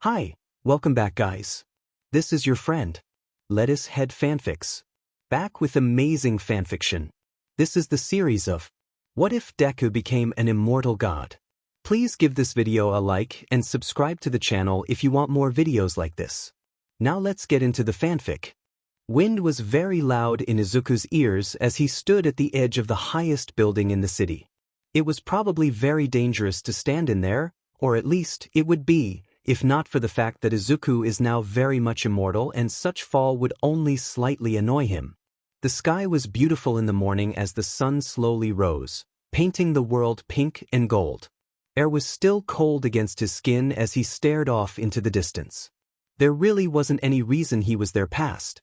Hi, welcome back guys. This is your friend, Lettuce Head Fanfics. Back with amazing fanfiction. This is the series of What If Deku Became an Immortal God? Please give this video a like and subscribe to the channel if you want more videos like this. Now let's get into the fanfic. Wind was very loud in Izuku's ears as he stood at the edge of the highest building in the city. It was probably very dangerous to stand in there, or at least it would be, if not for the fact that Izuku is now very much immortal and such fall would only slightly annoy him. The sky was beautiful in the morning as the sun slowly rose, painting the world pink and gold. Air was still cold against his skin as he stared off into the distance. There really wasn't any reason he was there past.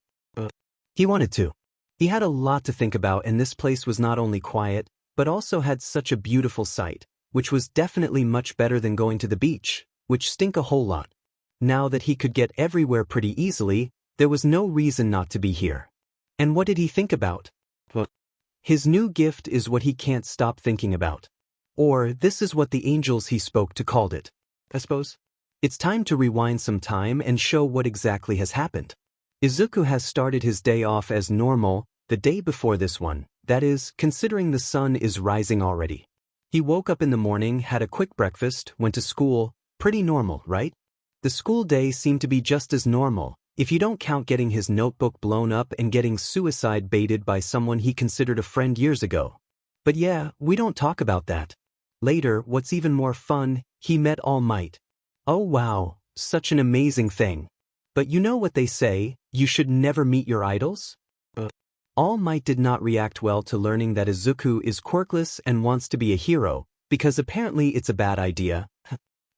He wanted to. He had a lot to think about, and this place was not only quiet, but also had such a beautiful sight, which was definitely much better than going to the beach, which stink a whole lot. Now that he could get everywhere pretty easily, there was no reason not to be here. And what did he think about? His new gift is what he can't stop thinking about. Or this is what the angels he spoke to called it, I suppose. It's time to rewind some time and show what exactly has happened. Izuku has started his day off as normal, the day before this one, that is, considering the sun is rising already. He woke up in the morning, had a quick breakfast, went to school. Pretty normal, right? The school day seemed to be just as normal, if you don't count getting his notebook blown up and getting suicide baited by someone he considered a friend years ago. But yeah, we don't talk about that. Later, what's even more fun, he met All Might. Oh wow, such an amazing thing. But you know what they say, you should never meet your idols? All Might did not react well to learning that Izuku is quirkless and wants to be a hero, because apparently it's a bad idea.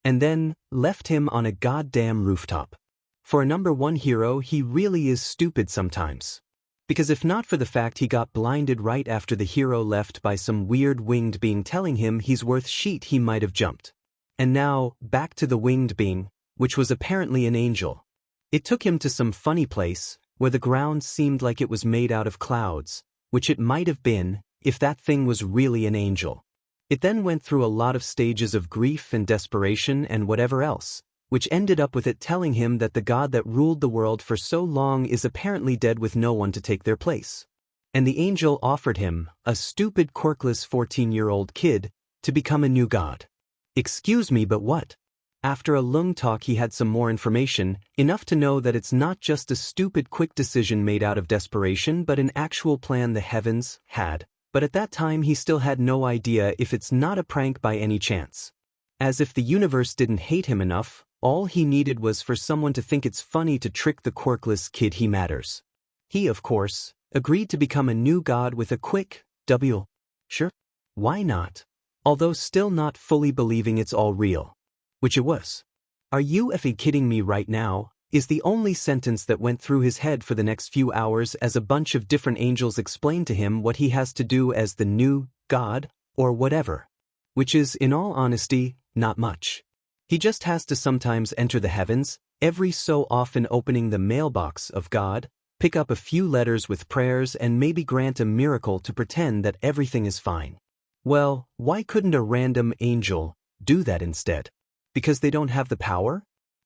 And then, left him on a goddamn rooftop. For a #1 hero, he really is stupid sometimes. Because if not for the fact he got blinded right after the hero left by some weird winged being telling him he's worth shit, he might have jumped. And now, back to the winged being, which was apparently an angel. It took him to some funny place, where the ground seemed like it was made out of clouds, which it might have been, if that thing was really an angel. It then went through a lot of stages of grief and desperation and whatever else, which ended up with it telling him that the god that ruled the world for so long is apparently dead with no one to take their place. And the angel offered him, a stupid quirkless 14-year-old kid, to become a new god. Excuse me, but what? After a long talk he had some more information, enough to know that it's not just a stupid quick decision made out of desperation but an actual plan the heavens had. But at that time he still had no idea if it's not a prank by any chance. As if the universe didn't hate him enough, all he needed was for someone to think it's funny to trick the quirkless kid he matters. He, of course, agreed to become a new god with a quick W. Sure, why not? Although still not fully believing it's all real. Which it was. Are you effing kidding me right now? Is the only sentence that went through his head for the next few hours as a bunch of different angels explained to him what he has to do as the new god, or whatever. Which is, in all honesty, not much. He just has to sometimes enter the heavens, every so often opening the mailbox of God, pick up a few letters with prayers and maybe grant a miracle to pretend that everything is fine. Well, why couldn't a random angel do that instead? Because they don't have the power?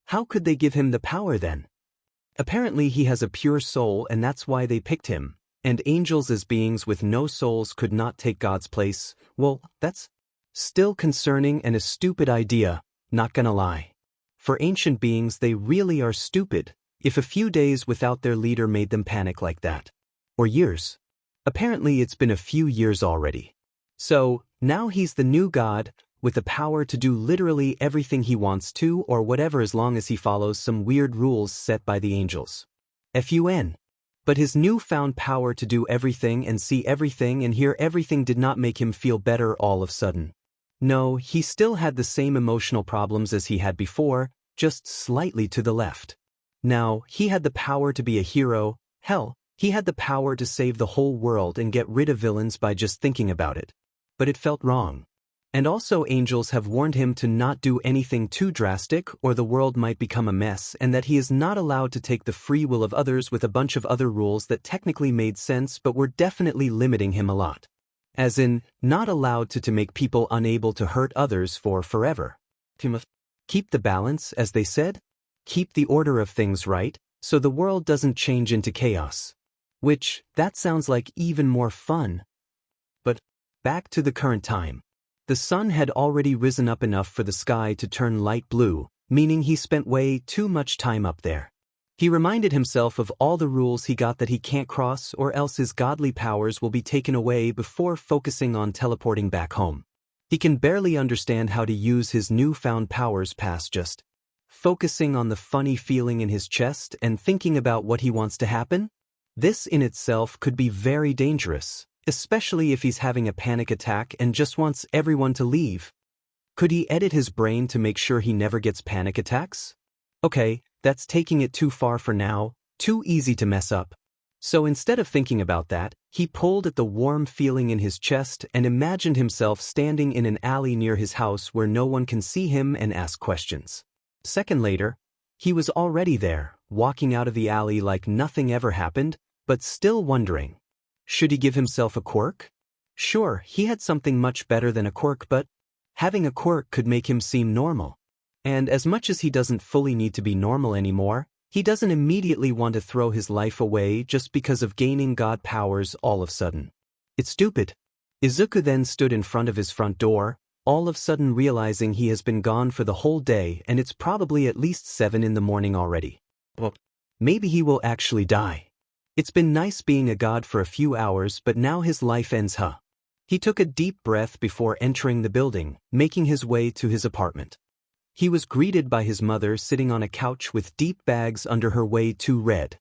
How could they give him the power then? Apparently he has a pure soul and that's why they picked him, and angels as beings with no souls could not take God's place. Well, that's still concerning and a stupid idea, not gonna lie. For ancient beings they really are stupid, if a few days without their leader made them panic like that. Or years. Apparently it's been a few years already. So, now he's the new god, with the power to do literally everything he wants to or whatever as long as he follows some weird rules set by the angels. FUN. But his newfound power to do everything and see everything and hear everything did not make him feel better all of a sudden. No, he still had the same emotional problems as he had before, just slightly to the left. Now, he had the power to be a hero, hell, he had the power to save the whole world and get rid of villains by just thinking about it. But it felt wrong. And also angels have warned him to not do anything too drastic or the world might become a mess, and that he is not allowed to take the free will of others with a bunch of other rules that technically made sense but were definitely limiting him a lot. As in, not allowed to make people unable to hurt others for forever. Keep the balance, as they said? keep the order of things right, so the world doesn't change into chaos. Which, that sounds like even more fun. But, back to the current time. The sun had already risen up enough for the sky to turn light blue, meaning he spent way too much time up there. He reminded himself of all the rules he got that he can't cross or else his godly powers will be taken away before focusing on teleporting back home. He can barely understand how to use his newfound powers past just focusing on the funny feeling in his chest and thinking about what he wants to happen. This in itself could be very dangerous, especially if he's having a panic attack and just wants everyone to leave. Could he edit his brain to make sure he never gets panic attacks? Okay, that's taking it too far for now, too easy to mess up. So instead of thinking about that, he pulled at the warm feeling in his chest and imagined himself standing in an alley near his house where no one can see him and ask questions. A second later, he was already there, walking out of the alley like nothing ever happened, but still wondering. Should he give himself a quirk? Sure, he had something much better than a quirk, but having a quirk could make him seem normal. And as much as he doesn't fully need to be normal anymore, he doesn't immediately want to throw his life away just because of gaining god powers all of a sudden. It's stupid. Izuku then stood in front of his front door, all of a sudden realizing he has been gone for the whole day and it's probably at least 7 in the morning already. Well, maybe he will actually die. It's been nice being a god for a few hours, but now his life ends, huh? He took a deep breath before entering the building, making his way to his apartment. He was greeted by his mother sitting on a couch with deep bags under her way too red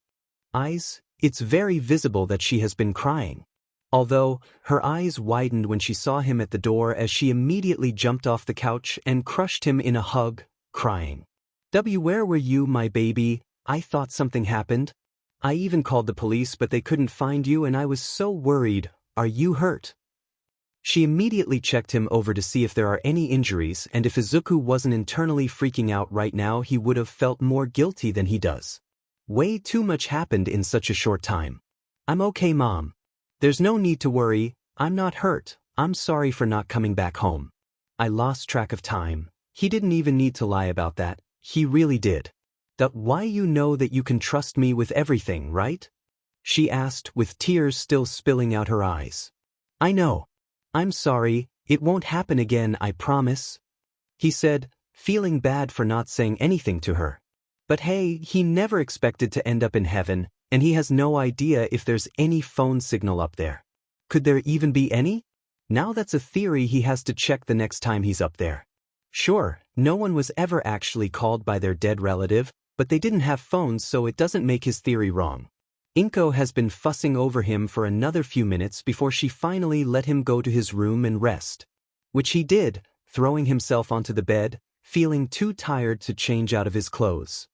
eyes. It's very visible that she has been crying. Although, her eyes widened when she saw him at the door as she immediately jumped off the couch and crushed him in a hug, crying. Where were you, my baby? I thought something happened. I even called the police but they couldn't find you and I was so worried. Are you hurt? She immediately checked him over to see if there are any injuries, and if Izuku wasn't internally freaking out right now he would have felt more guilty than he does. Way too much happened in such a short time. I'm okay, Mom. There's no need to worry, I'm not hurt, I'm sorry for not coming back home. I lost track of time. He didn't even need to lie about that, he really did. Why you know that you can trust me with everything, right? She asked with tears still spilling out her eyes. I know. I'm sorry, it won't happen again, I promise. He said, feeling bad for not saying anything to her. But hey, he never expected to end up in heaven, and he has no idea if there's any phone signal up there. Could there even be any? Now that's a theory he has to check the next time he's up there. Sure, no one was ever actually called by their dead relative, but they didn't have phones so it doesn't make his theory wrong. Inko has been fussing over him for another few minutes before she finally let him go to his room and rest. Which he did, throwing himself onto the bed, feeling too tired to change out of his clothes.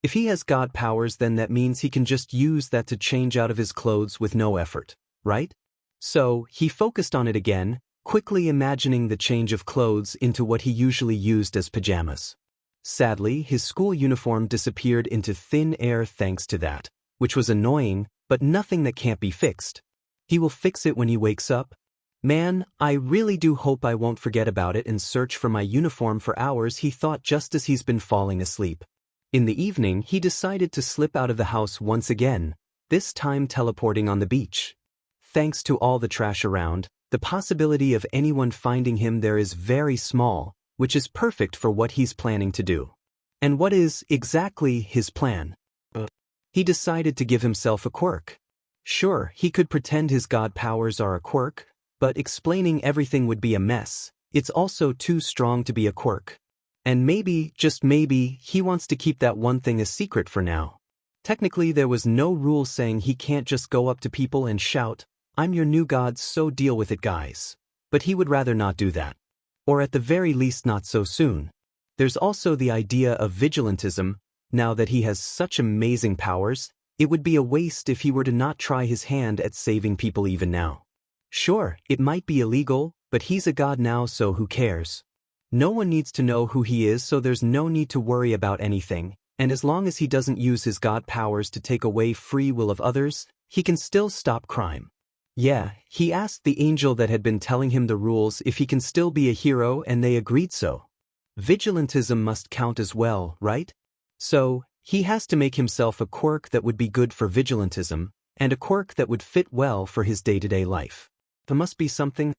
If he has god powers then that means he can just use that to change out of his clothes with no effort, right? So, he focused on it again, quickly imagining the change of clothes into what he usually used as pajamas. Sadly, his school uniform disappeared into thin air thanks to that. Which was annoying, but nothing that can't be fixed. He will fix it when he wakes up. Man, I really do hope I won't forget about it and search for my uniform for hours, he thought just as he's been falling asleep. In the evening, he decided to slip out of the house once again, this time teleporting on the beach. Thanks to all the trash around, the possibility of anyone finding him there is very small, which is perfect for what he's planning to do. And what is exactly his plan? He decided to give himself a quirk. Sure, he could pretend his god powers are a quirk, but explaining everything would be a mess. It's also too strong to be a quirk. And maybe, just maybe, he wants to keep that one thing a secret for now. Technically there was no rule saying he can't just go up to people and shout, I'm your new god so deal with it guys. But he would rather not do that. Or at the very least not so soon. There's also the idea of vigilantism. Now that he has such amazing powers, it would be a waste if he were to not try his hand at saving people even now. Sure, it might be illegal, but he's a god now so who cares? No one needs to know who he is so there's no need to worry about anything, and as long as he doesn't use his god powers to take away free will of others, he can still stop crime. Yeah, he asked the angel that had been telling him the rules if he can still be a hero and they agreed so. Vigilantism must count as well, right? So, he has to make himself a quirk that would be good for vigilantism, and a quirk that would fit well for his day-to-day life. There must be something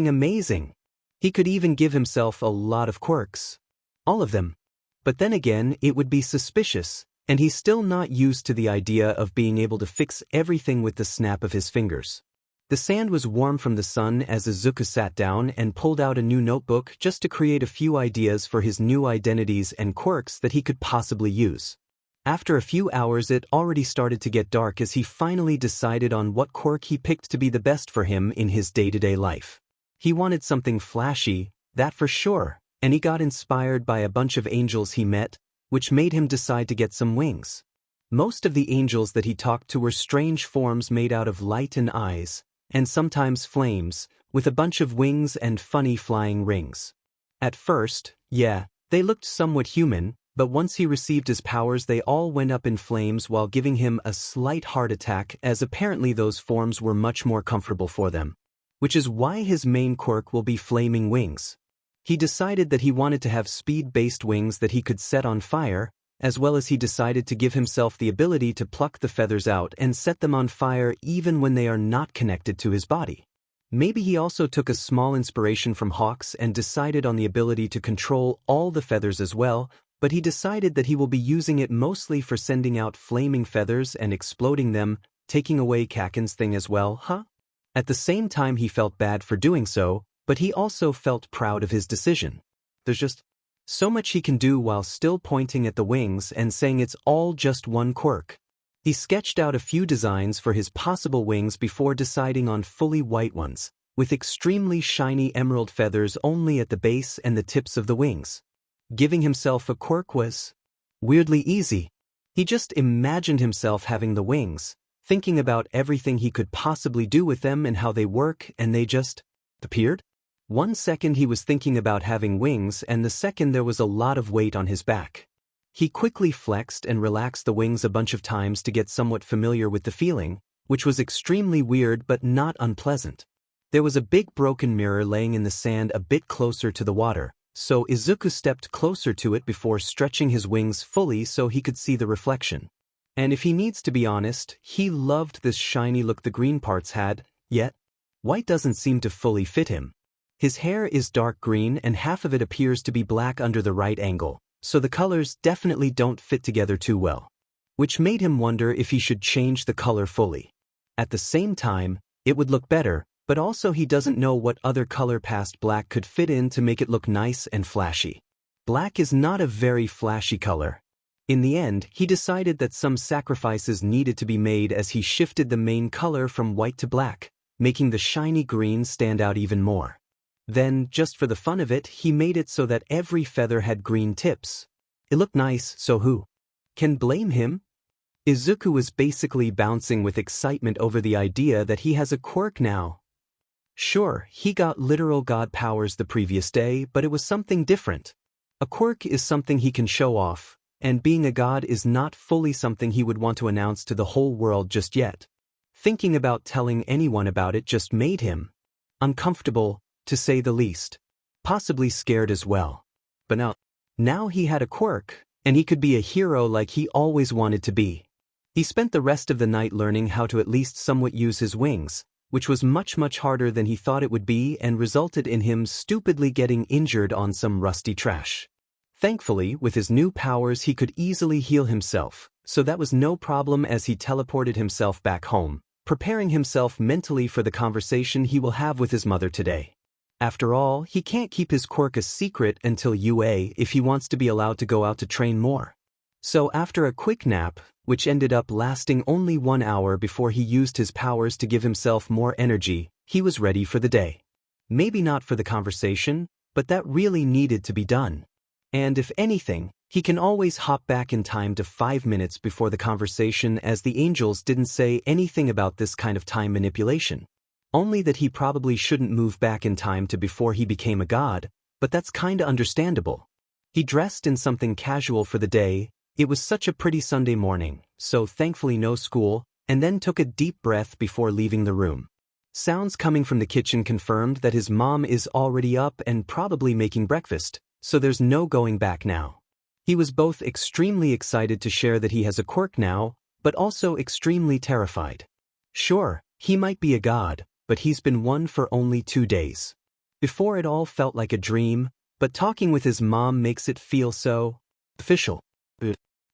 amazing. He could even give himself a lot of quirks. All of them. But then again, it would be suspicious, and he's still not used to the idea of being able to fix everything with the snap of his fingers. The sand was warm from the sun as Izuku sat down and pulled out a new notebook just to create a few ideas for his new identities and quirks that he could possibly use. After a few hours, it already started to get dark as he finally decided on what quirk he picked to be the best for him in his day-to-day life. He wanted something flashy, that for sure, and he got inspired by a bunch of angels he met, which made him decide to get some wings. Most of the angels that he talked to were strange forms made out of light and eyes, and sometimes flames, with a bunch of wings and funny flying rings. At first, yeah, they looked somewhat human, but once he received his powers they all went up in flames while giving him a slight heart attack, as apparently those forms were much more comfortable for them. Which is why his main quirk will be flaming wings. He decided that he wanted to have speed-based wings that he could set on fire, as well as he decided to give himself the ability to pluck the feathers out and set them on fire even when they are not connected to his body. Maybe he also took a small inspiration from hawks and decided on the ability to control all the feathers as well, but he decided that he will be using it mostly for sending out flaming feathers and exploding them, taking away Kaken's thing as well, huh? At the same time he felt bad for doing so, but he also felt proud of his decision. There's just so much he can do while still pointing at the wings and saying it's all just one quirk. He sketched out a few designs for his possible wings before deciding on fully white ones, with extremely shiny emerald feathers only at the base and the tips of the wings. Giving himself a quirk was weirdly easy. He just imagined himself having the wings, thinking about everything he could possibly do with them and how they work, and they just appeared. 1 second he was thinking about having wings, and the second there was a lot of weight on his back. He quickly flexed and relaxed the wings a bunch of times to get somewhat familiar with the feeling, which was extremely weird but not unpleasant. There was a big broken mirror laying in the sand a bit closer to the water, so Izuku stepped closer to it before stretching his wings fully so he could see the reflection. And if he needs to be honest, he loved this shiny look the green parts had, yet white doesn't seem to fully fit him. His hair is dark green and half of it appears to be black under the right angle, so the colors definitely don't fit together too well. Which made him wonder if he should change the color fully. At the same time, it would look better, but also he doesn't know what other color past black could fit in to make it look nice and flashy. Black is not a very flashy color. In the end, he decided that some sacrifices needed to be made as he shifted the main color from white to black, making the shiny green stand out even more. Then, just for the fun of it, he made it so that every feather had green tips. It looked nice, so who can blame him? Izuku was basically bouncing with excitement over the idea that he has a quirk now. Sure, he got literal god powers the previous day, but it was something different. A quirk is something he can show off, and being a god is not fully something he would want to announce to the whole world just yet. Thinking about telling anyone about it just made him uncomfortable, to say the least. Possibly scared as well. But now he had a quirk, and he could be a hero like he always wanted to be. He spent the rest of the night learning how to at least somewhat use his wings, which was much harder than he thought it would be and resulted in him stupidly getting injured on some rusty trash. Thankfully, with his new powers he could easily heal himself, so that was no problem as he teleported himself back home, preparing himself mentally for the conversation he will have with his mother today. After all, he can't keep his quirk a secret until UA if he wants to be allowed to go out to train more. So after a quick nap, which ended up lasting only 1 hour before he used his powers to give himself more energy, he was ready for the day. Maybe not for the conversation, but that really needed to be done. And if anything, he can always hop back in time to 5 minutes before the conversation, as the angels didn't say anything about this kind of time manipulation. Only that he probably shouldn't move back in time to before he became a god, but that's kinda understandable. He dressed in something casual for the day. It was such a pretty Sunday morning, so thankfully no school, and then took a deep breath before leaving the room. Sounds coming from the kitchen confirmed that his mom is already up and probably making breakfast, so there's no going back now. He was both extremely excited to share that he has a quirk now, but also extremely terrified. Sure, he might be a god, but he's been one for only 2 days. Before it all felt like a dream, but talking with his mom makes it feel so official.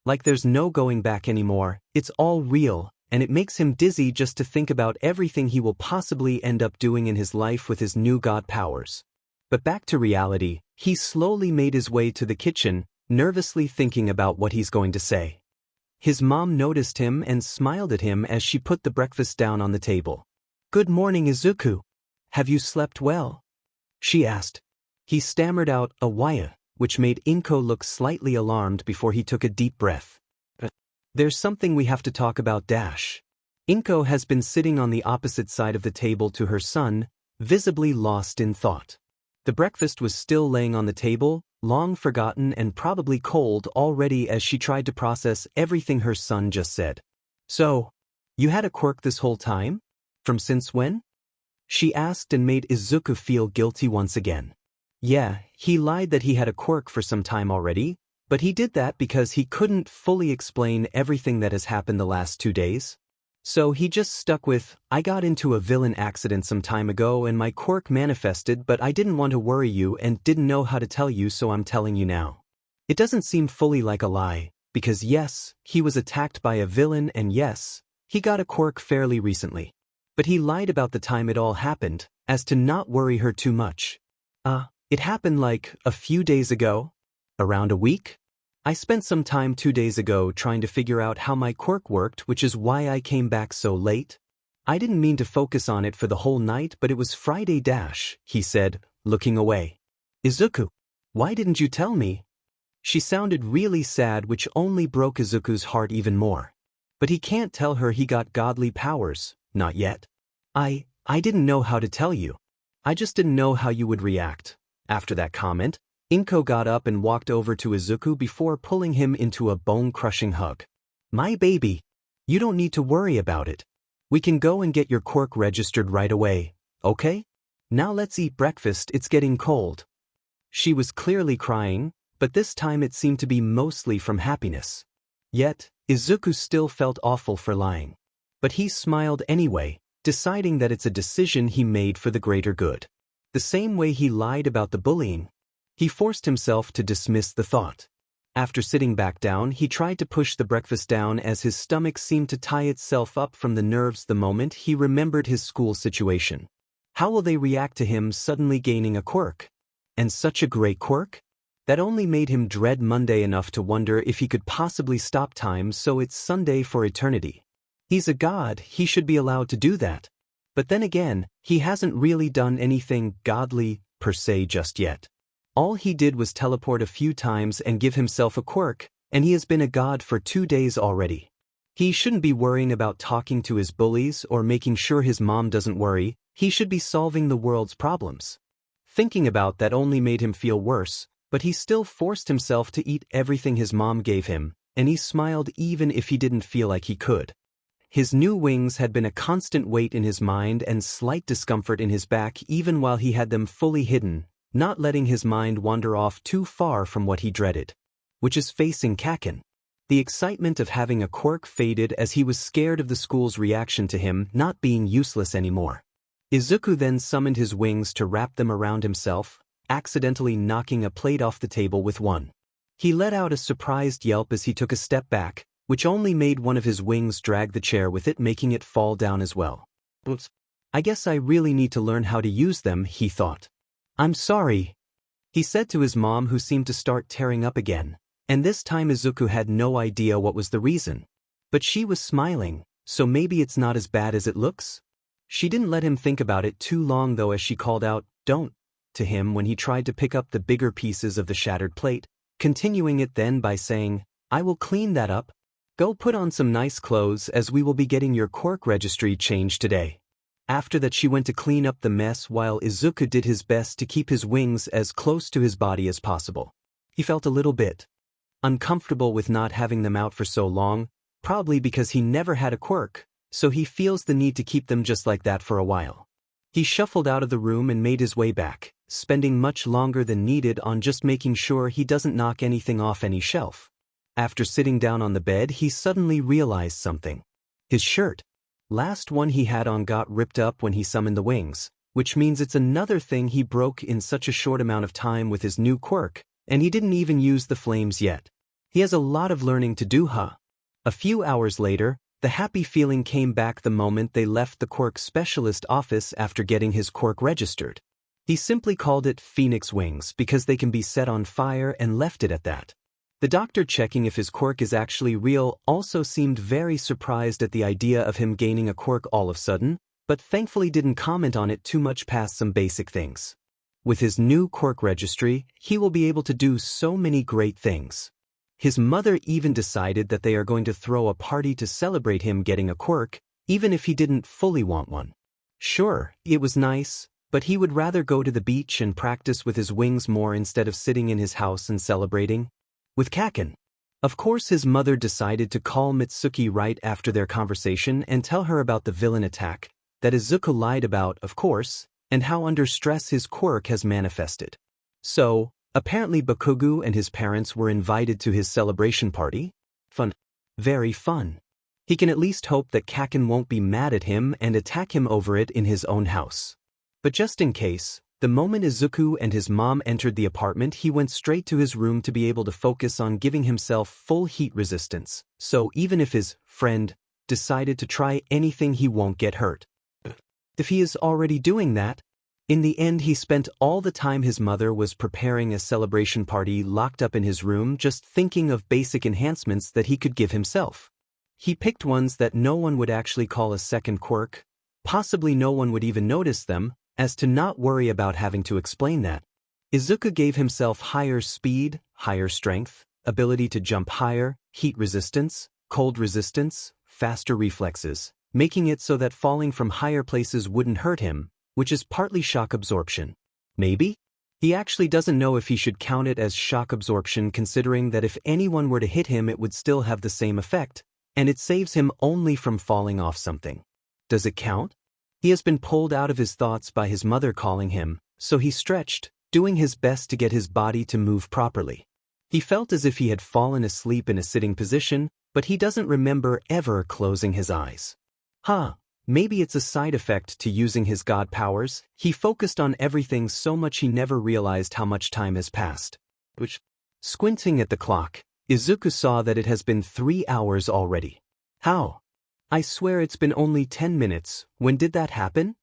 Like there's no going back anymore, it's all real, and it makes him dizzy just to think about everything he will possibly end up doing in his life with his new god powers. But back to reality, he slowly made his way to the kitchen, nervously thinking about what he's going to say. His mom noticed him and smiled at him as she put the breakfast down on the table. "Good morning, Izuku. Have you slept well?" she asked. He stammered out a "waya," which made Inko look slightly alarmed before he took a deep breath. "There's something we have to talk about, Dash." Inko has been sitting on the opposite side of the table to her son, visibly lost in thought. The breakfast was still laying on the table, long forgotten and probably cold already as she tried to process everything her son just said. "So, you had a quirk this whole time? From since when?" she asked and made Izuku feel guilty once again. Yeah, he lied that he had a quirk for some time already, but he did that because he couldn't fully explain everything that has happened the last 2 days. So he just stuck with, "I got into a villain accident some time ago and my quirk manifested, but I didn't want to worry you and didn't know how to tell you, so I'm telling you now." It doesn't seem fully like a lie, because yes, he was attacked by a villain and yes, he got a quirk fairly recently. But he lied about the time it all happened, as to not worry her too much. It happened like a few days ago? Around a week? I spent some time 2 days ago trying to figure out how my quirk worked, which is why I came back so late. I didn't mean to focus on it for the whole night, but it was Friday Dash, he said, looking away. "Izuku, why didn't you tell me?" She sounded really sad, which only broke Izuku's heart even more. But he can't tell her he got godly powers, not yet. I didn't know how to tell you. I just didn't know how you would react." After that comment, Inko got up and walked over to Izuku before pulling him into a bone-crushing hug. "My baby, you don't need to worry about it. We can go and get your quirk registered right away, okay? Now let's eat breakfast, it's getting cold." She was clearly crying, but this time it seemed to be mostly from happiness. Yet, Izuku still felt awful for lying. But he smiled anyway, deciding that it's a decision he made for the greater good. The same way he lied about the bullying. He forced himself to dismiss the thought. After sitting back down, he tried to push the breakfast down as his stomach seemed to tie itself up from the nerves the moment he remembered his school situation. How will they react to him suddenly gaining a quirk? And such a great quirk? That only made him dread Monday enough to wonder if he could possibly stop time so it's Sunday for eternity. He's a god, he should be allowed to do that. But then again, he hasn't really done anything godly, per se, just yet. All he did was teleport a few times and give himself a quirk, and he has been a god for 2 days already. He shouldn't be worrying about talking to his bullies or making sure his mom doesn't worry, he should be solving the world's problems. Thinking about that only made him feel worse, but he still forced himself to eat everything his mom gave him, and he smiled even if he didn't feel like he could. His new wings had been a constant weight in his mind and slight discomfort in his back even while he had them fully hidden, not letting his mind wander off too far from what he dreaded, which is facing Kaken. The excitement of having a quirk faded as he was scared of the school's reaction to him not being useless anymore. Izuku then summoned his wings to wrap them around himself, accidentally knocking a plate off the table with one. He let out a surprised yelp as he took a step back, which only made one of his wings drag the chair with it, making it fall down as well. "Oops. I guess I really need to learn how to use them," he thought. "I'm sorry," he said to his mom, who seemed to start tearing up again, and this time Izuku had no idea what was the reason. But she was smiling, so maybe it's not as bad as it looks? She didn't let him think about it too long though as she called out, "Don't," to him when he tried to pick up the bigger pieces of the shattered plate, continuing it then by saying, "I will clean that up. Go put on some nice clothes as we will be getting your quirk registry changed today." After that she went to clean up the mess while Izuku did his best to keep his wings as close to his body as possible. He felt a little bit uncomfortable with not having them out for so long, probably because he never had a quirk, so he feels the need to keep them just like that for a while. He shuffled out of the room and made his way back, spending much longer than needed on just making sure he doesn't knock anything off any shelf. After sitting down on the bed, he suddenly realized something. His shirt. Last one he had on got ripped up when he summoned the wings, which means it's another thing he broke in such a short amount of time with his new quirk, and he didn't even use the flames yet. He has a lot of learning to do, huh? A few hours later, the happy feeling came back the moment they left the quirk specialist office after getting his quirk registered. He simply called it Phoenix Wings because they can be set on fire and left it at that. The doctor, checking if his quirk is actually real, also seemed very surprised at the idea of him gaining a quirk all of a sudden, but thankfully didn't comment on it too much past some basic things. With his new quirk registry, he will be able to do so many great things. His mother even decided that they are going to throw a party to celebrate him getting a quirk, even if he didn't fully want one. Sure, it was nice, but he would rather go to the beach and practice with his wings more instead of sitting in his house and celebrating. With Kaken. Of course, his mother decided to call Mitsuki right after their conversation and tell her about the villain attack that Izuku lied about, of course, and how under stress his quirk has manifested. So, apparently Bakugo and his parents were invited to his celebration party. Fun. Very fun. He can at least hope that Kaken won't be mad at him and attack him over it in his own house. But just in case, the moment Izuku and his mom entered the apartment, he went straight to his room to be able to focus on giving himself full heat resistance, so even if his friend decided to try anything, he won't get hurt. If he is already doing that, in the end he spent all the time his mother was preparing a celebration party locked up in his room just thinking of basic enhancements that he could give himself. He picked ones that no one would actually call a second quirk, possibly no one would even notice them, as to not worry about having to explain that. Izuku gave himself higher speed, higher strength, ability to jump higher, heat resistance, cold resistance, faster reflexes, making it so that falling from higher places wouldn't hurt him, which is partly shock absorption. Maybe? He actually doesn't know if he should count it as shock absorption, considering that if anyone were to hit him it would still have the same effect, and it saves him only from falling off something. Does it count? He has been pulled out of his thoughts by his mother calling him, so he stretched, doing his best to get his body to move properly. He felt as if he had fallen asleep in a sitting position, but he doesn't remember ever closing his eyes. Maybe it's a side effect to using his god powers. He focused on everything so much he never realized how much time has passed. Squinting at the clock, Izuku saw that it has been 3 hours already. How? I swear it's been only 10 minutes, when did that happen?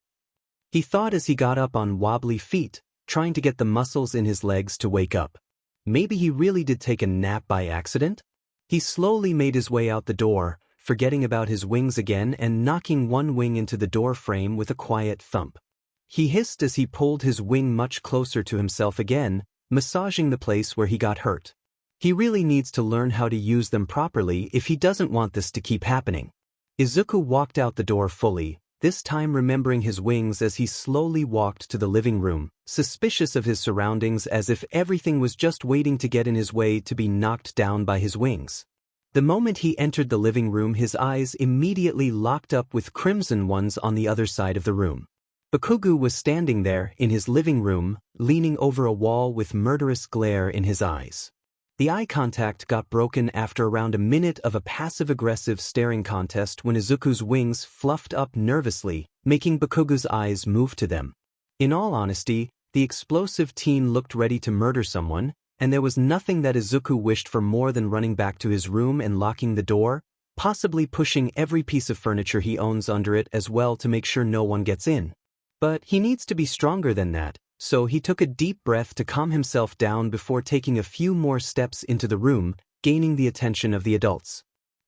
He thought as he got up on wobbly feet, trying to get the muscles in his legs to wake up. Maybe he really did take a nap by accident? He slowly made his way out the door, forgetting about his wings again and knocking one wing into the door frame with a quiet thump. He hissed as he pulled his wing much closer to himself again, massaging the place where he got hurt. He really needs to learn how to use them properly if he doesn't want this to keep happening. Izuku walked out the door fully, this time remembering his wings as he slowly walked to the living room, suspicious of his surroundings as if everything was just waiting to get in his way to be knocked down by his wings. The moment he entered the living room, his eyes immediately locked up with crimson ones on the other side of the room. Bakugo was standing there in his living room, leaning over a wall with murderous glare in his eyes. The eye contact got broken after around a minute of a passive-aggressive staring contest when Izuku's wings fluffed up nervously, making Bakugo's eyes move to them. In all honesty, the explosive teen looked ready to murder someone, and there was nothing that Izuku wished for more than running back to his room and locking the door, possibly pushing every piece of furniture he owns under it as well to make sure no one gets in. But he needs to be stronger than that. So he took a deep breath to calm himself down before taking a few more steps into the room, gaining the attention of the adults.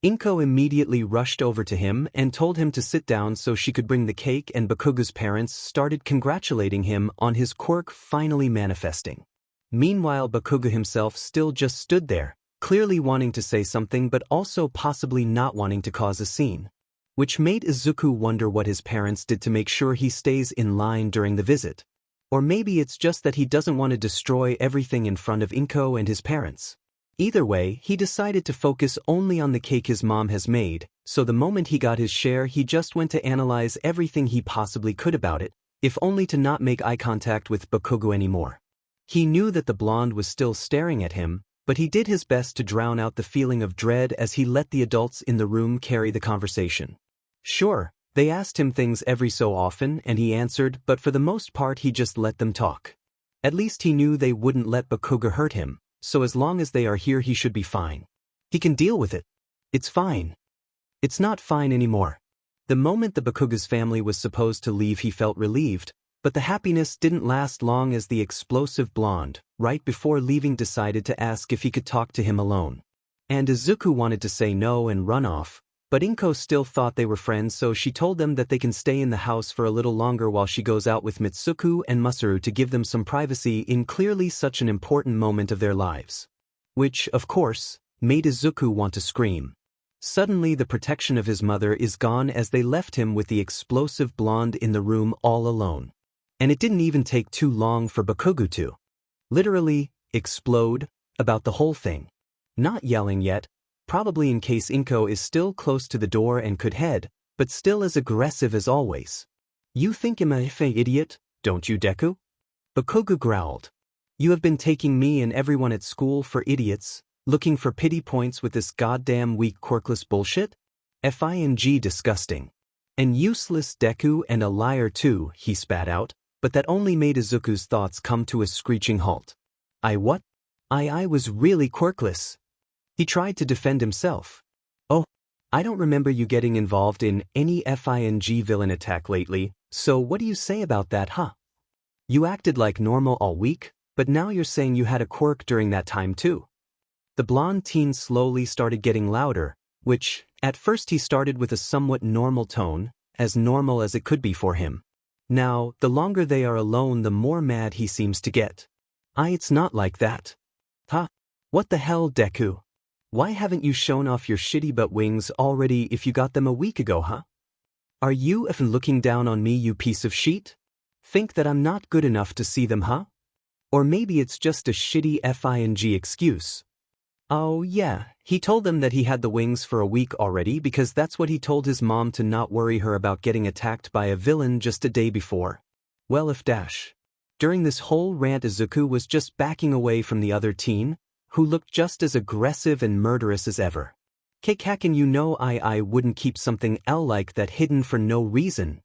Inko immediately rushed over to him and told him to sit down so she could bring the cake, and Bakugo's parents started congratulating him on his quirk finally manifesting. Meanwhile, Bakugo himself still just stood there, clearly wanting to say something but also possibly not wanting to cause a scene, which made Izuku wonder what his parents did to make sure he stays in line during the visit. Or maybe it's just that he doesn't want to destroy everything in front of Inko and his parents. Either way, he decided to focus only on the cake his mom has made, so the moment he got his share he just went to analyze everything he possibly could about it, if only to not make eye contact with Bakugo anymore. He knew that the blonde was still staring at him, but he did his best to drown out the feeling of dread as he let the adults in the room carry the conversation. Sure, they asked him things every so often and he answered, but for the most part he just let them talk. At least he knew they wouldn't let Bakugo hurt him, so as long as they are here he should be fine. He can deal with it. It's fine. It's not fine anymore. The moment the Bakugo's family was supposed to leave he felt relieved, but the happiness didn't last long as the explosive blonde, right before leaving, decided to ask if he could talk to him alone. And Izuku wanted to say no and run off, but Inko still thought they were friends, so she told them that they can stay in the house for a little longer while she goes out with Mitsuku and Masaru to give them some privacy in clearly such an important moment of their lives. Which, of course, made Izuku want to scream. Suddenly the protection of his mother is gone as they left him with the explosive blonde in the room all alone. And it didn't even take too long for Bakugo to literally explode about the whole thing. Not yelling yet, probably in case Inko is still close to the door and could head, but still as aggressive as always. You think I'm a idiot, don't you, Deku? Bakugo growled. You have been taking me and everyone at school for idiots, looking for pity points with this goddamn weak quirkless bullshit? F-I-N-G disgusting. And useless Deku, and a liar too, he spat out, but that only made Izuku's thoughts come to a screeching halt. I what? I was really quirkless. He tried to defend himself. Oh, I don't remember you getting involved in any FING villain attack lately, so what do you say about that, huh? You acted like normal all week, but now you're saying you had a quirk during that time too. The blonde teen slowly started getting louder, which, at first he started with a somewhat normal tone, as normal as it could be for him. Now, the longer they are alone the more mad he seems to get. It's not like that. Huh? What the hell, Deku? Why haven't you shown off your shitty butt wings already if you got them a week ago, huh? Are you effing looking down on me, you piece of shit? Think that I'm not good enough to see them, huh? Or maybe it's just a shitty FING excuse. Oh yeah, he told them that he had the wings for a week already because that's what he told his mom to not worry her about getting attacked by a villain just a day before. Well, if dash. During this whole rant Izuku was just backing away from the other teen, who looked just as aggressive and murderous as ever. Kakakin, you know I wouldn't keep something like that hidden for no reason.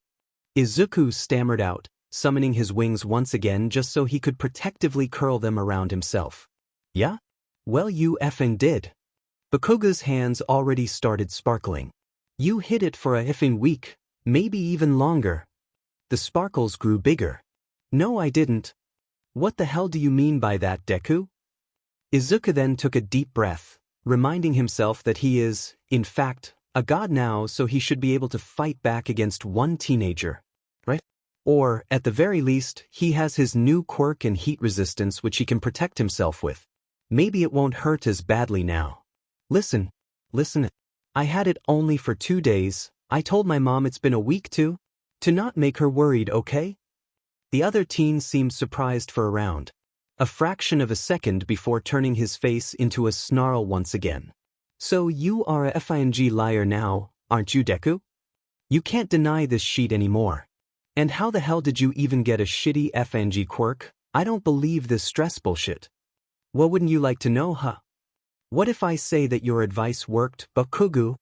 Izuku stammered out, summoning his wings once again just so he could protectively curl them around himself. Yeah? Well, you effing did. Bakugo's hands already started sparkling. You hid it for a effing week, maybe even longer. The sparkles grew bigger. No, I didn't. What the hell do you mean by that, Deku? Izuku then took a deep breath, reminding himself that he is, in fact, a god now, so he should be able to fight back against one teenager, right? Or, at the very least, he has his new quirk and heat resistance which he can protect himself with. Maybe it won't hurt as badly now. Listen. I had it only for 2 days. I told my mom it's been a week too. To not make her worried, okay? The other teen seemed surprised for a fraction of a second before turning his face into a snarl once again. So you are a FING liar now, aren't you, Deku? You can't deny this sheet anymore. And how the hell did you even get a shitty FING quirk? I don't believe this stress bullshit. What wouldn't you like to know, huh? What if I say that your advice worked, Bakugo?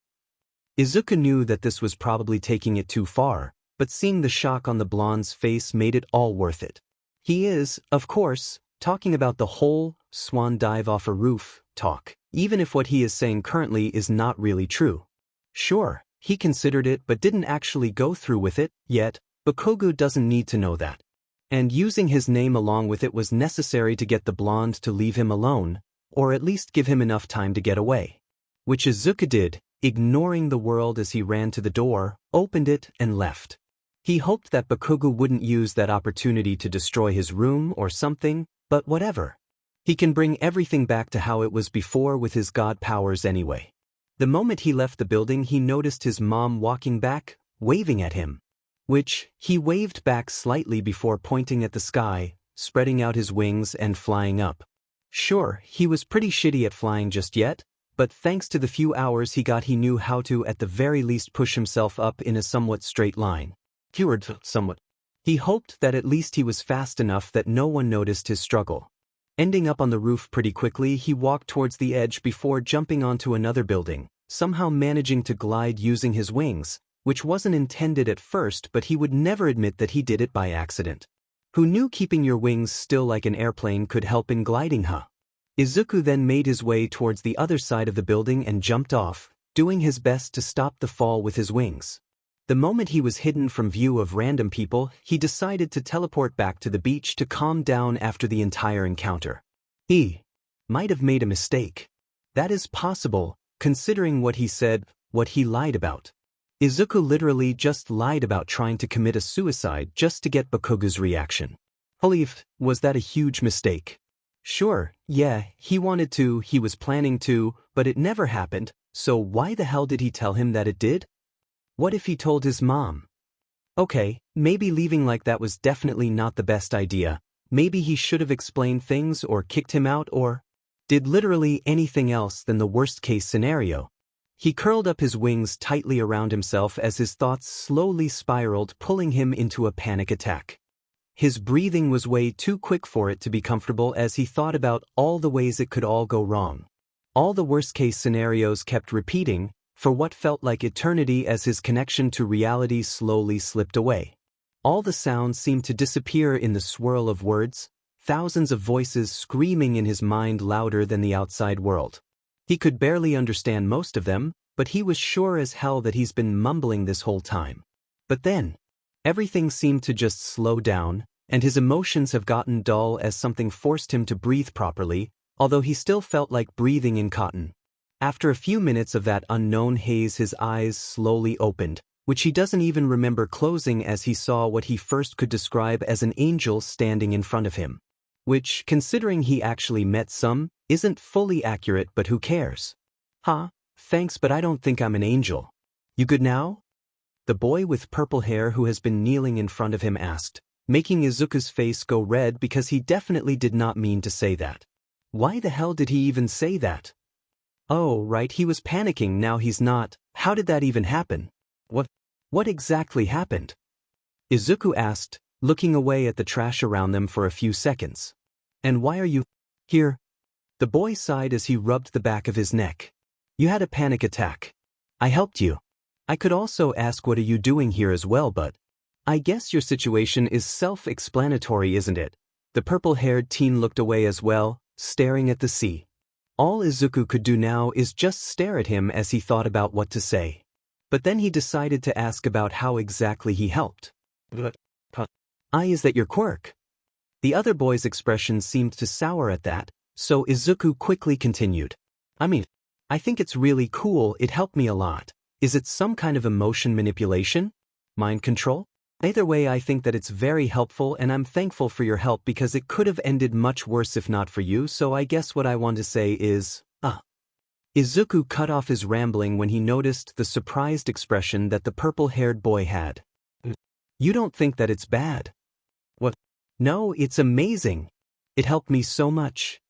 Izuku knew that this was probably taking it too far, but seeing the shock on the blonde's face made it all worth it. He is, of course, talking about the whole swan dive off a roof talk, even if what he is saying currently is not really true. Sure, he considered it but didn't actually go through with it yet. Bakugo doesn't need to know that. And using his name along with it was necessary to get the blonde to leave him alone, or at least give him enough time to get away. Which Izuku did, ignoring the world as he ran to the door, opened it, and left. He hoped that Bakugo wouldn't use that opportunity to destroy his room or something, but whatever. He can bring everything back to how it was before with his god powers anyway. The moment he left the building he noticed his mom walking back, waving at him. Which, he waved back slightly before pointing at the sky, spreading out his wings and flying up. Sure, he was pretty shitty at flying just yet, but thanks to the few hours he got he knew how to at the very least push himself up in a somewhat straight line. Somewhat. He hoped that at least he was fast enough that no one noticed his struggle. Ending up on the roof pretty quickly, he walked towards the edge before jumping onto another building, somehow managing to glide using his wings, which wasn't intended at first, but he would never admit that he did it by accident. Who knew keeping your wings still like an airplane could help in gliding, huh? Izuku then made his way towards the other side of the building and jumped off, doing his best to stop the fall with his wings. The moment he was hidden from view of random people, he decided to teleport back to the beach to calm down after the entire encounter. He might have made a mistake. That is possible, considering what he said, what he lied about. Izuku literally just lied about trying to commit a suicide just to get Bakugo's reaction. Was that a huge mistake? Sure, yeah, he wanted to, he was planning to, but it never happened, so why the hell did he tell him that it did? What if he told his mom? Okay, maybe leaving like that was definitely not the best idea. Maybe he should have explained things or kicked him out or did literally anything else than the worst-case scenario. He curled up his wings tightly around himself as his thoughts slowly spiraled, pulling him into a panic attack. His breathing was way too quick for it to be comfortable as he thought about all the ways it could all go wrong. All the worst-case scenarios kept repeating, for what felt like eternity as his connection to reality slowly slipped away. All the sounds seemed to disappear in the swirl of words, thousands of voices screaming in his mind louder than the outside world. He could barely understand most of them, but he was sure as hell that he's been mumbling this whole time. But then, everything seemed to just slow down, and his emotions have gotten dull as something forced him to breathe properly, although he still felt like breathing in cotton. After a few minutes of that unknown haze, his eyes slowly opened, which he doesn't even remember closing as he saw what he first could describe as an angel standing in front of him. Which, considering he actually met some, isn't fully accurate, but who cares? Thanks, but I don't think I'm an angel. You good now? The boy with purple hair who has been kneeling in front of him asked, making Izuku's face go red because he definitely did not mean to say that. Why the hell did he even say that? Oh, right, he was panicking, now he's not. How did that even happen? What exactly happened? Izuku asked, looking away at the trash around them for a few seconds. And why are you here? The boy sighed as he rubbed the back of his neck. You had a panic attack. I helped you. I could also ask what are you doing here as well, but I guess your situation is self-explanatory, isn't it? The purple-haired teen looked away as well, staring at the sea. All Izuku could do now is just stare at him as he thought about what to say. But then he decided to ask about how exactly he helped. Is that your quirk? The other boy's expression seemed to sour at that, so Izuku quickly continued. I think it's really cool, it helped me a lot. Is it some kind of emotion manipulation? Mind control? Either way, I think that it's very helpful and I'm thankful for your help because it could have ended much worse if not for you, so I guess what I want to say is, Izuku cut off his rambling when he noticed the surprised expression that the purple-haired boy had. You don't think that it's bad? What? No, it's amazing. It helped me so much.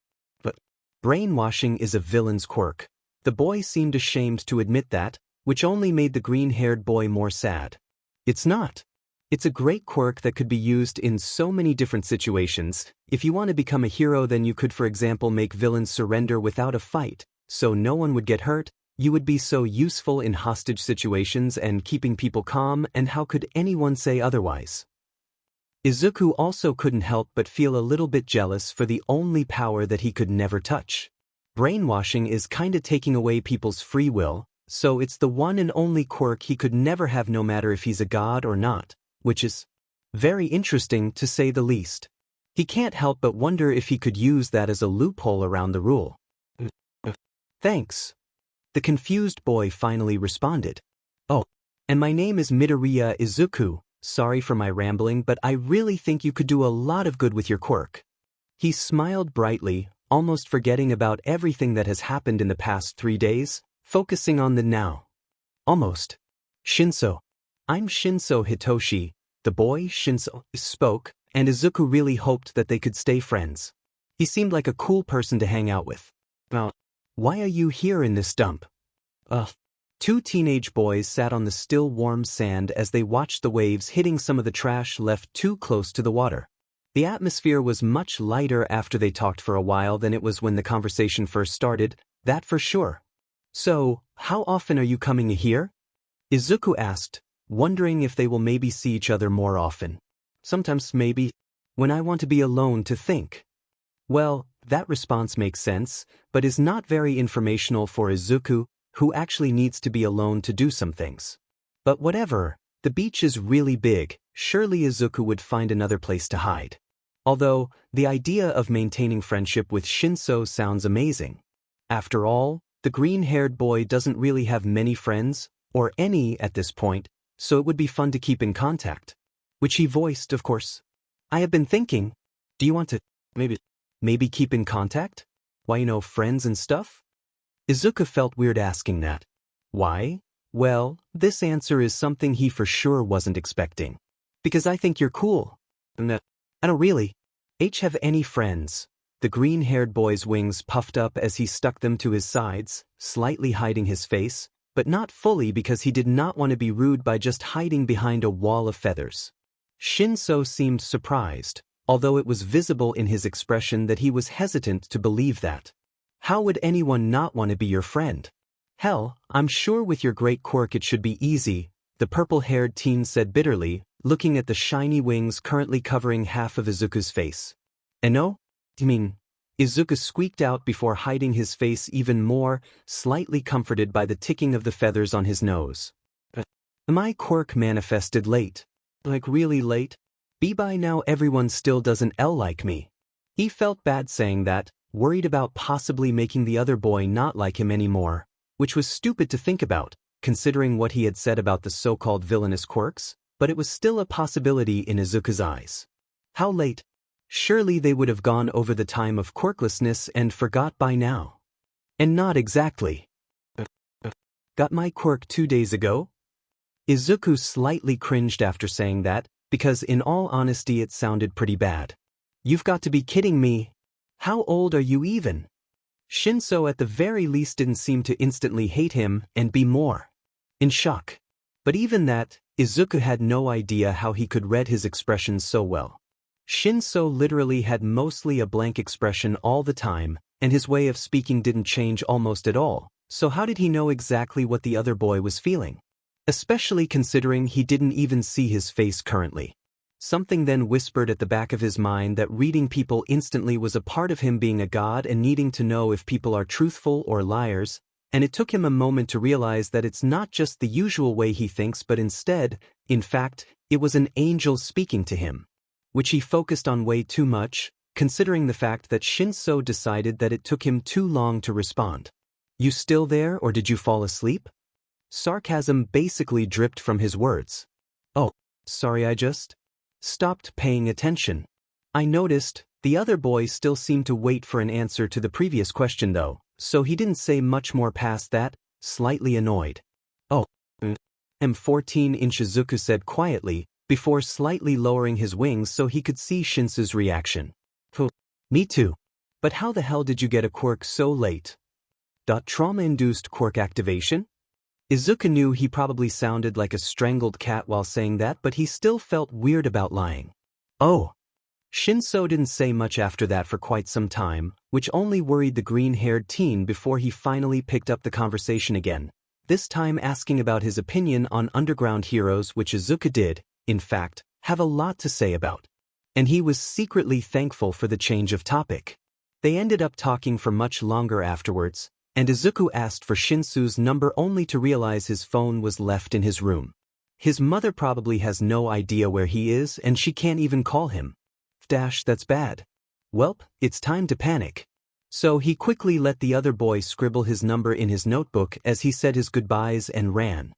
But brainwashing is a villain's quirk. The boy seemed ashamed to admit that, which only made the green-haired boy more sad. It's not. It's a great quirk that could be used in so many different situations. If you want to become a hero, then you could, for example, make villains surrender without a fight, so no one would get hurt. You would be so useful in hostage situations and keeping people calm, and how could anyone say otherwise? Izuku also couldn't help but feel a little bit jealous for the only power that he could never touch. Brainwashing is kinda taking away people's free will, so it's the one and only quirk he could never have no matter if he's a god or not, which is very interesting to say the least. He can't help but wonder if he could use that as a loophole around the rule. Thanks. The confused boy finally responded. Oh, and my name is Midoriya Izuku. Sorry for my rambling, but I really think you could do a lot of good with your quirk. He smiled brightly, almost forgetting about everything that has happened in the past 3 days, focusing on the now. Almost. Shinsou. I'm Shinsou Hitoshi. The boy, Shinsou, spoke, and Izuku really hoped that they could stay friends. He seemed like a cool person to hang out with. Why are you here in this dump? Two teenage boys sat on the still warm sand as they watched the waves hitting some of the trash left too close to the water. The atmosphere was much lighter after they talked for a while than it was when the conversation first started, that for sure. "So, how often are you coming here?" Izuku asked, wondering if they will maybe see each other more often. "Sometimes maybe, when I want to be alone to think." Well, that response makes sense, but is not very informational for Izuku, who actually needs to be alone to do some things. But whatever, the beach is really big, surely Izuku would find another place to hide. Although, the idea of maintaining friendship with Shinsou sounds amazing. After all, the green-haired boy doesn't really have many friends, or any at this point, so it would be fun to keep in contact. Which he voiced, of course. "I have been thinking, do you want to, maybe keep in contact? Why, friends and stuff?" Izuku felt weird asking that. Why? Well, this answer is something he for sure wasn't expecting. "Because I think you're cool." "No, I don't really have any friends." The green-haired boy's wings puffed up as he stuck them to his sides, slightly hiding his face, but not fully because he did not want to be rude by just hiding behind a wall of feathers. Shinsou seemed surprised, although it was visible in his expression that he was hesitant to believe that. How would anyone not want to be your friend? "Hell, I'm sure with your great quirk it should be easy," the purple-haired teen said bitterly, looking at the shiny wings currently covering half of Izuku's face. "No? Izuku squeaked out before hiding his face even more, slightly comforted by the ticking of the feathers on his nose. "My quirk manifested late." "Like really late? By now everyone still doesn't like me." He felt bad saying that, worried about possibly making the other boy not like him anymore, which was stupid to think about, considering what he had said about the so-called villainous quirks, but it was still a possibility in Izuku's eyes. How late? Surely they would have gone over the time of quirklessness and forgot by now. And not exactly. "Got my quirk 2 days ago?" Izuku slightly cringed after saying that, because in all honesty it sounded pretty bad. "You've got to be kidding me. How old are you even?" Shinsou at the very least didn't seem to instantly hate him and be more in shock. But even that, Izuku had no idea how he could read his expressions so well. Shinsou literally had mostly a blank expression all the time, and his way of speaking didn't change almost at all, so how did he know exactly what the other boy was feeling? Especially considering he didn't even see his face currently. Something then whispered at the back of his mind that reading people instantly was a part of him being a god and needing to know if people are truthful or liars, and it took him a moment to realize that it's not just the usual way he thinks but instead, in fact, it was an angel speaking to him. Which he focused on way too much, considering the fact that Shinsou decided that it took him too long to respond. "You still there or did you fall asleep?" Sarcasm basically dripped from his words. "Oh, sorry, I just stopped paying attention." I noticed, the other boy still seemed to wait for an answer to the previous question though, so he didn't say much more past that, slightly annoyed. "Oh, I'm 14" Izuku said quietly, before slightly lowering his wings so he could see Shinsou's reaction. "Me too. But how the hell did you get a quirk so late?" Trauma-induced quirk activation? Izuku knew he probably sounded like a strangled cat while saying that, but he still felt weird about lying. "Oh." Shinsou didn't say much after that for quite some time, which only worried the green-haired teen before he finally picked up the conversation again, this time asking about his opinion on underground heroes, which Izuku did, in fact, have a lot to say about. And he was secretly thankful for the change of topic. They ended up talking for much longer afterwards, and Izuku asked for Shinsou's number only to realize his phone was left in his room. His mother probably has no idea where he is and she can't even call him. That's bad. Welp, it's time to panic. So he quickly let the other boy scribble his number in his notebook as he said his goodbyes and ran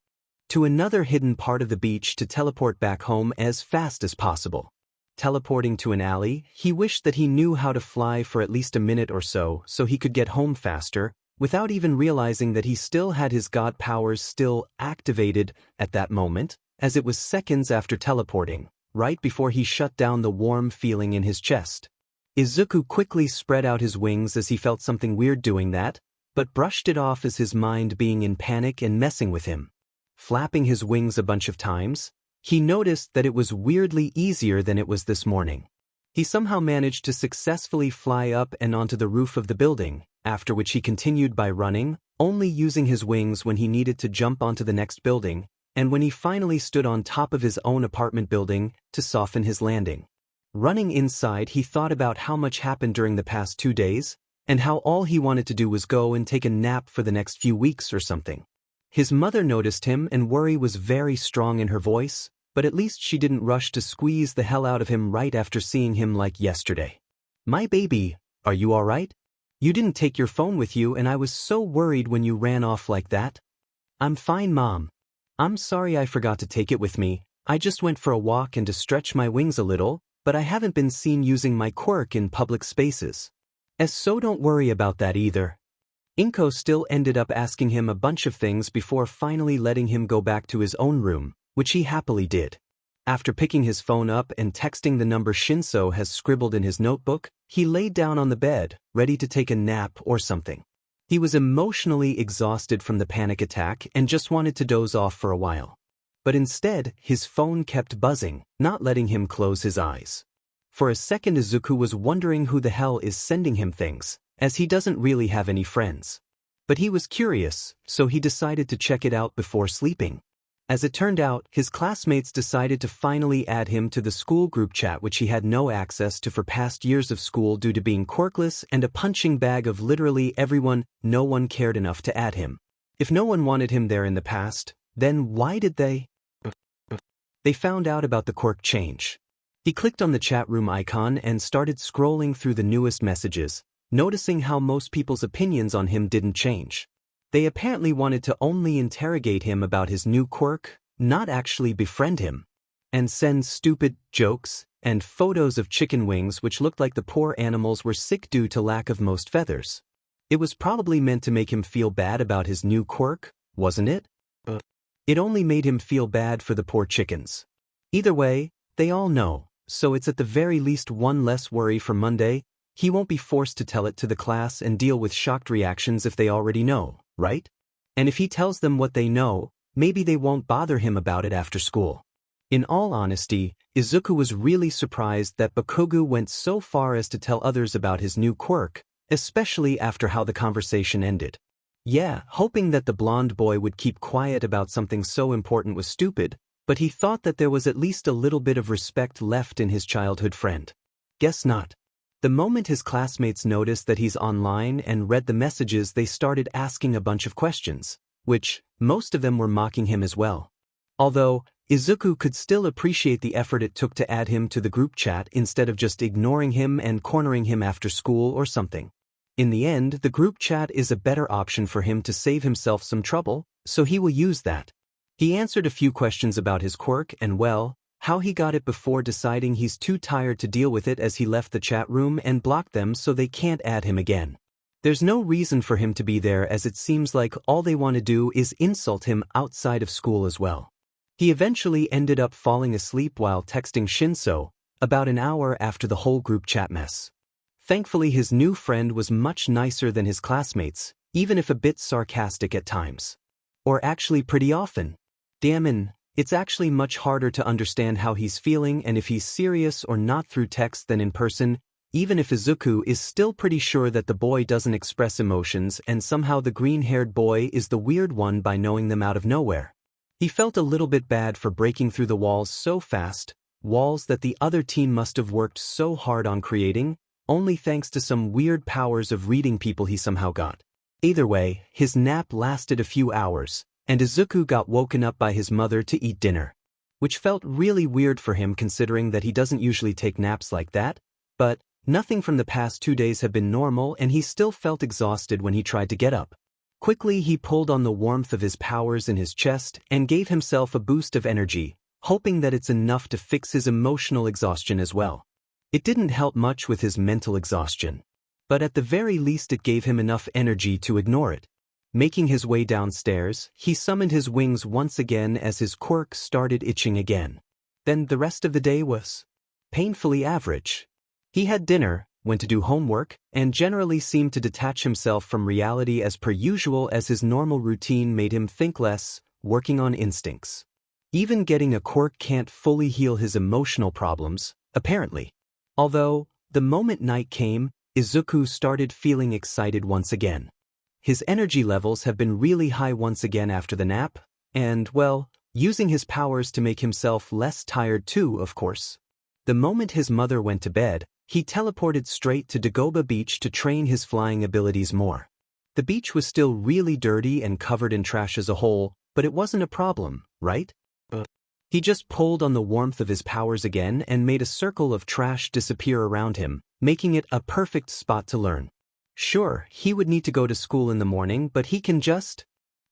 to another hidden part of the beach to teleport back home as fast as possible. Teleporting to an alley, he wished that he knew how to fly for at least a minute or so he could get home faster, without even realizing that he still had his god powers still activated at that moment, as it was seconds after teleporting, right before he shut down the warm feeling in his chest. Izuku quickly spread out his wings as he felt something weird doing that, but brushed it off as his mind being in panic and messing with him. Flapping his wings a bunch of times, he noticed that it was weirdly easier than it was this morning. He somehow managed to successfully fly up and onto the roof of the building, after which he continued by running, only using his wings when he needed to jump onto the next building, and when he finally stood on top of his own apartment building to soften his landing. Running inside, he thought about how much happened during the past 2 days, and how all he wanted to do was go and take a nap for the next few weeks or something. His mother noticed him, and worry was very strong in her voice, but at least she didn't rush to squeeze the hell out of him right after seeing him like yesterday. "My baby, are you all right? You didn't take your phone with you and I was so worried when you ran off like that." "I'm fine, Mom. I'm sorry I forgot to take it with me. I just went for a walk and to stretch my wings a little, but I haven't been seen using my quirk in public spaces." So don't worry about that either. Inko still ended up asking him a bunch of things before finally letting him go back to his own room, which he happily did. After picking his phone up and texting the number Shinsou has scribbled in his notebook, he laid down on the bed, ready to take a nap or something. He was emotionally exhausted from the panic attack and just wanted to doze off for a while. But instead, his phone kept buzzing, not letting him close his eyes. For a second, Izuku was wondering who the hell is sending him things, as he doesn't really have any friends. But he was curious, so he decided to check it out before sleeping. As it turned out, his classmates decided to finally add him to the school group chat, which he had no access to for past years of school due to being quirkless and a punching bag of literally everyone. No one cared enough to add him. If no one wanted him there in the past, then why did they? They found out about the quirk change. He clicked on the chat room icon and started scrolling through the newest messages, noticing how most people's opinions on him didn't change. They apparently wanted to only interrogate him about his new quirk, not actually befriend him, and send stupid jokes and photos of chicken wings which looked like the poor animals were sick due to lack of most feathers. It was probably meant to make him feel bad about his new quirk, wasn't it? It only made him feel bad for the poor chickens. Either way, they all know, so it's at the very least one less worry for Monday. He won't be forced to tell it to the class and deal with shocked reactions if they already know, right? And if he tells them what they know, maybe they won't bother him about it after school. In all honesty, Izuku was really surprised that Bakugo went so far as to tell others about his new quirk, especially after how the conversation ended. Yeah, hoping that the blonde boy would keep quiet about something so important was stupid, but he thought that there was at least a little bit of respect left in his childhood friend. Guess not. The moment his classmates noticed that he's online and read the messages, they started asking a bunch of questions, which, most of them were mocking him as well. Although, Izuku could still appreciate the effort it took to add him to the group chat instead of just ignoring him and cornering him after school or something. In the end, the group chat is a better option for him to save himself some trouble, so he will use that. He answered a few questions about his quirk and, well, how he got it before deciding he's too tired to deal with it as he left the chat room and blocked them so they can't add him again. There's no reason for him to be there, as it seems like all they want to do is insult him outside of school as well. He eventually ended up falling asleep while texting Shinsou, about an hour after the whole group chat mess. Thankfully, his new friend was much nicer than his classmates, even if a bit sarcastic at times. Or actually pretty often. Damn, it's actually much harder to understand how he's feeling and if he's serious or not through text than in person, even if Izuku is still pretty sure that the boy doesn't express emotions and somehow the green-haired boy is the weird one by knowing them out of nowhere. He felt a little bit bad for breaking through the walls so fast, walls that the other team must have worked so hard on creating, only thanks to some weird powers of reading people he somehow got. Either way, his nap lasted a few hours, and Izuku got woken up by his mother to eat dinner. Which felt really weird for him considering that he doesn't usually take naps like that, but nothing from the past 2 days had been normal and he still felt exhausted when he tried to get up. Quickly he pulled on the warmth of his powers in his chest and gave himself a boost of energy, hoping that it's enough to fix his emotional exhaustion as well. It didn't help much with his mental exhaustion, but at the very least it gave him enough energy to ignore it. Making his way downstairs, he summoned his wings once again as his quirk started itching again. Then the rest of the day was painfully average. He had dinner, went to do homework, and generally seemed to detach himself from reality as per usual as his normal routine made him think less, working on instincts. Even getting a quirk can't fully heal his emotional problems, apparently. Although, the moment night came, Izuku started feeling excited once again. His energy levels have been really high once again after the nap, and, well, using his powers to make himself less tired too, of course. The moment his mother went to bed, he teleported straight to Dagoba Beach to train his flying abilities more. The beach was still really dirty and covered in trash as a whole, but it wasn't a problem, right? He just pulled on the warmth of his powers again and made a circle of trash disappear around him, making it a perfect spot to learn. Sure, he would need to go to school in the morning, but he can just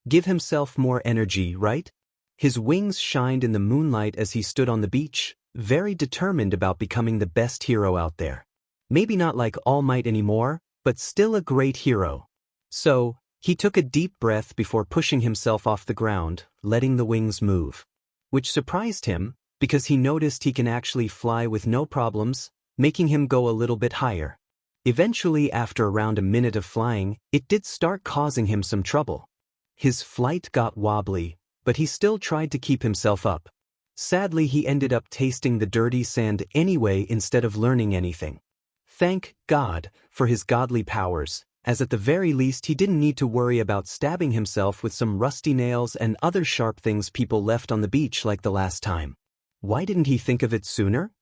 give himself more energy, right? His wings shined in the moonlight as he stood on the beach, very determined about becoming the best hero out there. Maybe not like All Might anymore, but still a great hero. So, he took a deep breath before pushing himself off the ground, letting the wings move. Which surprised him, because he noticed he can actually fly with no problems, making him go a little bit higher. Eventually, after around a minute of flying, it did start causing him some trouble. His flight got wobbly, but he still tried to keep himself up. Sadly, he ended up tasting the dirty sand anyway instead of learning anything. Thank God for his godly powers, as at the very least he didn't need to worry about stabbing himself with some rusty nails and other sharp things people left on the beach like the last time. Why didn't he think of it sooner?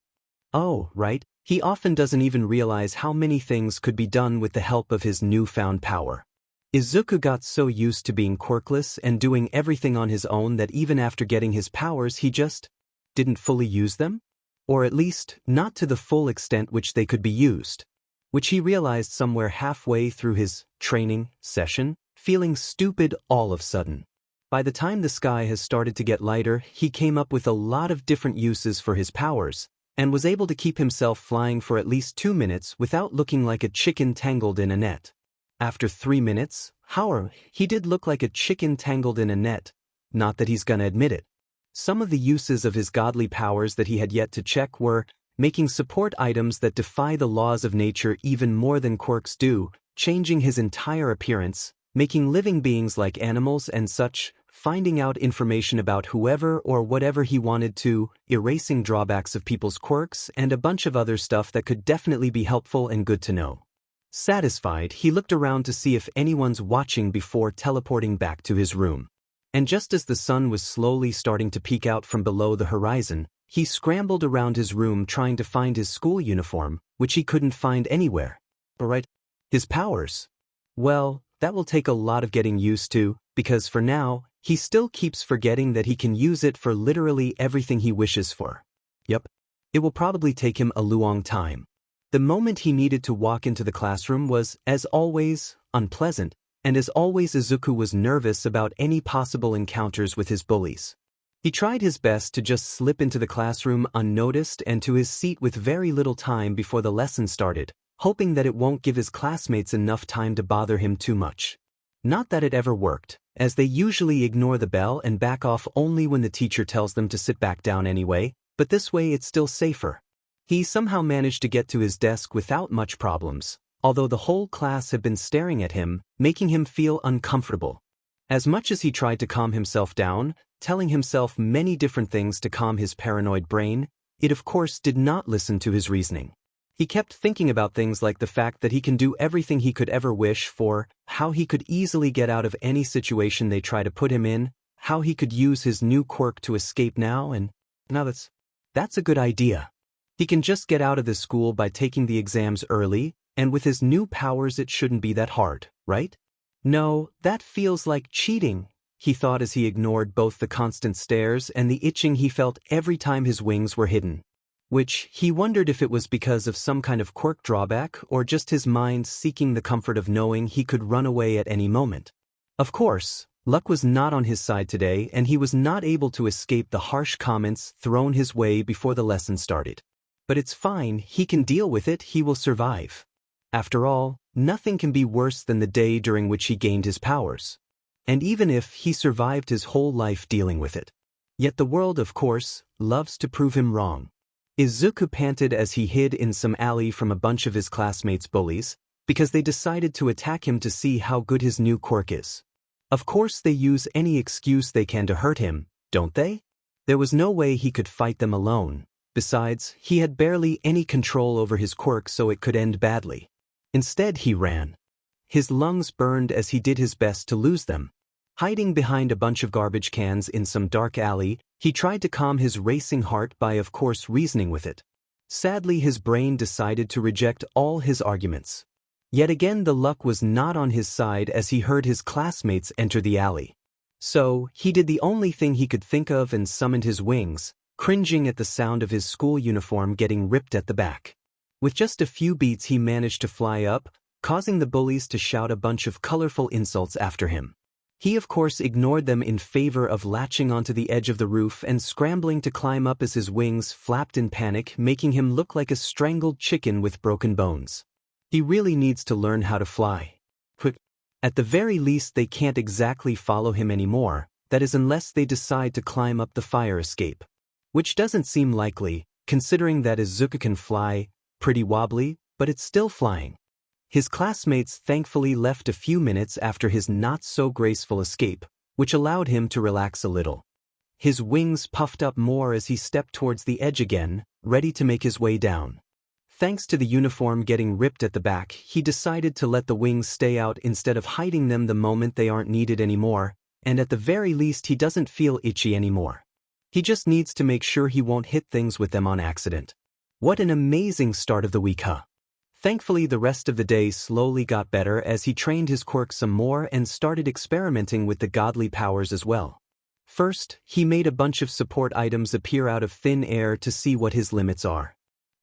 Oh, right, he often doesn't even realize how many things could be done with the help of his newfound power. Izuku got so used to being quirkless and doing everything on his own that even after getting his powers he just didn't fully use them? Or at least, not to the full extent which they could be used. Which he realized somewhere halfway through his training session, feeling stupid all of a sudden. By the time the sky has started to get lighter, he came up with a lot of different uses for his powers, and was able to keep himself flying for at least 2 minutes without looking like a chicken tangled in a net. After 3 minutes, however, he did look like a chicken tangled in a net, not that he's gonna admit it. Some of the uses of his godly powers that he had yet to check were making support items that defy the laws of nature even more than quirks do, changing his entire appearance, making living beings like animals and such, finding out information about whoever or whatever he wanted to, erasing drawbacks of people's quirks, and a bunch of other stuff that could definitely be helpful and good to know. Satisfied, he looked around to see if anyone's watching before teleporting back to his room. And just as the sun was slowly starting to peek out from below the horizon, he scrambled around his room trying to find his school uniform, which he couldn't find anywhere. Alright, his powers. Well, that will take a lot of getting used to, because for now, he still keeps forgetting that he can use it for literally everything he wishes for. Yep, it will probably take him a long time. The moment he needed to walk into the classroom was, as always, unpleasant, and as always Izuku was nervous about any possible encounters with his bullies. He tried his best to just slip into the classroom unnoticed and to his seat with very little time before the lesson started, hoping that it won't give his classmates enough time to bother him too much. Not that it ever worked, as they usually ignore the bell and back off only when the teacher tells them to sit back down anyway, but this way it's still safer. He somehow managed to get to his desk without much problems, although the whole class had been staring at him, making him feel uncomfortable. As much as he tried to calm himself down, telling himself many different things to calm his paranoid brain, it of course did not listen to his reasoning. He kept thinking about things like the fact that he can do everything he could ever wish for, how he could easily get out of any situation they try to put him in, how he could use his new quirk to escape now, and now that's a good idea. He can just get out of this school by taking the exams early, and with his new powers it shouldn't be that hard, right? No, that feels like cheating, he thought as he ignored both the constant stares and the itching he felt every time his wings were hidden. Which, he wondered if it was because of some kind of quirk drawback or just his mind seeking the comfort of knowing he could run away at any moment. Of course, luck was not on his side today and he was not able to escape the harsh comments thrown his way before the lesson started. But it's fine, he can deal with it, he will survive. After all, nothing can be worse than the day during which he gained his powers. And even if he survived his whole life dealing with it. Yet the world, of course, loves to prove him wrong. Izuku panted as he hid in some alley from a bunch of his classmates' bullies, because they decided to attack him to see how good his new quirk is. Of course they use any excuse they can to hurt him, don't they? There was no way he could fight them alone. Besides, he had barely any control over his quirk, so it could end badly. Instead he ran. His lungs burned as he did his best to lose them. Hiding behind a bunch of garbage cans in some dark alley, he tried to calm his racing heart by of course reasoning with it. Sadly his brain decided to reject all his arguments. Yet again the luck was not on his side as he heard his classmates enter the alley. So, he did the only thing he could think of and summoned his wings, cringing at the sound of his school uniform getting ripped at the back. With just a few beats he managed to fly up, causing the bullies to shout a bunch of colorful insults after him. He of course ignored them in favor of latching onto the edge of the roof and scrambling to climb up as his wings flapped in panic, making him look like a strangled chicken with broken bones. He really needs to learn how to fly. At the very least they can't exactly follow him anymore, that is unless they decide to climb up the fire escape. Which doesn't seem likely, considering that Izuku can fly, pretty wobbly, but it's still flying. His classmates thankfully left a few minutes after his not-so-graceful escape, which allowed him to relax a little. His wings puffed up more as he stepped towards the edge again, ready to make his way down. Thanks to the uniform getting ripped at the back, he decided to let the wings stay out instead of hiding them the moment they aren't needed anymore, and at the very least he doesn't feel itchy anymore. He just needs to make sure he won't hit things with them on accident. What an amazing start of the week, huh? Thankfully the rest of the day slowly got better as he trained his quirk some more and started experimenting with the godly powers as well. First, he made a bunch of support items appear out of thin air to see what his limits are.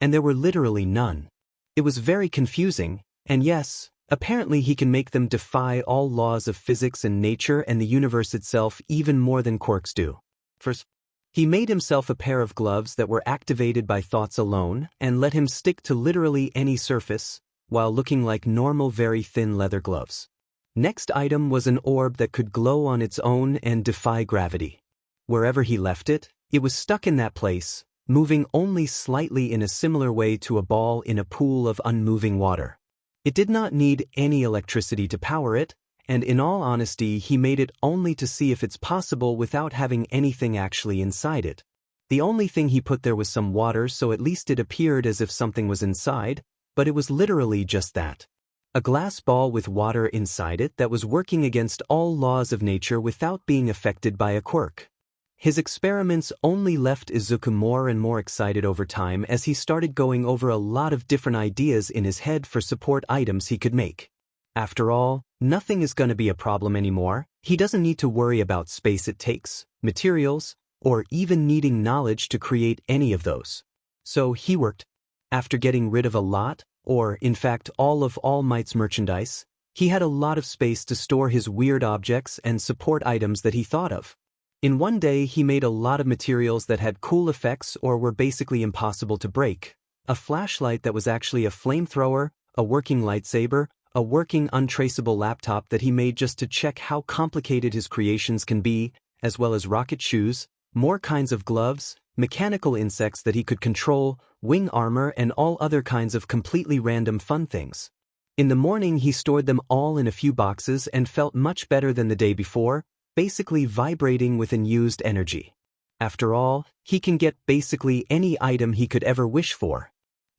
And there were literally none. It was very confusing, and yes, apparently he can make them defy all laws of physics and nature and the universe itself even more than quirks do. First, he made himself a pair of gloves that were activated by thoughts alone and let him stick to literally any surface, while looking like normal very thin leather gloves. Next item was an orb that could glow on its own and defy gravity. Wherever he left it, it was stuck in that place, moving only slightly in a similar way to a ball in a pool of unmoving water. It did not need any electricity to power it, and in all honesty he made it only to see if it's possible without having anything actually inside it. The only thing he put there was some water, so at least it appeared as if something was inside, but it was literally just that. A glass ball with water inside it that was working against all laws of nature without being affected by a quirk. His experiments only left Izuku more and more excited over time as he started going over a lot of different ideas in his head for support items he could make. After all, nothing is going to be a problem anymore. He doesn't need to worry about space it takes, materials, or even needing knowledge to create any of those. So he worked. After getting rid of a lot, or in fact all of All Might's merchandise, he had a lot of space to store his weird objects and support items that he thought of. In one day he made a lot of materials that had cool effects or were basically impossible to break. A flashlight that was actually a flamethrower, a working lightsaber, a working untraceable laptop that he made just to check how complicated his creations can be, as well as rocket shoes, more kinds of gloves, mechanical insects that he could control, wing armor, and all other kinds of completely random fun things. In the morning he stored them all in a few boxes and felt much better than the day before, basically vibrating with unused energy. After all, he can get basically any item he could ever wish for.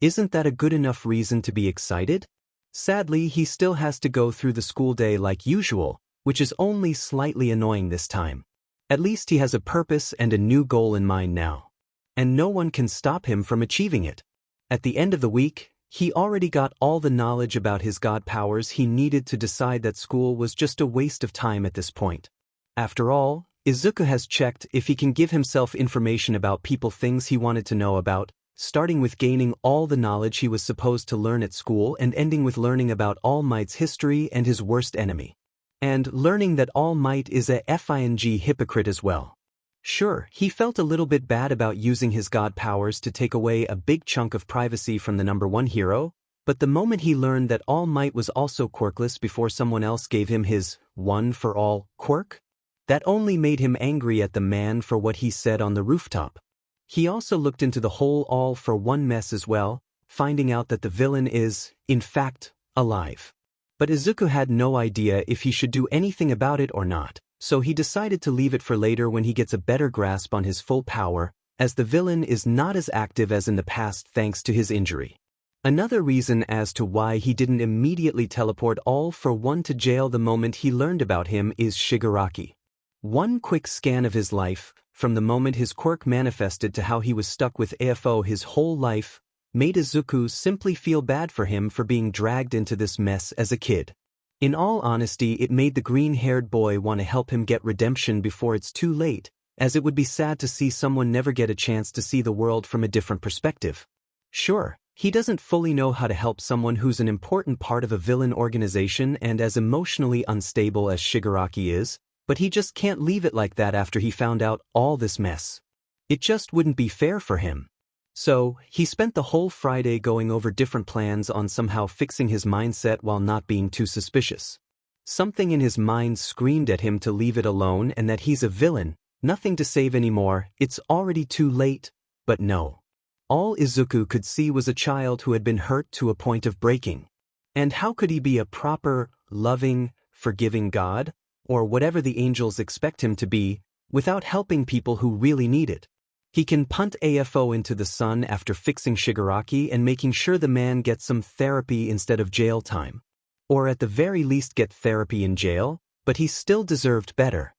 Isn't that a good enough reason to be excited? Sadly, he still has to go through the school day like usual, which is only slightly annoying this time. At least he has a purpose and a new goal in mind now. And no one can stop him from achieving it. At the end of the week, he already got all the knowledge about his god powers he needed to decide that school was just a waste of time at this point. After all, Izuku has checked if he can give himself information about people, things he wanted to know about, starting with gaining all the knowledge he was supposed to learn at school and ending with learning about All Might's history and his worst enemy. And learning that All Might is a fing hypocrite as well. Sure, he felt a little bit bad about using his god powers to take away a big chunk of privacy from the #1 hero, but the moment he learned that All Might was also quirkless before someone else gave him his one-for-all quirk, that only made him angry at the man for what he said on the rooftop. He also looked into the whole all-for-one mess as well, finding out that the villain is, in fact, alive. But Izuku had no idea if he should do anything about it or not, so he decided to leave it for later when he gets a better grasp on his full power, as the villain is not as active as in the past thanks to his injury. Another reason as to why he didn't immediately teleport all-for-one to jail the moment he learned about him is Shigaraki. One quick scan of his life, from the moment his quirk manifested to how he was stuck with AFO his whole life, made Izuku simply feel bad for him for being dragged into this mess as a kid. In all honesty, it made the green-haired boy want to help him get redemption before it's too late, as it would be sad to see someone never get a chance to see the world from a different perspective. Sure, he doesn't fully know how to help someone who's an important part of a villain organization and as emotionally unstable as Shigaraki is, but he just can't leave it like that after he found out all this mess. It just wouldn't be fair for him. So, he spent the whole Friday going over different plans on somehow fixing his mindset while not being too suspicious. Something in his mind screamed at him to leave it alone and that he's a villain, nothing to save anymore, it's already too late, but no. All Izuku could see was a child who had been hurt to a point of breaking. And how could he be a proper, loving, forgiving God, or whatever the angels expect him to be, without helping people who really need it? He can punt AFO into the sun after fixing Shigaraki and making sure the man gets some therapy instead of jail time. Or at the very least get therapy in jail, but he still deserved better.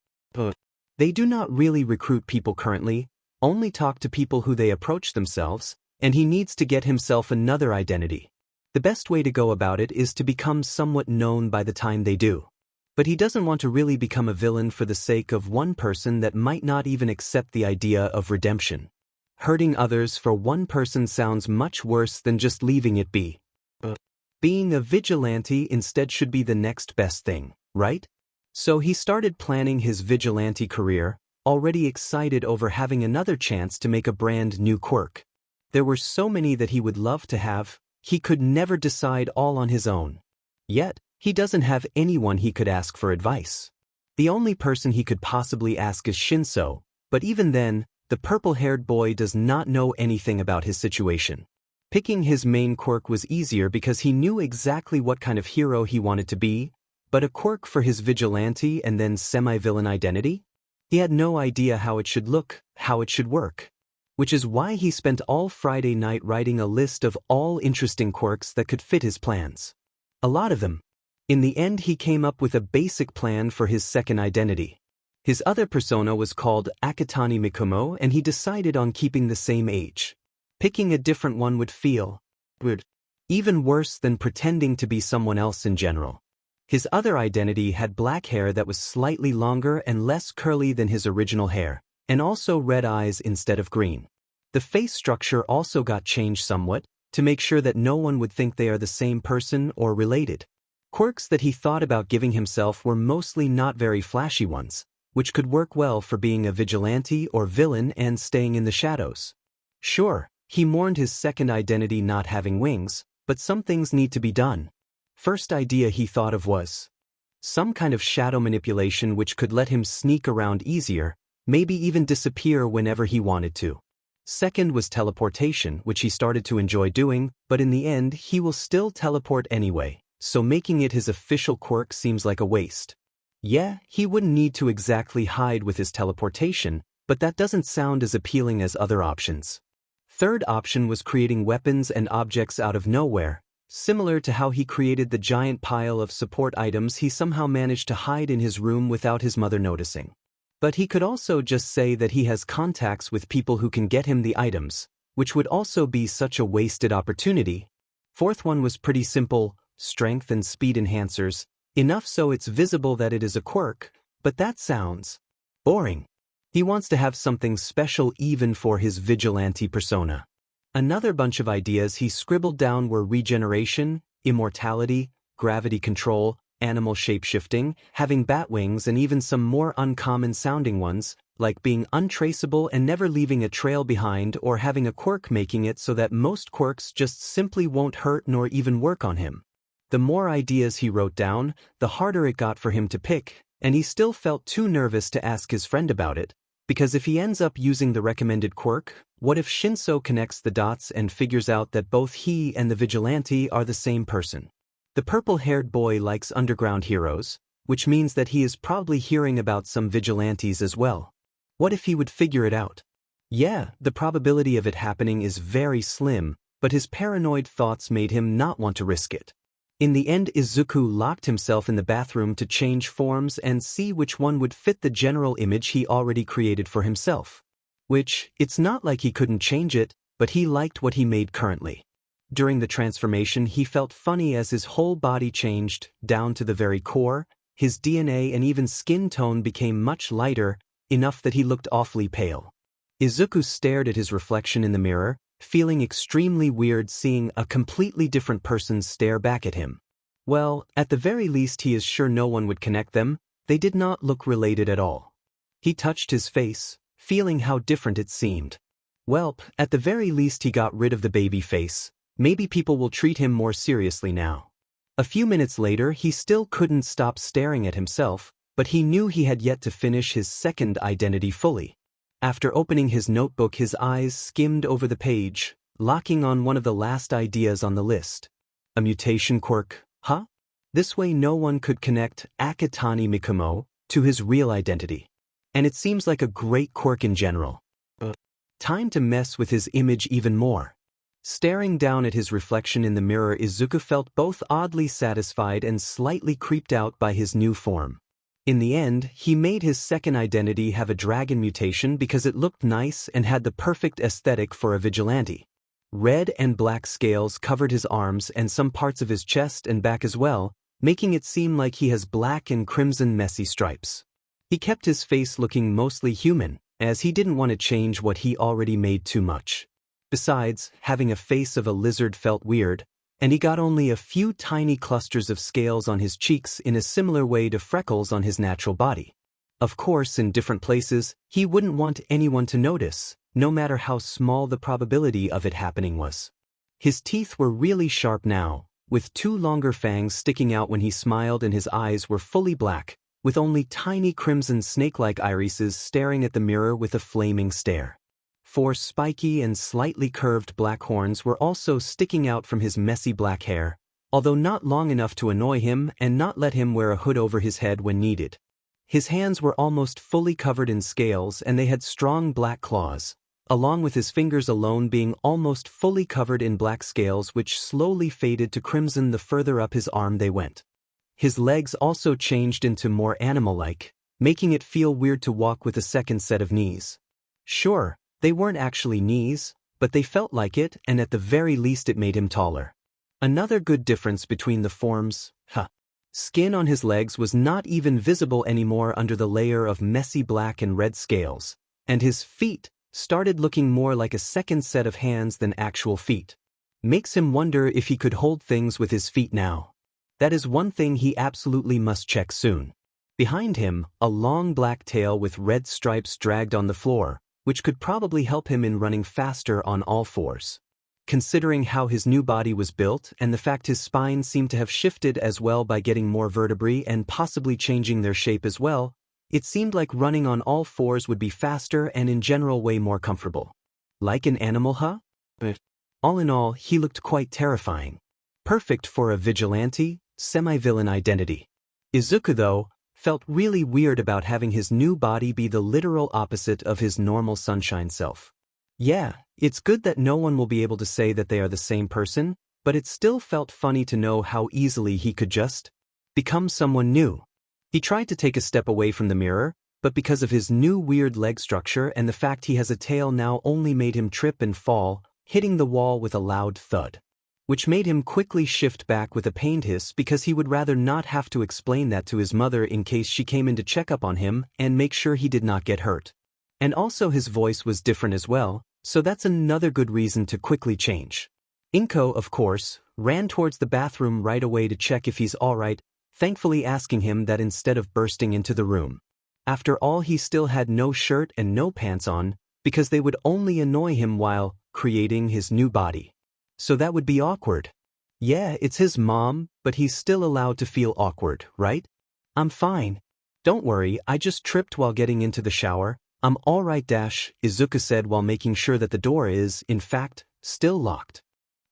They do not really recruit people currently, only talk to people who they approach themselves, and he needs to get himself another identity. The best way to go about it is to become somewhat known by the time they do. But he doesn't want to really become a villain for the sake of one person that might not even accept the idea of redemption. Hurting others for one person sounds much worse than just leaving it be. Being a vigilante instead should be the next best thing, right? So he started planning his vigilante career, already excited over having another chance to make a brand new quirk. There were so many that he would love to have, he could never decide all on his own. Yet, he doesn't have anyone he could ask for advice. The only person he could possibly ask is Shinsou, but even then, the purple-haired boy does not know anything about his situation. Picking his main quirk was easier because he knew exactly what kind of hero he wanted to be, but a quirk for his vigilante and then semi-villain identity? He had no idea how it should look, how it should work. Which is why he spent all Friday night writing a list of all interesting quirks that could fit his plans. A lot of them. In the end, he came up with a basic plan for his second identity. His other persona was called Akatani Mikumo, and he decided on keeping the same age. Picking a different one would feel weird. Even worse than pretending to be someone else in general. His other identity had black hair that was slightly longer and less curly than his original hair, and also red eyes instead of green. The face structure also got changed somewhat, to make sure that no one would think they are the same person or related. Quirks that he thought about giving himself were mostly not very flashy ones, which could work well for being a vigilante or villain and staying in the shadows. Sure, he mourned his second identity not having wings, but some things need to be done. First idea he thought of was some kind of shadow manipulation which could let him sneak around easier, maybe even disappear whenever he wanted to. Second was teleportation, which he started to enjoy doing, but in the end he will still teleport anyway, so making it his official quirk seems like a waste. Yeah, he wouldn't need to exactly hide with his teleportation, but that doesn't sound as appealing as other options. Third option was creating weapons and objects out of nowhere, similar to how he created the giant pile of support items he somehow managed to hide in his room without his mother noticing. But he could also just say that he has contacts with people who can get him the items, which would also be such a wasted opportunity. Fourth one was pretty simple, strength and speed enhancers, enough so it's visible that it is a quirk, but that sounds boring. He wants to have something special even for his vigilante persona. Another bunch of ideas he scribbled down were regeneration, immortality, gravity control, animal shape-shifting, having bat wings, and even some more uncommon-sounding ones, like being untraceable and never leaving a trail behind, or having a quirk making it so that most quirks just simply won't hurt nor even work on him. The more ideas he wrote down, the harder it got for him to pick, and he still felt too nervous to ask his friend about it, Because if he ends up using the recommended quirk, what if Shinsou connects the dots and figures out that both he and the vigilante are the same person? The purple-haired boy likes underground heroes, which means that he is probably hearing about some vigilantes as well. What if he would figure it out? Yeah, the probability of it happening is very slim, but his paranoid thoughts made him not want to risk it. In the end, Izuku locked himself in the bathroom to change forms and see which one would fit the general image he already created for himself. Which, it's not like he couldn't change it, but he liked what he made currently. During the transformation, he felt funny as his whole body changed, down to the very core. His DNA and even skin tone became much lighter, enough that he looked awfully pale. Izuku stared at his reflection in the mirror, feeling extremely weird seeing a completely different person stare back at him. Well, at the very least he is sure no one would connect them, they did not look related at all. He touched his face, feeling how different it seemed. Welp, at the very least he got rid of the baby face, maybe people will treat him more seriously now. A few minutes later he still couldn't stop staring at himself, but he knew he had yet to finish his second identity fully. After opening his notebook his eyes skimmed over the page, locking on one of the last ideas on the list. A mutation quirk, huh? This way no one could connect Akatani Mikumo to his real identity. And it seems like a great quirk in general. Time to mess with his image even more. Staring down at his reflection in the mirror, Izuku felt both oddly satisfied and slightly creeped out by his new form. In the end, he made his second identity have a dragon mutation because it looked nice and had the perfect aesthetic for a vigilante. Red and black scales covered his arms and some parts of his chest and back as well, making it seem like he has black and crimson messy stripes. He kept his face looking mostly human, as he didn't want to change what he already made too much. Besides, having a face of a lizard felt weird, and he got only a few tiny clusters of scales on his cheeks in a similar way to freckles on his natural body. Of course, in different places, he wouldn't want anyone to notice, no matter how small the probability of it happening was. His teeth were really sharp now, with two longer fangs sticking out when he smiled, and his eyes were fully black, with only tiny crimson snake-like irises staring at the mirror with a flaming stare. 4 spiky and slightly curved black horns were also sticking out from his messy black hair, although not long enough to annoy him and not let him wear a hood over his head when needed. His hands were almost fully covered in scales and they had strong black claws, along with his fingers alone being almost fully covered in black scales which slowly faded to crimson the further up his arm they went. His legs also changed into more animal-like, making it feel weird to walk with a second set of knees. Sure, they weren't actually knees, but they felt like it, and at the very least it made him taller. Another good difference between the forms, skin on his legs was not even visible anymore under the layer of messy black and red scales, and his feet started looking more like a second set of hands than actual feet. Makes him wonder if he could hold things with his feet now. That is one thing he absolutely must check soon. Behind him, a long black tail with red stripes dragged on the floor, which could probably help him in running faster on all fours. Considering how his new body was built and the fact his spine seemed to have shifted as well by getting more vertebrae and possibly changing their shape as well, it seemed like running on all fours would be faster and in general way more comfortable. Like an animal, huh? All in all, he looked quite terrifying. Perfect for a vigilante, semi-villain identity. Izuku, though, felt really weird about having his new body be the literal opposite of his normal sunshine self. Yeah, it's good that no one will be able to say that they are the same person, but it still felt funny to know how easily he could just become someone new. He tried to take a step away from the mirror, but because of his new weird leg structure and the fact he has a tail now only made him trip and fall, hitting the wall with a loud thud. Which made him quickly shift back with a pained hiss because he would rather not have to explain that to his mother in case she came in to check up on him and make sure he did not get hurt. And also his voice was different as well, so that's another good reason to quickly change. Inko, of course, ran towards the bathroom right away to check if he's alright, thankfully asking him that instead of bursting into the room. After all, he still had no shirt and no pants on, because they would only annoy him while creating his new body. So that would be awkward. Yeah, it's his mom, but he's still allowed to feel awkward, right? I'm fine. Don't worry, I just tripped while getting into the shower, I'm alright, Izuku said while making sure that the door is, in fact, still locked.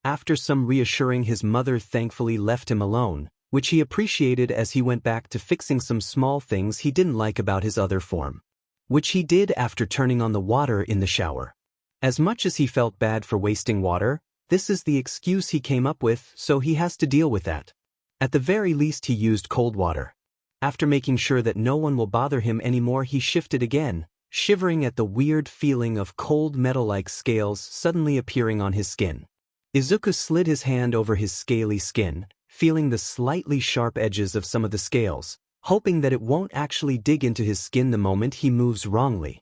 After some reassuring, his mother thankfully left him alone, which he appreciated as he went back to fixing some small things he didn't like about his other form. Which he did after turning on the water in the shower. As much as he felt bad for wasting water, this is the excuse he came up with, so he has to deal with that. At the very least, he used cold water. After making sure that no one will bother him anymore, he shifted again, shivering at the weird feeling of cold metal-like scales suddenly appearing on his skin. Izuku slid his hand over his scaly skin, feeling the slightly sharp edges of some of the scales, hoping that it won't actually dig into his skin the moment he moves wrongly.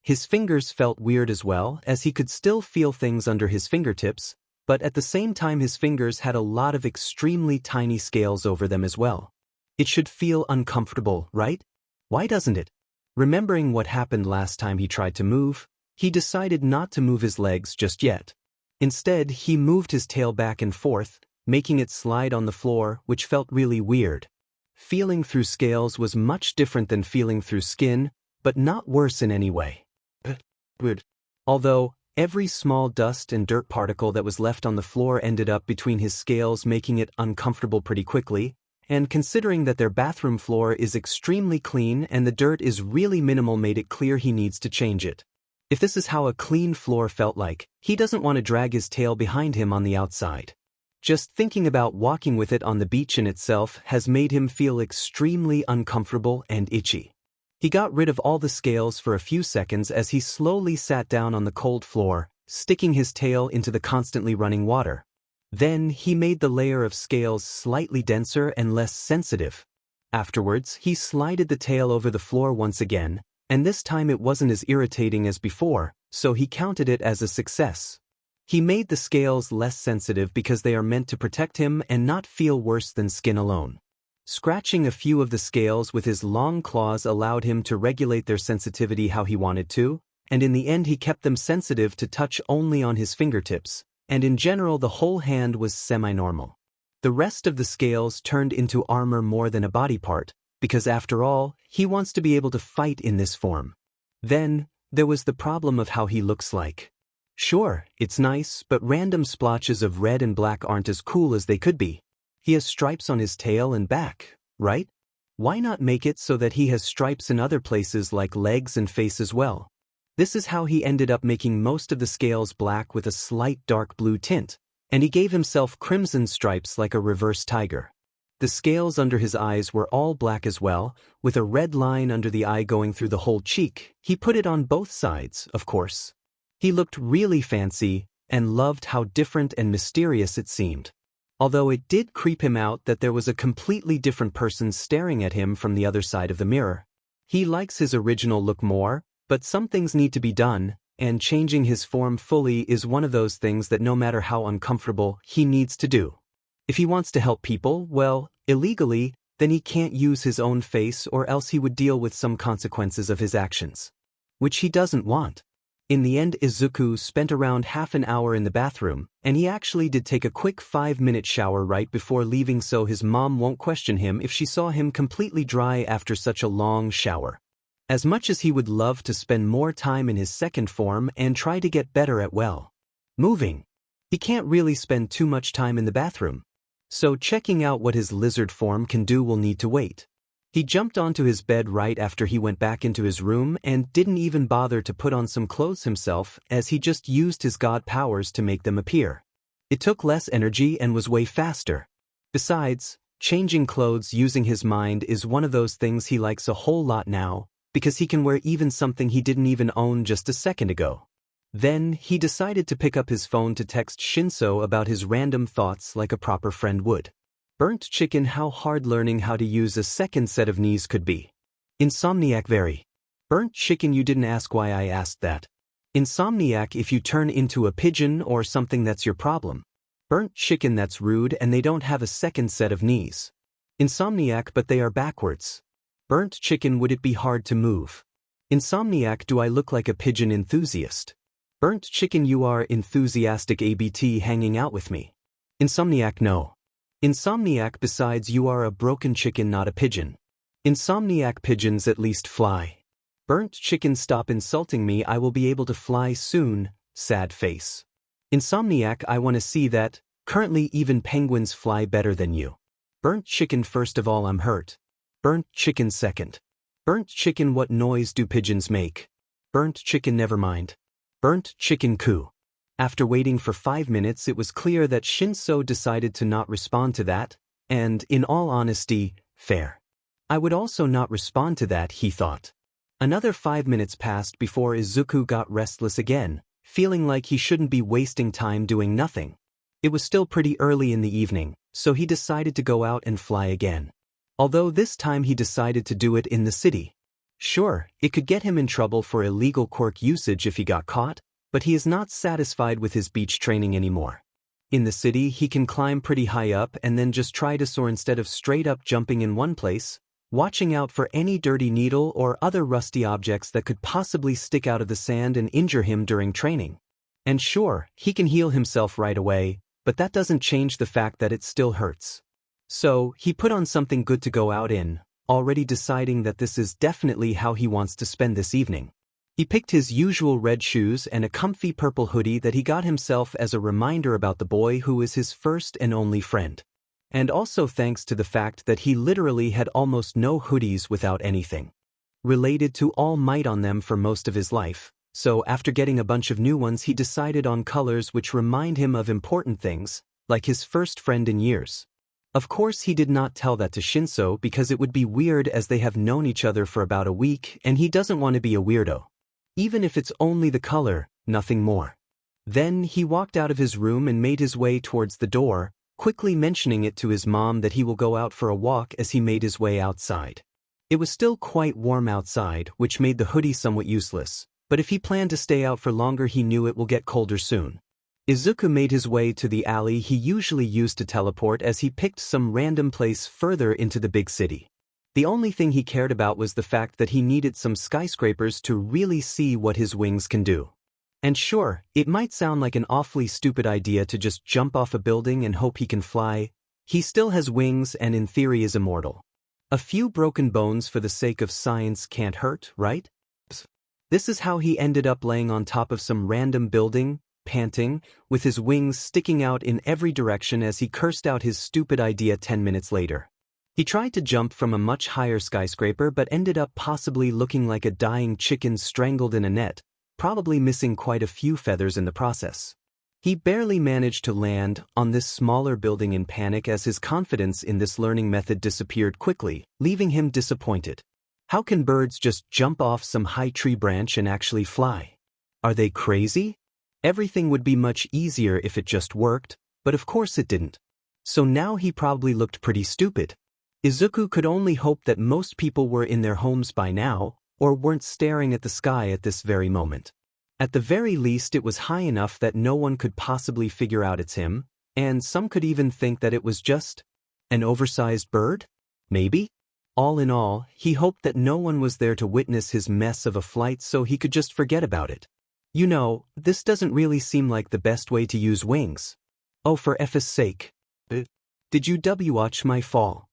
His fingers felt weird as well, as he could still feel things under his fingertips, but at the same time his fingers had a lot of extremely tiny scales over them as well. It should feel uncomfortable, right? Why doesn't it? Remembering what happened last time he tried to move, he decided not to move his legs just yet. Instead, he moved his tail back and forth, making it slide on the floor, which felt really weird. Feeling through scales was much different than feeling through skin, but not worse in any way. Although, every small dust and dirt particle that was left on the floor ended up between his scales, making it uncomfortable pretty quickly, and considering that their bathroom floor is extremely clean and the dirt is really minimal, made it clear he needs to change it. If this is how a clean floor felt like, he doesn't want to drag his tail behind him on the outside. Just thinking about walking with it on the beach in itself has made him feel extremely uncomfortable and itchy. He got rid of all the scales for a few seconds as he slowly sat down on the cold floor, sticking his tail into the constantly running water. Then he made the layer of scales slightly denser and less sensitive. Afterwards, he slided the tail over the floor once again, and this time it wasn't as irritating as before, so he counted it as a success. He made the scales less sensitive because they are meant to protect him and not feel worse than skin alone. Scratching a few of the scales with his long claws allowed him to regulate their sensitivity how he wanted to, and in the end he kept them sensitive to touch only on his fingertips, and in general the whole hand was semi-normal. The rest of the scales turned into armor more than a body part, because after all, he wants to be able to fight in this form. Then, there was the problem of how he looks like. Sure, it's nice, but random splotches of red and black aren't as cool as they could be. He has stripes on his tail and back, right? Why not make it so that he has stripes in other places like legs and face as well? This is how he ended up making most of the scales black with a slight dark blue tint, and he gave himself crimson stripes like a reverse tiger. The scales under his eyes were all black as well, with a red line under the eye going through the whole cheek. He put it on both sides, of course. He looked really fancy, and loved how different and mysterious it seemed. Although it did creep him out that there was a completely different person staring at him from the other side of the mirror. He likes his original look more, but some things need to be done, and changing his form fully is one of those things that no matter how uncomfortable, he needs to do. If he wants to help people, well, illegally, then he can't use his own face or else he would deal with some consequences of his actions. Which he doesn't want. In the end, Izuku spent around half an hour in the bathroom, and he actually did take a quick 5-minute shower right before leaving so his mom won't question him if she saw him completely dry after such a long shower. As much as he would love to spend more time in his second form and try to get better at moving, he can't really spend too much time in the bathroom. So checking out what his lizard form can do will need to wait. He jumped onto his bed right after he went back into his room and didn't even bother to put on some clothes himself, as he just used his god powers to make them appear. It took less energy and was way faster. Besides, changing clothes using his mind is one of those things he likes a whole lot now, because he can wear even something he didn't even own just a second ago. Then, he decided to pick up his phone to text Shinsou about his random thoughts like a proper friend would. Burnt chicken, how hard learning how to use a second set of knees could be. Insomniac, very. Burnt chicken, you didn't ask why I asked that. Insomniac, if you turn into a pigeon or something, that's your problem. Burnt chicken, that's rude, and they don't have a second set of knees. Insomniac, but they are backwards. Burnt chicken, would it be hard to move? Insomniac, do I look like a pigeon enthusiast? Burnt chicken, you are enthusiastic ABT hanging out with me. Insomniac, no. Insomniac, besides you are a broken chicken, not a pigeon. Insomniac, pigeons at least fly. Burnt chicken, stop insulting me, I will be able to fly soon, sad face. Insomniac, I wanna see that, currently even penguins fly better than you. Burnt chicken, first of all I'm hurt. Burnt chicken second. Burnt chicken, what noise do pigeons make? Burnt chicken, never mind. Burnt chicken coo. After waiting for 5 minutes it was clear that Shinsou decided to not respond to that, and, in all honesty, fair. I would also not respond to that, he thought. Another 5 minutes passed before Izuku got restless again, feeling like he shouldn't be wasting time doing nothing. It was still pretty early in the evening, so he decided to go out and fly again. Although this time he decided to do it in the city. Sure, it could get him in trouble for illegal quirk usage if he got caught, but he is not satisfied with his beach training anymore. In the city he can climb pretty high up and then just try to soar instead of straight up jumping in one place, watching out for any dirty needle or other rusty objects that could possibly stick out of the sand and injure him during training. And sure, he can heal himself right away, but that doesn't change the fact that it still hurts. So, he put on something good to go out in, already deciding that this is definitely how he wants to spend this evening. He picked his usual red shoes and a comfy purple hoodie that he got himself as a reminder about the boy who is his first and only friend. And also thanks to the fact that he literally had almost no hoodies without anything related to All Might on them for most of his life, so after getting a bunch of new ones he decided on colors which remind him of important things, like his first friend in years. Of course he did not tell that to Shinsou because it would be weird as they have known each other for about a week and he doesn't want to be a weirdo. Even if it's only the color, nothing more. Then he walked out of his room and made his way towards the door, quickly mentioning it to his mom that he will go out for a walk as he made his way outside. It was still quite warm outside, which made the hoodie somewhat useless, but if he planned to stay out for longer he knew it will get colder soon. Izuku made his way to the alley he usually used to teleport as he picked some random place further into the big city. The only thing he cared about was the fact that he needed some skyscrapers to really see what his wings can do. And sure, it might sound like an awfully stupid idea to just jump off a building and hope he can fly. He still has wings and in theory is immortal. A few broken bones for the sake of science can't hurt, right? This is how he ended up laying on top of some random building, panting, with his wings sticking out in every direction as he cursed out his stupid idea 10 minutes later. He tried to jump from a much higher skyscraper but ended up possibly looking like a dying chicken strangled in a net, probably missing quite a few feathers in the process. He barely managed to land on this smaller building in panic as his confidence in this learning method disappeared quickly, leaving him disappointed. How can birds just jump off some high tree branch and actually fly? Are they crazy? Everything would be much easier if it just worked, but of course it didn't. So now he probably looked pretty stupid. Izuku could only hope that most people were in their homes by now, or weren't staring at the sky at this very moment. At the very least it was high enough that no one could possibly figure out it's him, and some could even think that it was just an oversized bird? Maybe? All in all, he hoped that no one was there to witness his mess of a flight so he could just forget about it. You know, this doesn't really seem like the best way to use wings. Oh, for F's sake. Did you watch my fall?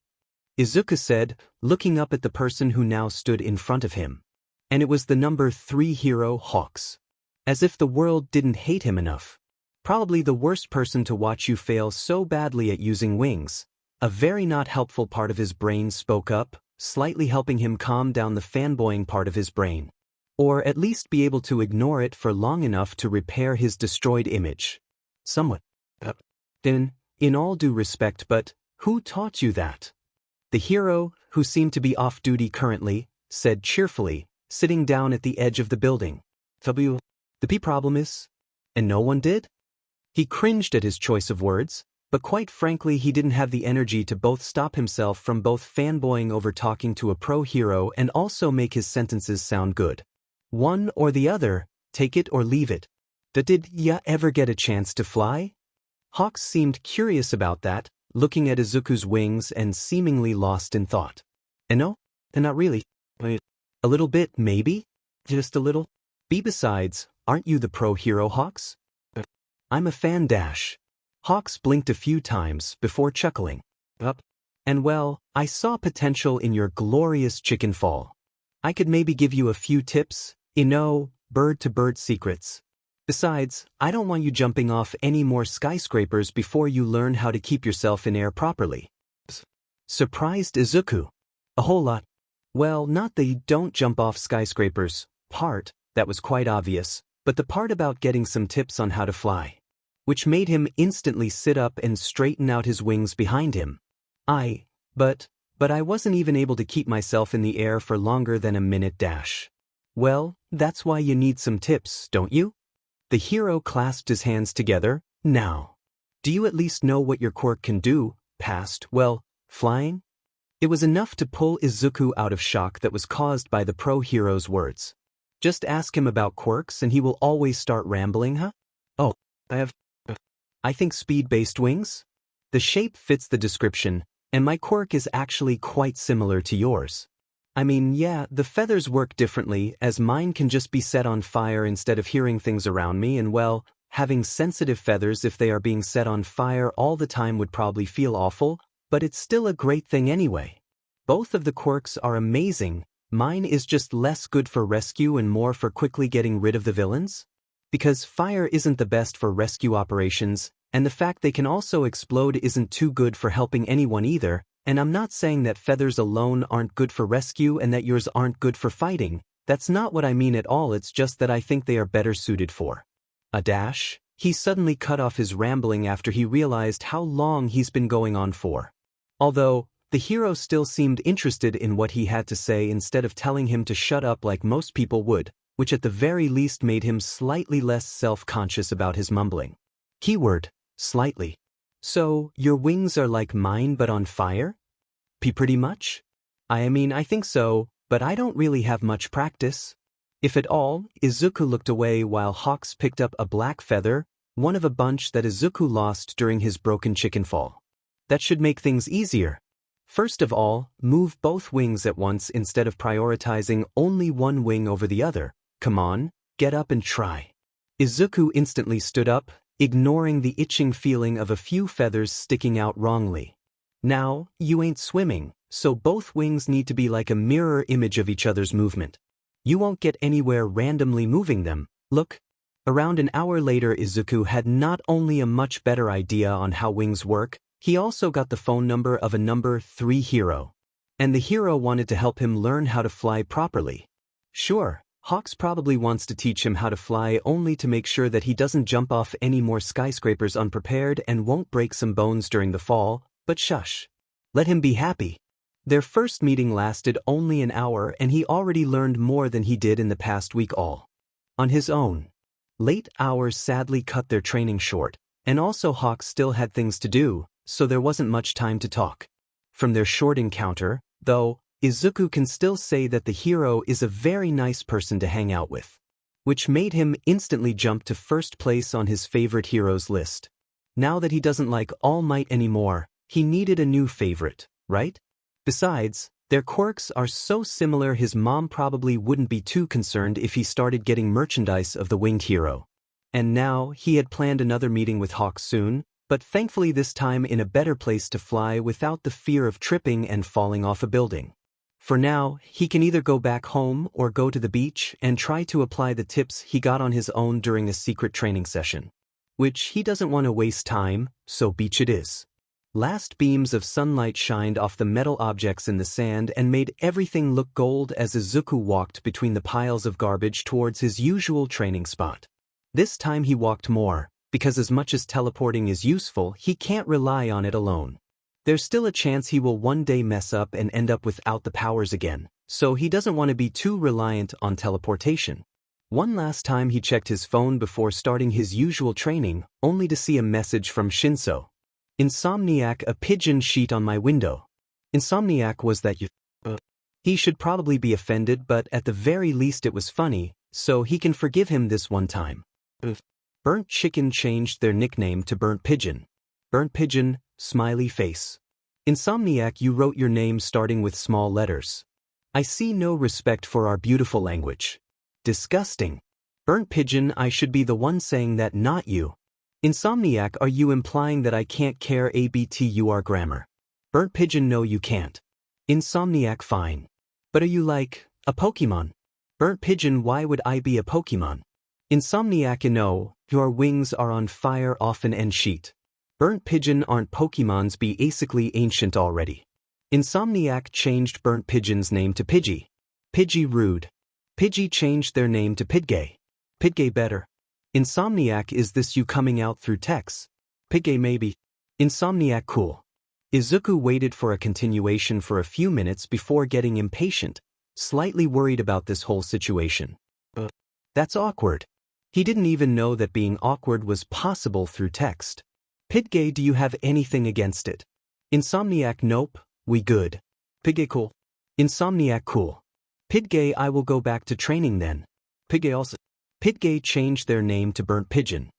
Izuku said, looking up at the person who now stood in front of him. And it was the number 3 hero, Hawks. As if the world didn't hate him enough. Probably the worst person to watch you fail so badly at using wings. A very not helpful part of his brain spoke up, slightly helping him calm down the fanboying part of his brain. Or at least be able to ignore it for long enough to repair his destroyed image. Somewhat. Then, in all due respect, but who taught you that? The hero, who seemed to be off-duty currently, said cheerfully, sitting down at the edge of the building. The P problem is? And no one did? He cringed at his choice of words, but quite frankly he didn't have the energy to both stop himself from both fanboying over talking to a pro hero and also make his sentences sound good. One or the other, take it or leave it. Did ya ever get a chance to fly? Hawks seemed curious about that, looking at Izuku's wings and seemingly lost in thought. No, not really. A little bit, maybe? Just a little? Besides, aren't you the pro hero, Hawks? I'm a fan dash. Hawks blinked a few times before chuckling. And well, I saw potential in your glorious chicken fall. I could maybe give you a few tips, bird-to-bird secrets. Besides, I don't want you jumping off any more skyscrapers before you learn how to keep yourself in air properly. Surprised Izuku. A whole lot. Well, not the don't jump off skyscrapers part, that was quite obvious, but the part about getting some tips on how to fly, which made him instantly sit up and straighten out his wings behind him. But I wasn't even able to keep myself in the air for longer than a minute dash. Well, that's why you need some tips, don't you? The hero clasped his hands together. Now, do you at least know what your quirk can do, past, well, flying? It was enough to pull Izuku out of shock that was caused by the pro-hero's words. Just ask him about quirks and he will always start rambling, huh? Oh, I think speed-based wings? The shape fits the description, and my quirk is actually quite similar to yours. I mean, yeah, the feathers work differently, as mine can just be set on fire instead of hearing things around me, and well, having sensitive feathers if they are being set on fire all the time would probably feel awful, but it's still a great thing anyway. Both of the quirks are amazing. Mine is just less good for rescue and more for quickly getting rid of the villains. Because fire isn't the best for rescue operations, and the fact they can also explode isn't too good for helping anyone either, and I'm not saying that feathers alone aren't good for rescue and that yours aren't good for fighting. That's not what I mean at all, it's just that I think they are better suited for a dash. He suddenly cut off his rambling after he realized how long he's been going on for. Although, the hero still seemed interested in what he had to say instead of telling him to shut up like most people would, which at the very least made him slightly less self-conscious about his mumbling. Keyword, slightly. So, your wings are like mine but on fire? Pretty much? I mean, I think so, but I don't really have much practice. If at all, Izuku looked away while Hawks picked up a black feather, one of a bunch that Izuku lost during his broken chicken fall. That should make things easier. First of all, move both wings at once instead of prioritizing only one wing over the other. Come on, get up and try. Izuku instantly stood up, ignoring the itching feeling of a few feathers sticking out wrongly. Now, you ain't swimming, so both wings need to be like a mirror image of each other's movement. You won't get anywhere randomly moving them. Look. Around an hour later, Izuku had not only a much better idea on how wings work, he also got the phone number of a number 3 hero. And the hero wanted to help him learn how to fly properly. Sure, Hawks probably wants to teach him how to fly only to make sure that he doesn't jump off any more skyscrapers unprepared and won't break some bones during the fall, but shush. Let him be happy. Their first meeting lasted only an hour and he already learned more than he did in the past week all on his own. Late hours sadly cut their training short, and also Hawks still had things to do, so there wasn't much time to talk. From their short encounter, though, Izuku can still say that the hero is a very nice person to hang out with, which made him instantly jump to first place on his favorite heroes list. Now that he doesn't like All Might anymore, he needed a new favorite, right? Besides, their quirks are so similar his mom probably wouldn't be too concerned if he started getting merchandise of the winged hero. And now, he had planned another meeting with Hawk soon, but thankfully this time in a better place to fly without the fear of tripping and falling off a building. For now, he can either go back home or go to the beach and try to apply the tips he got on his own during a secret training session. Which he doesn't want to waste time, so beach it is. Last beams of sunlight shined off the metal objects in the sand and made everything look gold as Izuku walked between the piles of garbage towards his usual training spot. This time he walked more, because as much as teleporting is useful, he can't rely on it alone. There's still a chance he will one day mess up and end up without the powers again, so he doesn't want to be too reliant on teleportation. One last time he checked his phone before starting his usual training, only to see a message from Shinsou. Insomniac, a pigeon sheet on my window. Insomniac, was that you? He should probably be offended, but at the very least it was funny, so he can forgive him this one time. Burnt Chicken changed their nickname to Burnt Pigeon. Burnt Pigeon, smiley face. Insomniac, you wrote your name starting with small letters. I see no respect for our beautiful language. Disgusting. Burnt Pigeon, I should be the one saying that, not you. Insomniac, are you implying that I can't care ABTUR grammar? Burnt Pigeon, no you can't. Insomniac, fine. But are you like, A Pokemon. Burnt Pigeon, why would I be a Pokemon? Insomniac, no, your wings are on fire often and sheet. Burnt Pigeon, aren't Pokemons be basically ancient already? Insomniac changed Burnt Pigeon's name to Pidgey. Pidgey rude. Pidgey changed their name to Pidgey. Pidgey better. Insomniac, is this you coming out through text? Pidgey maybe. Insomniac cool. Izuku waited for a continuation for a few minutes before getting impatient, slightly worried about this whole situation. That's awkward. He didn't even know that being awkward was possible through text. Pidgey, do you have anything against it? Insomniac, nope, we good. Pidgey cool. Insomniac cool. Pidgey, I will go back to training then. Pidgey also. Pidgey changed their name to Burnt Pigeon.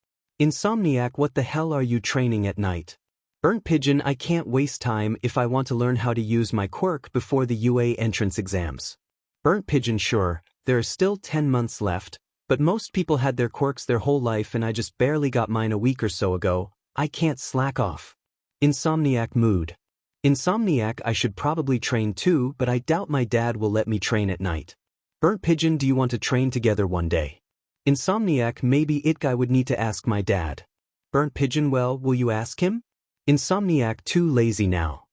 Insomniac, what the hell are you training at night? Burnt Pigeon, I can't waste time if I want to learn how to use my quirk before the UA entrance exams. Burnt Pigeon, sure, there are still 10 months left, but most people had their quirks their whole life and I just barely got mine a week or so ago. I can't slack off. Insomniac mood. Insomniac, I should probably train too, but I doubt my dad will let me train at night. Burnt Pigeon, do you want to train together one day? Insomniac, maybe it guy would need to ask my dad. Burnt Pigeon, well, will you ask him? Insomniac, too lazy now.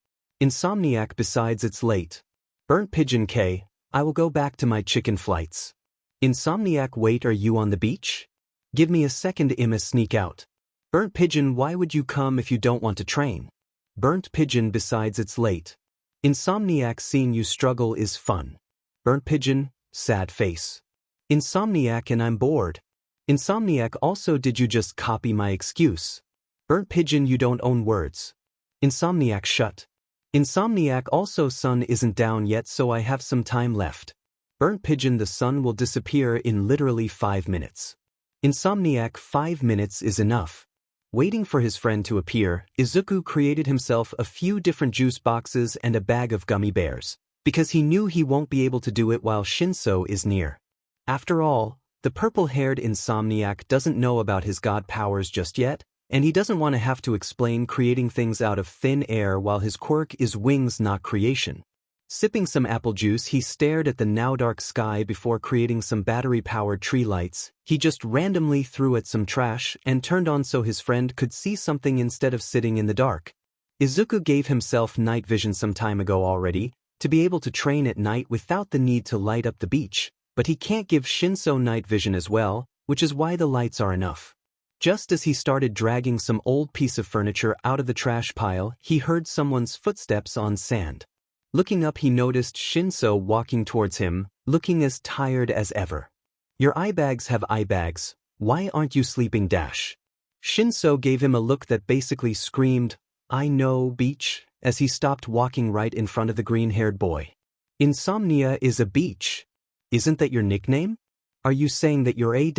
Insomniac, besides it's late. Burnt Pigeon, K, I will go back to my chicken flights. Insomniac, wait, are you on the beach? Give me a second, Imma sneak out. Burnt Pigeon, why would you come if you don't want to train? Burnt Pigeon, besides it's late. Insomniac, seeing you struggle is fun. Burnt Pigeon, sad face. Insomniac, and I'm bored. Insomniac, also, did you just copy my excuse? Burnt Pigeon, you don't own words. Insomniac, shut. Insomniac, also, sun isn't down yet, so I have some time left. Burnt Pigeon, the sun will disappear in literally 5 minutes. Insomniac, 5 minutes is enough. Waiting for his friend to appear, Izuku created himself a few different juice boxes and a bag of gummy bears, because he knew he won't be able to do it while Shinsou is near. After all, the purple-haired Insomniac doesn't know about his god powers just yet, and he doesn't want to have to explain creating things out of thin air while his quirk is wings, not creation. Sipping some apple juice, he stared at the now dark sky before creating some battery-powered tree lights. He just randomly threw at some trash and turned on so his friend could see something instead of sitting in the dark. Izuku gave himself night vision some time ago already, to be able to train at night without the need to light up the beach, but he can't give Shinsou night vision as well, which is why the lights are enough. Just as he started dragging some old piece of furniture out of the trash pile, he heard someone's footsteps on sand. Looking up, he noticed Shinsou walking towards him, looking as tired as ever. Your eye bags have eye bags, why aren't you sleeping? Shinsou gave him a look that basically screamed, I know, beach, as he stopped walking right in front of the green-haired boy. Insomnia is a beach. Isn't that your nickname? Are you saying that you're a ?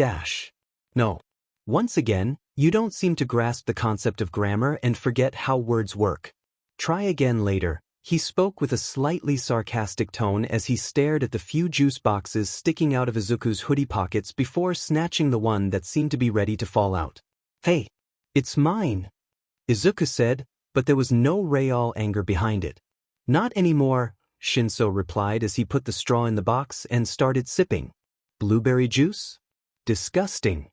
No. Once again, you don't seem to grasp the concept of grammar and forget how words work. Try again later. He spoke with a slightly sarcastic tone as he stared at the few juice boxes sticking out of Izuku's hoodie pockets before snatching the one that seemed to be ready to fall out. Hey, it's mine, Izuku said, but there was no real anger behind it. Not anymore, Shinsou replied as he put the straw in the box and started sipping. Blueberry juice? Disgusting.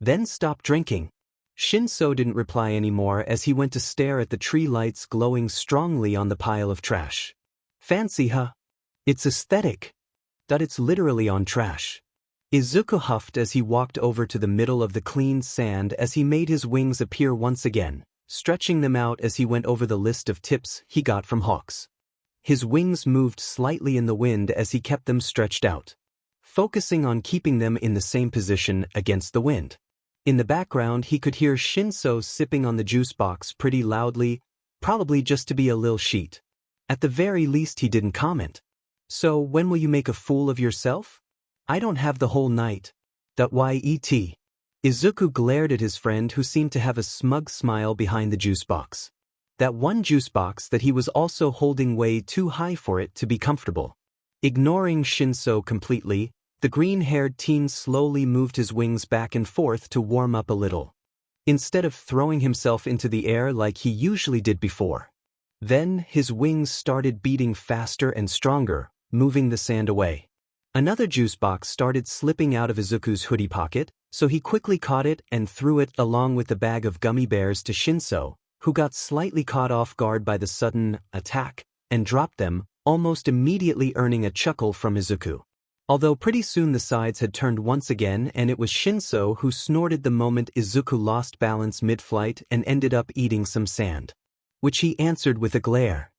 Then stop drinking. Shinsou didn't reply anymore as he went to stare at the tree lights glowing strongly on the pile of trash. Fancy, huh? It's aesthetic. That it's literally on trash. Izuku huffed as he walked over to the middle of the cleaned sand as he made his wings appear once again, stretching them out as he went over the list of tips he got from Hawks. His wings moved slightly in the wind as he kept them stretched out, focusing on keeping them in the same position against the wind. In the background, he could hear Shinsou sipping on the juice box pretty loudly, probably just to be a lil sheet. At the very least, he didn't comment. So, when will you make a fool of yourself? I don't have the whole night. That yet. Izuku glared at his friend who seemed to have a smug smile behind the juice box. That one juice box that he was also holding way too high for it to be comfortable. Ignoring Shinsou completely, the green-haired teen slowly moved his wings back and forth to warm up a little, instead of throwing himself into the air like he usually did before. Then, his wings started beating faster and stronger, moving the sand away. Another juice box started slipping out of Izuku's hoodie pocket, so he quickly caught it and threw it along with the bag of gummy bears to Shinsou, who got slightly caught off guard by the sudden attack, and dropped them, almost immediately earning a chuckle from Izuku. Although pretty soon the sides had turned once again and it was Shinsou who snorted the moment Izuku lost balance mid-flight and ended up eating some sand, which he answered with a glare.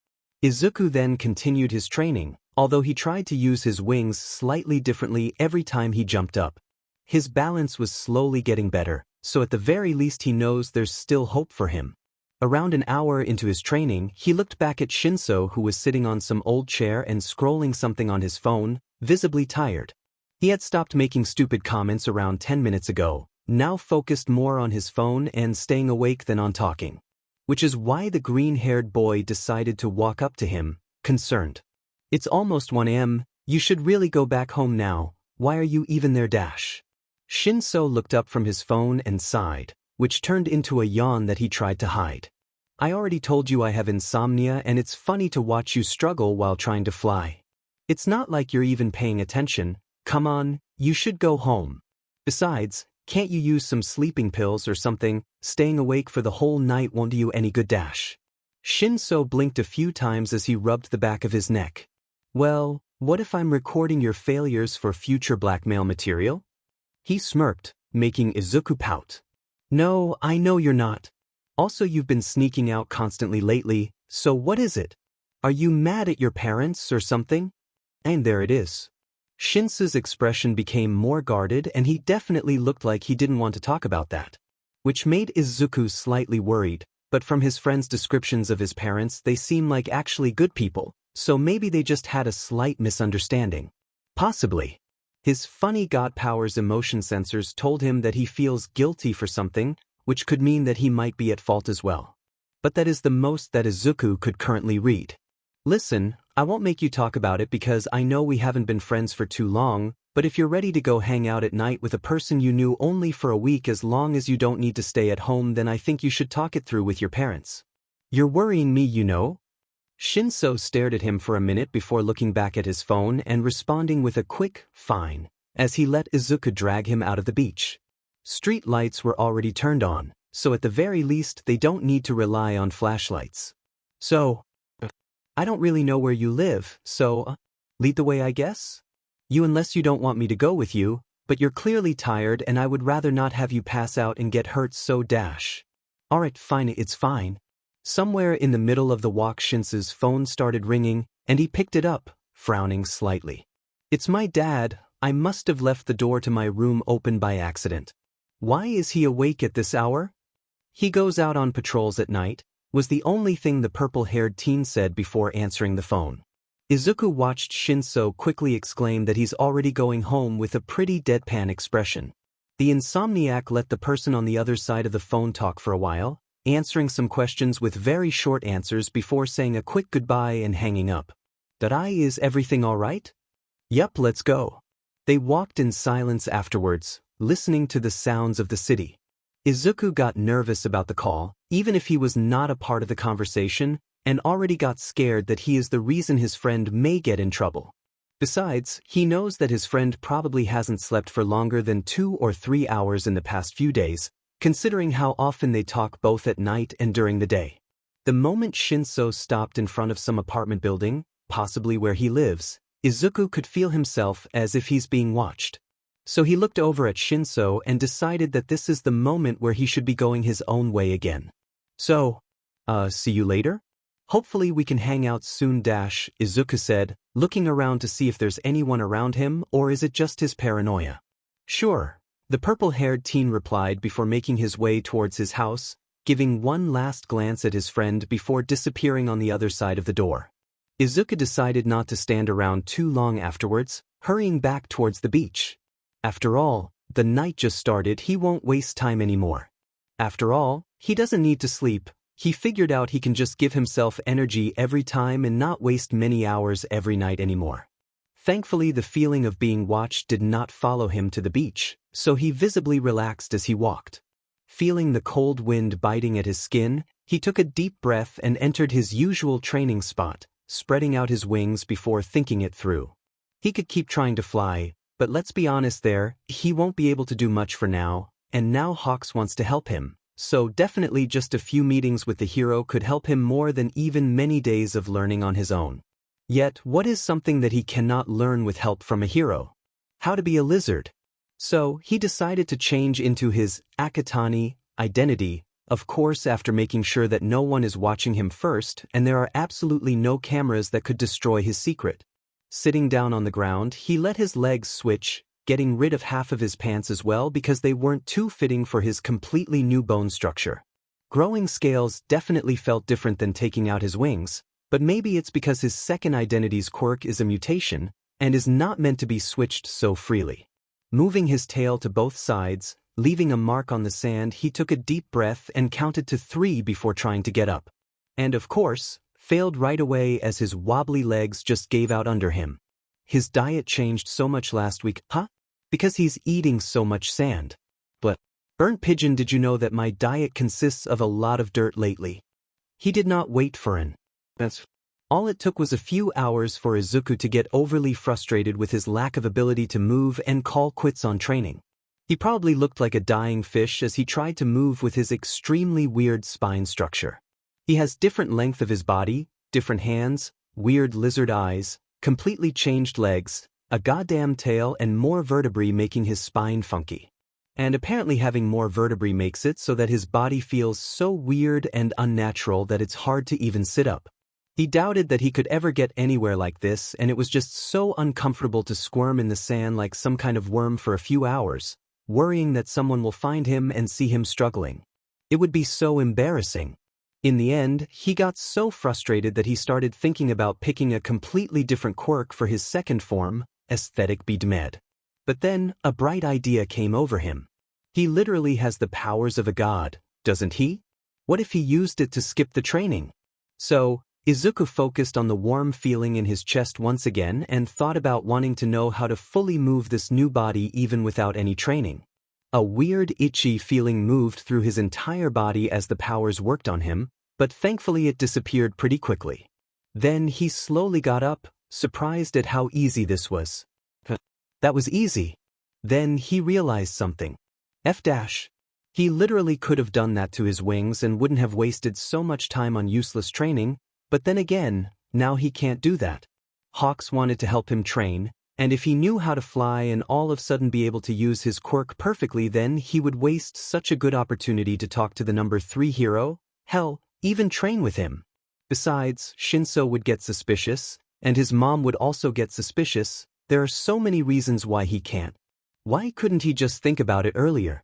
Izuku then continued his training, although he tried to use his wings slightly differently every time he jumped up. His balance was slowly getting better, so at the very least he knows there's still hope for him. Around an hour into his training, he looked back at Shinsou, who was sitting on some old chair and scrolling something on his phone, visibly tired. He had stopped making stupid comments around 10 minutes ago, now focused more on his phone and staying awake than on talking. Which is why the green-haired boy decided to walk up to him, concerned. "It's almost 1 a.m., you should really go back home now, why are you even there dash?" Shinsou looked up from his phone and sighed, which turned into a yawn that he tried to hide. "I already told you I have insomnia and it's funny to watch you struggle while trying to fly. It's not like you're even paying attention, come on, you should go home. Besides, can't you use some sleeping pills or something, staying awake for the whole night won't do you any good dash." Shinsou blinked a few times as he rubbed the back of his neck. "Well, what if I'm recording your failures for future blackmail material?" He smirked, making Izuku pout. "No, I know you're not. Also you've been sneaking out constantly lately, so what is it? Are you mad at your parents or something?" And there it is. Shinsou's expression became more guarded and he definitely looked like he didn't want to talk about that. Which made Izuku slightly worried, but from his friend's descriptions of his parents they seem like actually good people, so maybe they just had a slight misunderstanding. Possibly. His funny god powers emotion sensors told him that he feels guilty for something, which could mean that he might be at fault as well. But that is the most that Izuku could currently read. "Listen, I won't make you talk about it because I know we haven't been friends for too long, but if you're ready to go hang out at night with a person you knew only for a week as long as you don't need to stay at home, then I think you should talk it through with your parents. You're worrying me, you know?" Shinsou stared at him for a minute before looking back at his phone and responding with a quick, "Fine," as he let Izuku drag him out of the beach. Street lights were already turned on, so at the very least they don't need to rely on flashlights. "So, I don't really know where you live, so, lead the way I guess? Unless you don't want me to go with you, but you're clearly tired and I would rather not have you pass out and get hurt so dash." "Alright, fine, it's fine." Somewhere in the middle of the walk Shinsou's phone started ringing, and he picked it up, frowning slightly. "It's my dad, I must have left the door to my room open by accident. Why is he awake at this hour?" "He goes out on patrols at night," was the only thing the purple-haired teen said before answering the phone. Izuku watched Shinsou quickly exclaim that he's already going home with a pretty deadpan expression. The insomniac let the person on the other side of the phone talk for a while, answering some questions with very short answers before saying a quick goodbye and hanging up. Is everything alright?" "Yup, let's go." They walked in silence afterwards, listening to the sounds of the city. Izuku got nervous about the call, even if he was not a part of the conversation, and already got scared that he is the reason his friend may get in trouble. Besides, he knows that his friend probably hasn't slept for longer than 2 or 3 hours in the past few days, considering how often they talk both at night and during the day. The moment Shinsou stopped in front of some apartment building, possibly where he lives, Izuku could feel himself as if he's being watched. So he looked over at Shinsou and decided that this is the moment where he should be going his own way again. "So, see you later? Hopefully we can hang out soon dash," Izuku said, looking around to see if there's anyone around him or is it just his paranoia. "Sure," the purple-haired teen replied before making his way towards his house, giving one last glance at his friend before disappearing on the other side of the door. Izuku decided not to stand around too long afterwards, hurrying back towards the beach. After all, the night just started, he won't waste time anymore. After all, he doesn't need to sleep. He figured out he can just give himself energy every time and not waste many hours every night anymore. Thankfully, the feeling of being watched did not follow him to the beach, so he visibly relaxed as he walked. Feeling the cold wind biting at his skin, he took a deep breath and entered his usual training spot, spreading out his wings before thinking it through. He could keep trying to fly, but let's be honest there, he won't be able to do much for now, and now Hawks wants to help him. So definitely just a few meetings with the hero could help him more than even many days of learning on his own. Yet, what is something that he cannot learn with help from a hero? How to be a lizard. So, he decided to change into his Akatani identity, of course after making sure that no one is watching him first and there are absolutely no cameras that could destroy his secret. Sitting down on the ground, he let his legs switch, getting rid of half of his pants as well because they weren't too fitting for his completely new bone structure. Growing scales definitely felt different than taking out his wings, but maybe it's because his second identity's quirk is a mutation and is not meant to be switched so freely. Moving his tail to both sides, leaving a mark on the sand, he took a deep breath and counted to 3 before trying to get up. And of course, failed right away as his wobbly legs just gave out under him. His diet changed so much last week, huh? Because he's eating so much sand. But, burnt pigeon, did you know that my diet consists of a lot of dirt lately? He did not wait for an. All it took was a few hours for Izuku to get overly frustrated with his lack of ability to move and call quits on training. He probably looked like a dying fish as he tried to move with his extremely weird spine structure. He has different length of his body, different hands, weird lizard eyes, completely changed legs, a goddamn tail and more vertebrae making his spine funky. And apparently having more vertebrae makes it so that his body feels so weird and unnatural that it's hard to even sit up. He doubted that he could ever get anywhere like this, and it was just so uncomfortable to squirm in the sand like some kind of worm for a few hours, worrying that someone will find him and see him struggling. It would be so embarrassing. In the end, he got so frustrated that he started thinking about picking a completely different quirk for his second form, Aesthetic Bidmed. But then, a bright idea came over him. He literally has the powers of a god, doesn't he? What if he used it to skip the training? So, Izuku focused on the warm feeling in his chest once again and thought about wanting to know how to fully move this new body even without any training. A weird itchy feeling moved through his entire body as the powers worked on him, but thankfully it disappeared pretty quickly. Then he slowly got up, surprised at how easy this was. That was easy. Then he realized something. He literally could have done that to his wings and wouldn't have wasted so much time on useless training, but then again, now he can't do that. Hawks wanted to help him train, and if he knew how to fly and all of a sudden be able to use his quirk perfectly, then he would waste such a good opportunity to talk to the number 3 hero, hell, even train with him. Besides, Shinsou would get suspicious, and his mom would also get suspicious. There are so many reasons why he can't. Why couldn't he just think about it earlier?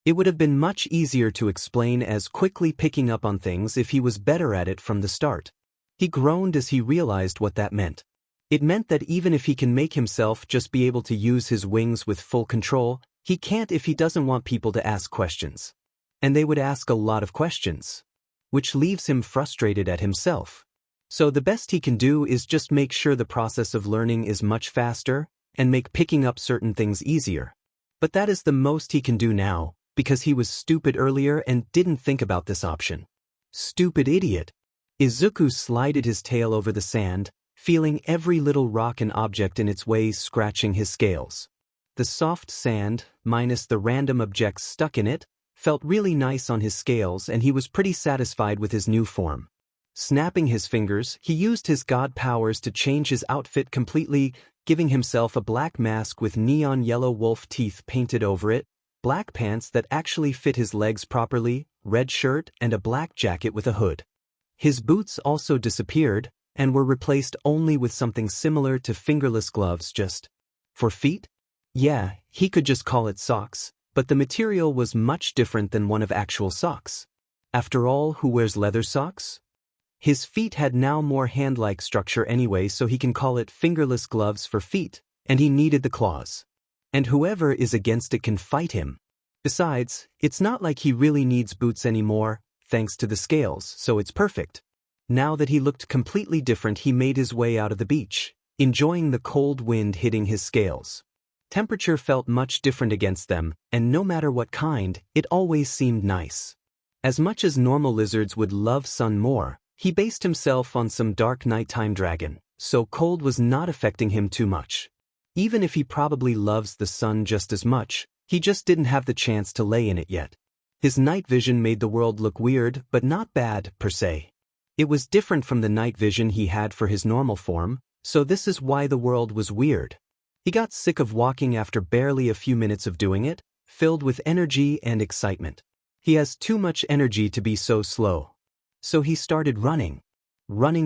It would have been much easier to explain as quickly picking up on things if he was better at it from the start. He groaned as he realized what that meant. It meant that even if he can make himself just be able to use his wings with full control, he can't if he doesn't want people to ask questions. And they would ask a lot of questions, which leaves him frustrated at himself. So the best he can do is just make sure the process of learning is much faster and make picking up certain things easier. But that is the most he can do now, because he was stupid earlier and didn't think about this option. Stupid idiot. Izuku slided his tail over the sand, feeling every little rock and object in its way scratching his scales. The soft sand, minus the random objects stuck in it, felt really nice on his scales and he was pretty satisfied with his new form. Snapping his fingers, he used his god powers to change his outfit completely, giving himself a black mask with neon yellow wolf teeth painted over it, black pants that actually fit his legs properly, red shirt, and a black jacket with a hood. His boots also disappeared and were replaced only with something similar to fingerless gloves just for feet? Yeah, he could just call it socks, but the material was much different than one of actual socks. After all, who wears leather socks? His feet had now more hand-like structure anyway, so he can call it fingerless gloves for feet, and he needed the claws. And whoever is against it can fight him. Besides, it's not like he really needs boots anymore, thanks to the scales, so it's perfect. Now that he looked completely different, he made his way out of the beach, enjoying the cold wind hitting his scales. Temperature felt much different against them, and no matter what kind, it always seemed nice. As much as normal lizards would love sun more, he based himself on some dark nighttime dragon. so cold was not affecting him too much. Even if he probably loves the sun just as much, he just didn't have the chance to lay in it yet. His night vision made the world look weird, but not bad, per se. It was different from the night vision he had for his normal form, so this is why the world was weird. He got sick of walking after barely a few minutes of doing it, filled with energy and excitement. He has too much energy to be so slow. So he started running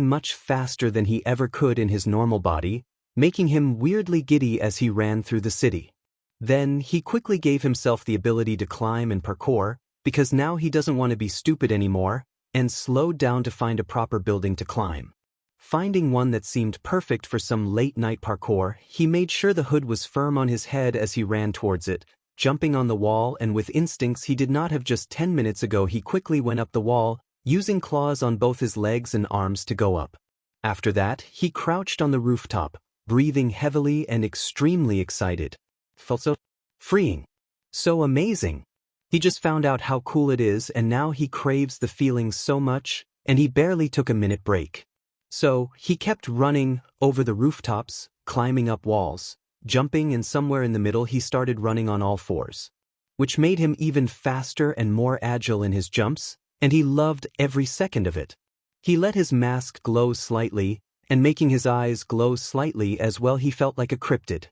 much faster than he ever could in his normal body, making him weirdly giddy as he ran through the city. Then he quickly gave himself the ability to climb and parkour, because now he doesn't want to be stupid anymore, and slowed down to find a proper building to climb. Finding one that seemed perfect for some late-night parkour, he made sure the hood was firm on his head as he ran towards it, jumping on the wall, and with instincts he did not have just 10 minutes ago he quickly went up the wall, using claws on both his legs and arms to go up. After that, he crouched on the rooftop, breathing heavily and extremely excited. Felt so freeing. So amazing. He just found out how cool it is, and now he craves the feeling so much, and he barely took a minute break. So, he kept running over the rooftops, climbing up walls, jumping, and somewhere in the middle he started running on all fours, which made him even faster and more agile in his jumps, and he loved every second of it. He let his mask glow slightly, and making his eyes glow slightly as well, he felt like a cryptid.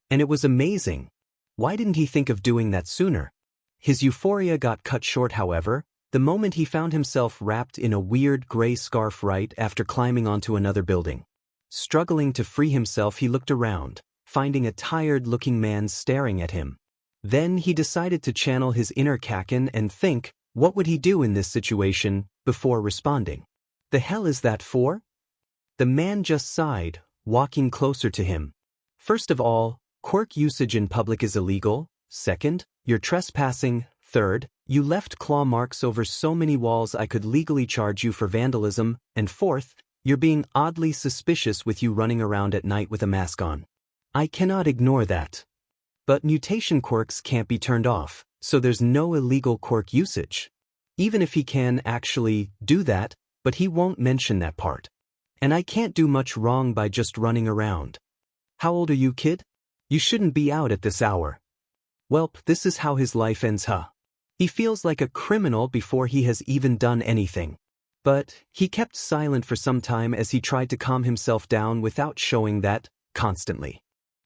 And it was amazing. Why didn't he think of doing that sooner? His euphoria got cut short, however, the moment he found himself wrapped in a weird gray scarf right after climbing onto another building. Struggling to free himself, he looked around, finding a tired-looking man staring at him. Then he decided to channel his inner Kaken and think, what would he do in this situation, before responding. The hell is that for? The man just sighed, walking closer to him. First of all, quirk usage in public is illegal. Second, you're trespassing. Third, you left claw marks over so many walls I could legally charge you for vandalism. And fourth, you're being oddly suspicious with you running around at night with a mask on. I cannot ignore that. But mutation quirks can't be turned off, so there's no illegal quirk usage. Even if he can actually do that, but he won't mention that part. And I can't do much wrong by just running around. How old are you, kid? You shouldn't be out at this hour. Welp, this is how his life ends, huh? He feels like a criminal before he has even done anything. But he kept silent for some time as he tried to calm himself down without showing that, constantly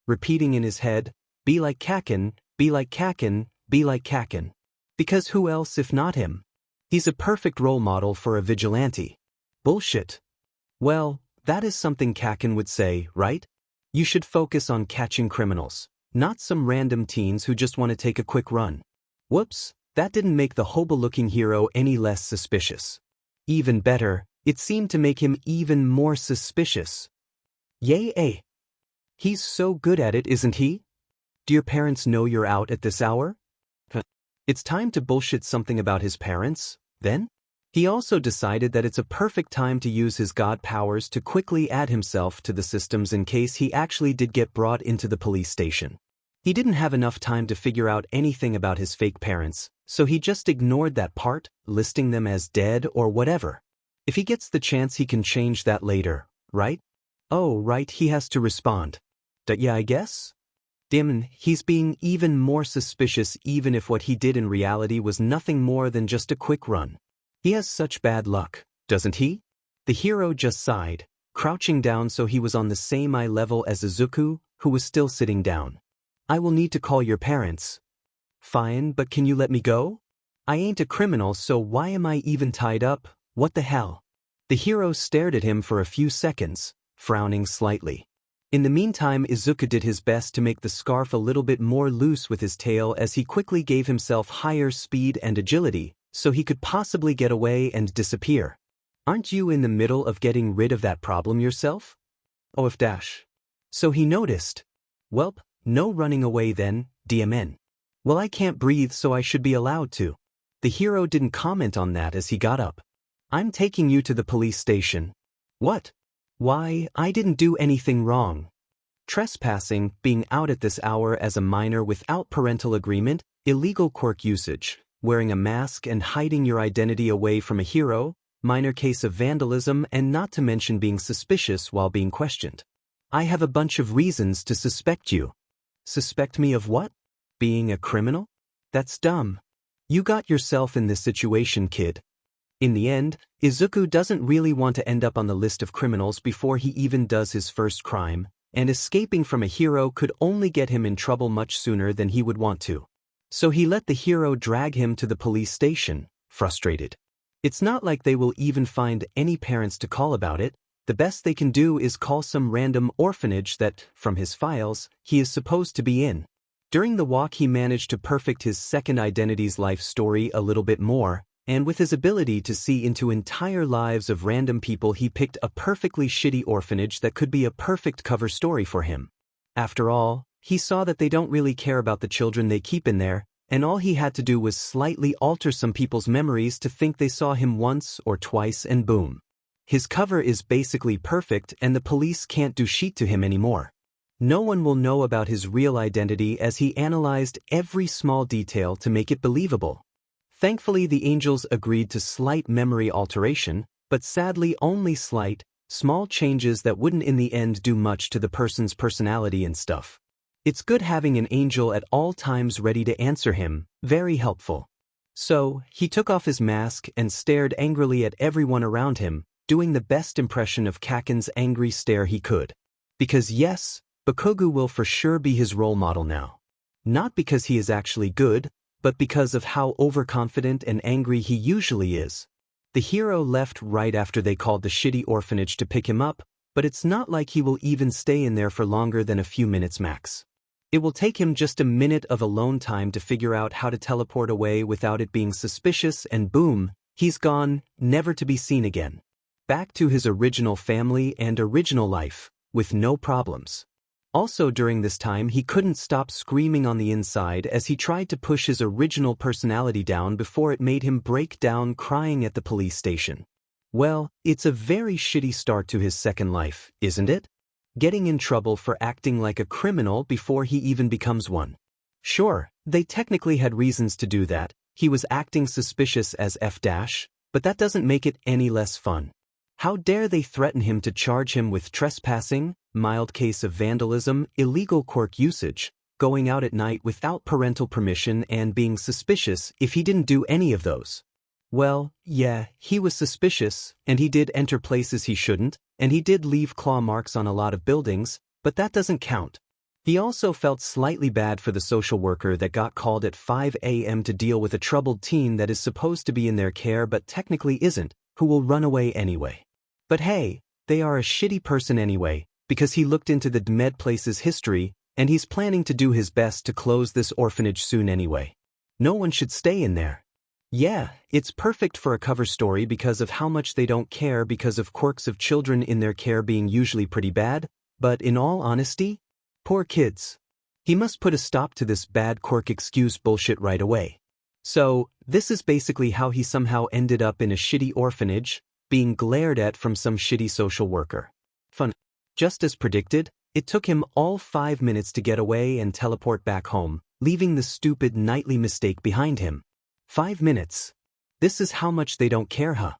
repeating in his head, be like Kaken, be like Kaken, be like Kaken. Because who else if not him? He's a perfect role model for a vigilante. Bullshit. Well, that is something Kaken would say, right? You should focus on catching criminals, not some random teens who just want to take a quick run. Whoops, that didn't make the hobo-looking hero any less suspicious. Even better, it seemed to make him even more suspicious. Yay. He's so good at it, isn't he? Do your parents know you're out at this hour? It's time to bullshit something about his parents, then? He also decided that it's a perfect time to use his god powers to quickly add himself to the systems in case he actually did get brought into the police station. He didn't have enough time to figure out anything about his fake parents, so he just ignored that part, listing them as dead or whatever. If he gets the chance he can change that later, right? Oh, right, he has to respond. Yeah, I guess? Damn, he's being even more suspicious even if what he did in reality was nothing more than just a quick run. He has such bad luck, doesn't he? The hero just sighed, crouching down so he was on the same eye level as Izuku, who was still sitting down. I will need to call your parents. Fine, but can you let me go? I ain't a criminal, so why am I even tied up? What the hell? The hero stared at him for a few seconds, frowning slightly. In the meantime, Izuku did his best to make the scarf a little bit more loose with his tail as he quickly gave himself higher speed and agility, so he could possibly get away and disappear. Aren't you in the middle of getting rid of that problem yourself? Oh, if dash. So he noticed. Welp, no running away then, DMN. Well, I can't breathe, so I should be allowed to. The hero didn't comment on that as he got up. I'm taking you to the police station. What? Why, I didn't do anything wrong. Trespassing, being out at this hour as a minor without parental agreement, illegal quirk usage, wearing a mask and hiding your identity away from a hero, minor case of vandalism, and not to mention being suspicious while being questioned. I have a bunch of reasons to suspect you. Suspect me of what? Being a criminal? That's dumb. You got yourself in this situation, kid. In the end, Izuku doesn't really want to end up on the list of criminals before he even does his first crime, and escaping from a hero could only get him in trouble much sooner than he would want to. So he let the hero drag him to the police station, frustrated. It's not like they will even find any parents to call about it. The best they can do is call some random orphanage that, from his files, he is supposed to be in. During the walk he managed to perfect his second identity's life story a little bit more, and with his ability to see into entire lives of random people he picked a perfectly shitty orphanage that could be a perfect cover story for him. After all, he saw that they don't really care about the children they keep in there, and all he had to do was slightly alter some people's memories to think they saw him once or twice and boom. His cover is basically perfect and the police can't do shit to him anymore. No one will know about his real identity as he analyzed every small detail to make it believable. Thankfully the angels agreed to slight memory alteration, but sadly only slight, small changes that wouldn't in the end do much to the person's personality and stuff. It's good having an angel at all times ready to answer him, very helpful. So, he took off his mask and stared angrily at everyone around him, doing the best impression of Kaken's angry stare he could. Because yes, Bakugo will for sure be his role model now. Not because he is actually good, but because of how overconfident and angry he usually is. The hero left right after they called the shitty orphanage to pick him up, but it's not like he will even stay in there for longer than a few minutes max. It will take him just a minute of alone time to figure out how to teleport away without it being suspicious and boom, he's gone, never to be seen again. Back to his original family and original life, with no problems. Also during this time he couldn't stop screaming on the inside as he tried to push his original personality down before it made him break down crying at the police station. Well, it's a very shitty start to his second life, isn't it? Getting in trouble for acting like a criminal before he even becomes one. Sure, they technically had reasons to do that, he was acting suspicious as F-, but that doesn't make it any less fun. How dare they threaten him to charge him with trespassing, mild case of vandalism, illegal quirk usage, going out at night without parental permission and being suspicious if he didn't do any of those. Well, yeah, he was suspicious, and he did enter places he shouldn't, and he did leave claw marks on a lot of buildings, but that doesn't count. He also felt slightly bad for the social worker that got called at 5 a.m. to deal with a troubled teen that is supposed to be in their care but technically isn't, who will run away anyway. But hey, they are a shitty person anyway, because he looked into the med place's history, and he's planning to do his best to close this orphanage soon anyway. No one should stay in there. Yeah, it's perfect for a cover story because of how much they don't care because of quirks of children in their care being usually pretty bad, but in all honesty, poor kids. He must put a stop to this bad quirk excuse bullshit right away. So, this is basically how he somehow ended up in a shitty orphanage, being glared at from some shitty social worker. Fun. Just as predicted, it took him all 5 minutes to get away and teleport back home, leaving the stupid nightly mistake behind him. 5 minutes. This is how much they don't care, huh?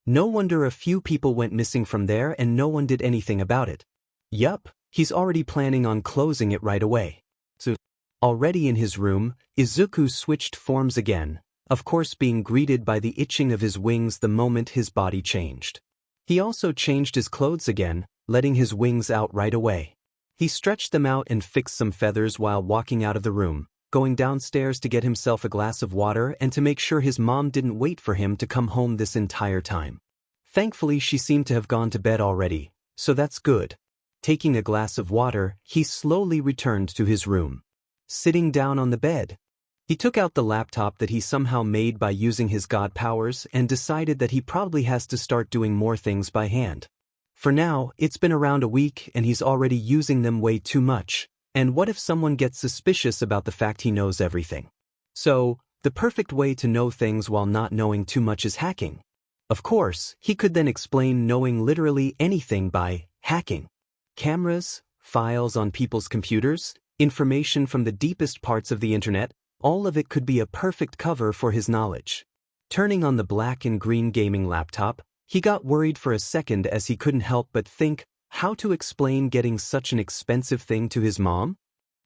No wonder a few people went missing from there and no one did anything about it. Yup, he's already planning on closing it right away. So, already in his room, Izuku switched forms again, of course being greeted by the itching of his wings the moment his body changed. He also changed his clothes again, letting his wings out right away. He stretched them out and fixed some feathers while walking out of the room, going downstairs to get himself a glass of water and to make sure his mom didn't wait for him to come home this entire time. Thankfully she seemed to have gone to bed already, so that's good. Taking a glass of water, he slowly returned to his room. Sitting down on the bed, he took out the laptop that he somehow made by using his god powers and decided that he probably has to start doing more things by hand. For now, it's been around a week and he's already using them way too much, and what if someone gets suspicious about the fact he knows everything? So, the perfect way to know things while not knowing too much is hacking. Of course, he could then explain knowing literally anything by hacking. Cameras, files on people's computers, information from the deepest parts of the internet, all of it could be a perfect cover for his knowledge. Turning on the black and green gaming laptop, He got worried for a second as he couldn't help but think how to explain getting such an expensive thing to his mom.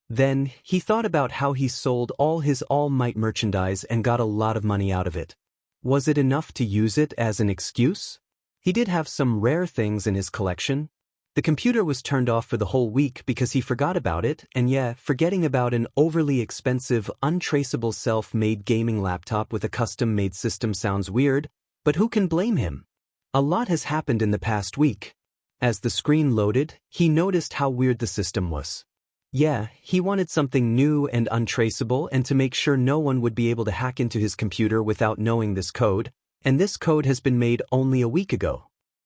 Then, he thought about how he sold all his All Might merchandise and got a lot of money out of it. Was it enough to use it as an excuse? He did have some rare things in his collection. The computer was turned off for the whole week because he forgot about it, and yeah, forgetting about an overly expensive, untraceable self-made gaming laptop with a custom-made system sounds weird, but who can blame him? A lot has happened in the past week. As the screen loaded, he noticed how weird the system was. Yeah, he wanted something new and untraceable and to make sure no one would be able to hack into his computer without knowing this code, and this code has been made only a week ago.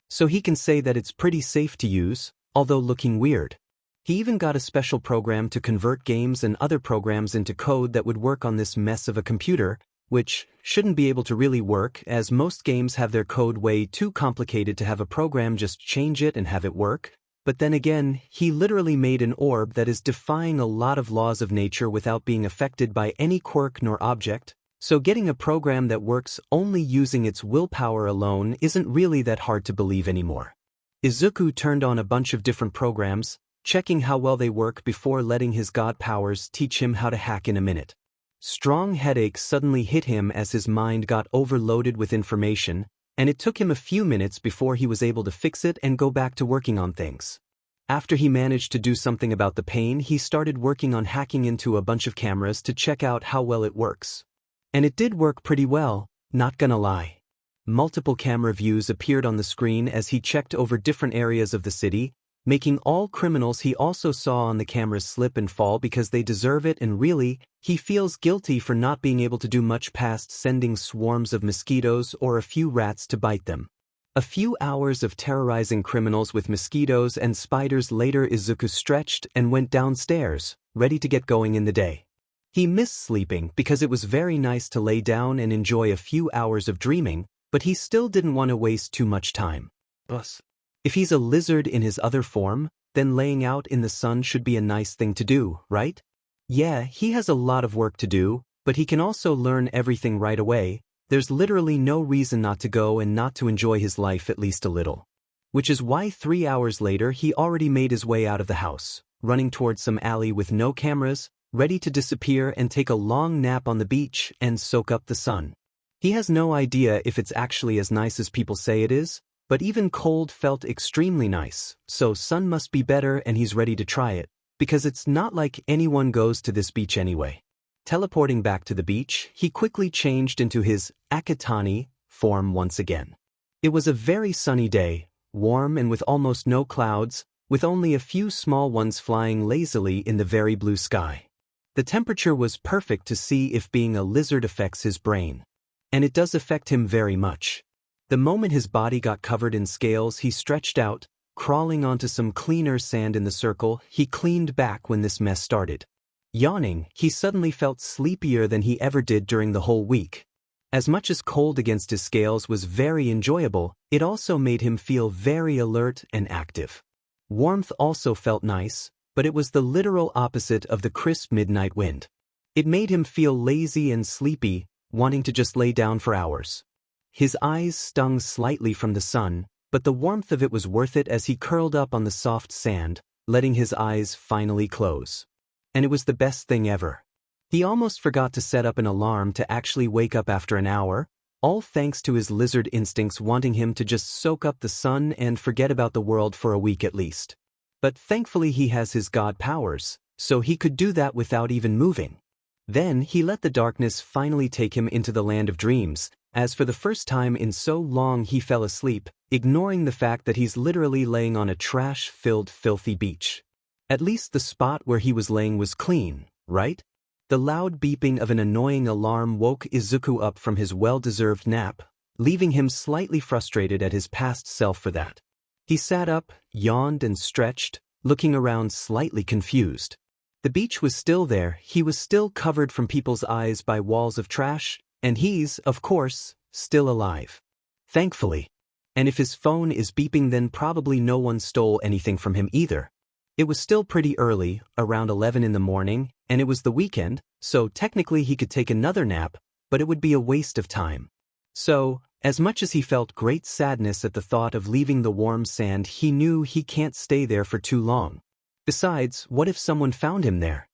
So he can say that it's pretty safe to use, although looking weird. He even got a special program to convert games and other programs into code that would work on this mess of a computer, which shouldn't be able to really work as most games have their code way too complicated to have a program just change it and have it work. But then again, he literally made an orb that is defying a lot of laws of nature without being affected by any quirk nor object, so getting a program that works only using its willpower alone isn't really that hard to believe anymore. Izuku turned on a bunch of different programs, checking how well they work before letting his god powers teach him how to hack in a minute. Strong headaches suddenly hit him as his mind got overloaded with information, and it took him a few minutes before he was able to fix it and go back to working on things. After he managed to do something about the pain, he started working on hacking into a bunch of cameras to check out how well it works. And it did work pretty well, not gonna lie. Multiple camera views appeared on the screen as he checked over different areas of the city, making all criminals he also saw on the cameras slip and fall because they deserve it, and really, he feels guilty for not being able to do much past sending swarms of mosquitoes or a few rats to bite them. A few hours of terrorizing criminals with mosquitoes and spiders later, Izuku stretched and went downstairs, ready to get going in the day. He missed sleeping because it was very nice to lay down and enjoy a few hours of dreaming, but he still didn't want to waste too much time. If he's a lizard in his other form, then laying out in the sun should be a nice thing to do, right? Yeah, he has a lot of work to do, but he can also learn everything right away. There's literally no reason not to go and not to enjoy his life at least a little. Which is why 3 hours later he already made his way out of the house, running towards some alley with no cameras, ready to disappear and take a long nap on the beach and soak up the sun. He has no idea if it's actually as nice as people say it is, but even cold felt extremely nice, so sun must be better and he's ready to try it, because it's not like anyone goes to this beach anyway. Teleporting back to the beach, he quickly changed into his Akatani form once again. It was a very sunny day, warm and with almost no clouds, with only a few small ones flying lazily in the very blue sky. The temperature was perfect to see if being a lizard affects his brain. And it does affect him very much. The moment his body got covered in scales, he stretched out, crawling onto some cleaner sand in the circle he cleaned back when this mess started. Yawning, he suddenly felt sleepier than he ever did during the whole week. As much as cold against his scales was very enjoyable, it also made him feel very alert and active. Warmth also felt nice, but it was the literal opposite of the crisp midnight wind. It made him feel lazy and sleepy, wanting to just lay down for hours. His eyes stung slightly from the sun, but the warmth of it was worth it as he curled up on the soft sand, letting his eyes finally close. And it was the best thing ever. He almost forgot to set up an alarm to actually wake up after an hour, all thanks to his lizard instincts wanting him to just soak up the sun and forget about the world for a week at least. But thankfully he has his god powers, so he could do that without even moving. Then he let the darkness finally take him into the land of dreams, as for the first time in so long he fell asleep, ignoring the fact that he's literally laying on a trash-filled filthy beach. At least the spot where he was laying was clean, right? The loud beeping of an annoying alarm woke Izuku up from his well-deserved nap, leaving him slightly frustrated at his past self for that. He sat up, yawned and stretched, looking around slightly confused. The beach was still there, he was still covered from people's eyes by walls of trash, and he's, of course, still alive. Thankfully. And if his phone is beeping, then probably no one stole anything from him either. It was still pretty early, around 11 in the morning, and it was the weekend, so technically he could take another nap, but it would be a waste of time. So, As much as he felt great sadness at the thought of leaving the warm sand, he knew he can't stay there for too long. Besides, what if someone found him there?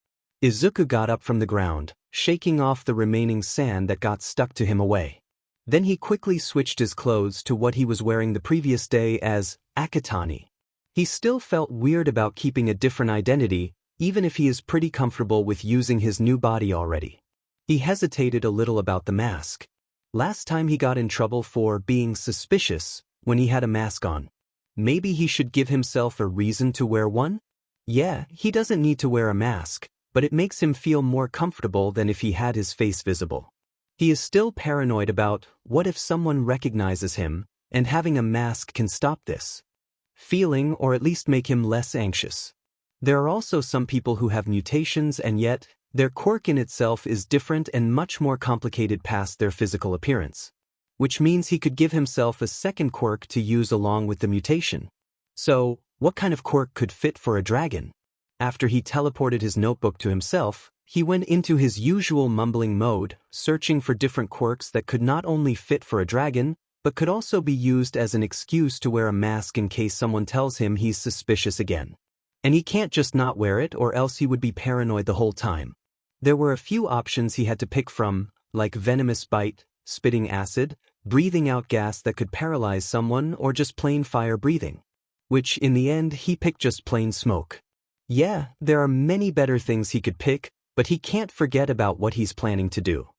Izuku got up from the ground, shaking off the remaining sand that got stuck to him away. Then he quickly switched his clothes to what he was wearing the previous day as Akatani. He still felt weird about keeping a different identity, even if he is pretty comfortable with using his new body already. He hesitated a little about the mask. Last time he got in trouble for being suspicious when he had a mask on. Maybe he should give himself a reason to wear one? Yeah, he doesn't need to wear a mask, but it makes him feel more comfortable than if he had his face visible. He is still paranoid about what if someone recognizes him, and having a mask can stop this feeling or at least make him less anxious. There are also some people who have mutations and yet their quirk in itself is different and much more complicated past their physical appearance. Which means he could give himself a second quirk to use along with the mutation. So, what kind of quirk could fit for a dragon? After he teleported his notebook to himself, he went into his usual mumbling mode, searching for different quirks that could not only fit for a dragon, but could also be used as an excuse to wear a mask in case someone tells him he's suspicious again. And he can't just not wear it or else he would be paranoid the whole time. There were a few options he had to pick from, like venomous bite, spitting acid, breathing out gas that could paralyze someone, or just plain fire breathing. Which, in the end, he picked just plain smoke. Yeah, there are many better things he could pick, but he can't forget about what he's planning to do.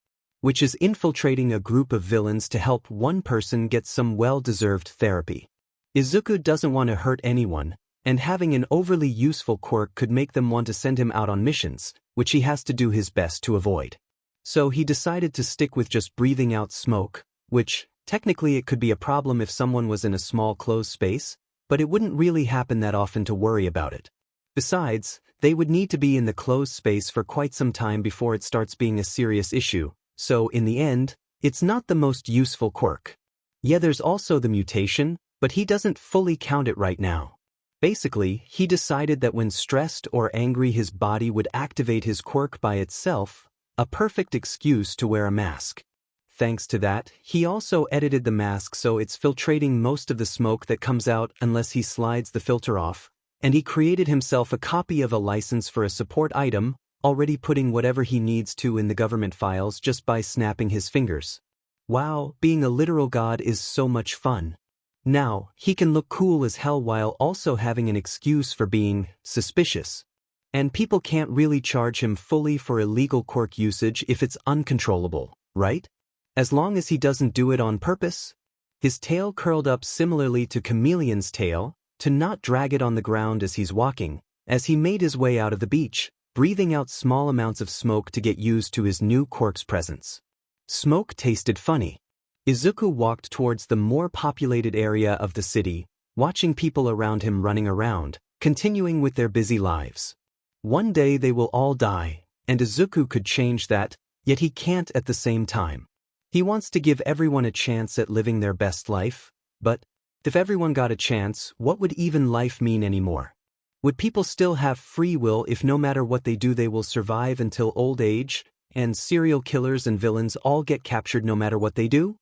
Which is infiltrating a group of villains to help one person get some well-deserved therapy. Izuku doesn't want to hurt anyone, and having an overly useful quirk could make them want to send him out on missions, which he has to do his best to avoid. So he decided to stick with just breathing out smoke, which, technically it could be a problem if someone was in a small closed space, but it wouldn't really happen that often to worry about it. Besides, they would need to be in the closed space for quite some time before it starts being a serious issue, so in the end, it's not the most useful quirk. Yeah, there's also the mutation, but he doesn't fully count it right now. Basically, he decided that when stressed or angry his body would activate his quirk by itself, a perfect excuse to wear a mask. Thanks to that, he also edited the mask so it's filtrating most of the smoke that comes out unless he slides the filter off, and he created himself a copy of a license for a support item, already putting whatever he needs to in the government files just by snapping his fingers. Wow, being a literal god is so much fun. Now, he can look cool as hell while also having an excuse for being suspicious. And people can't really charge him fully for illegal quirk usage if it's uncontrollable, right? As long as he doesn't do it on purpose. His tail curled up similarly to Chameleon's tail, to not drag it on the ground as he's walking, as he made his way out of the beach, breathing out small amounts of smoke to get used to his new quirk's presence. Smoke tasted funny. Izuku walked towards the more populated area of the city, watching people around him running around, continuing with their busy lives. One day they will all die, and Izuku could change that, yet he can't at the same time. He wants to give everyone a chance at living their best life, but if everyone got a chance, what would even life mean anymore? Would people still have free will if no matter what they do they will survive until old age, and serial killers and villains all get captured no matter what they do?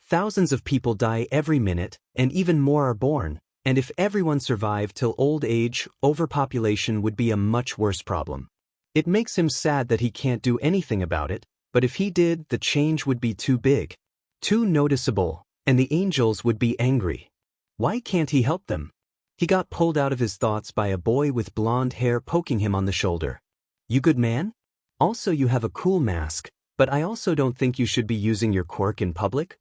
Thousands of people die every minute, and even more are born, and if everyone survived till old age, overpopulation would be a much worse problem. It makes him sad that he can't do anything about it, but if he did, the change would be too big, too noticeable, and the angels would be angry. Why can't he help them? He got pulled out of his thoughts by a boy with blonde hair poking him on the shoulder. You good man? Also you have a cool mask, but I also don't think you should be using your quirk in public.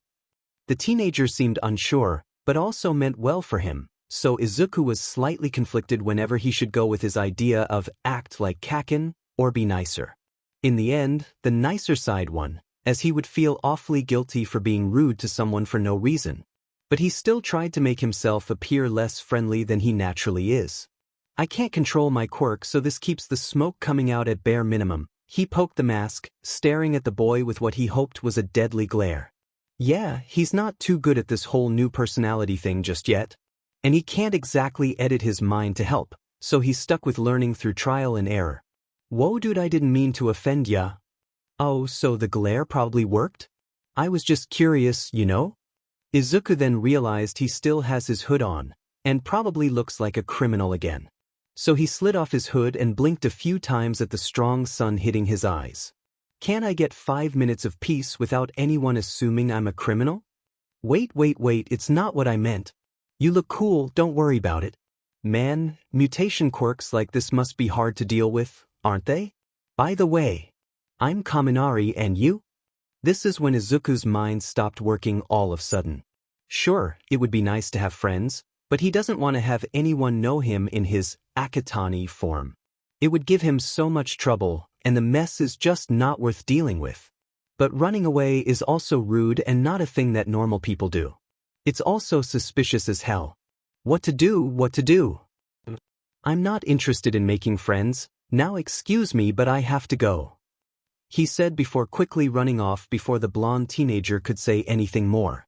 The teenager seemed unsure, but also meant well for him, so Izuku was slightly conflicted whenever he should go with his idea of act like Kakin or be nicer. In the end, the nicer side won, as he would feel awfully guilty for being rude to someone for no reason. But he still tried to make himself appear less friendly than he naturally is. I can't control my quirk, so this keeps the smoke coming out at bare minimum. He poked the mask, staring at the boy with what he hoped was a deadly glare. Yeah, he's not too good at this whole new personality thing just yet. And he can't exactly edit his mind to help, so he's stuck with learning through trial and error. Whoa dude, I didn't mean to offend ya. Oh, so the glare probably worked? I was just curious, you know? Izuku then realized he still has his hood on, and probably looks like a criminal again. So he slid off his hood and blinked a few times at the strong sun hitting his eyes. Can I get 5 minutes of peace without anyone assuming I'm a criminal? Wait, it's not what I meant. You look cool, don't worry about it. Man, mutation quirks like this must be hard to deal with, aren't they? By the way, I'm Kaminari and you? This is when Izuku's mind stopped working all of a sudden. Sure, it would be nice to have friends, but he doesn't want to have anyone know him in his Akatani form. It would give him so much trouble, and the mess is just not worth dealing with. But running away is also rude and not a thing that normal people do. It's also suspicious as hell. What to do? I'm not interested in making friends, now excuse me but I have to go, he said before quickly running off before the blonde teenager could say anything more.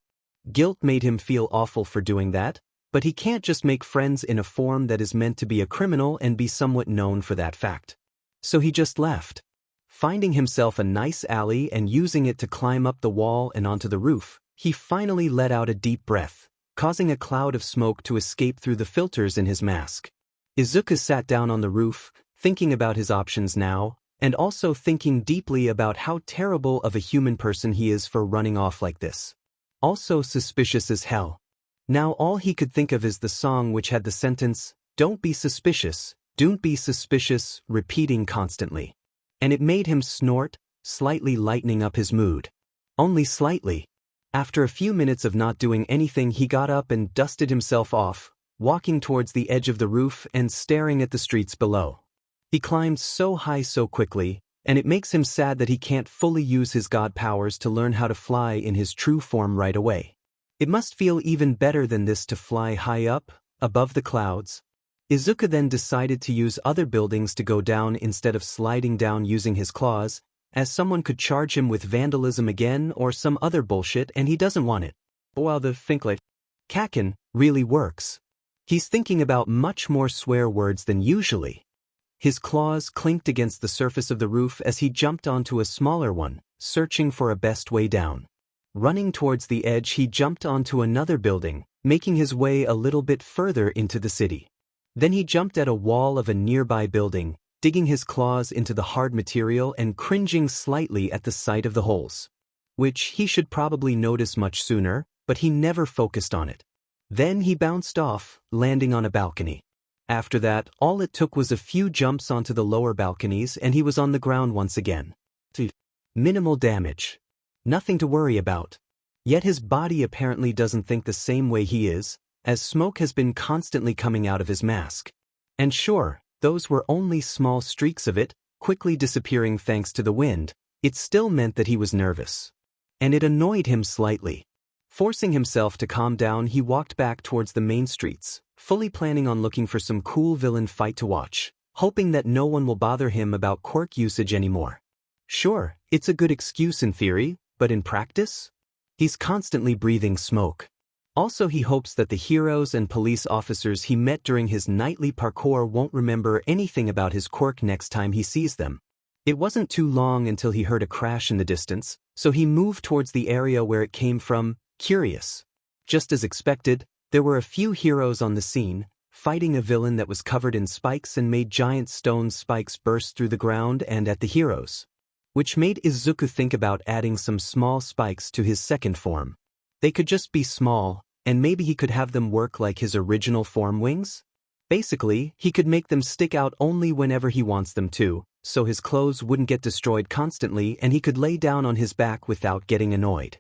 Guilt made him feel awful for doing that, but he can't just make friends in a form that is meant to be a criminal and be somewhat known for that fact. So he just left. Finding himself a nice alley and using it to climb up the wall and onto the roof, he finally let out a deep breath, causing a cloud of smoke to escape through the filters in his mask. Izuku sat down on the roof, thinking about his options now, and also thinking deeply about how terrible of a human person he is for running off like this. Also suspicious as hell. Now all he could think of is the song which had the sentence, "Don't be suspicious, don't be suspicious," repeating constantly. And it made him snort, slightly lightening up his mood. Only slightly. After a few minutes of not doing anything, he got up and dusted himself off, walking towards the edge of the roof and staring at the streets below. He climbed so high so quickly, and it makes him sad that he can't fully use his god powers to learn how to fly in his true form right away. It must feel even better than this to fly high up, above the clouds. Izuku then decided to use other buildings to go down instead of sliding down using his claws, as someone could charge him with vandalism again or some other bullshit and he doesn't want it. While the thinklet Kaken really works. He's thinking about much more swear words than usually. His claws clinked against the surface of the roof as he jumped onto a smaller one, searching for a best way down. Running towards the edge, he jumped onto another building, making his way a little bit further into the city. Then he jumped at a wall of a nearby building, digging his claws into the hard material and cringing slightly at the sight of the holes. Which he should probably notice much sooner, but he never focused on it. Then he bounced off, landing on a balcony. After that, all it took was a few jumps onto the lower balconies and he was on the ground once again. Minimal damage. Nothing to worry about. Yet his body apparently doesn't think the same way he is, as smoke has been constantly coming out of his mask. And sure, those were only small streaks of it, quickly disappearing thanks to the wind. It still meant that he was nervous. And it annoyed him slightly. Forcing himself to calm down, he walked back towards the main streets, fully planning on looking for some cool villain fight to watch, hoping that no one will bother him about quirk usage anymore. Sure, it's a good excuse in theory, but in practice? He's constantly breathing smoke. Also, he hopes that the heroes and police officers he met during his nightly parkour won't remember anything about his quirk next time he sees them. It wasn't too long until he heard a crash in the distance, so he moved towards the area where it came from, curious. Just as expected, there were a few heroes on the scene, fighting a villain that was covered in spikes and made giant stone spikes burst through the ground and at the heroes. Which made Izuku think about adding some small spikes to his second form. They could just be small, and maybe he could have them work like his original form wings? Basically, he could make them stick out only whenever he wants them to, so his clothes wouldn't get destroyed constantly and he could lay down on his back without getting annoyed.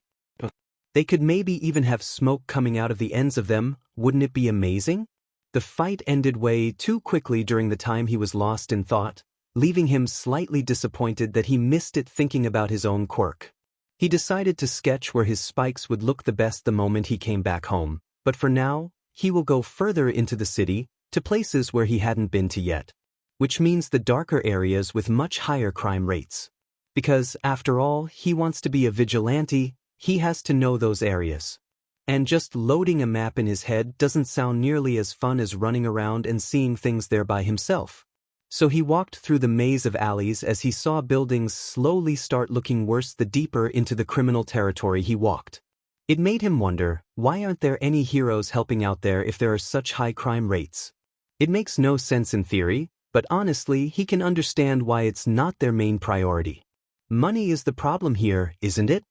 They could maybe even have smoke coming out of the ends of them, wouldn't it be amazing? The fight ended way too quickly during the time he was lost in thought, leaving him slightly disappointed that he missed it thinking about his own quirk. He decided to sketch where his spikes would look the best the moment he came back home, but for now, he will go further into the city, to places where he hadn't been to yet. Which means the darker areas with much higher crime rates. Because, after all, he wants to be a vigilante, he has to know those areas. And just loading a map in his head doesn't sound nearly as fun as running around and seeing things there by himself. So he walked through the maze of alleys as he saw buildings slowly start looking worse the deeper into the criminal territory he walked. It made him wonder, why aren't there any heroes helping out there if there are such high crime rates? It makes no sense in theory, but honestly he can understand why it's not their main priority. Money is the problem here, isn't it?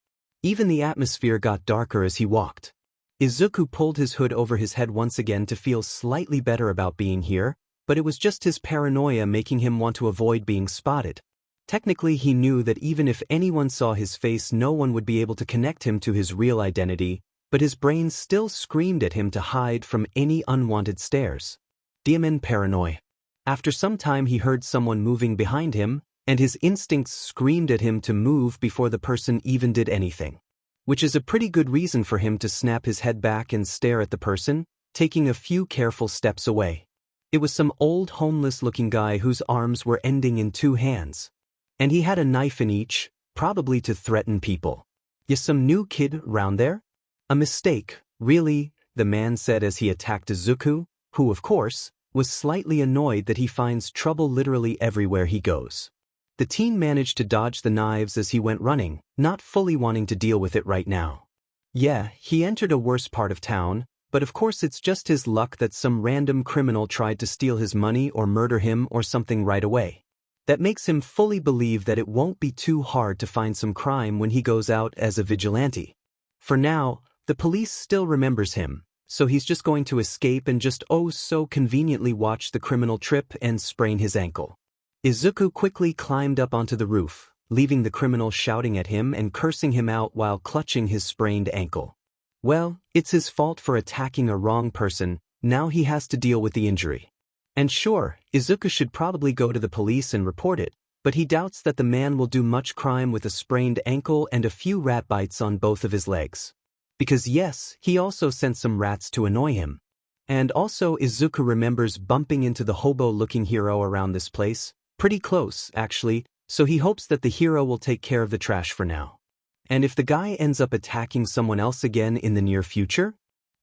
Even the atmosphere got darker as he walked. Izuku pulled his hood over his head once again to feel slightly better about being here, but it was just his paranoia making him want to avoid being spotted. Technically he knew that even if anyone saw his face no one would be able to connect him to his real identity, but his brain still screamed at him to hide from any unwanted stares. Demon paranoia. After some time he heard someone moving behind him, and his instincts screamed at him to move before the person even did anything. Which is a pretty good reason for him to snap his head back and stare at the person, taking a few careful steps away. It was some old homeless-looking guy whose arms were ending in 2 hands. And he had a knife in each, probably to threaten people. "You some new kid round there?" "A mistake, really," the man said as he attacked Izuku, who, of course, was slightly annoyed that he finds trouble literally everywhere he goes. The teen managed to dodge the knives as he went running, not fully wanting to deal with it right now. Yeah, he entered a worse part of town, but of course it's just his luck that some random criminal tried to steal his money or murder him or something right away. That makes him fully believe that it won't be too hard to find some crime when he goes out as a vigilante. For now, the police still remembers him, so he's just going to escape and just oh so conveniently watch the criminal trip and sprain his ankle. Izuku quickly climbed up onto the roof, leaving the criminal shouting at him and cursing him out while clutching his sprained ankle. Well, it's his fault for attacking a wrong person, now he has to deal with the injury. And sure, Izuku should probably go to the police and report it, but he doubts that the man will do much crime with a sprained ankle and a few rat bites on both of his legs. Because yes, he also sent some rats to annoy him. And also Izuku remembers bumping into the hobo-looking hero around this place, pretty close, actually, so he hopes that the hero will take care of the trash for now. And if the guy ends up attacking someone else again in the near future?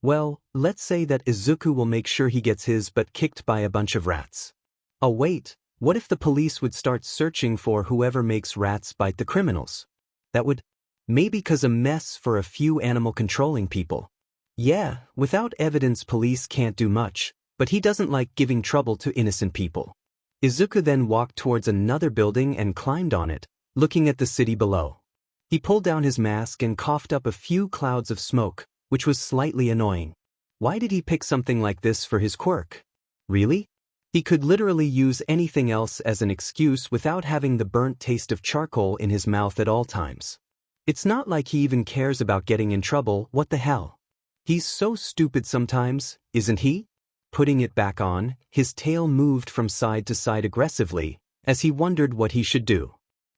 Well, let's say that Izuku will make sure he gets his butt kicked by a bunch of rats. Oh wait, what if the police would start searching for whoever makes rats bite the criminals? That would maybe cause a mess for a few animal controlling people. Yeah, without evidence police can't do much, but he doesn't like giving trouble to innocent people. Izuku then walked towards another building and climbed on it, looking at the city below. He pulled down his mask and coughed up a few clouds of smoke, which was slightly annoying. Why did he pick something like this for his quirk? Really? He could literally use anything else as an excuse without having the burnt taste of charcoal in his mouth at all times. It's not like he even cares about getting in trouble, what the hell? He's so stupid sometimes, isn't he? Putting it back on, his tail moved from side to side aggressively, as he wondered what he should do.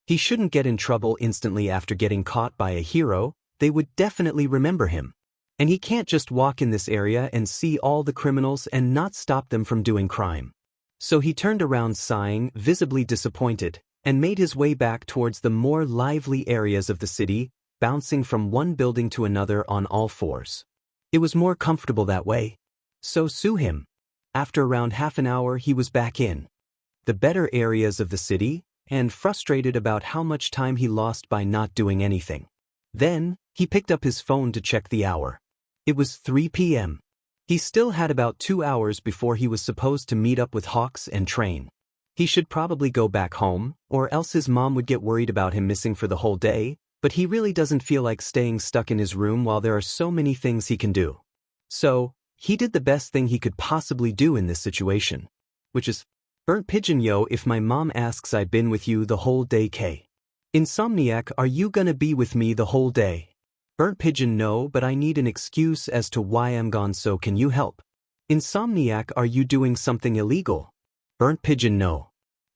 He shouldn't get in trouble instantly after getting caught by a hero, they would definitely remember him. And he can't just walk in this area and see all the criminals and not stop them from doing crime. So he turned around sighing, visibly disappointed, and made his way back towards the more lively areas of the city, bouncing from one building to another on all fours. It was more comfortable that way. So sue him. After around half an hour he was back in the better areas of the city, and frustrated about how much time he lost by not doing anything. Then, he picked up his phone to check the hour. It was 3 p.m. He still had about 2 hours before he was supposed to meet up with Hawks and train. He should probably go back home, or else his mom would get worried about him missing for the whole day, but he really doesn't feel like staying stuck in his room while there are so many things he can do. So, he did the best thing he could possibly do in this situation. Which is, burnt pigeon yo, if my mom asks I've been with you the whole day K. Insomniac, are you gonna be with me the whole day? Burnt pigeon no, but I need an excuse as to why I'm gone, so can you help? Insomniac, are you doing something illegal? Burnt pigeon no.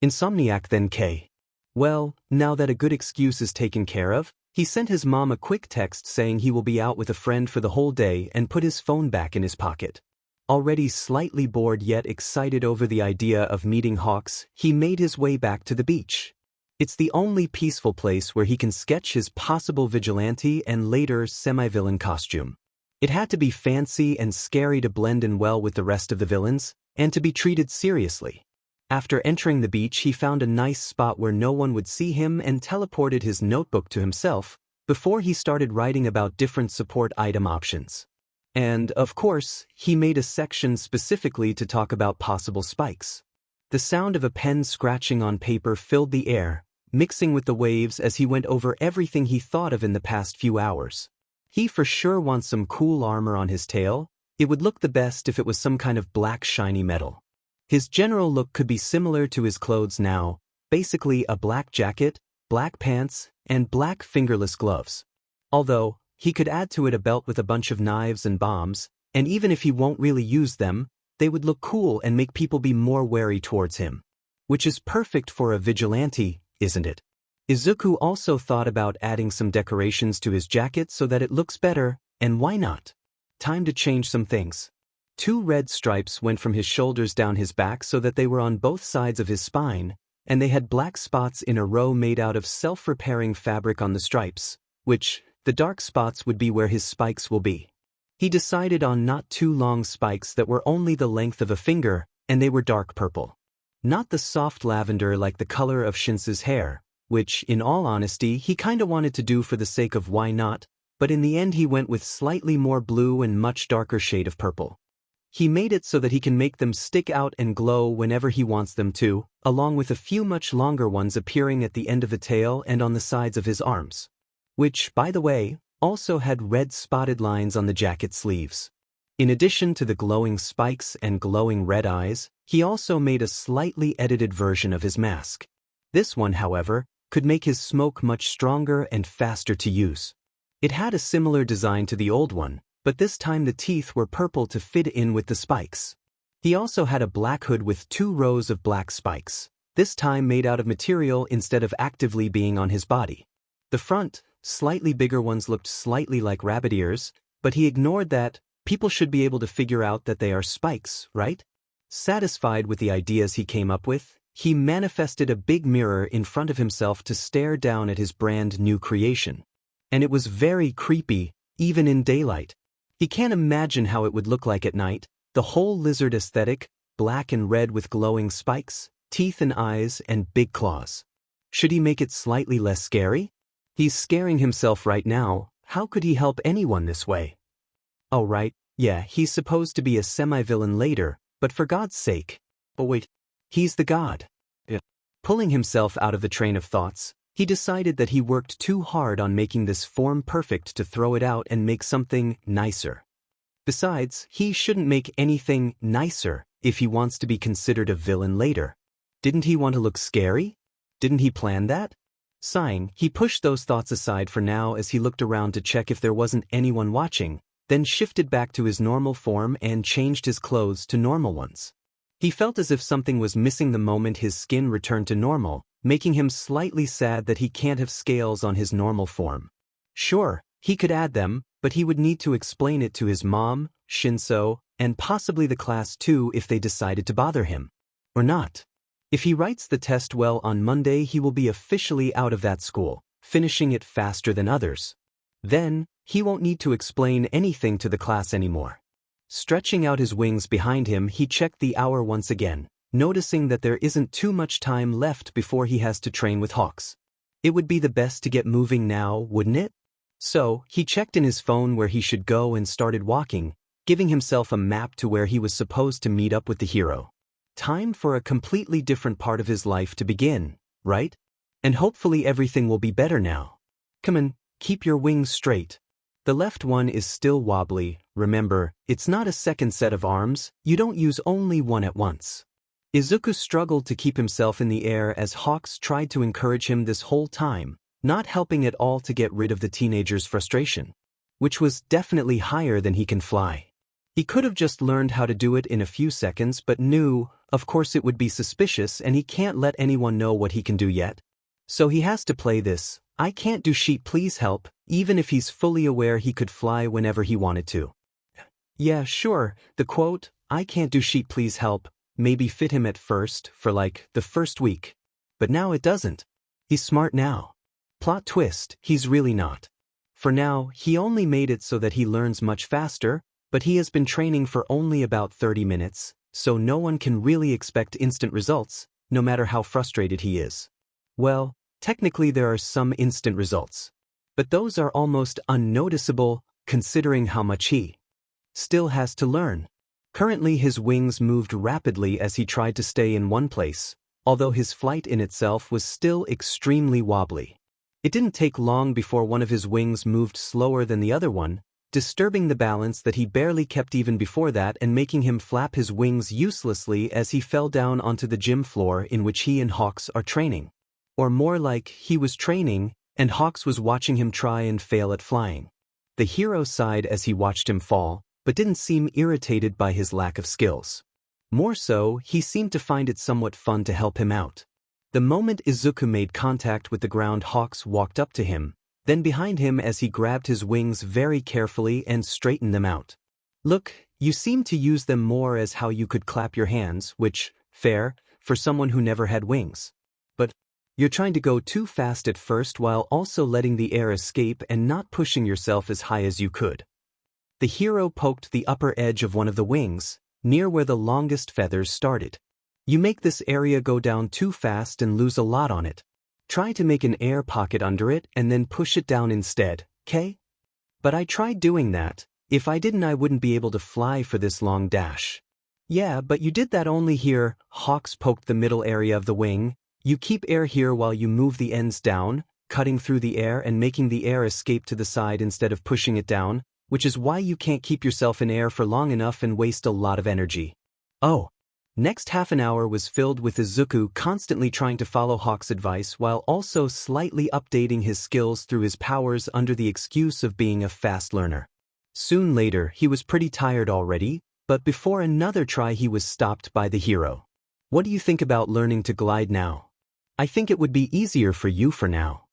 Insomniac then K. Well, now that a good excuse is taken care of, he sent his mom a quick text saying he will be out with a friend for the whole day and put his phone back in his pocket. Already slightly bored yet excited over the idea of meeting Hawks, he made his way back to the beach. It's the only peaceful place where he can sketch his possible vigilante and later semi-villain costume. It had to be fancy and scary to blend in well with the rest of the villains, and to be treated seriously. After entering the beach he found a nice spot where no one would see him and teleported his notebook to himself, before he started writing about different support item options. And, of course, he made a section specifically to talk about possible spikes. The sound of a pen scratching on paper filled the air, mixing with the waves as he went over everything he thought of in the past few hours. He for sure wants some cool armor on his tail. It would look the best if it was some kind of black shiny metal. His general look could be similar to his clothes now, basically a black jacket, black pants, and black fingerless gloves. Although, he could add to it a belt with a bunch of knives and bombs, and even if he won't really use them, they would look cool and make people be more wary towards him. Which is perfect for a vigilante, isn't it? Izuku also thought about adding some decorations to his jacket so that it looks better, and why not? Time to change some things. 2 red stripes went from his shoulders down his back so that they were on both sides of his spine, and they had black spots in a row made out of self-repairing fabric on the stripes, which, the dark spots would be where his spikes will be. He decided on not too long spikes that were only the length of a finger, and they were dark purple. Not the soft lavender like the color of Shinsou's hair, which, in all honesty, he kinda wanted to do for the sake of why not, but in the end he went with slightly more blue and much darker shade of purple. He made it so that he can make them stick out and glow whenever he wants them to, along with a few much longer ones appearing at the end of the tail and on the sides of his arms. Which, by the way, also had red spotted lines on the jacket sleeves. In addition to the glowing spikes and glowing red eyes, he also made a slightly edited version of his mask. This one, however, could make his smoke much stronger and faster to use. It had a similar design to the old one, but this time the teeth were purple to fit in with the spikes. He also had a black hood with 2 rows of black spikes, this time made out of material instead of actively being on his body. The front, slightly bigger ones looked slightly like rabbit ears, but he ignored that. People should be able to figure out that they are spikes, right? Satisfied with the ideas he came up with, he manifested a big mirror in front of himself to stare down at his brand new creation. And it was very creepy, even in daylight. He can't imagine how it would look like at night, the whole lizard aesthetic, black and red with glowing spikes, teeth and eyes, and big claws. Should he make it slightly less scary? He's scaring himself right now. How could he help anyone this way? Oh right, yeah, he's supposed to be a semi-villain later, but for God's sake. Oh wait, he's the god. Yeah. Pulling himself out of the train of thoughts, he decided that he worked too hard on making this form perfect to throw it out and make something nicer. Besides, he shouldn't make anything nicer if he wants to be considered a villain later. Didn't he want to look scary? Didn't he plan that? Sighing, he pushed those thoughts aside for now as he looked around to check if there wasn't anyone watching, then shifted back to his normal form and changed his clothes to normal ones. He felt as if something was missing the moment his skin returned to normal, making him slightly sad that he can't have scales on his normal form. Sure, he could add them, but he would need to explain it to his mom, Shinsou, and possibly the class too if they decided to bother him. Or not. If he writes the test well on Monday, he will be officially out of that school, finishing it faster than others. Then, he won't need to explain anything to the class anymore. Stretching out his wings behind him, he checked the hour once again, noticing that there isn't too much time left before he has to train with Hawks. It would be the best to get moving now, wouldn't it? So, he checked in his phone where he should go and started walking, giving himself a map to where he was supposed to meet up with the hero. Time for a completely different part of his life to begin, right? And hopefully everything will be better now. Come on, keep your wings straight. The left one is still wobbly. Remember, it's not a second set of arms, you don't use only one at once. Izuku struggled to keep himself in the air as Hawks tried to encourage him this whole time, not helping at all to get rid of the teenager's frustration, which was definitely higher than he can fly. He could have just learned how to do it in a few seconds but knew, of course it would be suspicious and he can't let anyone know what he can do yet. So he has to play this, I can't do sheep please help, even if he's fully aware he could fly whenever he wanted to. Yeah, sure, the quote, I can't do sheep please help, maybe fit him at first, for like, the first week. But now it doesn't. He's smart now. Plot twist, he's really not. For now, he only made it so that he learns much faster, but he has been training for only about 30 minutes, so no one can really expect instant results, no matter how frustrated he is. Well, technically there are some instant results. But those are almost unnoticeable, considering how much he still has to learn. Currently his wings moved rapidly as he tried to stay in one place, although his flight in itself was still extremely wobbly. It didn't take long before one of his wings moved slower than the other one, disturbing the balance that he barely kept even before that and making him flap his wings uselessly as he fell down onto the gym floor in which he and Hawks are training. Or more like, he was training, and Hawks was watching him try and fail at flying. The hero sighed as he watched him fall, but didn't seem irritated by his lack of skills. More so, he seemed to find it somewhat fun to help him out. The moment Izuku made contact with the ground, Hawks walked up to him, then behind him as he grabbed his wings very carefully and straightened them out. Look, you seem to use them more as how you could clap your hands, which, fair, for someone who never had wings. But you're trying to go too fast at first while also letting the air escape and not pushing yourself as high as you could. The hero poked the upper edge of one of the wings, near where the longest feathers started. You make this area go down too fast and lose a lot on it. Try to make an air pocket under it and then push it down instead, okay? But I tried doing that. If I didn't, I wouldn't be able to fly for this long dash. Yeah, but you did that only here. Hawks poked the middle area of the wing. You keep air here while you move the ends down, cutting through the air and making the air escape to the side instead of pushing it down, which is why you can't keep yourself in air for long enough and waste a lot of energy. Oh. Next half an hour was filled with Izuku constantly trying to follow Hawk's advice while also slightly updating his skills through his powers under the excuse of being a fast learner. Soon later, he was pretty tired already, but before another try he was stopped by the hero. What do you think about learning to glide now? I think it would be easier for you for now.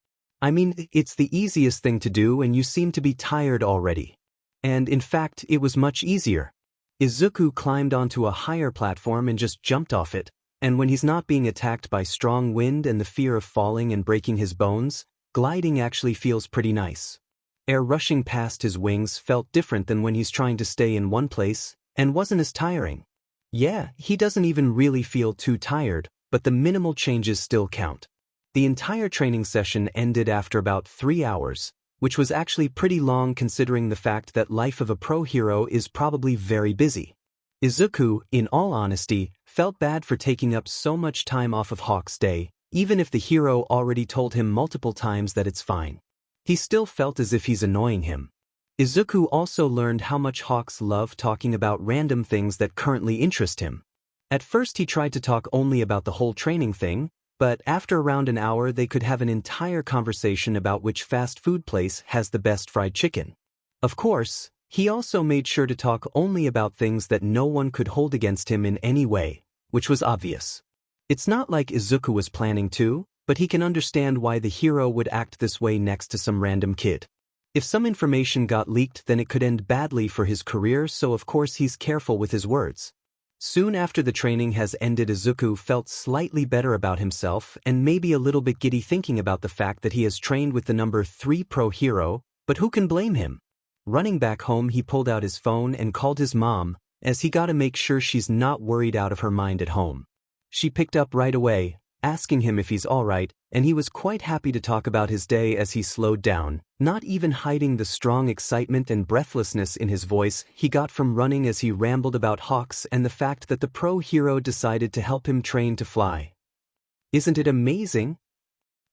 I mean, it's the easiest thing to do and you seem to be tired already. And in fact, it was much easier. Izuku climbed onto a higher platform and just jumped off it, and when he's not being attacked by strong wind and the fear of falling and breaking his bones, gliding actually feels pretty nice. Air rushing past his wings felt different than when he's trying to stay in one place, and wasn't as tiring. Yeah, he doesn't even really feel too tired, but the minimal changes still count. The entire training session ended after about 3 hours, which was actually pretty long considering the fact that life of a pro hero is probably very busy. Izuku, in all honesty, felt bad for taking up so much time off of Hawk's day, even if the hero already told him multiple times that it's fine. He still felt as if he's annoying him. Izuku also learned how much Hawks love talking about random things that currently interest him. At first he tried to talk only about the whole training thing, but after around an hour they could have an entire conversation about which fast food place has the best fried chicken. Of course, he also made sure to talk only about things that no one could hold against him in any way, which was obvious. It's not like Izuku was planning to, but he can understand why the hero would act this way next to some random kid. If some information got leaked, then it could end badly for his career, so of course he's careful with his words. Soon after the training has ended, Izuku felt slightly better about himself and maybe a little bit giddy thinking about the fact that he has trained with the number 3 pro hero, but who can blame him? Running back home, he pulled out his phone and called his mom, as he gotta make sure she's not worried out of her mind at home. She picked up right away, asking him if he's alright, and he was quite happy to talk about his day as he slowed down, not even hiding the strong excitement and breathlessness in his voice he got from running as he rambled about Hawks and the fact that the pro hero decided to help him train to fly. Isn't it amazing?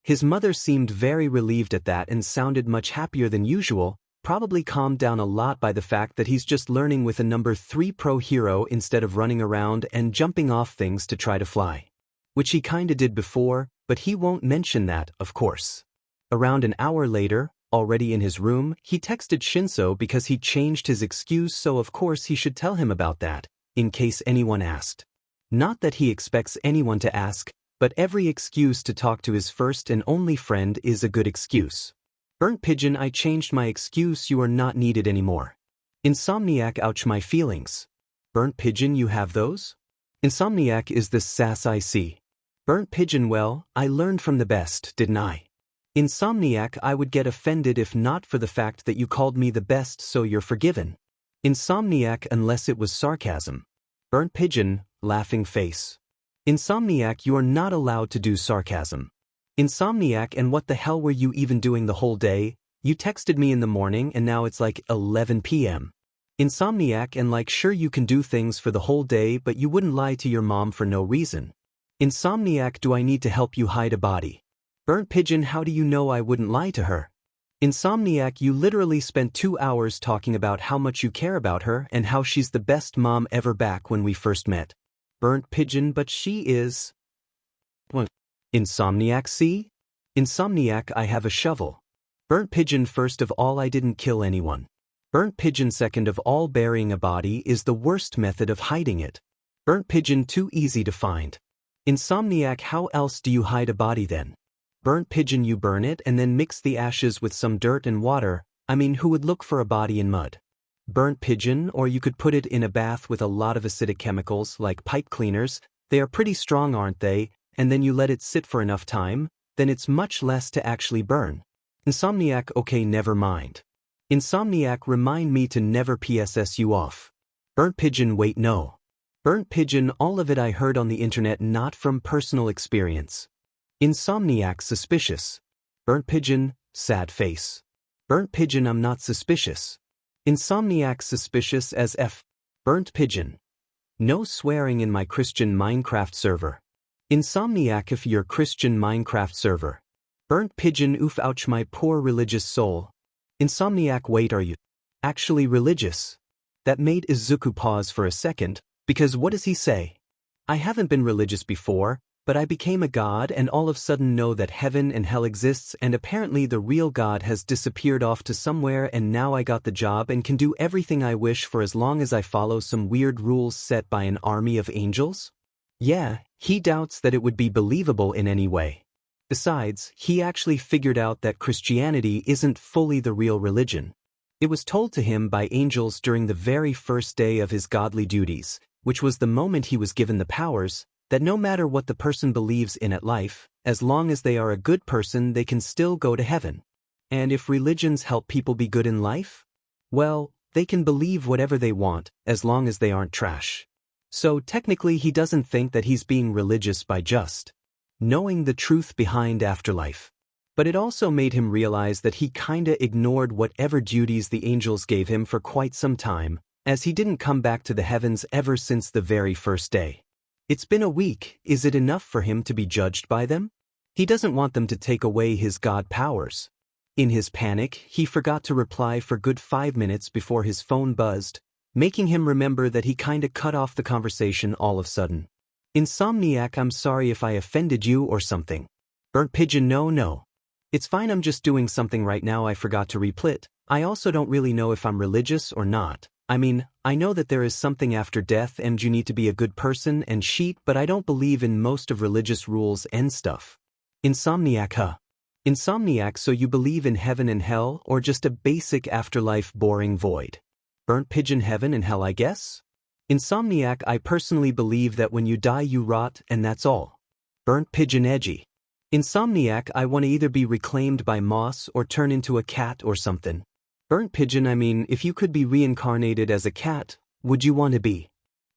His mother seemed very relieved at that and sounded much happier than usual, probably calmed down a lot by the fact that he's just learning with a number 3 pro hero instead of running around and jumping off things to try to fly. Which he kinda did before, but he won't mention that, of course. Around an hour later, already in his room, he texted Shinsou because he changed his excuse, so of course he should tell him about that, in case anyone asked. Not that he expects anyone to ask, but every excuse to talk to his first and only friend is a good excuse. Burnt Pigeon, I changed my excuse, you are not needed anymore. Insomniac, ouch my feelings. Burnt Pigeon, you have those? Insomniac, is this sass I see? Burnt Pigeon, well, I learned from the best, didn't I? Insomniac, I would get offended if not for the fact that you called me the best, so you're forgiven. Insomniac, unless it was sarcasm. Burnt Pigeon, laughing face. Insomniac, you are not allowed to do sarcasm. Insomniac, and what the hell were you even doing the whole day? You texted me in the morning and now it's like 11 p.m. Insomniac and like sure you can do things for the whole day but you wouldn't lie to your mom for no reason. Insomniac, do I need to help you hide a body? Burnt Pigeon, how do you know I wouldn't lie to her? Insomniac, you literally spent 2 hours talking about how much you care about her and how she's the best mom ever back when we first met. Burnt Pigeon, but she is... What? Insomniac, see? Insomniac, I have a shovel. Burnt Pigeon, first of all, I didn't kill anyone. Burnt Pigeon, second of all, burying a body is the worst method of hiding it. Burnt Pigeon, too easy to find. Insomniac, how else do you hide a body then? Burnt Pigeon, you burn it and then mix the ashes with some dirt and water. I mean, who would look for a body in mud? Burnt Pigeon, or you could put it in a bath with a lot of acidic chemicals like pipe cleaners. They are pretty strong, aren't they? And then you let it sit for enough time, then it's much less to actually burn. Insomniac, okay, never mind. Insomniac, remind me to never PSS you off. Burnt Pigeon, wait, no. Burnt Pigeon, all of it I heard on the internet, not from personal experience. Insomniac, suspicious. Burnt Pigeon, sad face. Burnt Pigeon, I'm not suspicious. Insomniac, suspicious as F. Burnt Pigeon, no swearing in my Christian Minecraft server. Insomniac, if your Christian Minecraft server. Burnt Pigeon, oof, ouch, my poor religious soul. Insomniac, wait, are you actually religious? That made Izuku pause for a second, because what does he say? I haven't been religious before, but I became a god and all of a sudden know that heaven and hell exists and apparently the real God has disappeared off to somewhere and now I got the job and can do everything I wish for as long as I follow some weird rules set by an army of angels? Yeah, he doubts that it would be believable in any way. Besides, he actually figured out that Christianity isn't fully the real religion. It was told to him by angels during the very first day of his godly duties, which was the moment he was given the powers, that no matter what the person believes in at life, as long as they are a good person they can still go to heaven. And if religions help people be good in life? Well, they can believe whatever they want, as long as they aren't trash. So technically he doesn't think that he's being religious by just knowing the truth behind afterlife. But it also made him realize that he kinda ignored whatever duties the angels gave him for quite some time, as he didn't come back to the heavens ever since the very first day. It's been a week, is it enough for him to be judged by them? He doesn't want them to take away his god powers. In his panic, he forgot to reply for good 5 minutes before his phone buzzed, making him remember that he kinda cut off the conversation all of a sudden. Insomniac, I'm sorry if I offended you or something. Burnt Pigeon, no. It's fine, I'm just doing something right now I forgot to replit. I also don't really know if I'm religious or not. I mean, I know that there is something after death and you need to be a good person and sheet, but I don't believe in most of religious rules and stuff. Insomniac, huh? Insomniac, so you believe in heaven and hell or just a basic afterlife boring void? Burnt Pigeon, heaven and hell, I guess? Insomniac, I personally believe that when you die you rot and that's all. Burnt Pigeon, edgy. Insomniac, I want to either be reclaimed by moss or turn into a cat or something. Burnt Pigeon, I mean, if you could be reincarnated as a cat, would you want to be?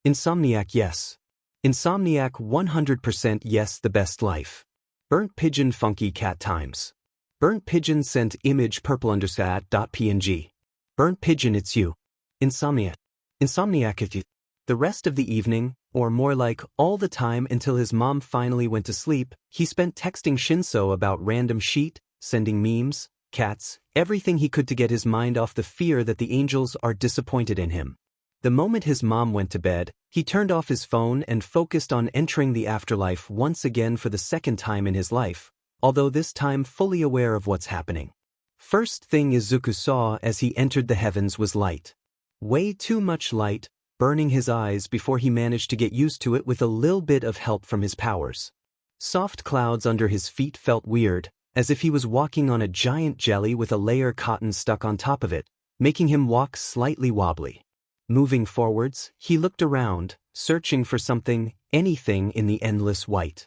Insomniac, yes. Insomniac, 100% yes, the best life. Burnt Pigeon, funky cat times. Burnt Pigeon sent image purple_@.png. Burnt Pigeon, it's you. Insomniac. Insomniac, if you. The rest of the evening, or more like all the time until his mom finally went to sleep, he spent texting Shinsou about random shit, sending memes, cats, everything he could to get his mind off the fear that the angels are disappointed in him. The moment his mom went to bed, he turned off his phone and focused on entering the afterlife once again for the second time in his life, although this time fully aware of what's happening. First thing Izuku saw as he entered the heavens was light. Way too much light, burning his eyes before he managed to get used to it with a little bit of help from his powers. Soft clouds under his feet felt weird, as if he was walking on a giant jelly with a layer cotton stuck on top of it, making him walk slightly wobbly. Moving forwards, he looked around, searching for something, anything in the endless white.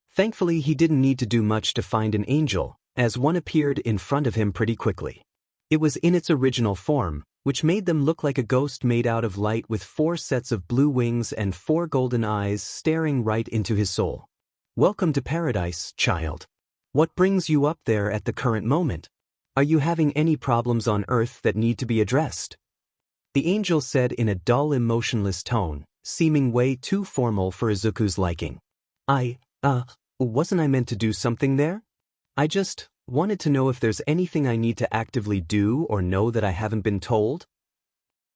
Thankfully he didn't need to do much to find an angel, as one appeared in front of him pretty quickly. It was in its original form, which made them look like a ghost made out of light with 4 sets of blue wings and 4 golden eyes staring right into his soul. Welcome to paradise, child. What brings you up there at the current moment? Are you having any problems on Earth that need to be addressed? The angel said in a dull, emotionless tone, seeming way too formal for Izuku's liking. Wasn't I meant to do something there? I just wanted to know if there's anything I need to actively do or know that I haven't been told.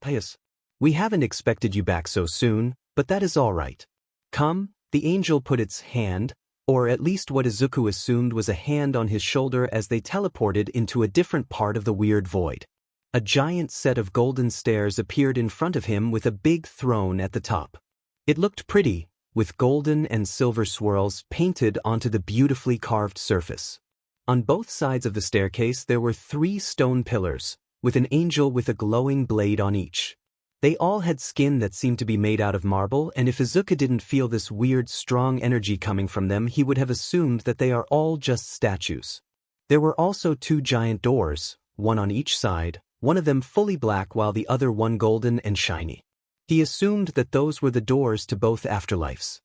Pius, we haven't expected you back so soon, but that is all right. Come, the angel put its hand, or at least what Izuku assumed was a hand, on his shoulder as they teleported into a different part of the weird void. A giant set of golden stairs appeared in front of him with a big throne at the top. It looked pretty, with golden and silver swirls painted onto the beautifully carved surface. On both sides of the staircase there were 3 stone pillars, with an angel with a glowing blade on each. They all had skin that seemed to be made out of marble, and if Izuku didn't feel this weird, strong energy coming from them, he would have assumed that they are all just statues. There were also 2 giant doors, one on each side, one of them fully black while the other one golden and shiny. He assumed that those were the doors to both afterlives.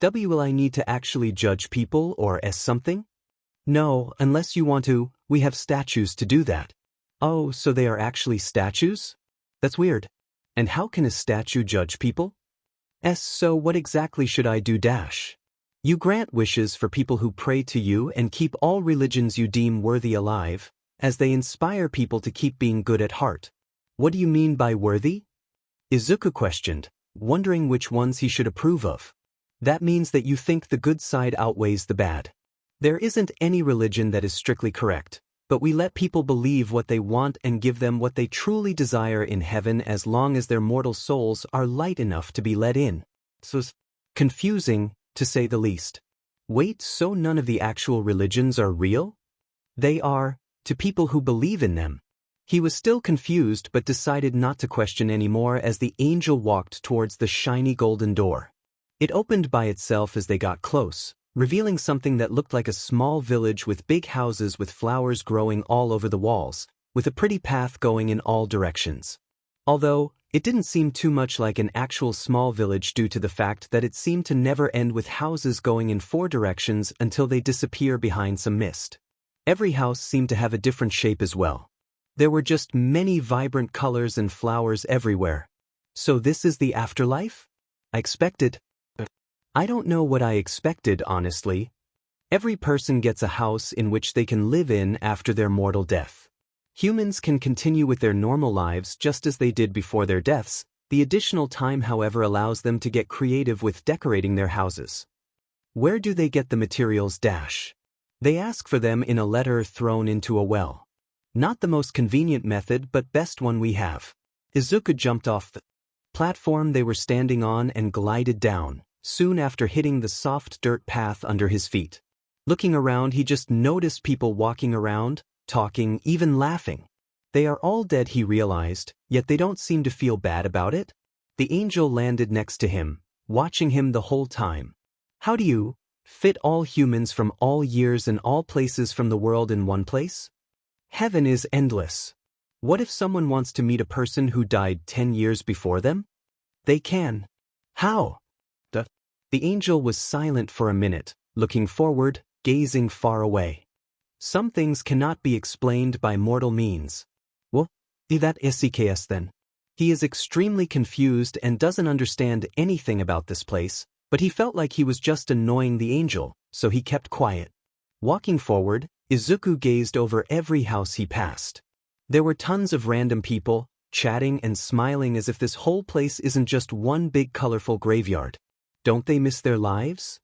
Will I need to actually judge people or something? No, unless you want to, we have statues to do that. Oh, so they are actually statues? That's weird. And how can a statue judge people? So what exactly should I do? You grant wishes for people who pray to you and keep all religions you deem worthy alive, as they inspire people to keep being good at heart. What do you mean by worthy? Izuku questioned, wondering which ones he should approve of. That means that you think the good side outweighs the bad. There isn't any religion that is strictly correct, but we let people believe what they want and give them what they truly desire in heaven as long as their mortal souls are light enough to be let in. So it's confusing, to say the least. Wait, so none of the actual religions are real? They are, to people who believe in them. He was still confused but decided not to question anymore as the angel walked towards the shiny golden door. It opened by itself as they got close, revealing something that looked like a small village with big houses with flowers growing all over the walls, with a pretty path going in all directions. Although, it didn't seem too much like an actual small village due to the fact that it seemed to never end with houses going in 4 directions until they disappear behind some mist. Every house seemed to have a different shape as well. There were just many vibrant colors and flowers everywhere. So this is the afterlife? I expected. I don't know what I expected, honestly. Every person gets a house in which they can live in after their mortal death. Humans can continue with their normal lives just as they did before their deaths. The additional time, however, allows them to get creative with decorating their houses. Where do they get the materials? They ask for them in a letter thrown into a well. Not the most convenient method, but best one we have. Izuku jumped off the platform they were standing on and glided down, soon after hitting the soft dirt path under his feet. Looking around, he just noticed people walking around, talking, even laughing. They are all dead, he realized, yet they don't seem to feel bad about it. The angel landed next to him, watching him the whole time. How do you fit all humans from all years and all places from the world in one place? Heaven is endless. What if someone wants to meet a person who died 10 years before them? They can. How? The angel was silent for a minute, looking forward, gazing far away. Some things cannot be explained by mortal means. Well, that is then. He is extremely confused and doesn't understand anything about this place, but he felt like he was just annoying the angel, so he kept quiet. Walking forward, Izuku gazed over every house he passed. There were tons of random people, chatting and smiling as if this whole place isn't just one big colorful graveyard. Don't they miss their lives?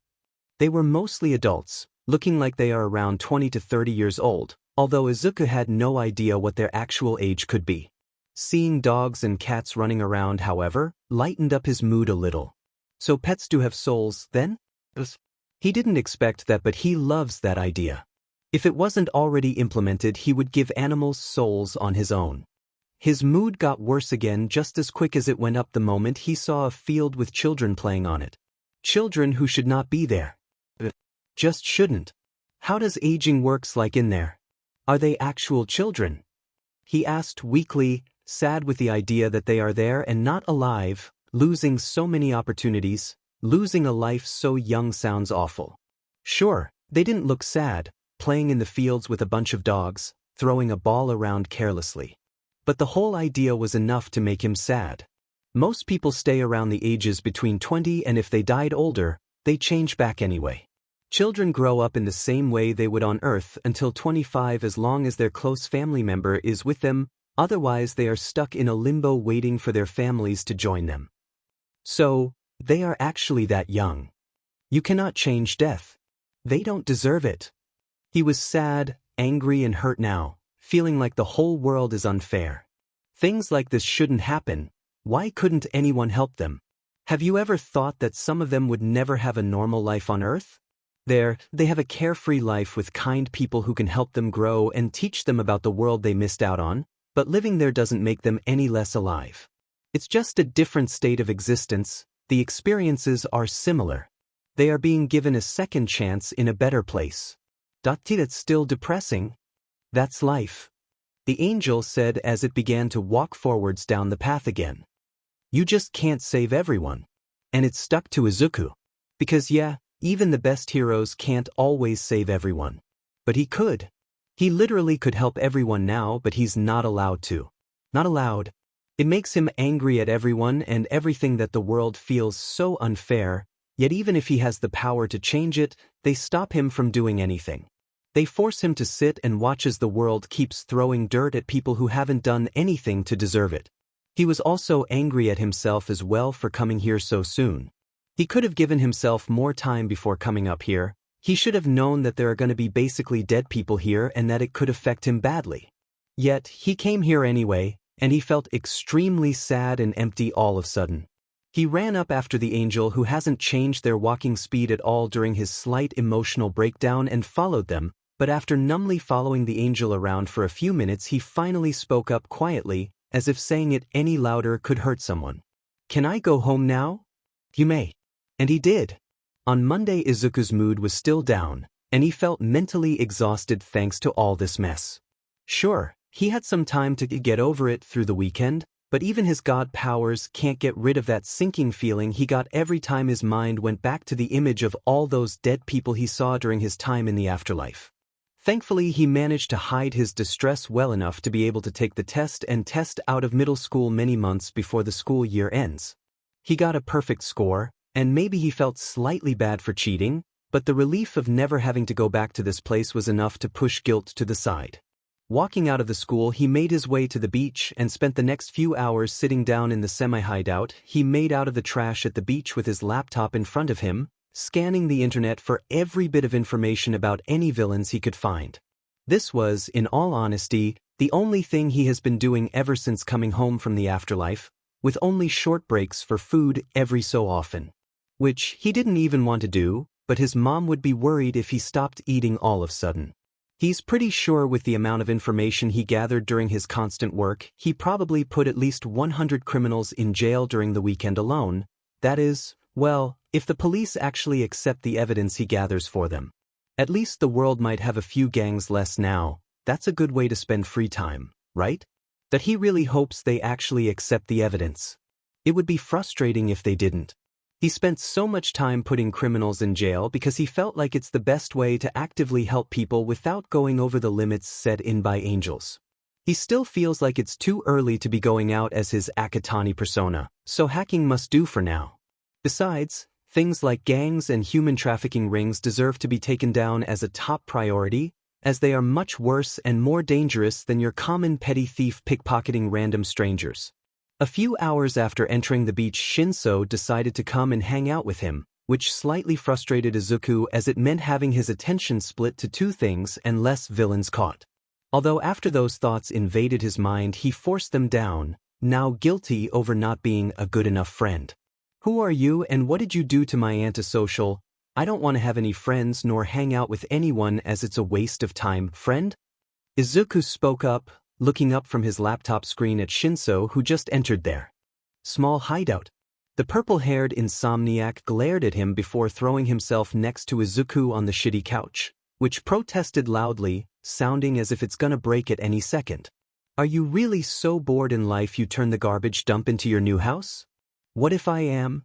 They were mostly adults, looking like they are around 20 to 30 years old, although Izuku had no idea what their actual age could be. Seeing dogs and cats running around, however, lightened up his mood a little. So pets do have souls, then? He didn't expect that, but he loves that idea. If it wasn't already implemented, he would give animals souls on his own. His mood got worse again just as quick as it went up the moment he saw a field with children playing on it. Children who should not be there. Just shouldn't. How does aging works like in there? Are they actual children? He asked weakly, sad with the idea that they are there and not alive, losing so many opportunities. Losing a life so young sounds awful. Sure, they didn't look sad, playing in the fields with a bunch of dogs, throwing a ball around carelessly. But the whole idea was enough to make him sad. Most people stay around the ages between 20, and if they died older, they change back anyway. Children grow up in the same way they would on Earth until 25 as long as their close family member is with them, otherwise they are stuck in a limbo waiting for their families to join them. So, they are actually that young. You cannot change death. They don't deserve it. He was sad, angry and hurt now, feeling like the whole world is unfair. Things like this shouldn't happen. Why couldn't anyone help them? Have you ever thought that some of them would never have a normal life on Earth? They have a carefree life with kind people who can help them grow and teach them about the world they missed out on, but living there doesn't make them any less alive. It's just a different state of existence. The experiences are similar. They are being given a second chance in a better place. That's still depressing. That's life. The angel said as it began to walk forwards down the path again. You just can't save everyone. And it stuck to Izuku. Because yeah, even the best heroes can't always save everyone. But he could. He literally could help everyone now, but he's not allowed to. Not allowed. It makes him angry at everyone and everything that the world feels so unfair, yet even if he has the power to change it, they stop him from doing anything. They force him to sit and watch as the world keeps throwing dirt at people who haven't done anything to deserve it. He was also angry at himself as well for coming here so soon. He could have given himself more time before coming up here. He should have known that there are going to be basically dead people here and that it could affect him badly. Yet, he came here anyway, and he felt extremely sad and empty all of a sudden. He ran up after the angel who hasn't changed their walking speed at all during his slight emotional breakdown and followed them, but after numbly following the angel around for a few minutes he finally spoke up quietly, as if saying it any louder could hurt someone. Can I go home now? You may. And he did. On Monday Izuku's mood was still down, and he felt mentally exhausted thanks to all this mess. Sure, he had some time to get over it through the weekend, but even his god powers can't get rid of that sinking feeling he got every time his mind went back to the image of all those dead people he saw during his time in the afterlife. Thankfully, he managed to hide his distress well enough to be able to take the test and test out of middle school many months before the school year ends. He got a perfect score, and maybe he felt slightly bad for cheating, but the relief of never having to go back to this place was enough to push guilt to the side. Walking out of the school, he made his way to the beach and spent the next few hours sitting down in the semi-hideout he made out of the trash at the beach with his laptop in front of him, scanning the internet for every bit of information about any villains he could find. This was, in all honesty, the only thing he has been doing ever since coming home from the afterlife, with only short breaks for food every so often. Which he didn't even want to do, but his mom would be worried if he stopped eating all of a sudden. He's pretty sure with the amount of information he gathered during his constant work, he probably put at least 100 criminals in jail during the weekend alone. That is, well, if the police actually accept the evidence he gathers for them. At least the world might have a few gangs less now. That's a good way to spend free time, right? That he really hopes they actually accept the evidence. It would be frustrating if they didn't. He spent so much time putting criminals in jail because he felt like it's the best way to actively help people without going over the limits set in by angels. He still feels like it's too early to be going out as his Akatani persona, so hacking must do for now. Besides, things like gangs and human trafficking rings deserve to be taken down as a top priority, as they are much worse and more dangerous than your common petty thief pickpocketing random strangers. A few hours after entering the beach, Shinsou decided to come and hang out with him, which slightly frustrated Izuku as it meant having his attention split to two things and less villains caught. Although after those thoughts invaded his mind he forced them down, now guilty over not being a good enough friend. Who are you and what did you do to my antisocial? I don't want to have any friends nor hang out with anyone as it's a waste of time, friend? Izuku spoke up, looking up from his laptop screen at Shinsou who just entered their small hideout. The purple-haired insomniac glared at him before throwing himself next to Izuku on the shitty couch, which protested loudly, sounding as if it's gonna break at any second. Are you really so bored in life you turn the garbage dump into your new house? What if I am?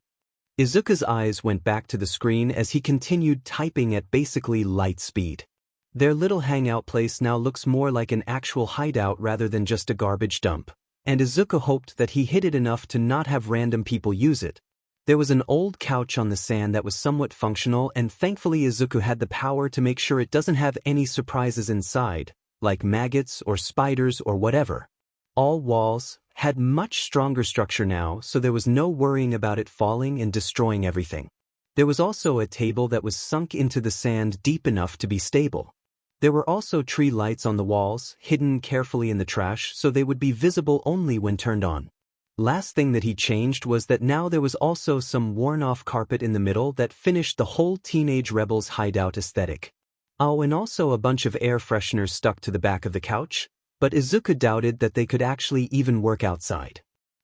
Izuku's eyes went back to the screen as he continued typing at basically light speed. Their little hangout place now looks more like an actual hideout rather than just a garbage dump, and Izuku hoped that he hid it enough to not have random people use it. There was an old couch on the sand that was somewhat functional, and thankfully Izuku had the power to make sure it doesn't have any surprises inside, like maggots or spiders or whatever. All walls had much stronger structure now, so there was no worrying about it falling and destroying everything. There was also a table that was sunk into the sand deep enough to be stable. There were also tree lights on the walls, hidden carefully in the trash so they would be visible only when turned on. Last thing that he changed was that now there was also some worn-off carpet in the middle that finished the whole teenage rebels hideout aesthetic. Oh, and also a bunch of air fresheners stuck to the back of the couch, but Izuku doubted that they could actually even work outside.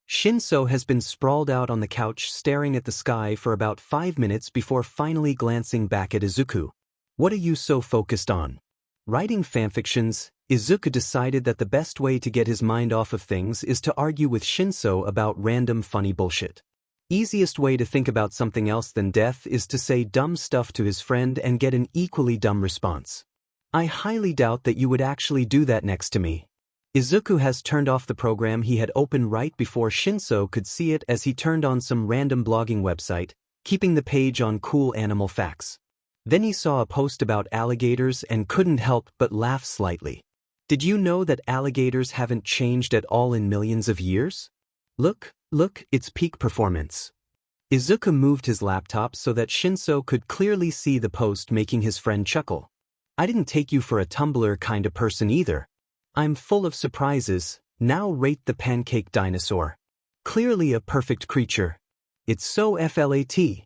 Shinsou has been sprawled out on the couch staring at the sky for about 5 minutes before finally glancing back at Izuku. What are you so focused on? Writing fanfictions, Izuku decided that the best way to get his mind off of things is to argue with Shinsou about random funny bullshit. Easiest way to think about something else than death is to say dumb stuff to his friend and get an equally dumb response. I highly doubt that you would actually do that next to me. Izuku has turned off the program he had opened right before Shinsou could see it as he turned on some random blogging website, keeping the page on cool animal facts. Then he saw a post about alligators and couldn't help but laugh slightly. Did you know that alligators haven't changed at all in millions of years? Look, it's peak performance. Izuku moved his laptop so that Shinsou could clearly see the post, making his friend chuckle. I didn't take you for a Tumblr kind of person either. I'm full of surprises. Now rate the pancake dinosaur. Clearly a perfect creature. It's so flat.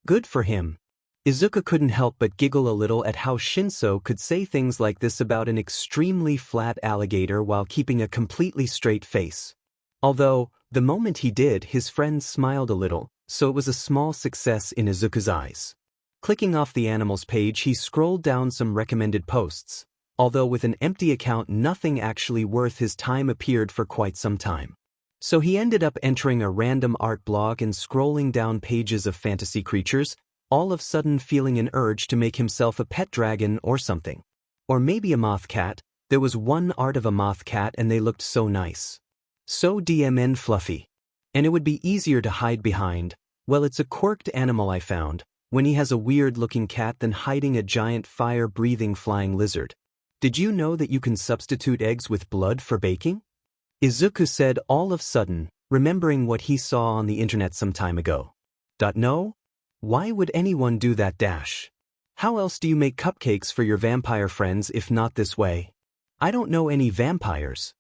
Good for him. Izuku couldn't help but giggle a little at how Shinsou could say things like this about an extremely flat alligator while keeping a completely straight face. Although, the moment he did, his friend smiled a little, so it was a small success in Izuku's eyes. Clicking off the animals page, he scrolled down some recommended posts. Although with an empty account, nothing actually worth his time appeared for quite some time. So he ended up entering a random art blog and scrolling down pages of fantasy creatures, all of a sudden feeling an urge to make himself a pet dragon or something. Or maybe a moth cat. There was one art of a moth cat and they looked so nice. So DMN fluffy. And it would be easier to hide behind. Well, it's a quirked animal I found, when he has a weird-looking cat than hiding a giant fire-breathing flying lizard. Did you know that you can substitute eggs with blood for baking? Izuku said all of a sudden, remembering what he saw on the internet some time ago. No? Why would anyone do that dash? How else do you make cupcakes for your vampire friends if not this way? I don't know any vampires.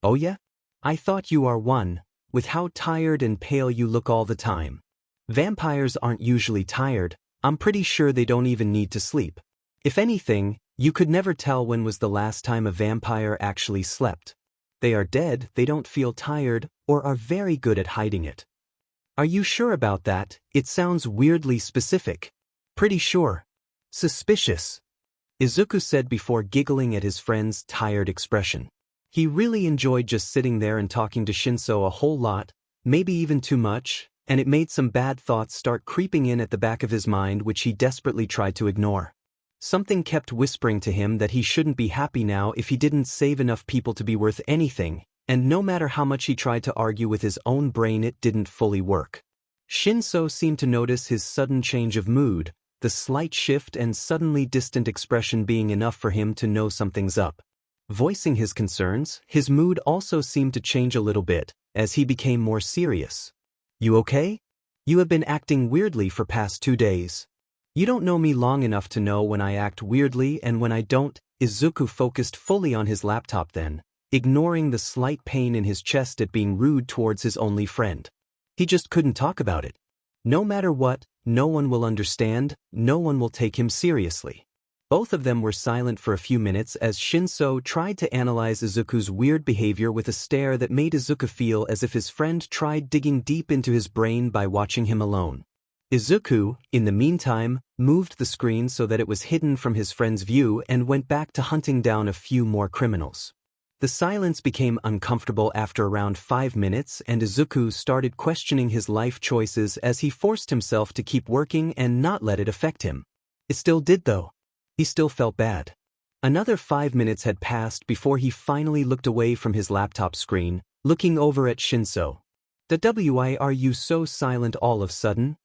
Oh yeah? I thought you are one, with how tired and pale you look all the time. Vampires aren't usually tired. I'm pretty sure they don't even need to sleep. If anything, you could never tell when was the last time a vampire actually slept. They are dead, they don't feel tired, or are very good at hiding it. Are you sure about that? It sounds weirdly specific. Pretty sure. Suspicious. Izuku said before giggling at his friend's tired expression. He really enjoyed just sitting there and talking to Shinsou a whole lot, maybe even too much, and it made some bad thoughts start creeping in at the back of his mind which he desperately tried to ignore. Something kept whispering to him that he shouldn't be happy now if he didn't save enough people to be worth anything, and no matter how much he tried to argue with his own brain, it didn't fully work. Shinsou seemed to notice his sudden change of mood, the slight shift and suddenly distant expression being enough for him to know something's up. Voicing his concerns, his mood also seemed to change a little bit, as he became more serious. You okay? You have been acting weirdly for past 2 days. You don't know me long enough to know when I act weirdly and when I don't. Izuku focused fully on his laptop then, ignoring the slight pain in his chest at being rude towards his only friend. He just couldn't talk about it. No matter what, no one will understand, no one will take him seriously. Both of them were silent for a few minutes as Shinsou tried to analyze Izuku's weird behavior with a stare that made Izuku feel as if his friend tried digging deep into his brain by watching him alone. Izuku, in the meantime, moved the screen so that it was hidden from his friend's view and went back to hunting down a few more criminals. The silence became uncomfortable after around 5 minutes and Izuku started questioning his life choices as he forced himself to keep working and not let it affect him. It still did though. He still felt bad. Another 5 minutes had passed before he finally looked away from his laptop screen, looking over at Shinsou. "Why are you so silent all of a sudden?"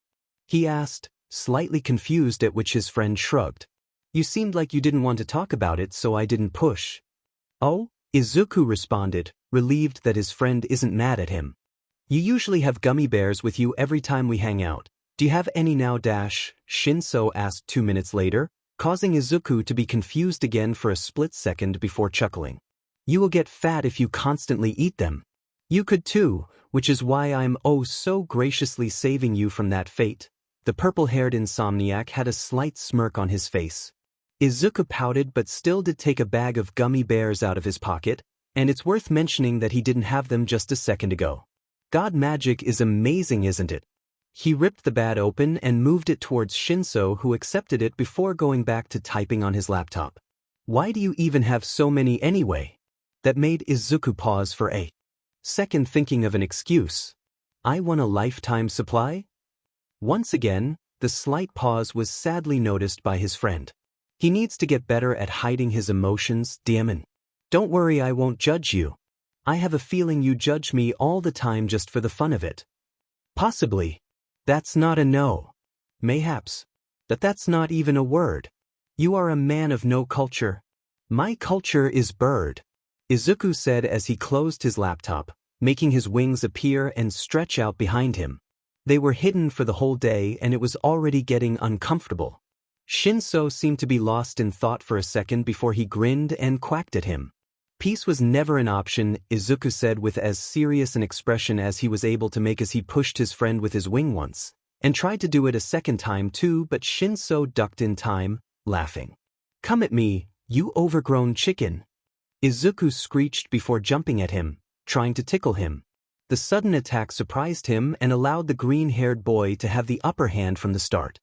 he asked, slightly confused, at which his friend shrugged. "You seemed like you didn't want to talk about it, so I didn't push." "Oh?" Izuku responded, relieved that his friend isn't mad at him. "You usually have gummy bears with you every time we hang out. Do you have any now?" Shinsou asked 2 minutes later, causing Izuku to be confused again for a split second before chuckling. "You will get fat if you constantly eat them. You could too, which is why I'm oh so graciously saving you from that fate." The purple-haired insomniac had a slight smirk on his face. Izuku pouted but still did take a bag of gummy bears out of his pocket, and it's worth mentioning that he didn't have them just a second ago. God, magic is amazing, isn't it? He ripped the bag open and moved it towards Shinsou, who accepted it before going back to typing on his laptop. "Why do you even have so many anyway?" That made Izuku pause for a second, thinking of an excuse. "I want a lifetime supply?" Once again, the slight pause was sadly noticed by his friend. "He needs to get better at hiding his emotions, Demon. Don't worry, I won't judge you. I have a feeling you judge me all the time just for the fun of it." "Possibly. That's not a no. Mayhaps. But that's not even a word. You are a man of no culture." "My culture is bird," Izuku said as he closed his laptop, making his wings appear and stretch out behind him. They were hidden for the whole day and it was already getting uncomfortable. Shinsou seemed to be lost in thought for a second before he grinned and quacked at him. "Peace was never an option," Izuku said with as serious an expression as he was able to make as he pushed his friend with his wing once, and tried to do it a second time too, but Shinsou ducked in time, laughing. "Come at me, you overgrown chicken," Izuku screeched before jumping at him, trying to tickle him. The sudden attack surprised him and allowed the green-haired boy to have the upper hand from the start.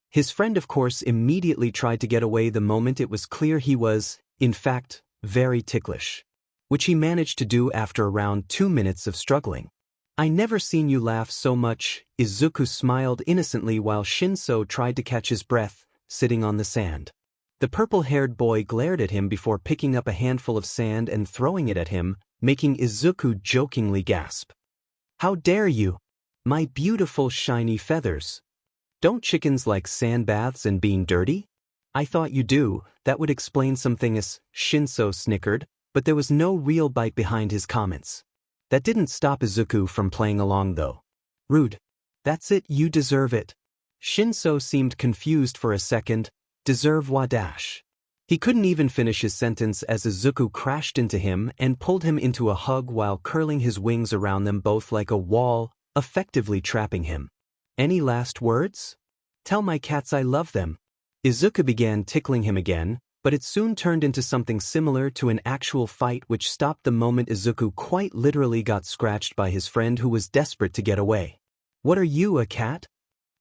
His friend, of course, immediately tried to get away the moment it was clear he was, in fact, very ticklish, which he managed to do after around 2 minutes of struggling. "I never seen you laugh so much," Izuku smiled innocently while Shinsou tried to catch his breath, sitting on the sand. The purple-haired boy glared at him before picking up a handful of sand and throwing it at him, making Izuku jokingly gasp. "How dare you? My beautiful shiny feathers. Don't chickens like sand baths and being dirty?" "I thought you do, that would explain something," Shinsou snickered, but there was no real bite behind his comments. That didn't stop Izuku from playing along though. "Rude. That's it, you deserve it." Shinsou seemed confused for a second. "Deserve what?" He couldn't even finish his sentence as Izuku crashed into him and pulled him into a hug while curling his wings around them both like a wall, effectively trapping him. "Any last words?" "Tell my cats I love them." Izuku began tickling him again, but it soon turned into something similar to an actual fight, which stopped the moment Izuku quite literally got scratched by his friend, who was desperate to get away. "What are you, a cat?"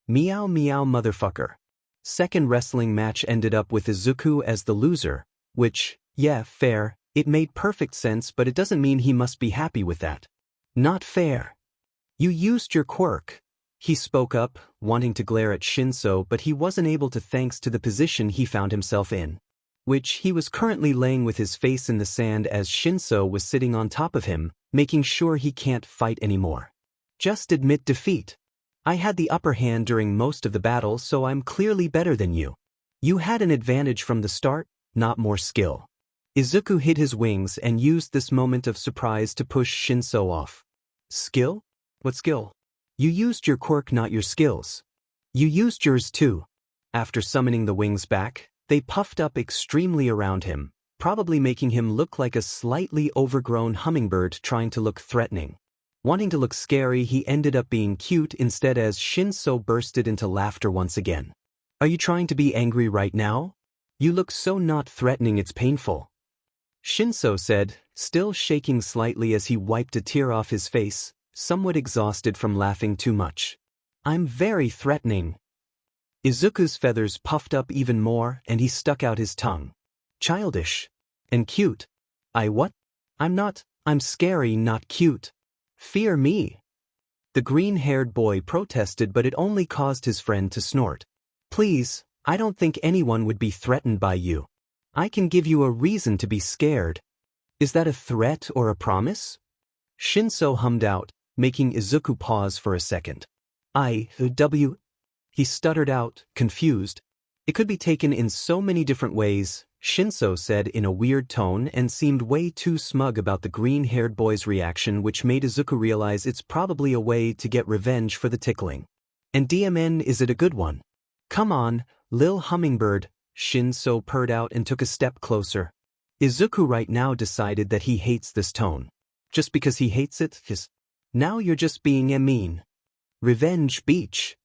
"Meow meow motherfucker." Second wrestling match ended up with Izuku as the loser, which, yeah, fair, it made perfect sense, but it doesn't mean he must be happy with that. "Not fair. You used your quirk." He spoke up, wanting to glare at Shinsou, but he wasn't able to thanks to the position he found himself in, which he was currently laying with his face in the sand as Shinsou was sitting on top of him, making sure he can't fight anymore. "Just admit defeat. I had the upper hand during most of the battle, so I'm clearly better than you. You had an advantage from the start, not more skill." Izuku hid his wings and used this moment of surprise to push Shinsou off. "Skill? What skill? You used your quirk, not your skills." "You used yours too." After summoning the wings back, they puffed up extremely around him, probably making him look like a slightly overgrown hummingbird trying to look threatening. Wanting to look scary, he ended up being cute instead as Shinsou bursted into laughter once again. "Are you trying to be angry right now? You look so not threatening, it's painful," Shinsou said, still shaking slightly as he wiped a tear off his face, somewhat exhausted from laughing too much. "I'm very threatening." Izuku's feathers puffed up even more and he stuck out his tongue. "Childish. And cute." "I what? I'm not, I'm scary, not cute." "Fear me." The green-haired boy protested, but it only caused his friend to snort. "Please, I don't think anyone would be threatened by you." I can give you a reason to be scared. Is that a threat or a promise? Shinsou hummed out, making Izuku pause for a second. He stuttered out, confused. It could be taken in so many different ways, Shinsou said in a weird tone and seemed way too smug about the green-haired boy's reaction, which made Izuku realize it's probably a way to get revenge for the tickling. And DMN, is it a good one? Come on, Lil Hummingbird, Shinsou purred out and took a step closer. Izuku right now decided that he hates this tone. Just because he hates it, now you're just being a mean. Revenge Beach.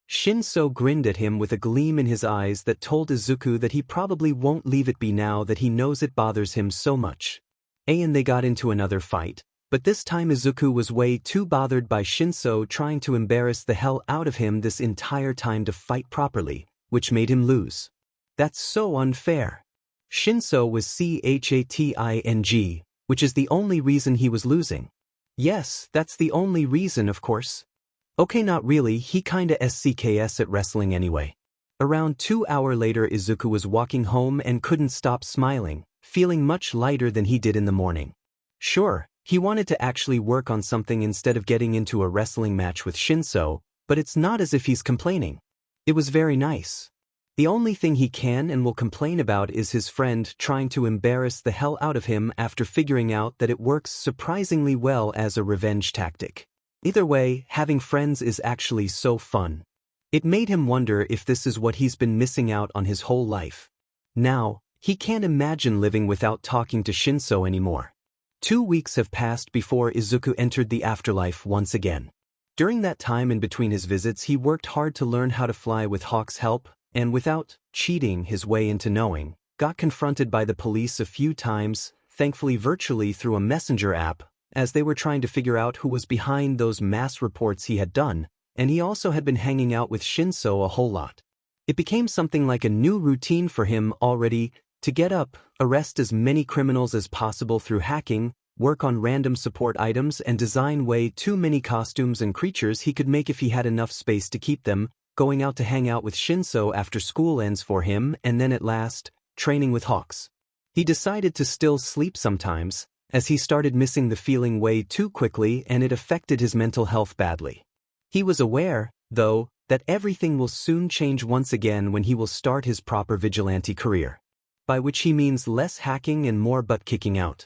Shinsou grinned at him with a gleam in his eyes that told Izuku that he probably won't leave it be now that he knows it bothers him so much. And they got into another fight, but this time Izuku was way too bothered by Shinsou trying to embarrass the hell out of him this entire time to fight properly, which made him lose. That's so unfair. Shinsou was chatting, which is the only reason he was losing. Yes, that's the only reason, of course. Okay, not really, he kinda SCKS at wrestling anyway. Around 2 hours later, Izuku was walking home and couldn't stop smiling, feeling much lighter than he did in the morning. Sure, he wanted to actually work on something instead of getting into a wrestling match with Shinsou, but it's not as if he's complaining. It was very nice. The only thing he can and will complain about is his friend trying to embarrass the hell out of him after figuring out that it works surprisingly well as a revenge tactic. Either way, having friends is actually so fun. It made him wonder if this is what he's been missing out on his whole life. Now, he can't imagine living without talking to Shinsou anymore. 2 weeks have passed before Izuku entered the afterlife once again. During that time in between his visits, he worked hard to learn how to fly with Hawk's help, and without cheating his way into knowing, got confronted by the police a few times, thankfully virtually through a messenger app, as they were trying to figure out who was behind those mass reports he had done, and he also had been hanging out with Shinsou a whole lot. It became something like a new routine for him already to get up, arrest as many criminals as possible through hacking, work on random support items, and design way too many costumes and creatures he could make if he had enough space to keep them, going out to hang out with Shinsou after school ends for him, and then at last, training with Hawks. He decided to still sleep sometimes, as he started missing the feeling way too quickly and it affected his mental health badly. He was aware, though, that everything will soon change once again when he will start his proper vigilante career. By which he means less hacking and more butt kicking out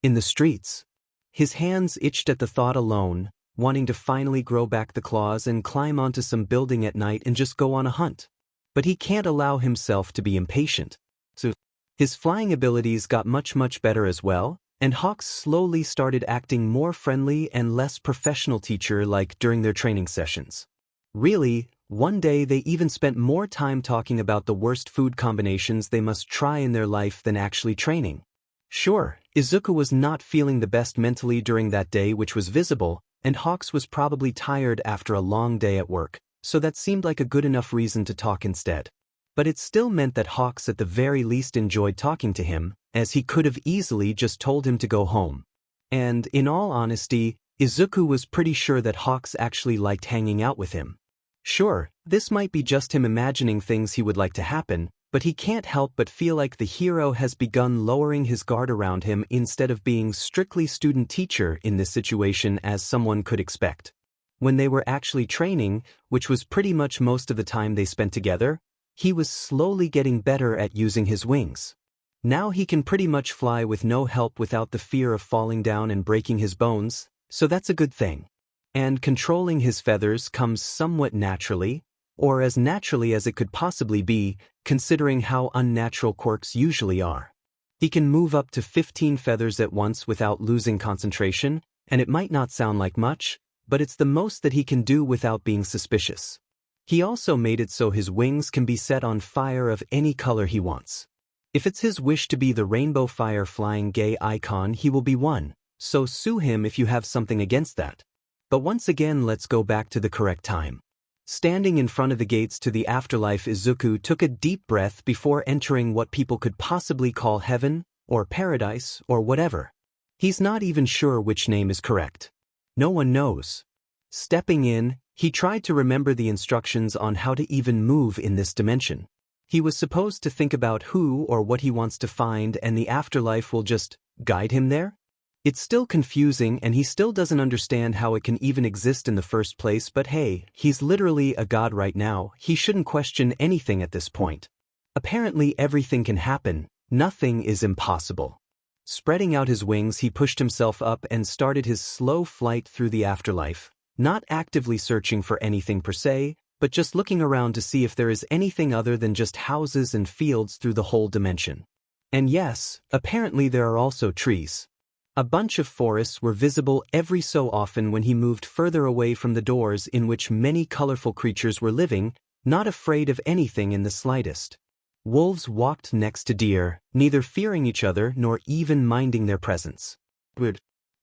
in the streets. His hands itched at the thought alone, wanting to finally grow back the claws and climb onto some building at night and just go on a hunt. But he can't allow himself to be impatient. So his flying abilities got much better as well, and Hawks slowly started acting more friendly and less professional teacher-like during their training sessions. Really, one day they even spent more time talking about the worst food combinations they must try in their life than actually training. Sure, Izuku was not feeling the best mentally during that day, which was visible, and Hawks was probably tired after a long day at work, so that seemed like a good enough reason to talk instead. But it still meant that Hawks at the very least enjoyed talking to him, as he could have easily just told him to go home. And, in all honesty, Izuku was pretty sure that Hawks actually liked hanging out with him. Sure, this might be just him imagining things he would like to happen, but he can't help but feel like the hero has begun lowering his guard around him instead of being strictly student-teacher in this situation as someone could expect. When they were actually training, which was pretty much most of the time they spent together, he was slowly getting better at using his wings. Now he can pretty much fly with no help without the fear of falling down and breaking his bones, so that's a good thing. And controlling his feathers comes somewhat naturally, or as naturally as it could possibly be, considering how unnatural quirks usually are. He can move up to 15 feathers at once without losing concentration, and it might not sound like much, but it's the most that he can do without being suspicious. He also made it so his wings can be set on fire of any color he wants. If it's his wish to be the rainbow fire flying gay icon, he will be one, so sue him if you have something against that. But once again, let's go back to the correct time. Standing in front of the gates to the afterlife, Izuku took a deep breath before entering what people could possibly call heaven, or paradise, or whatever. He's not even sure which name is correct. No one knows. Stepping in, he tried to remember the instructions on how to even move in this dimension. He was supposed to think about who or what he wants to find, and the afterlife will just guide him there? It's still confusing, and he still doesn't understand how it can even exist in the first place, but hey, he's literally a god right now. He shouldn't question anything at this point. Apparently everything can happen, nothing is impossible. Spreading out his wings, he pushed himself up and started his slow flight through the afterlife, not actively searching for anything per se, but just looking around to see if there is anything other than just houses and fields through the whole dimension. And yes, apparently there are also trees. A bunch of forests were visible every so often when he moved further away from the doors in which many colorful creatures were living, not afraid of anything in the slightest. Wolves walked next to deer, neither fearing each other nor even minding their presence.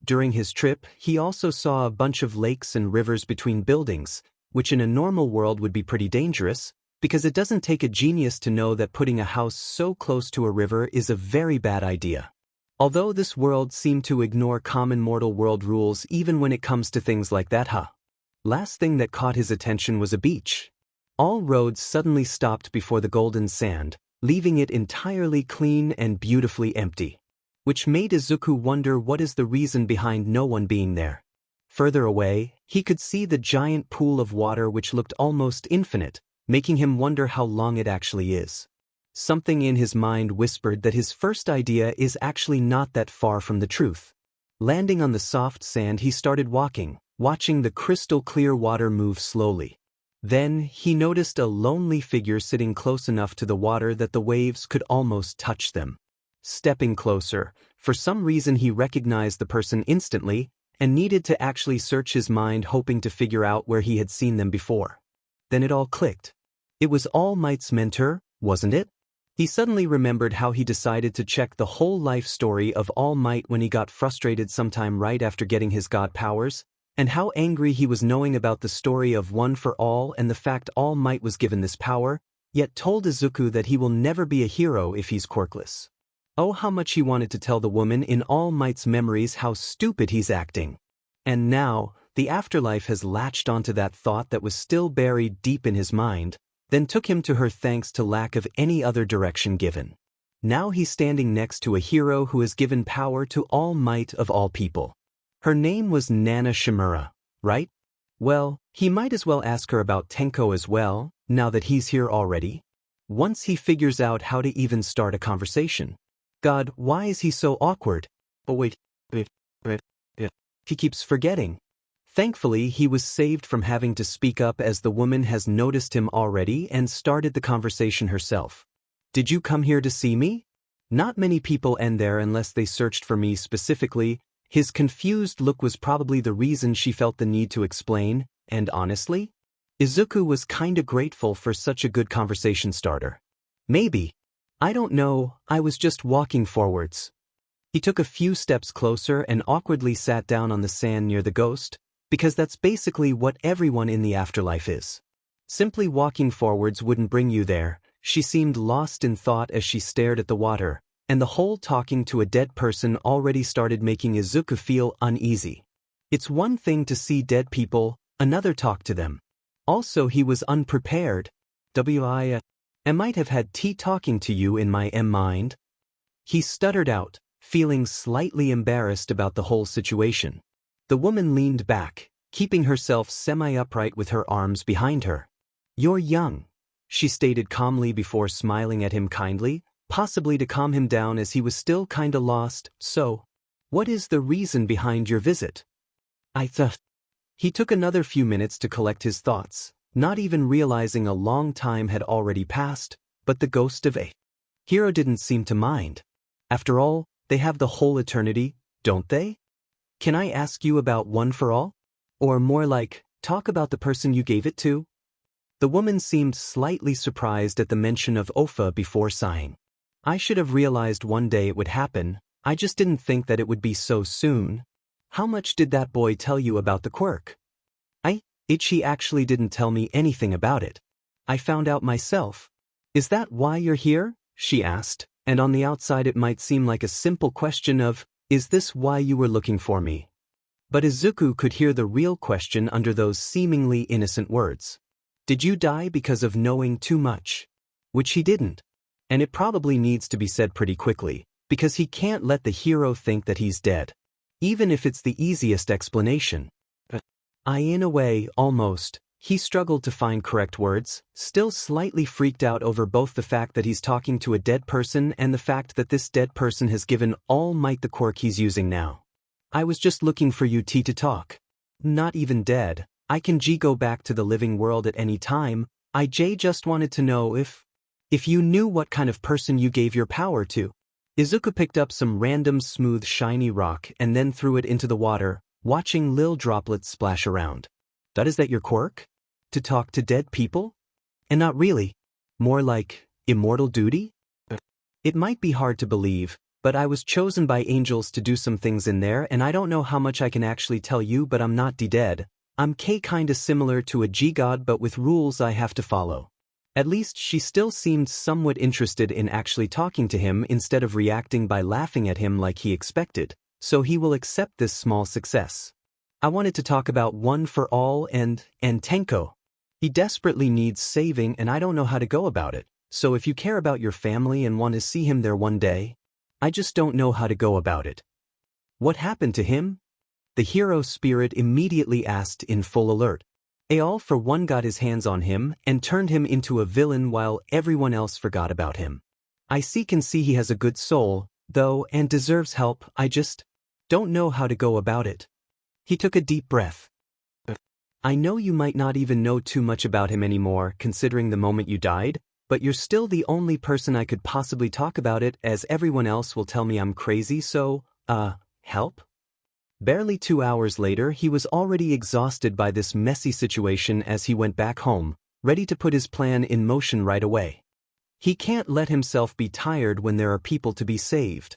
During his trip, he also saw a bunch of lakes and rivers between buildings, which in a normal world would be pretty dangerous, because it doesn't take a genius to know that putting a house so close to a river is a very bad idea. Although this world seemed to ignore common mortal world rules even when it comes to things like that, Last thing that caught his attention was a beach. All roads suddenly stopped before the golden sand, leaving it entirely clean and beautifully empty, which made Izuku wonder what is the reason behind no one being there. Further away, he could see the giant pool of water which looked almost infinite, making him wonder how long it actually is. Something in his mind whispered that his first idea is actually not that far from the truth. Landing on the soft sand, he started walking, watching the crystal-clear water move slowly. Then, he noticed a lonely figure sitting close enough to the water that the waves could almost touch them. Stepping closer, for some reason he recognized the person instantly, and needed to actually search his mind hoping to figure out where he had seen them before. Then it all clicked. It was All Might's mentor, wasn't it? He suddenly remembered how he decided to check the whole life story of All Might when he got frustrated sometime right after getting his god powers, and how angry he was knowing about the story of One for All and the fact All Might was given this power, yet told Izuku that he will never be a hero if he's quirkless. Oh, how much he wanted to tell the woman in All Might's memories how stupid he's acting. And now, the afterlife has latched onto that thought that was still buried deep in his mind, then took him to her thanks to lack of any other direction given. Now he's standing next to a hero who has given power to All Might of all people. Her name was Nana Shimura, right? Well, he might as well ask her about Tenko as well, now that he's here already. Once he figures out how to even start a conversation. God, why is he so awkward? Oh wait, he keeps forgetting. Thankfully, he was saved from having to speak up as the woman has noticed him already and started the conversation herself. Did you come here to see me? Not many people end there unless they searched for me specifically. His confused look was probably the reason she felt the need to explain, and honestly, Izuku was kinda grateful for such a good conversation starter. Maybe. I don't know, I was just walking forwards. He took a few steps closer and awkwardly sat down on the sand near the ghost, because that's basically what everyone in the afterlife is. Simply walking forwards wouldn't bring you there. She seemed lost in thought as she stared at the water, and the whole talking to a dead person already started making Izuku feel uneasy. It's one thing to see dead people, another talk to them. Also, he was unprepared. I might have had tea talking to you in my mind. He stuttered out, feeling slightly embarrassed about the whole situation. The woman leaned back, keeping herself semi-upright with her arms behind her. You're young, she stated calmly before smiling at him kindly, possibly to calm him down as he was still kinda lost. So, what is the reason behind your visit? He took another few minutes to collect his thoughts, not even realizing a long time had already passed, but the ghost of a hero didn't seem to mind. After all, they have the whole eternity, don't they? Can I ask you about One for All? Or more like, talk about the person you gave it to? The woman seemed slightly surprised at the mention of Ofa before sighing. I should have realized one day it would happen, I just didn't think that it would be so soon. How much did that boy tell you about the quirk? She actually didn't tell me anything about it. I found out myself. Is that why you're here? She asked, and on the outside it might seem like a simple question of, is this why you were looking for me? But Izuku could hear the real question under those seemingly innocent words. Did you die because of knowing too much? Which he didn't. And it probably needs to be said pretty quickly, because he can't let the hero think that he's dead. Even if it's the easiest explanation. In a way, almost. He struggled to find correct words, still slightly freaked out over both the fact that he's talking to a dead person and the fact that this dead person has given All Might the quirk he's using now. I was just looking for you to talk. Not even dead. I can go back to the living world at any time. I just wanted to know if you knew what kind of person you gave your power to. Izuku picked up some random smooth shiny rock and then threw it into the water, watching lil droplets splash around. Is that your quirk? To talk to dead people? And not really. More like immortal duty? It might be hard to believe, but I was chosen by angels to do some things in there, and I don't know how much I can actually tell you, but I'm not dead. I'm kinda similar to a G-god but with rules I have to follow. At least she still seemed somewhat interested in actually talking to him instead of reacting by laughing at him like he expected, so he will accept this small success. I wanted to talk about One for All and Tenko. He desperately needs saving and I don't know how to go about it, so if you care about your family and want to see him there one day, I just don't know how to go about it. What happened to him? The hero spirit immediately asked in full alert. All for one got his hands on him and turned him into a villain while everyone else forgot about him. I can see he has a good soul, though, and deserves help. I just don't know how to go about it. He took a deep breath. I know you might not even know too much about him anymore, considering the moment you died, but you're still the only person I could possibly talk about it, as everyone else will tell me I'm crazy, so, help? Barely 2 hours later, he was already exhausted by this messy situation as he went back home, ready to put his plan in motion right away. He can't let himself be tired when there are people to be saved.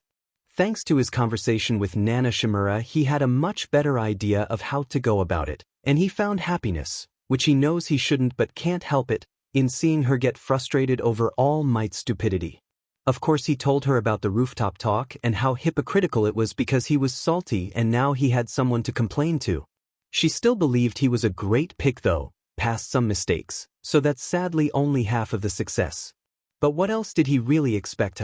Thanks to his conversation with Nana Shimura, he had a much better idea of how to go about it, and he found happiness, which he knows he shouldn't but can't help it, in seeing her get frustrated over All Might's stupidity. Of course he told her about the rooftop talk and how hypocritical it was because he was salty and now he had someone to complain to. She still believed he was a great pick though, past some mistakes, so that's sadly only half of the success. But what else did he really expect?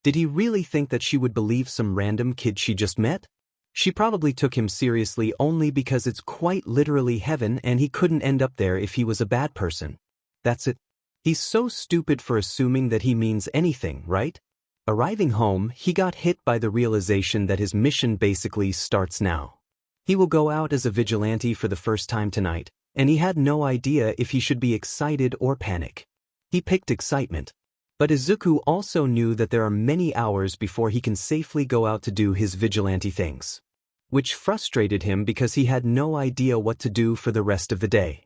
Did he really think that she would believe some random kid she just met? She probably took him seriously only because it's quite literally heaven and he couldn't end up there if he was a bad person. That's it. He's so stupid for assuming that he means anything, right? Arriving home, he got hit by the realization that his mission basically starts now. He will go out as a vigilante for the first time tonight, and he had no idea if he should be excited or panic. He picked excitement. But Izuku also knew that there are many hours before he can safely go out to do his vigilante things. Which frustrated him because he had no idea what to do for the rest of the day.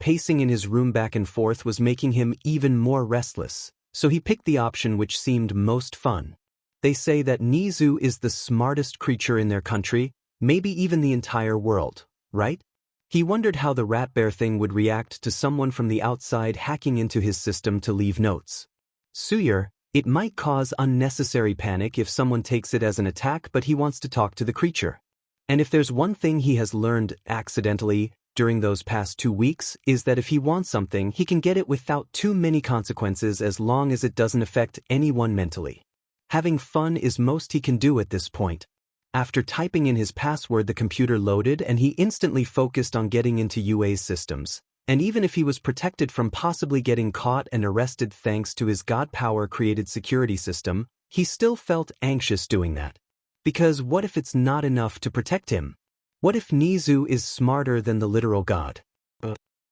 Pacing in his room back and forth was making him even more restless, so he picked the option which seemed most fun. They say that Nezu is the smartest creature in their country, maybe even the entire world, right? He wondered how the rat bear thing would react to someone from the outside hacking into his system to leave notes. Suyer, it might cause unnecessary panic if someone takes it as an attack, but he wants to talk to the creature. And if there's one thing he has learned accidentally during those past 2 weeks is that if he wants something, he can get it without too many consequences as long as it doesn't affect anyone mentally. Having fun is most he can do at this point. After typing in his password, the computer loaded and he instantly focused on getting into UA's systems. And even if he was protected from possibly getting caught and arrested thanks to his god power-created security system, he still felt anxious doing that. Because what if it's not enough to protect him? What if Nezu is smarter than the literal god?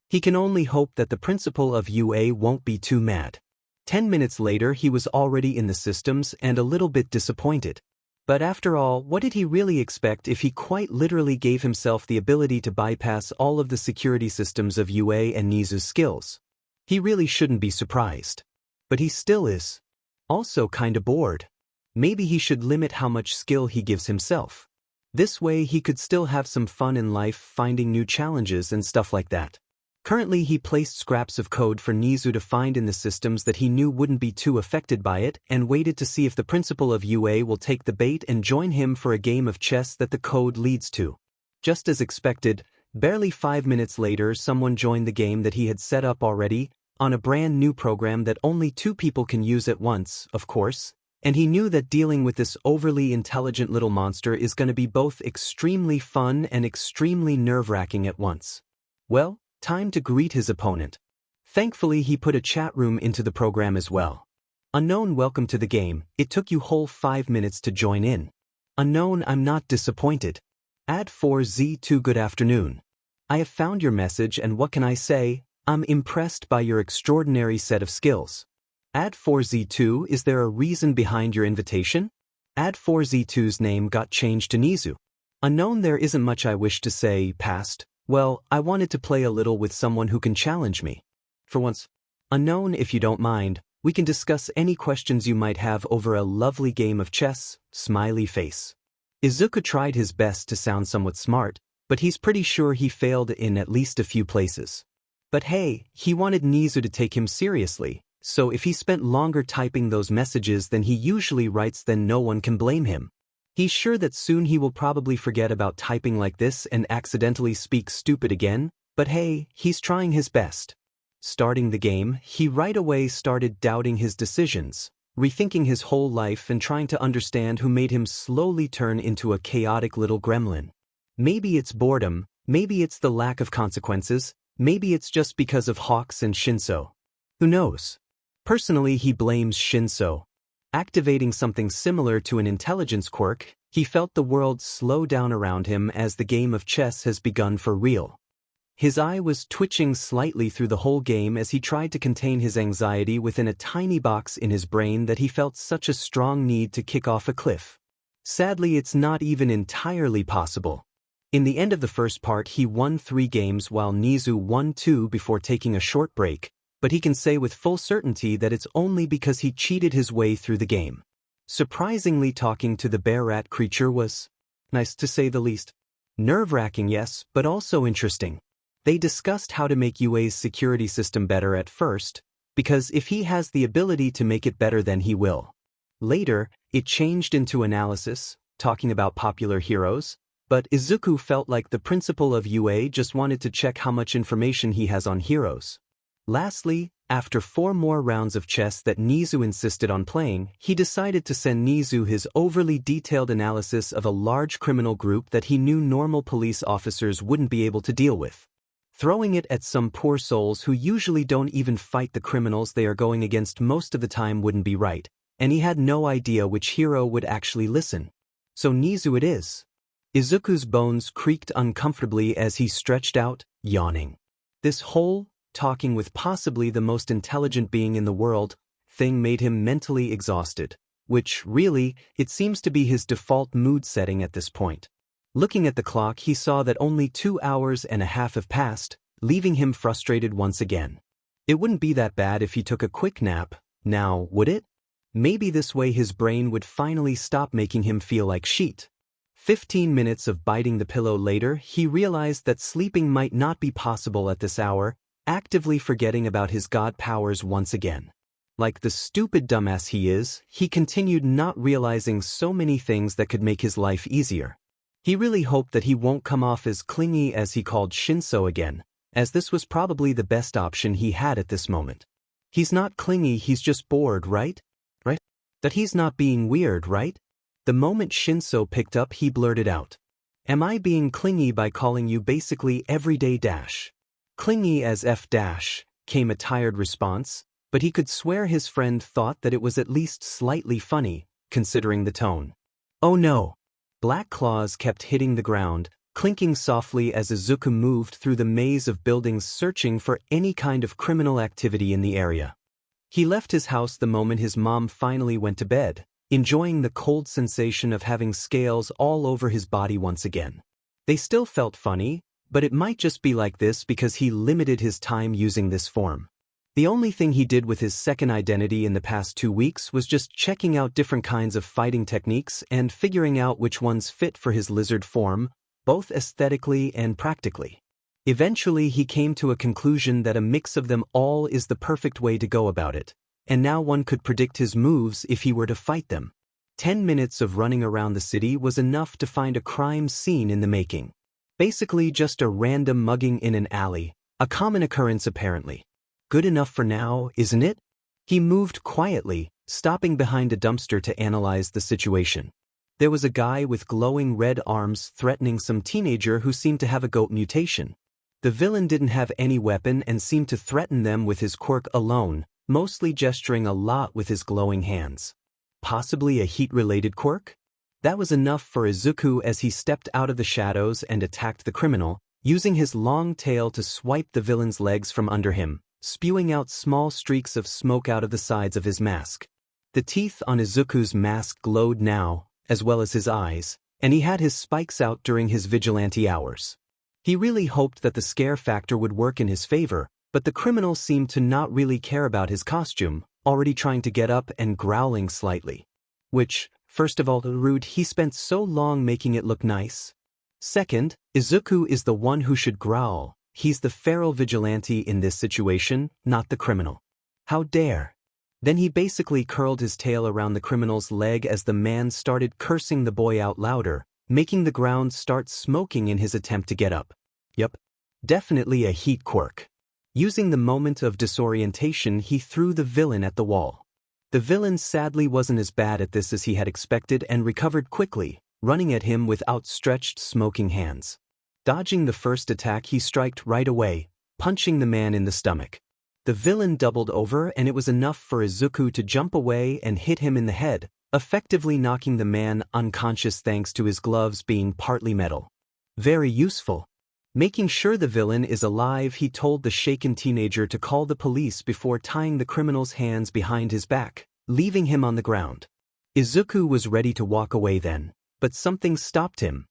He can only hope that the principal of UA won't be too mad. 10 minutes later he was already in the systems and a little bit disappointed. But after all, what did he really expect if he quite literally gave himself the ability to bypass all of the security systems of UA and Nezu's skills? He really shouldn't be surprised. But he still is. Also kinda bored. Maybe he should limit how much skill he gives himself. This way he could still have some fun in life, finding new challenges and stuff like that. Currently he placed scraps of code for Nezu to find in the systems that he knew wouldn't be too affected by it and waited to see if the principal of UA will take the bait and join him for a game of chess that the code leads to. Just as expected, barely 5 minutes later someone joined the game that he had set up already, on a brand new program that only 2 people can use at once, of course, and he knew that dealing with this overly intelligent little monster is going to be both extremely fun and extremely nerve-wracking at once. Well, time to greet his opponent. Thankfully, he put a chat room into the program as well. Unknown, welcome to the game. It took you whole 5 minutes to join in. Unknown, I'm not disappointed. Add 4Z2, good afternoon. I have found your message and what can I say? I'm impressed by your extraordinary set of skills. Add 4Z2, is there a reason behind your invitation? Add 4Z2's name got changed to Nezu. Unknown, there isn't much I wish to say, past. Well, I wanted to play a little with someone who can challenge me. For once. Unknown, if you don't mind, we can discuss any questions you might have over a lovely game of chess, smiley face. Izuku tried his best to sound somewhat smart, but he's pretty sure he failed in at least a few places. But hey, he wanted Nezu to take him seriously, so if he spent longer typing those messages than he usually writes, then no one can blame him. He's sure that soon he will probably forget about typing like this and accidentally speak stupid again, but hey, he's trying his best. Starting the game, he right away started doubting his decisions, rethinking his whole life and trying to understand who made him slowly turn into a chaotic little gremlin. Maybe it's boredom, maybe it's the lack of consequences, maybe it's just because of Hawks and Shinsou. Who knows? Personally, he blames Shinsou. Activating something similar to an intelligence quirk, he felt the world slow down around him as the game of chess has begun for real. His eye was twitching slightly through the whole game as he tried to contain his anxiety within a tiny box in his brain that he felt such a strong need to kick off a cliff. Sadly, it's not even entirely possible. In the end of the first part, he won 3 games while Nezu won 2 before taking a short break, but he can say with full certainty that it's only because he cheated his way through the game. Surprisingly, talking to the bear rat creature was nice to say the least. Nerve-wracking, yes, but also interesting. They discussed how to make UA's security system better at first, because if he has the ability to make it better then he will. Later, it changed into analysis, talking about popular heroes, but Izuku felt like the principal of UA just wanted to check how much information he has on heroes. Lastly, after 4 more rounds of chess that Nezu insisted on playing, he decided to send Nezu his overly detailed analysis of a large criminal group that he knew normal police officers wouldn't be able to deal with. Throwing it at some poor souls who usually don't even fight the criminals they are going against most of the time wouldn't be right, and he had no idea which hero would actually listen. So Nezu it is. Izuku's bones creaked uncomfortably as he stretched out, yawning. This whole talking with possibly the most intelligent being in the world thing made him mentally exhausted, which, really, it seems to be his default mood setting at this point. Looking at the clock, he saw that only 2 hours and a half have passed, leaving him frustrated once again. It wouldn't be that bad if he took a quick nap, now, would it? Maybe this way his brain would finally stop making him feel like shit. 15 minutes of biting the pillow later, he realized that sleeping might not be possible at this hour, actively forgetting about his god powers once again. Like the stupid dumbass he is, he continued not realizing so many things that could make his life easier. He really hoped that he won't come off as clingy as he called Shinsou again, as this was probably the best option he had at this moment. He's not clingy, he's just bored, right? Right? That he's not being weird, right? The moment Shinsou picked up, he blurted out, "Am I being clingy by calling you basically everyday dash?" "Clingy as F dash," came a tired response, but he could swear his friend thought that it was at least slightly funny, considering the tone. Oh no! Black claws kept hitting the ground, clinking softly as Izuku moved through the maze of buildings searching for any kind of criminal activity in the area. He left his house the moment his mom finally went to bed, enjoying the cold sensation of having scales all over his body once again. They still felt funny, but it might just be like this because he limited his time using this form. The only thing he did with his second identity in the past 2 weeks was just checking out different kinds of fighting techniques and figuring out which ones fit for his lizard form, both aesthetically and practically. Eventually he came to a conclusion that a mix of them all is the perfect way to go about it, and now one could predict his moves if he were to fight them. 10 minutes of running around the city was enough to find a crime scene in the making. Basically just a random mugging in an alley, a common occurrence apparently. Good enough for now, isn't it? He moved quietly, stopping behind a dumpster to analyze the situation. There was a guy with glowing red arms threatening some teenager who seemed to have a goat mutation. The villain didn't have any weapon and seemed to threaten them with his quirk alone, mostly gesturing a lot with his glowing hands. Possibly a heat-related quirk? That was enough for Izuku as he stepped out of the shadows and attacked the criminal, using his long tail to swipe the villain's legs from under him, spewing out small streaks of smoke out of the sides of his mask. The teeth on Izuku's mask glowed now, as well as his eyes, and he had his spikes out during his vigilante hours. He really hoped that the scare factor would work in his favor, but the criminal seemed to not really care about his costume, already trying to get up and growling slightly. Which, first of all, rude, he spent so long making it look nice. Second, Izuku is the one who should growl. He's the feral vigilante in this situation, not the criminal. How dare! Then he basically curled his tail around the criminal's leg as the man started cursing the boy out louder, making the ground start smoking in his attempt to get up. Yup. Definitely a heat quirk. Using the moment of disorientation, he threw the villain at the wall. The villain sadly wasn't as bad at this as he had expected and recovered quickly, running at him with outstretched smoking hands. Dodging the first attack, he striked right away, punching the man in the stomach. The villain doubled over and it was enough for Izuku to jump away and hit him in the head, effectively knocking the man unconscious thanks to his gloves being partly metal. Very useful. Making sure the villain is alive, he told the shaken teenager to call the police before tying the criminal's hands behind his back, leaving him on the ground. Izuku was ready to walk away then, but something stopped him.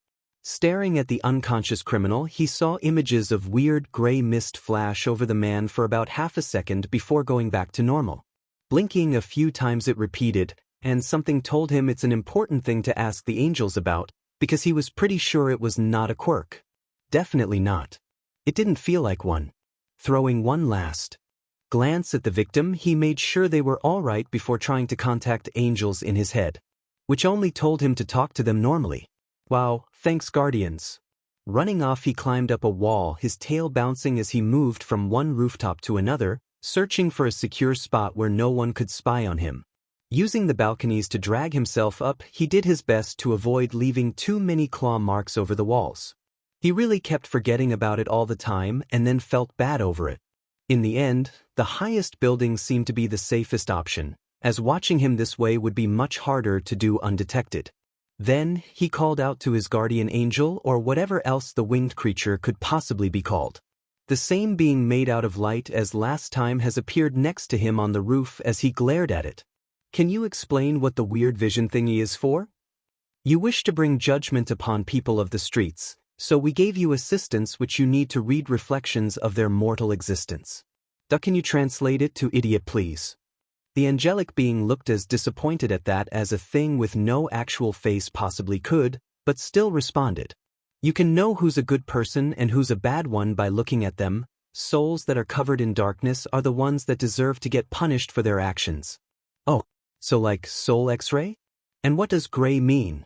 Staring at the unconscious criminal, he saw images of weird gray mist flash over the man for about half a second before going back to normal. Blinking a few times it repeated, and something told him it's an important thing to ask the angels about, because he was pretty sure it was not a quirk. Definitely not. It didn't feel like one. Throwing one last glance at the victim, he made sure they were all right before trying to contact angels in his head, which only told him to talk to them normally. Wow, thanks Guardians. Running off, he climbed up a wall, his tail bouncing as he moved from one rooftop to another, searching for a secure spot where no one could spy on him. Using the balconies to drag himself up, he did his best to avoid leaving too many claw marks over the walls. He really kept forgetting about it all the time and then felt bad over it. In the end, the highest building seemed to be the safest option, as watching him this way would be much harder to do undetected. Then, he called out to his guardian angel or whatever else the winged creature could possibly be called. The same being made out of light as last time has appeared next to him on the roof as he glared at it. Can you explain what the weird vision thingy is for? You wish to bring judgment upon people of the streets, so we gave you assistance which you need to read reflections of their mortal existence. Can you translate it to idiot please? The angelic being looked as disappointed at that as a thing with no actual face possibly could, but still responded. You can know who's a good person and who's a bad one by looking at them. Souls that are covered in darkness are the ones that deserve to get punished for their actions. Oh, so like soul X-ray? And what does gray mean?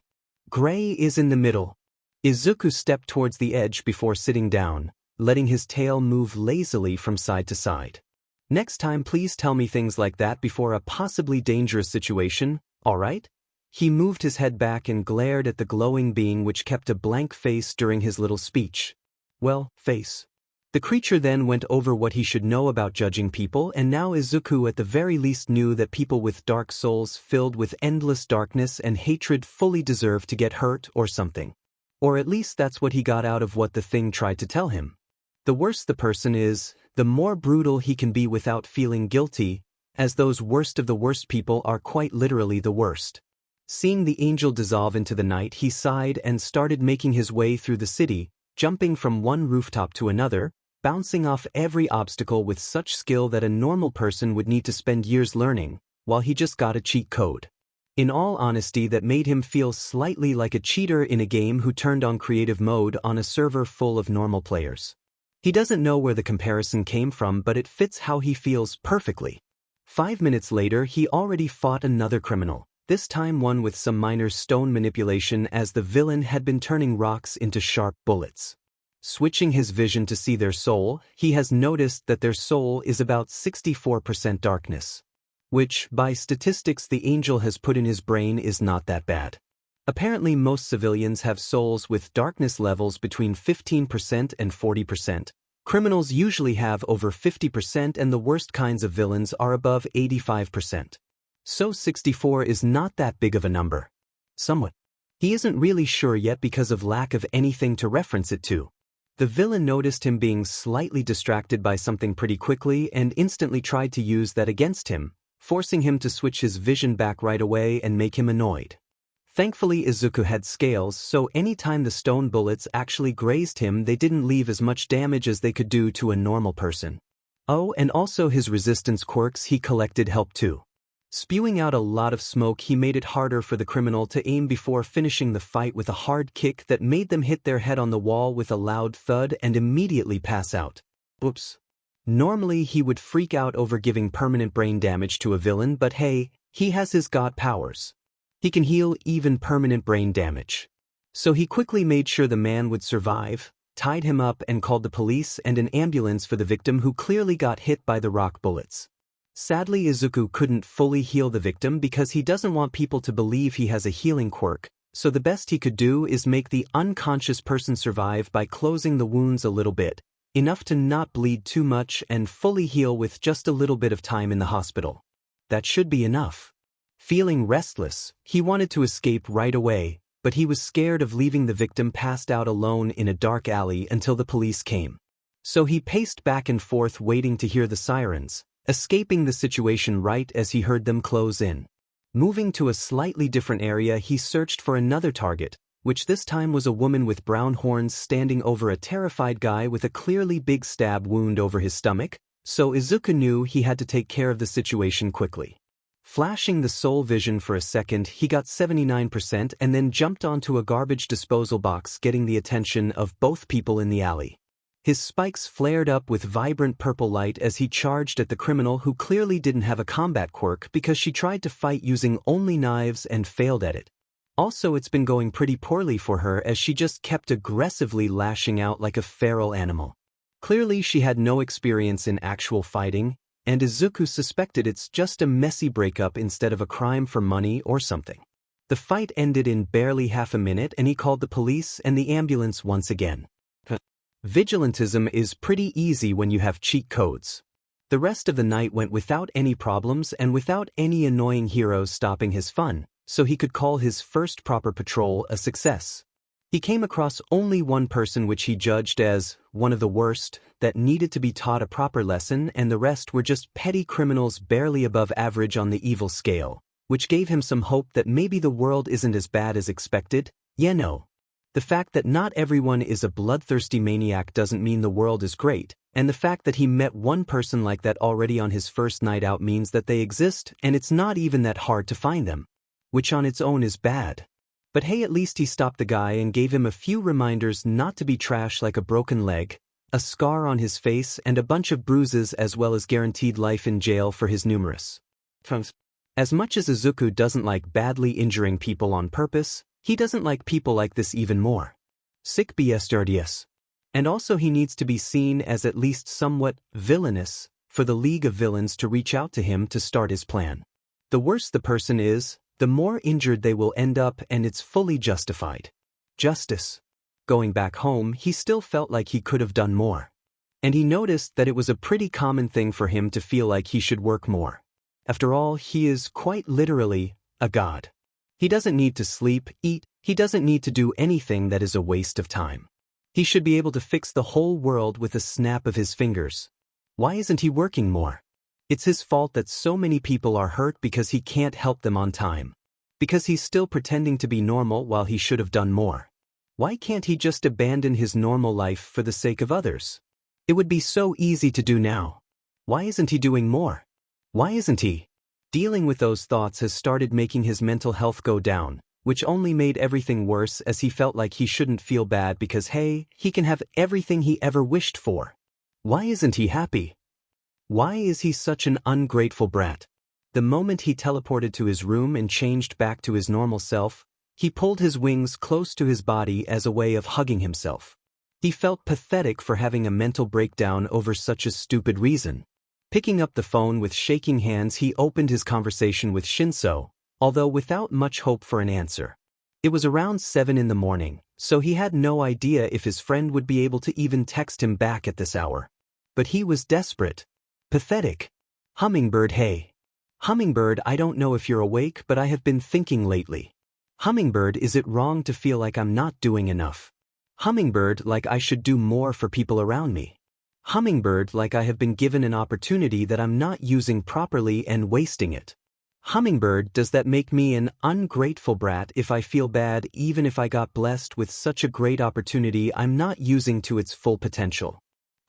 Gray is in the middle. Izuku stepped towards the edge before sitting down, letting his tail move lazily from side to side. Next time please tell me things like that before a possibly dangerous situation, alright? He moved his head back and glared at the glowing being which kept a blank face during his little speech. Well, face. The creature then went over what he should know about judging people, and now Izuku at the very least knew that people with dark souls filled with endless darkness and hatred fully deserve to get hurt or something. Or at least that's what he got out of what the thing tried to tell him. The worse the person is, the more brutal he can be without feeling guilty, as those worst of the worst people are quite literally the worst. Seeing the angel dissolve into the night, he sighed and started making his way through the city, jumping from one rooftop to another, bouncing off every obstacle with such skill that a normal person would need to spend years learning, while he just got a cheat code. In all honesty, that made him feel slightly like a cheater in a game who turned on creative mode on a server full of normal players. He doesn't know where the comparison came from, but it fits how he feels perfectly. 5 minutes later, he already fought another criminal, this time one with some minor stone manipulation as the villain had been turning rocks into sharp bullets. Switching his vision to see their soul, he has noticed that their soul is about 64% darkness. Which, by statistics the angel has put in his brain, is not that bad. Apparently most civilians have souls with darkness levels between 15% and 40%. Criminals usually have over 50% and the worst kinds of villains are above 85%. So 64 is not that big of a number. Somewhat. He isn't really sure yet because of lack of anything to reference it to. The villain noticed him being slightly distracted by something pretty quickly and instantly tried to use that against him, forcing him to switch his vision back right away and make him annoyed. Thankfully Izuku had scales, so anytime the stone bullets actually grazed him they didn't leave as much damage as they could do to a normal person. Oh, and also his resistance quirks he collected helped too. Spewing out a lot of smoke he made it harder for the criminal to aim before finishing the fight with a hard kick that made them hit their head on the wall with a loud thud and immediately pass out. Oops. Normally he would freak out over giving permanent brain damage to a villain, but hey, he has his god powers. He can heal even permanent brain damage. So he quickly made sure the man would survive, tied him up and called the police and an ambulance for the victim who clearly got hit by the rock bullets. Sadly Izuku couldn't fully heal the victim because he doesn't want people to believe he has a healing quirk, so the best he could do is make the unconscious person survive by closing the wounds a little bit, enough to not bleed too much and fully heal with just a little bit of time in the hospital. That should be enough. Feeling restless, he wanted to escape right away, but he was scared of leaving the victim passed out alone in a dark alley until the police came. So he paced back and forth waiting to hear the sirens, escaping the situation right as he heard them close in. Moving to a slightly different area he searched for another target, which this time was a woman with brown horns standing over a terrified guy with a clearly big stab wound over his stomach, so Izuku knew he had to take care of the situation quickly. Flashing the soul vision for a second he got 79% and then jumped onto a garbage disposal box, getting the attention of both people in the alley. His spikes flared up with vibrant purple light as he charged at the criminal who clearly didn't have a combat quirk because she tried to fight using only knives and failed at it. Also it's been going pretty poorly for her as she just kept aggressively lashing out like a feral animal. Clearly she had no experience in actual fighting, and Izuku suspected it's just a messy breakup instead of a crime for money or something. The fight ended in barely half a minute and he called the police and the ambulance once again. Vigilantism is pretty easy when you have cheat codes. The rest of the night went without any problems and without any annoying heroes stopping his fun, so he could call his first proper patrol a success. He came across only one person which he judged as one of the worst, that needed to be taught a proper lesson, and the rest were just petty criminals barely above average on the evil scale, which gave him some hope that maybe the world isn't as bad as expected. No. The fact that not everyone is a bloodthirsty maniac doesn't mean the world is great, and the fact that he met one person like that already on his first night out means that they exist and it's not even that hard to find them, which on its own is bad. But hey, at least he stopped the guy and gave him a few reminders not to be trash, like a broken leg, a scar on his face and a bunch of bruises, as well as guaranteed life in jail for his numerous crimes. As much as Izuku doesn't like badly injuring people on purpose, he doesn't like people like this even more. Sick BSRDS. And also he needs to be seen as at least somewhat villainous for the League of Villains to reach out to him to start his plan. The worse the person is, the more injured they will end up, and it's fully justified. Justice. Going back home, he still felt like he could have done more. And he noticed that it was a pretty common thing for him to feel like he should work more. After all, he is quite literally a god. He doesn't need to sleep, eat, he doesn't need to do anything that is a waste of time. He should be able to fix the whole world with a snap of his fingers. Why isn't he working more? It's his fault that so many people are hurt because he can't help them on time. Because he's still pretending to be normal while he should have done more. Why can't he just abandon his normal life for the sake of others? It would be so easy to do now. Why isn't he doing more? Why isn't he? Dealing with those thoughts has started making his mental health go down, which only made everything worse as he felt like he shouldn't feel bad because hey, he can have everything he ever wished for. Why isn't he happy? Why is he such an ungrateful brat? The moment he teleported to his room and changed back to his normal self, he pulled his wings close to his body as a way of hugging himself. He felt pathetic for having a mental breakdown over such a stupid reason. Picking up the phone with shaking hands, he opened his conversation with Shinsou, although without much hope for an answer. It was around 7 in the morning, so he had no idea if his friend would be able to even text him back at this hour. But he was desperate. Pathetic. Hummingbird, hey. Hummingbird, I don't know if you're awake, but I have been thinking lately. Hummingbird, is it wrong to feel like I'm not doing enough? Hummingbird, like I should do more for people around me. Hummingbird, like I have been given an opportunity that I'm not using properly and wasting it. Hummingbird, does that make me an ungrateful brat if I feel bad even if I got blessed with such a great opportunity I'm not using to its full potential?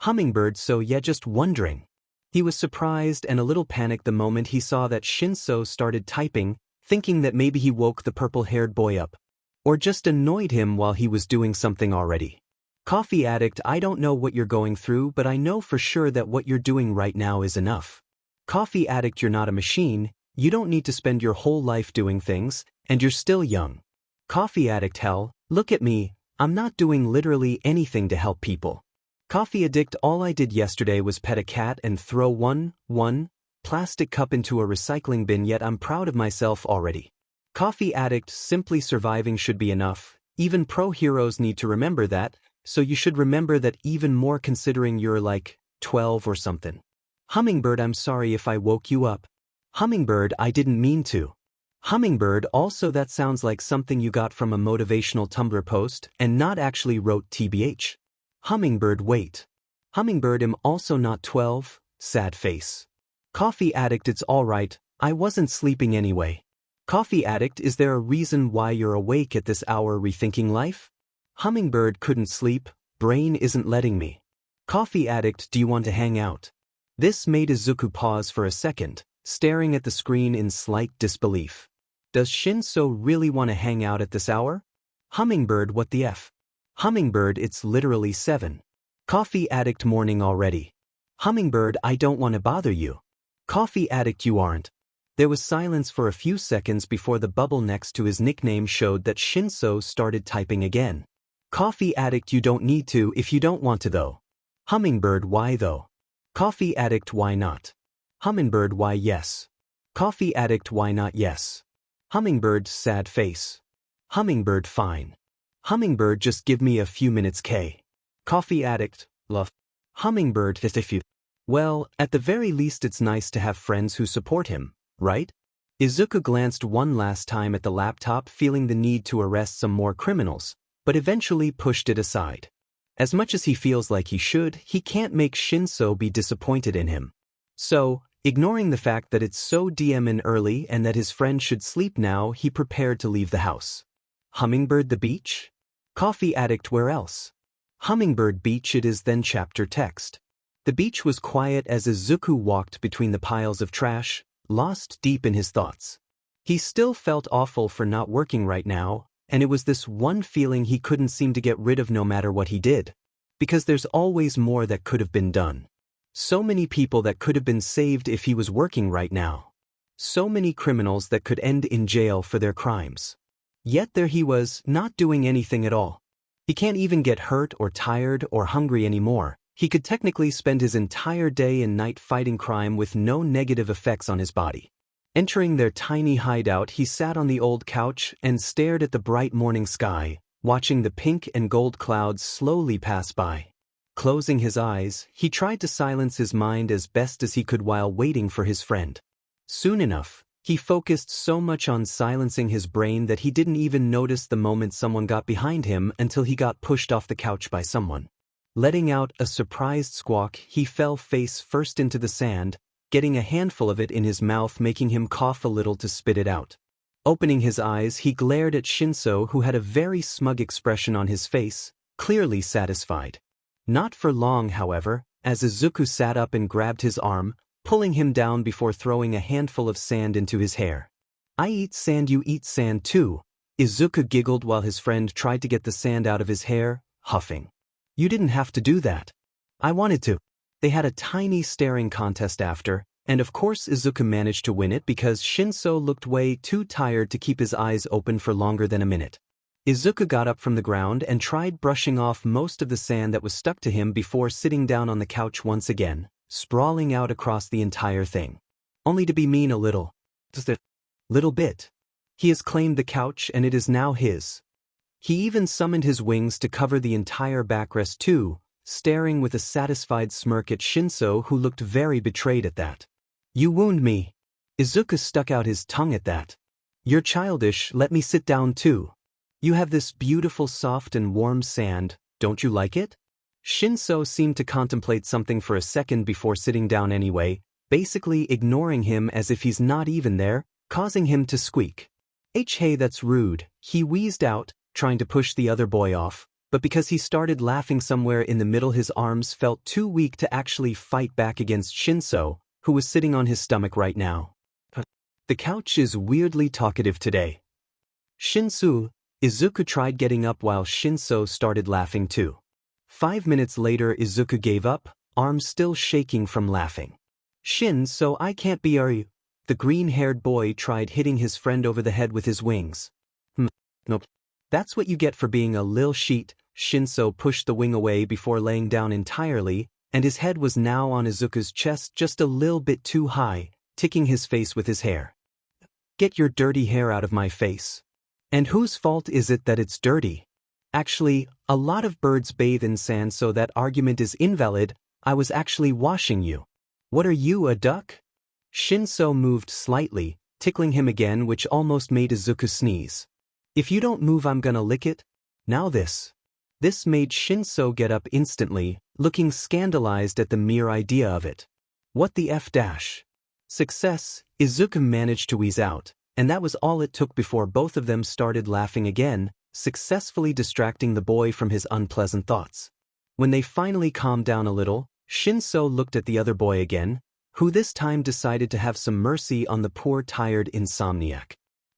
Hummingbird, so yeah, just wondering. He was surprised and a little panicked the moment he saw that Shinsou started typing, thinking that maybe he woke the purple-haired boy up. Or just annoyed him while he was doing something already. Coffee addict, I don't know what you're going through, but I know for sure that what you're doing right now is enough. Coffee addict, you're not a machine, you don't need to spend your whole life doing things, and you're still young. Coffee addict, hell, look at me, I'm not doing literally anything to help people. Coffee addict, all I did yesterday was pet a cat and throw one plastic cup into a recycling bin, yet I'm proud of myself already. Coffee addict, simply surviving should be enough, even pro heroes need to remember that, so you should remember that even more considering you're like 12 or something. Hummingbird, I'm sorry if I woke you up. Hummingbird, I didn't mean to. Hummingbird, also that sounds like something you got from a motivational Tumblr post and not actually wrote TBH. Hummingbird, wait. Hummingbird, I'm also not 12, sad face. Coffee addict, it's alright, I wasn't sleeping anyway. Coffee addict, is there a reason why you're awake at this hour rethinking life? Hummingbird, couldn't sleep, brain isn't letting me. Coffee addict, do you want to hang out? This made Izuku pause for a second, staring at the screen in slight disbelief. Does Shinsou really want to hang out at this hour? Hummingbird, what the F? Hummingbird, it's literally 7. Coffee addict, morning already. Hummingbird, I don't want to bother you. Coffee addict, you aren't. There was silence for a few seconds before the bubble next to his nickname showed that Shinsou started typing again. Coffee addict, you don't need to if you don't want to though. Hummingbird, why though? Coffee addict, why not? Hummingbird, why yes? Coffee addict, why not yes? Hummingbird, sad face. Hummingbird, fine. Hummingbird, just give me a few minutes K. Coffee addict, love. Hummingbird, if you. Well, at the very least it's nice to have friends who support him, right? Izuku glanced one last time at the laptop, feeling the need to arrest some more criminals, but eventually pushed it aside. As much as he feels like he should, he can't make Shinsou be disappointed in him. So, ignoring the fact that it's so DM early and that his friend should sleep now, he prepared to leave the house. Hummingbird, the beach? Coffee addict, where else? Hummingbird, beach it is then. Chapter text. The beach was quiet as Izuku walked between the piles of trash, lost deep in his thoughts. He still felt awful for not working right now, and it was this one feeling he couldn't seem to get rid of no matter what he did. Because there's always more that could have been done. So many people that could have been saved if he was working right now. So many criminals that could end in jail for their crimes. Yet there he was, not doing anything at all. He can't even get hurt or tired or hungry anymore. He could technically spend his entire day and night fighting crime with no negative effects on his body. Entering their tiny hideout, he sat on the old couch and stared at the bright morning sky, watching the pink and gold clouds slowly pass by. Closing his eyes, he tried to silence his mind as best as he could while waiting for his friend. Soon enough, he focused so much on silencing his brain that he didn't even notice the moment someone got behind him until he got pushed off the couch by someone. Letting out a surprised squawk, he fell face first into the sand, getting a handful of it in his mouth, making him cough a little to spit it out. Opening his eyes, he glared at Shinsou, who had a very smug expression on his face, clearly satisfied. Not for long, however, as Izuku sat up and grabbed his arm, pulling him down before throwing a handful of sand into his hair. I eat sand, you eat sand too. Izuku giggled while his friend tried to get the sand out of his hair, huffing. You didn't have to do that. I wanted to. They had a tiny staring contest after, and of course Izuku managed to win it because Shinsou looked way too tired to keep his eyes open for longer than a minute. Izuku got up from the ground and tried brushing off most of the sand that was stuck to him before sitting down on the couch once again, sprawling out across the entire thing. Only to be mean a little. Just a little bit. He has claimed the couch and it is now his. He even summoned his wings to cover the entire backrest too, staring with a satisfied smirk at Shinsou, who looked very betrayed at that. "You wound me." Izuku stuck out his tongue at that. "You're childish, let me sit down too. You have this beautiful soft and warm sand, don't you like it?" Shinsou seemed to contemplate something for a second before sitting down anyway, basically ignoring him as if he's not even there, causing him to squeak. Hey, that's rude," he wheezed out, trying to push the other boy off, but because he started laughing somewhere in the middle, his arms felt too weak to actually fight back against Shinsou, who was sitting on his stomach right now. The couch is weirdly talkative today. Shinsou. Izuku tried getting up while Shinsou started laughing too. 5 minutes later, Izuku gave up, arms still shaking from laughing. "Shinsou, I can't be you." The green-haired boy tried hitting his friend over the head with his wings. Nope. "That's what you get for being a lil sheet." Shinsou pushed the wing away before laying down entirely, and his head was now on Izuku's chest just a little bit too high, ticking his face with his hair. "Get your dirty hair out of my face." "And whose fault is it that it's dirty?" "Actually, a lot of birds bathe in sand, so that argument is invalid. I was actually washing you." "What are you, a duck?" Shinsou moved slightly, tickling him again, which almost made Izuku sneeze. "If you don't move, I'm gonna lick it." "Now this." This made Shinsou get up instantly, looking scandalized at the mere idea of it. "What the F dash?" "Success," Izuku managed to wheeze out, and that was all it took before both of them started laughing again, successfully distracting the boy from his unpleasant thoughts. When they finally calmed down a little, Shinsou looked at the other boy again, who this time decided to have some mercy on the poor tired insomniac.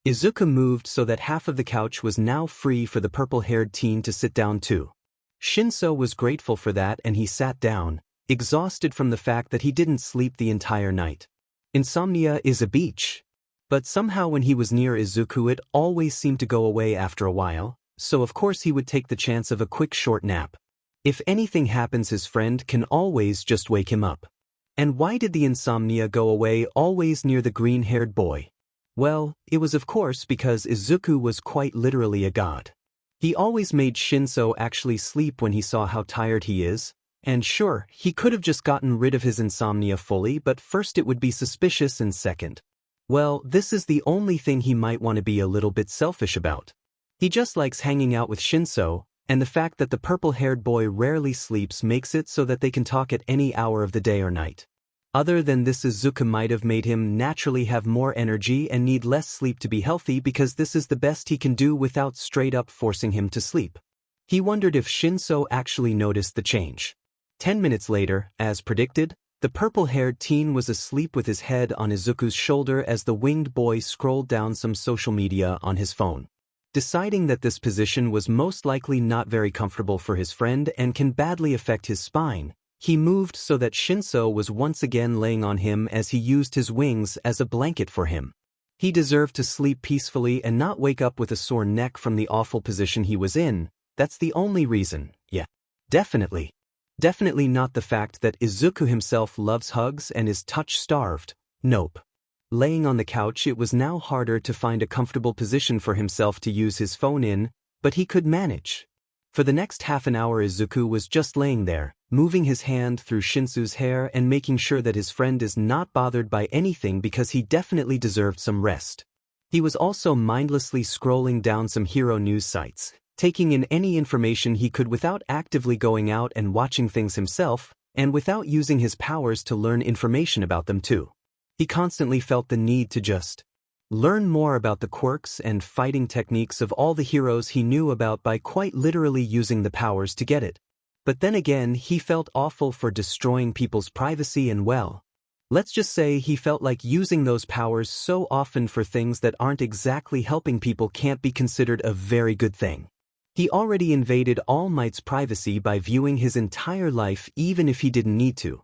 Izuku moved so that half of the couch was now free for the purple-haired teen to sit down too. Shinsou was grateful for that, and he sat down, exhausted from the fact that he didn't sleep the entire night. Insomnia is a beach. But somehow when he was near Izuku it always seemed to go away after a while, so of course he would take the chance of a quick short nap. If anything happens, his friend can always just wake him up. And why did the insomnia go away always near the green-haired boy? Well, it was of course because Izuku was quite literally a god. He always made Shinsou actually sleep when he saw how tired he is, and sure, he could have just gotten rid of his insomnia fully, but first it would be suspicious, and second, well, this is the only thing he might want to be a little bit selfish about. He just likes hanging out with Shinsou, and the fact that the purple-haired boy rarely sleeps makes it so that they can talk at any hour of the day or night. Other than this, Izuku might have made him naturally have more energy and need less sleep to be healthy, because this is the best he can do without straight up forcing him to sleep. He wondered if Shinsou actually noticed the change. 10 minutes later, as predicted, the purple-haired teen was asleep with his head on Izuku's shoulder as the winged boy scrolled down some social media on his phone. Deciding that this position was most likely not very comfortable for his friend and can badly affect his spine, he moved so that Shinsou was once again laying on him as he used his wings as a blanket for him. He deserved to sleep peacefully and not wake up with a sore neck from the awful position he was in. That's the only reason, yeah. Definitely. Definitely not the fact that Izuku himself loves hugs and is touch-starved. Nope. Laying on the couch, it was now harder to find a comfortable position for himself to use his phone in, but he could manage. For the next half an hour, Izuku was just laying there, moving his hand through Shinsou's hair and making sure that his friend is not bothered by anything, because he definitely deserved some rest. He was also mindlessly scrolling down some hero news sites, taking in any information he could without actively going out and watching things himself, and without using his powers to learn information about them too. He constantly felt the need to just learn more about the quirks and fighting techniques of all the heroes he knew about by quite literally using the powers to get it. But then again, he felt awful for destroying people's privacy, and well, let's just say he felt like using those powers so often for things that aren't exactly helping people can't be considered a very good thing. He already invaded All Might's privacy by viewing his entire life even if he didn't need to.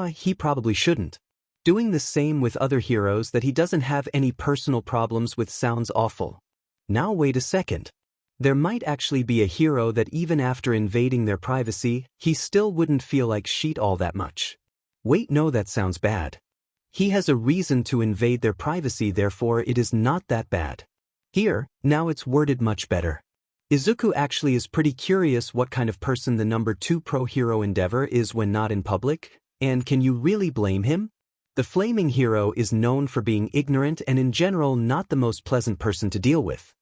He probably shouldn't. Doing the same with other heroes that he doesn't have any personal problems with sounds awful. Now wait a second. There might actually be a hero that even after invading their privacy, he still wouldn't feel like shit all that much. Wait, no, that sounds bad. He has a reason to invade their privacy, therefore it is not that bad. Here, now it's worded much better. Izuku actually is pretty curious what kind of person the number 2 pro-hero Endeavor is when not in public, and can you really blame him? The flaming hero is known for being ignorant and in general not the most pleasant person to deal with.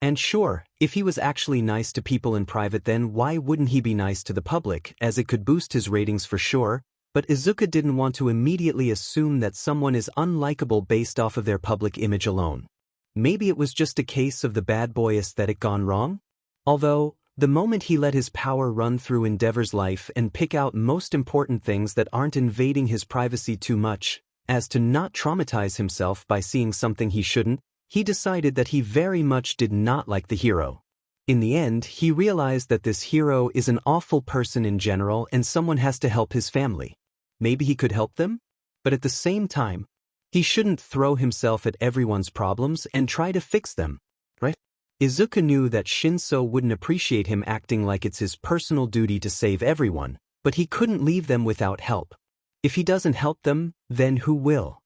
And sure, if he was actually nice to people in private, then why wouldn't he be nice to the public, as it could boost his ratings for sure, but Izuku didn't want to immediately assume that someone is unlikable based off of their public image alone. Maybe it was just a case of the bad boy aesthetic gone wrong? Although, the moment he let his power run through Endeavor's life and pick out most important things that aren't invading his privacy too much, as to not traumatize himself by seeing something he shouldn't, he decided that he very much did not like the hero. In the end, he realized that this hero is an awful person in general and someone has to help his family. Maybe he could help them? But at the same time, he shouldn't throw himself at everyone's problems and try to fix them, right? Izuku knew that Shinsou wouldn't appreciate him acting like it's his personal duty to save everyone, but he couldn't leave them without help. If he doesn't help them, then who will?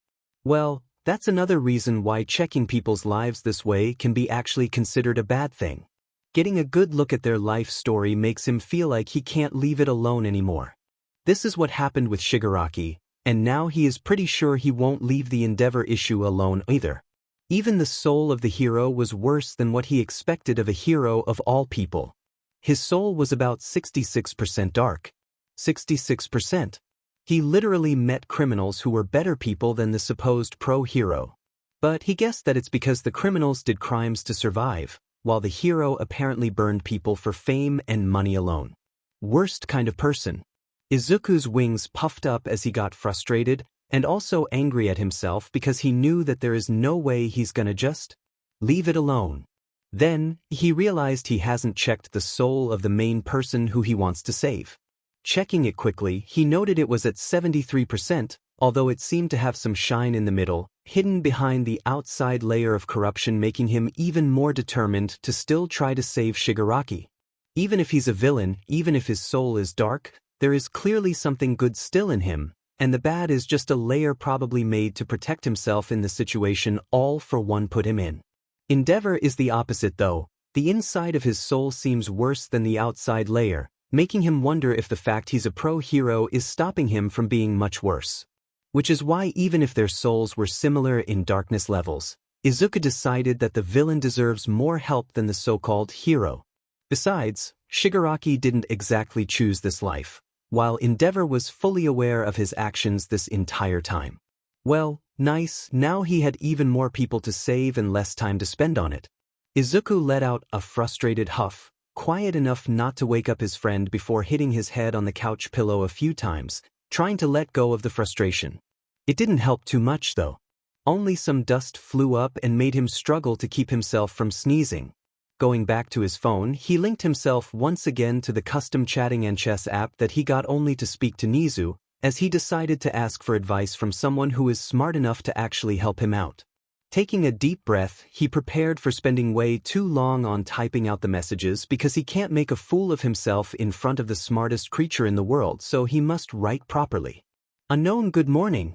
Well, that's another reason why checking people's lives this way can be actually considered a bad thing. Getting a good look at their life story makes him feel like he can't leave it alone anymore. This is what happened with Shigaraki, and now he is pretty sure he won't leave the Endeavor issue alone either. Even the soul of the hero was worse than what he expected of a hero of all people. His soul was about 66% dark. 66%. He literally met criminals who were better people than the supposed pro-hero. But he guessed that it's because the criminals did crimes to survive, while the hero apparently burned people for fame and money alone. Worst kind of person. Izuku's wings puffed up as he got frustrated, and also angry at himself because he knew that there is no way he's gonna just leave it alone. Then, he realized he hasn't checked the soul of the main person who he wants to save. Checking it quickly, he noted it was at 73%, although it seemed to have some shine in the middle, hidden behind the outside layer of corruption, making him even more determined to still try to save Shigaraki. Even if he's a villain, even if his soul is dark, there is clearly something good still in him, and the bad is just a layer probably made to protect himself in the situation all for one put him in. Endeavor is the opposite though. The inside of his soul seems worse than the outside layer, making him wonder if the fact he's a pro-hero is stopping him from being much worse. Which is why even if their souls were similar in darkness levels, Izuku decided that the villain deserves more help than the so-called hero. Besides, Shigaraki didn't exactly choose this life, while Endeavor was fully aware of his actions this entire time. Well, nice, now he had even more people to save and less time to spend on it. Izuku let out a frustrated huff, quiet enough not to wake up his friend before hitting his head on the couch pillow a few times, trying to let go of the frustration. It didn't help too much though. Only some dust flew up and made him struggle to keep himself from sneezing. Going back to his phone, he linked himself once again to the custom chatting and chess app that he got only to speak to Nezu, as he decided to ask for advice from someone who is smart enough to actually help him out. Taking a deep breath, he prepared for spending way too long on typing out the messages because he can't make a fool of himself in front of the smartest creature in the world, so he must write properly. Unknown, good morning.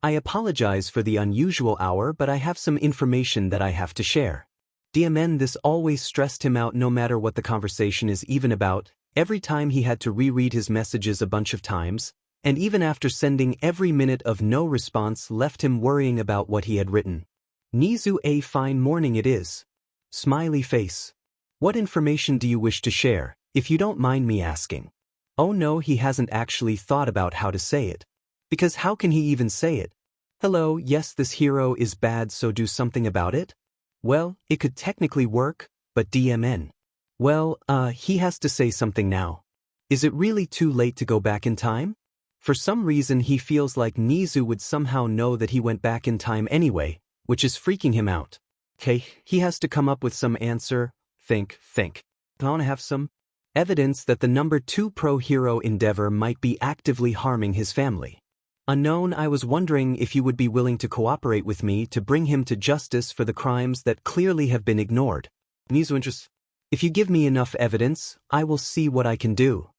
I apologize for the unusual hour, but I have some information that I have to share. DMN. This always stressed him out no matter what the conversation is even about, every time he had to reread his messages a bunch of times, and even after sending every minute of no response left him worrying about what he had written. Nezu, a fine morning it is. Smiley face. What information do you wish to share, if you don't mind me asking? Oh no, he hasn't actually thought about how to say it. Because how can he even say it? Hello, yes, this hero is bad, so do something about it? Well, it could technically work, but DMN. Well, he has to say something now. Is it really too late to go back in time? For some reason he feels like Nezu would somehow know that he went back in time anyway, which is freaking him out. Okay, he has to come up with some answer. Think. I wanna have some evidence that the number 2 pro-hero Endeavor might be actively harming his family. Unknown, I was wondering if you would be willing to cooperate with me to bring him to justice for the crimes that clearly have been ignored. Nezu interest. If you give me enough evidence, I will see what I can do.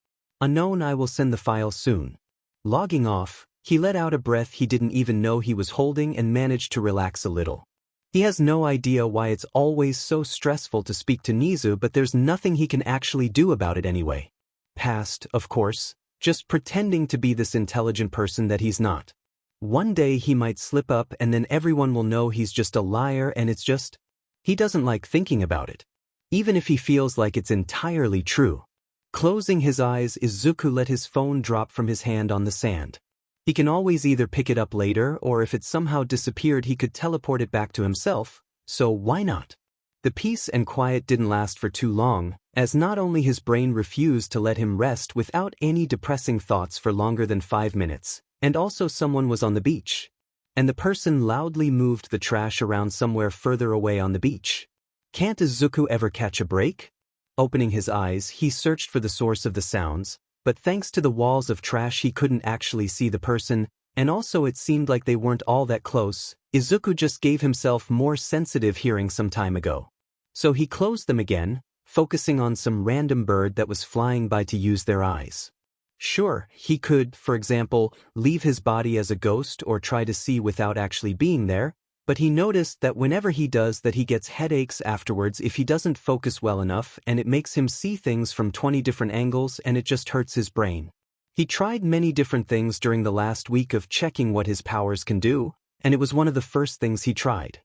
Unknown, I will send the file soon. Logging off, he let out a breath he didn't even know he was holding and managed to relax a little. He has no idea why it's always so stressful to speak to Nezu, but there's nothing he can actually do about it anyway. Past, of course, just pretending to be this intelligent person that he's not. One day he might slip up and then everyone will know he's just a liar, and it's just, he doesn't like thinking about it. Even if he feels like it's entirely true. Closing his eyes, Izuku let his phone drop from his hand on the sand. He can always either pick it up later, or if it somehow disappeared he could teleport it back to himself, so why not? The peace and quiet didn't last for too long, as not only his brain refused to let him rest without any depressing thoughts for longer than 5 minutes, and also someone was on the beach. And the person loudly moved the trash around somewhere further away on the beach. Can't Izuku ever catch a break? Opening his eyes, he searched for the source of the sounds, but thanks to the walls of trash he couldn't actually see the person, and also it seemed like they weren't all that close. Izuku just gave himself more sensitive hearing some time ago. So he closed them again, focusing on some random bird that was flying by to use their eyes. Sure, he could, for example, leave his body as a ghost or try to see without actually being there, but he noticed that whenever he does that he gets headaches afterwards if he doesn't focus well enough, and it makes him see things from 20 different angles and it just hurts his brain. He tried many different things during the last week of checking what his powers can do, and it was one of the first things he tried.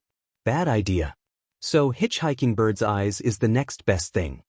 Bad idea. So hitchhiking bird's eyes is the next best thing.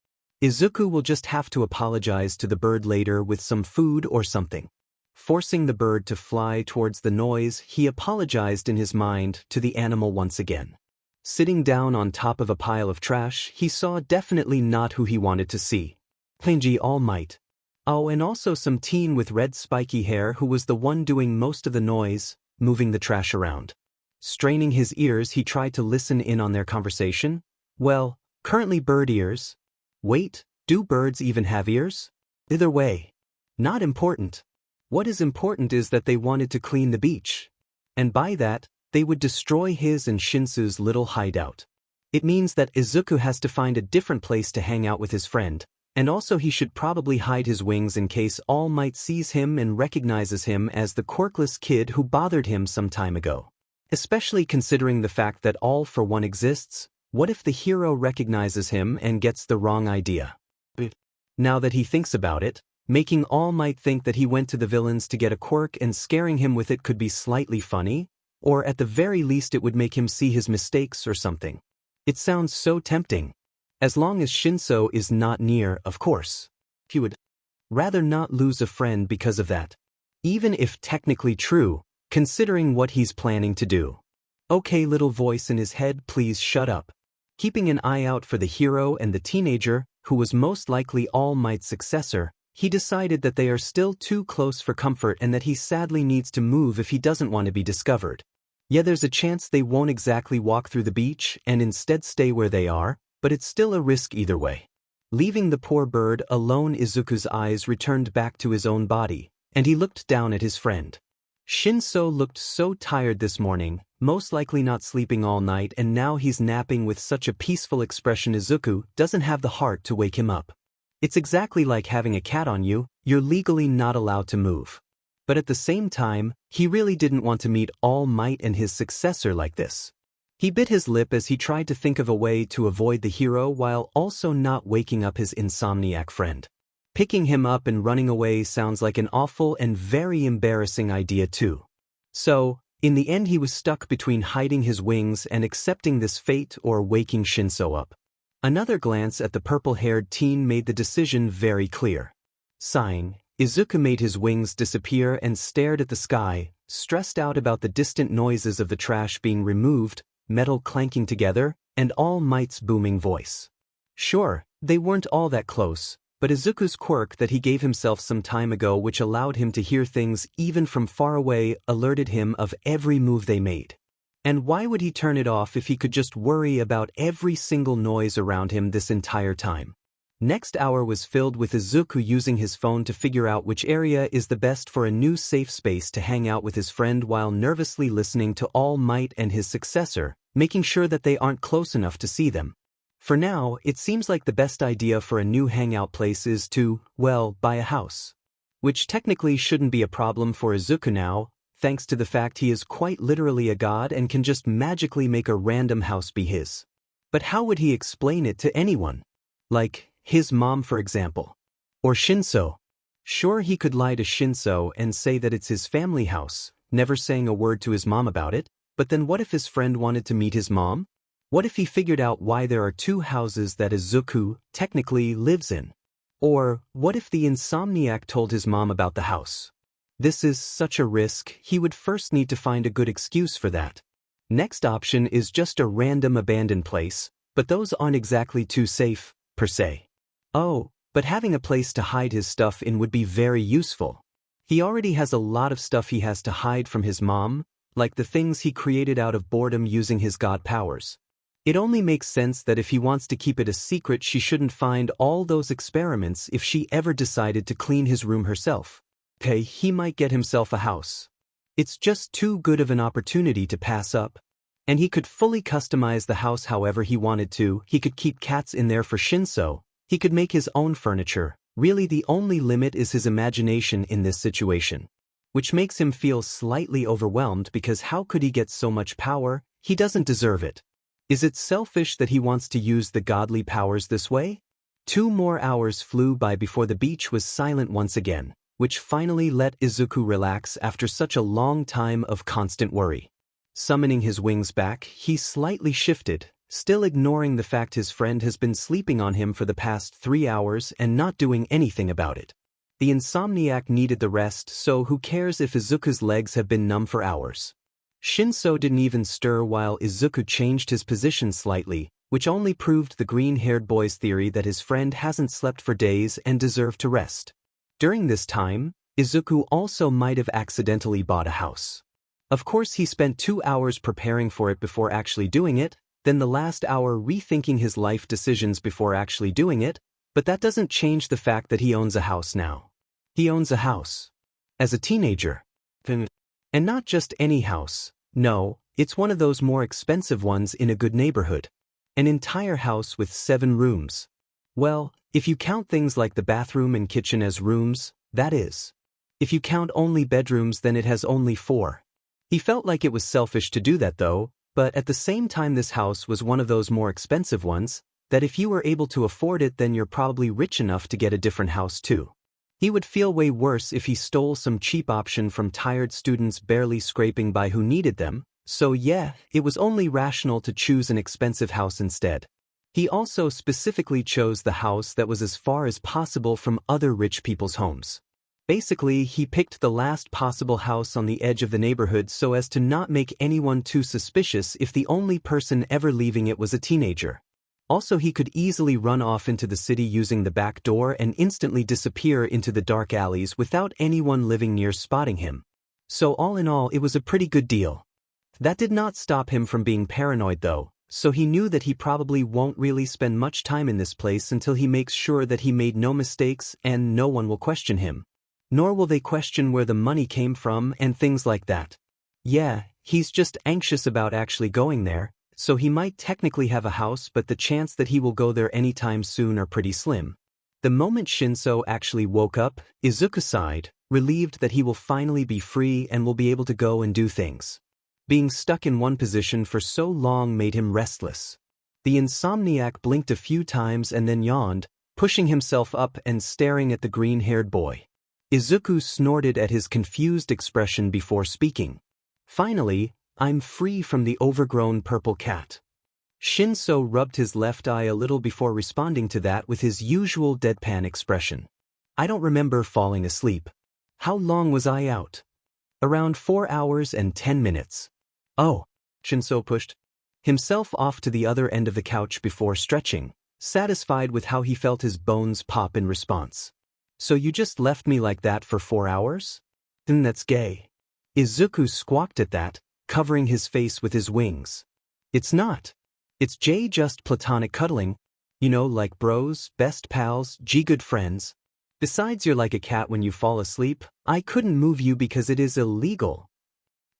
Izuku will just have to apologize to the bird later with some food or something. Forcing the bird to fly towards the noise, he apologized in his mind to the animal once again. Sitting down on top of a pile of trash, he saw definitely not who he wanted to see. Plaingy All Might. Oh, and also some teen with red spiky hair who was the one doing most of the noise, moving the trash around. Straining his ears, he tried to listen in on their conversation. Well, currently bird ears. Wait, do birds even have ears? Either way. Not important. What is important is that they wanted to clean the beach. And by that, they would destroy his and Shinsou's little hideout. It means that Izuku has to find a different place to hang out with his friend, and also he should probably hide his wings in case All Might sees him and recognizes him as the quirkless kid who bothered him some time ago. Especially considering the fact that All for One exists, what if the hero recognizes him and gets the wrong idea? Now that he thinks about it, making All Might think that he went to the villains to get a quirk and scaring him with it could be slightly funny, or at the very least it would make him see his mistakes or something. It sounds so tempting. As long as Shinsou is not near, of course. He would rather not lose a friend because of that. Even if technically true, considering what he's planning to do. Okay, little voice in his head, please shut up. Keeping an eye out for the hero and the teenager, who was most likely All Might's successor, he decided that they are still too close for comfort and that he sadly needs to move if he doesn't want to be discovered. Yeah, there's a chance they won't exactly walk through the beach and instead stay where they are, but it's still a risk either way. Leaving the poor bird alone, Izuku's eyes returned back to his own body, and he looked down at his friend. Shinsou looked so tired this morning, most likely not sleeping all night, and now he's napping with such a peaceful expression. Izuku doesn't have the heart to wake him up. It's exactly like having a cat on you, you're legally not allowed to move. But at the same time, he really didn't want to meet All Might and his successor like this. He bit his lip as he tried to think of a way to avoid the hero while also not waking up his insomniac friend. Picking him up and running away sounds like an awful and very embarrassing idea too. So, in the end he was stuck between hiding his wings and accepting this fate or waking Shinsou up. Another glance at the purple-haired teen made the decision very clear. Sighing, Izuku made his wings disappear and stared at the sky, stressed out about the distant noises of the trash being removed, metal clanking together, and All Might's booming voice. Sure, they weren't all that close, but Izuku's quirk that he gave himself some time ago, which allowed him to hear things even from far away, alerted him of every move they made. And why would he turn it off if he could just worry about every single noise around him this entire time? Next hour was filled with Izuku using his phone to figure out which area is the best for a new safe space to hang out with his friend while nervously listening to All Might and his successor, making sure that they aren't close enough to see them. For now, it seems like the best idea for a new hangout place is to, well, buy a house. Which technically shouldn't be a problem for Izuku now, thanks to the fact he is quite literally a god and can just magically make a random house be his. But how would he explain it to anyone? Like, his mom for example. Or Shinsou. Sure, he could lie to Shinsou and say that it's his family house, never saying a word to his mom about it, but then what if his friend wanted to meet his mom? What if he figured out why there are two houses that Izuku technically lives in? Or, what if the insomniac told his mom about the house? This is such a risk, he would first need to find a good excuse for that. Next option is just a random abandoned place, but those aren't exactly too safe, per se. Oh, but having a place to hide his stuff in would be very useful. He already has a lot of stuff he has to hide from his mom, like the things he created out of boredom using his god powers. It only makes sense that if he wants to keep it a secret, she shouldn't find all those experiments if she ever decided to clean his room herself. Okay, he might get himself a house. It's just too good of an opportunity to pass up. And he could fully customize the house however he wanted to. He could keep cats in there for Shinsou. He could make his own furniture. Really, the only limit is his imagination in this situation. Which makes him feel slightly overwhelmed because how could he get so much power? He doesn't deserve it. Is it selfish that he wants to use the godly powers this way? 2 more hours flew by before the beach was silent once again, which finally let Izuku relax after such a long time of constant worry. Summoning his wings back, he slightly shifted, still ignoring the fact his friend has been sleeping on him for the past 3 hours and not doing anything about it. The insomniac needed the rest, so who cares if Izuku's legs have been numb for hours. Shinsou didn't even stir while Izuku changed his position slightly, which only proved the green-haired boy's theory that his friend hasn't slept for days and deserved to rest. During this time, Izuku also might have accidentally bought a house. Of course, he spent 2 hours preparing for it before actually doing it, then the last hour rethinking his life decisions before actually doing it, but that doesn't change the fact that he owns a house now. He owns a house. As a teenager. And not just any house. No, it's one of those more expensive ones in a good neighborhood. An entire house with 7 rooms. Well, if you count things like the bathroom and kitchen as rooms, that is. If you count only bedrooms, then it has only 4. He felt like it was selfish to do that though, but at the same time this house was one of those more expensive ones, that if you were able to afford it then you're probably rich enough to get a different house too. He would feel way worse if he stole some cheap option from tired students barely scraping by who needed them, so yeah, it was only rational to choose an expensive house instead. He also specifically chose the house that was as far as possible from other rich people's homes. Basically, he picked the last possible house on the edge of the neighborhood so as to not make anyone too suspicious if the only person ever leaving it was a teenager. Also, he could easily run off into the city using the back door and instantly disappear into the dark alleys without anyone living near spotting him. So all in all, it was a pretty good deal. That did not stop him from being paranoid though, so he knew that he probably won't really spend much time in this place until he makes sure that he made no mistakes and no one will question him. Nor will they question where the money came from and things like that. Yeah, he's just anxious about actually going there. So he might technically have a house, but the chance that he will go there anytime soon are pretty slim. The moment Shinsou actually woke up, Izuku sighed, relieved that he will finally be free and will be able to go and do things. Being stuck in one position for so long made him restless. The insomniac blinked a few times and then yawned, pushing himself up and staring at the green-haired boy. Izuku snorted at his confused expression before speaking. Finally, I'm free from the overgrown purple cat. Shinsou rubbed his left eye a little before responding to that with his usual deadpan expression. I don't remember falling asleep. How long was I out? Around 4 hours and 10 minutes. Oh, Shinsou pushed himself off to the other end of the couch before stretching, satisfied with how he felt his bones pop in response. So you just left me like that for 4 hours? Then that's gay. Izuku squawked at that, covering his face with his wings. It's not. It's just platonic cuddling. You know, like bros, best pals, good friends. Besides, you're like a cat when you fall asleep. I couldn't move you because it is illegal.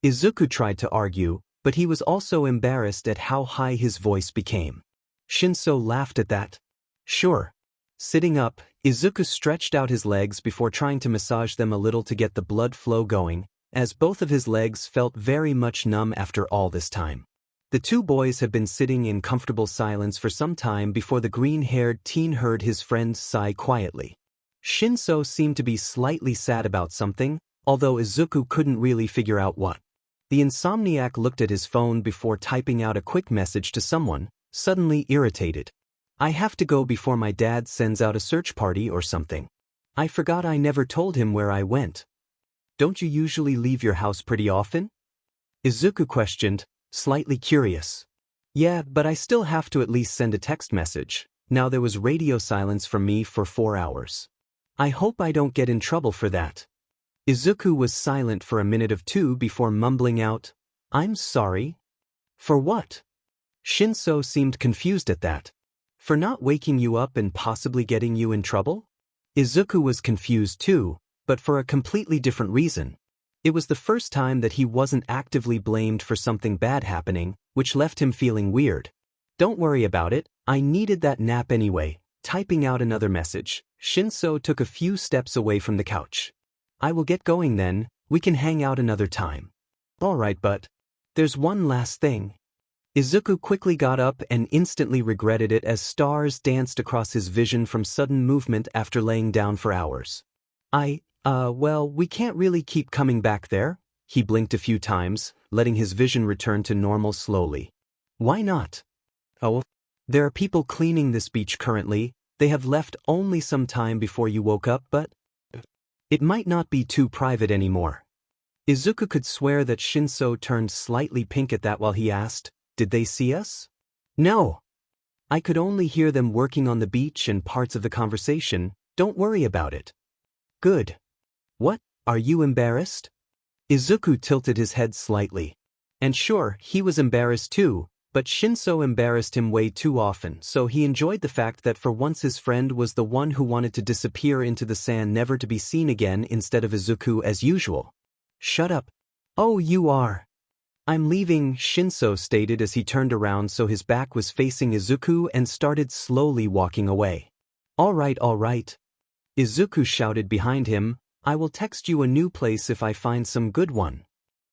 Izuku tried to argue, but he was also embarrassed at how high his voice became. Shinsou laughed at that. Sure. Sitting up, Izuku stretched out his legs before trying to massage them a little to get the blood flow going, as both of his legs felt very much numb after all this time. The two boys had been sitting in comfortable silence for some time before the green-haired teen heard his friend sigh quietly. Shinsou seemed to be slightly sad about something, although Izuku couldn't really figure out what. The insomniac looked at his phone before typing out a quick message to someone, suddenly irritated. I have to go before my dad sends out a search party or something. I forgot I never told him where I went. Don't you usually leave your house pretty often? Izuku questioned, slightly curious. Yeah, but I still have to at least send a text message. Now there was radio silence from me for 4 hours. I hope I don't get in trouble for that. Izuku was silent for a minute or two before mumbling out, I'm sorry. For what? Shinsou seemed confused at that. For not waking you up and possibly getting you in trouble? Izuku was confused too, but for a completely different reason. It was the first time that he wasn't actively blamed for something bad happening, which left him feeling weird. Don't worry about it, I needed that nap anyway. Typing out another message, Shinsou took a few steps away from the couch. I will get going then, we can hang out another time. Alright, but there's one last thing. Izuku quickly got up and instantly regretted it as stars danced across his vision from sudden movement after laying down for hours. Well, we can't really keep coming back there. He blinked a few times, letting his vision return to normal slowly. Why not? Oh, there are people cleaning this beach currently. They have left only some time before you woke up, but it might not be too private anymore. Izuku could swear that Shinsou turned slightly pink at that while he asked, did they see us? No. I could only hear them working on the beach and parts of the conversation. Don't worry about it. Good. What, are you embarrassed? Izuku tilted his head slightly. And sure, he was embarrassed too, but Shinsou embarrassed him way too often, so he enjoyed the fact that for once his friend was the one who wanted to disappear into the sand never to be seen again instead of Izuku as usual. Shut up. Oh, you are. I'm leaving, Shinsou stated as he turned around so his back was facing Izuku and started slowly walking away. All right. Izuku shouted behind him, I will text you a new place if I find some good one.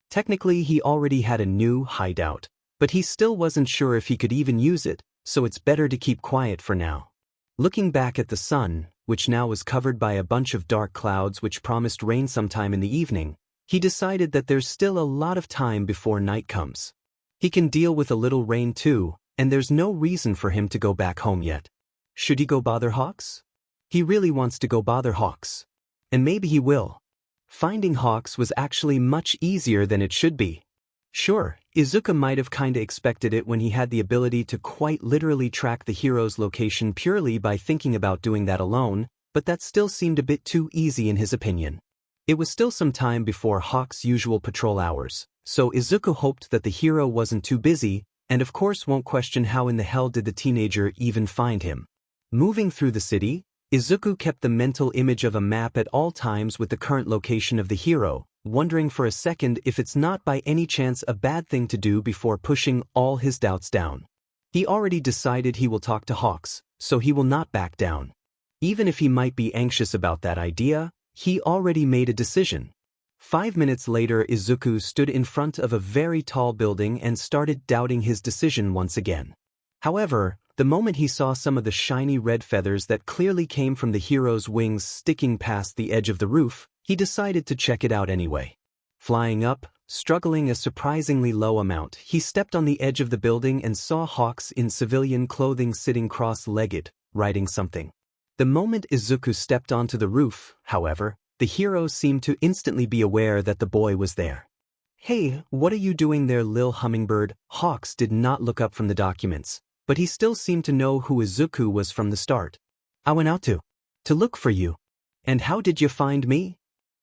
Technically he already had a new hideout, but he still wasn't sure if he could even use it, so it's better to keep quiet for now. Looking back at the sun, which now was covered by a bunch of dark clouds which promised rain sometime in the evening, he decided that there's still a lot of time before night comes. He can deal with a little rain too, and there's no reason for him to go back home yet. Should he go bother Hawks? He really wants to go bother Hawks. And maybe he will. Finding Hawks was actually much easier than it should be. Sure, Izuku might have kinda expected it when he had the ability to quite literally track the hero's location purely by thinking about doing that alone, but that still seemed a bit too easy in his opinion. It was still some time before Hawk's usual patrol hours, so Izuku hoped that the hero wasn't too busy, and of course won't question how in the hell did the teenager even find him. Moving through the city, Izuku kept the mental image of a map at all times with the current location of the hero, wondering for a second if it's not by any chance a bad thing to do before pushing all his doubts down. He already decided he will talk to Hawks, so he will not back down. Even if he might be anxious about that idea, he already made a decision. 5 minutes later, Izuku stood in front of a very tall building and started doubting his decision once again. However, the moment he saw some of the shiny red feathers that clearly came from the hero's wings sticking past the edge of the roof, he decided to check it out anyway. Flying up, struggling a surprisingly low amount, he stepped on the edge of the building and saw Hawks in civilian clothing sitting cross-legged, writing something. The moment Izuku stepped onto the roof, however, the hero seemed to instantly be aware that the boy was there. Hey, what are you doing there, Lil Hummingbird? Hawks did not look up from the documents, but he still seemed to know who Izuku was from the start. I went out to look for you. And how did you find me?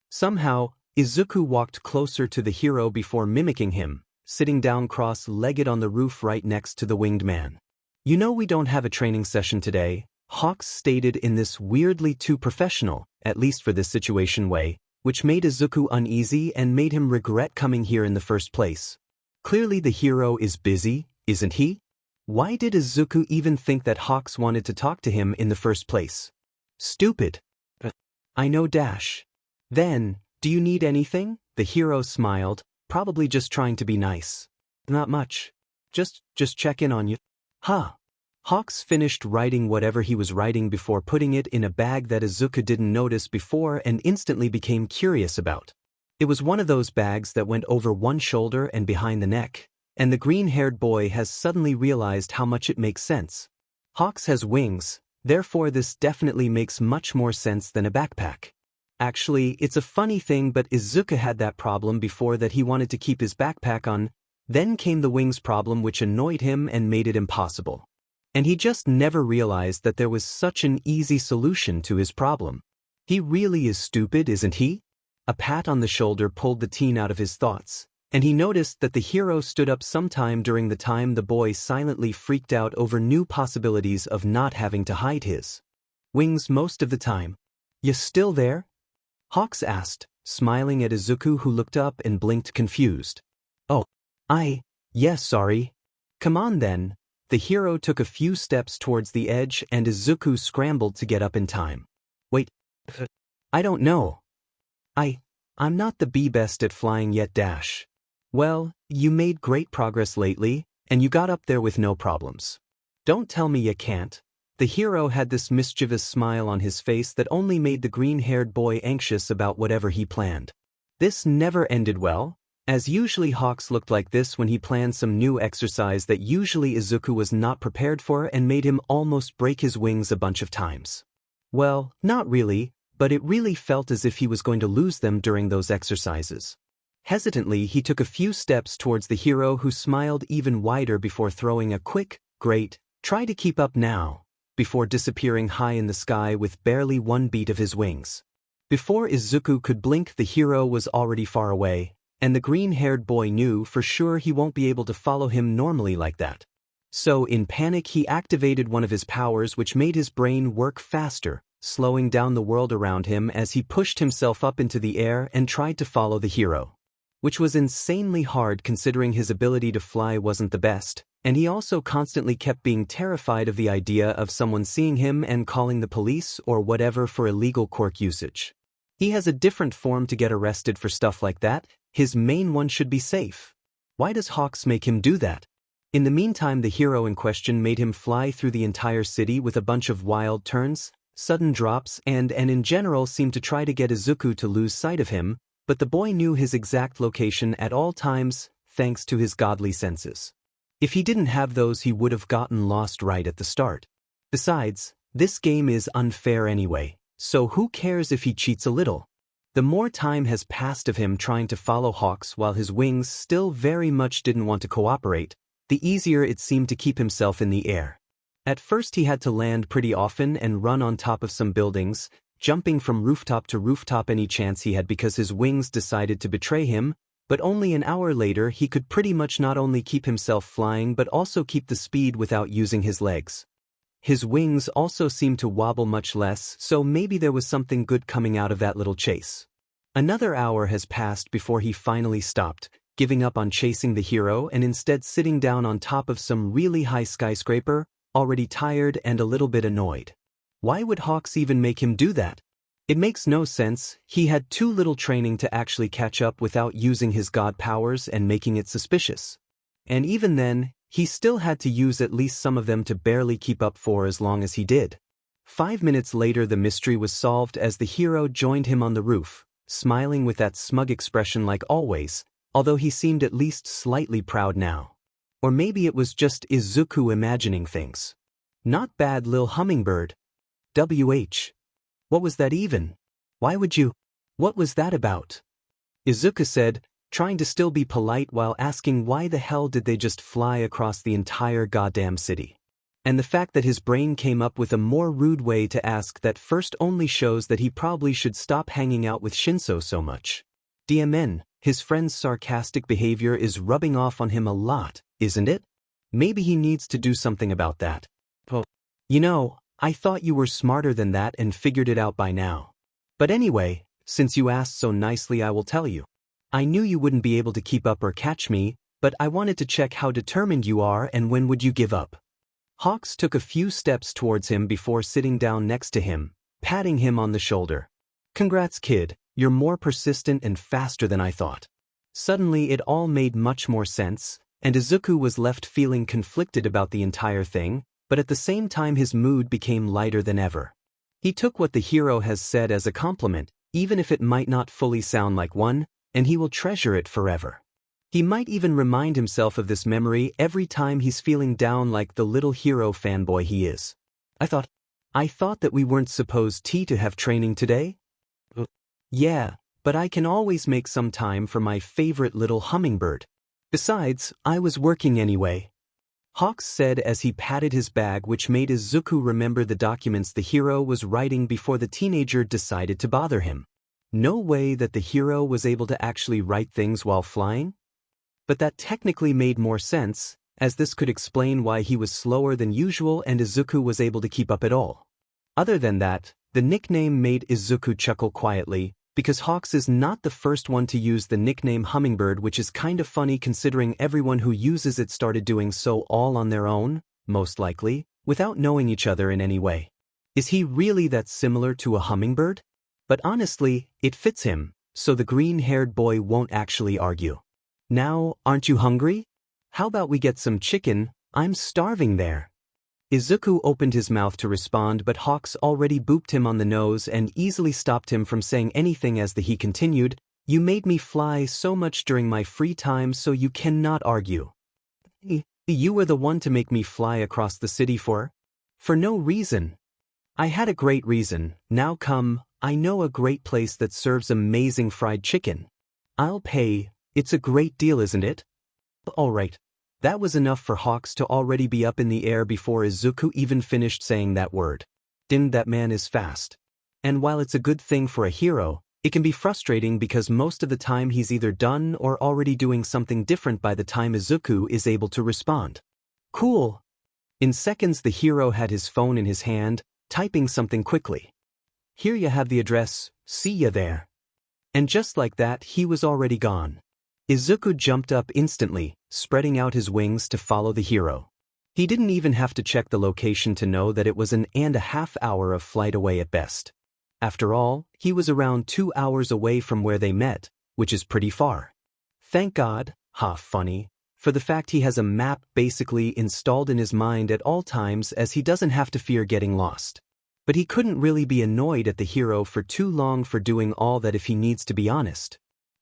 Somehow, Izuku walked closer to the hero before mimicking him, sitting down cross-legged on the roof right next to the winged man. You know we don't have a training session today, Hawks stated in this weirdly too professional, at least for this situation way, which made Izuku uneasy and made him regret coming here in the first place. Clearly the hero is busy, isn't he? Why did Izuku even think that Hawks wanted to talk to him in the first place? Stupid. I know dash. Then, do you need anything? The hero smiled, probably just trying to be nice. Not much. Just check in on you. Huh. Hawks finished writing whatever he was writing before putting it in a bag that Izuku didn't notice before and instantly became curious about. It was one of those bags that went over one shoulder and behind the neck, and the green-haired boy has suddenly realized how much it makes sense. Hawks has wings, therefore this definitely makes much more sense than a backpack. Actually, it's a funny thing, but Izuku had that problem before that he wanted to keep his backpack on, then came the wings problem which annoyed him and made it impossible. And he just never realized that there was such an easy solution to his problem. He really is stupid, isn't he? A pat on the shoulder pulled the teen out of his thoughts, and he noticed that the hero stood up sometime during the time the boy silently freaked out over new possibilities of not having to hide his wings most of the time. You still there? Hawks asked, smiling at Izuku, who looked up and blinked confused. Oh, yes, sorry. Come on then. The hero took a few steps towards the edge and Izuku scrambled to get up in time. Wait. I don't know. I'm not the best at flying yet dash. Well, you made great progress lately, and you got up there with no problems. Don't tell me you can't. The hero had this mischievous smile on his face that only made the green-haired boy anxious about whatever he planned. This never ended well, as usually Hawks looked like this when he planned some new exercise that usually Izuku was not prepared for and made him almost break his wings a bunch of times. Well, not really, but it really felt as if he was going to lose them during those exercises. Hesitantly, he took a few steps towards the hero, who smiled even wider before throwing a quick, great, try to keep up now, before disappearing high in the sky with barely one beat of his wings. Before Izuku could blink, the hero was already far away, and the green-haired boy knew for sure he won't be able to follow him normally like that. So in panic he activated one of his powers which made his brain work faster, slowing down the world around him as he pushed himself up into the air and tried to follow the hero. Which was insanely hard considering his ability to fly wasn't the best, and he also constantly kept being terrified of the idea of someone seeing him and calling the police or whatever for illegal quirk usage. He has a different form to get arrested for stuff like that. His main one should be safe. Why does Hawks make him do that? In the meantime, the hero in question made him fly through the entire city with a bunch of wild turns, sudden drops, and in general seemed to try to get Izuku to lose sight of him, but the boy knew his exact location at all times, thanks to his godly senses. If he didn't have those, he would have gotten lost right at the start. Besides, this game is unfair anyway, so who cares if he cheats a little? The more time has passed of him trying to follow Hawks while his wings still very much didn't want to cooperate, the easier it seemed to keep himself in the air. At first he had to land pretty often and run on top of some buildings, jumping from rooftop to rooftop any chance he had because his wings decided to betray him, but only an hour later he could pretty much not only keep himself flying but also keep the speed without using his legs. His wings also seemed to wobble much less, so maybe there was something good coming out of that little chase. Another hour has passed before he finally stopped, giving up on chasing the hero and instead sitting down on top of some really high skyscraper, already tired and a little bit annoyed. Why would Hawks even make him do that? It makes no sense. He had too little training to actually catch up without using his god powers and making it suspicious. And even then, he still had to use at least some of them to barely keep up for as long as he did. 5 minutes later the mystery was solved as the hero joined him on the roof, smiling with that smug expression like always, although he seemed at least slightly proud now. Or maybe it was just Izuku imagining things. Not bad, lil hummingbird. What was that even? Why would you? What was that about? Izuku said, trying to still be polite while asking why the hell did they just fly across the entire goddamn city. And the fact that his brain came up with a more rude way to ask that first only shows that he probably should stop hanging out with Shinsou so much. DMN, his friend's sarcastic behavior is rubbing off on him a lot, isn't it? Maybe he needs to do something about that. Oh, you know, I thought you were smarter than that and figured it out by now. But anyway, since you asked so nicely, I will tell you. I knew you wouldn't be able to keep up or catch me, but I wanted to check how determined you are and when would you give up. Hawks took a few steps towards him before sitting down next to him, patting him on the shoulder. Congrats, kid, you're more persistent and faster than I thought. Suddenly it all made much more sense, and Izuku was left feeling conflicted about the entire thing, but at the same time his mood became lighter than ever. He took what the hero has said as a compliment, even if it might not fully sound like one, and he will treasure it forever. He might even remind himself of this memory every time he's feeling down like the little hero fanboy he is. I thought that we weren't supposed to have training today? Yeah, but I can always make some time for my favorite little hummingbird. Besides, I was working anyway. Hawks said as he patted his bag, which made Izuku remember the documents the hero was writing before the teenager decided to bother him. No way that the hero was able to actually write things while flying? But that technically made more sense, as this could explain why he was slower than usual and Izuku was able to keep up at all. Other than that, the nickname made Izuku chuckle quietly, because Hawks is not the first one to use the nickname Hummingbird, which is kind of funny considering everyone who uses it started doing so all on their own, most likely, without knowing each other in any way. Is he really that similar to a hummingbird? But honestly, it fits him, so the green-haired boy won't actually argue. Now, aren't you hungry? How about we get some chicken? I'm starving there. Izuku opened his mouth to respond, but Hawks already booped him on the nose and easily stopped him from saying anything as he continued, "You made me fly so much during my free time, so you cannot argue. You were the one to make me fly across the city for no reason." "I had a great reason. Now come, I know a great place that serves amazing fried chicken. I'll pay. It's a great deal, isn't it?" Alright. That was enough for Hawks to already be up in the air before Izuku even finished saying that word. That man is fast. And while it's a good thing for a hero, it can be frustrating because most of the time he's either done or already doing something different by the time Izuku is able to respond. Cool. In seconds the hero had his phone in his hand, typing something quickly. "Here you have the address, see ya there." And just like that he was already gone. Izuku jumped up instantly, spreading out his wings to follow the hero. He didn't even have to check the location to know that it was an and a half hour of flight away at best. After all, he was around 2 hours away from where they met, which is pretty far. Thank God, funny, for the fact he has a map basically installed in his mind at all times as he doesn't have to fear getting lost. But he couldn't really be annoyed at the hero for too long for doing all that if he needs to be honest.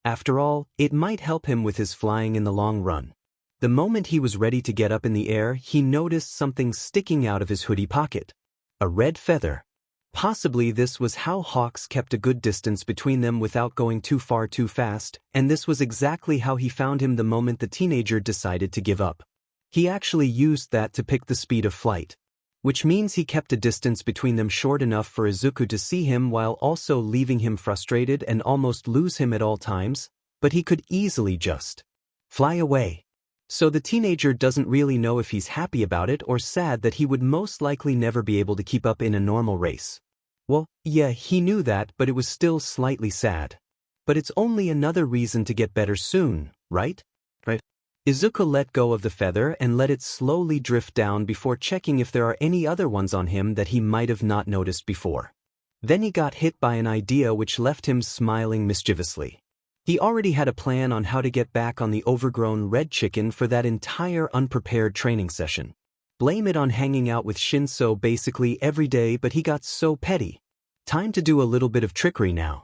After all, it might help him with his flying in the long run. The moment he was ready to get up in the air, he noticed something sticking out of his hoodie pocket. A red feather. Possibly this was how Hawks kept a good distance between them without going too far too fast, and this was exactly how he found him the moment the teenager decided to give up. He actually used that to pick the speed of flight. Which means he kept a distance between them short enough for Izuku to see him while also leaving him frustrated and almost lose him at all times, but he could easily just fly away. So the teenager doesn't really know if he's happy about it or sad that he would most likely never be able to keep up in a normal race. Well, yeah, he knew that, but it was still slightly sad. But it's only another reason to get better soon, right? Izuku let go of the feather and let it slowly drift down before checking if there are any other ones on him that he might have not noticed before. Then he got hit by an idea which left him smiling mischievously. He already had a plan on how to get back on the overgrown red chicken for that entire unprepared training session. Blame it on hanging out with Shinsou basically every day, but he got so petty. Time to do a little bit of trickery now.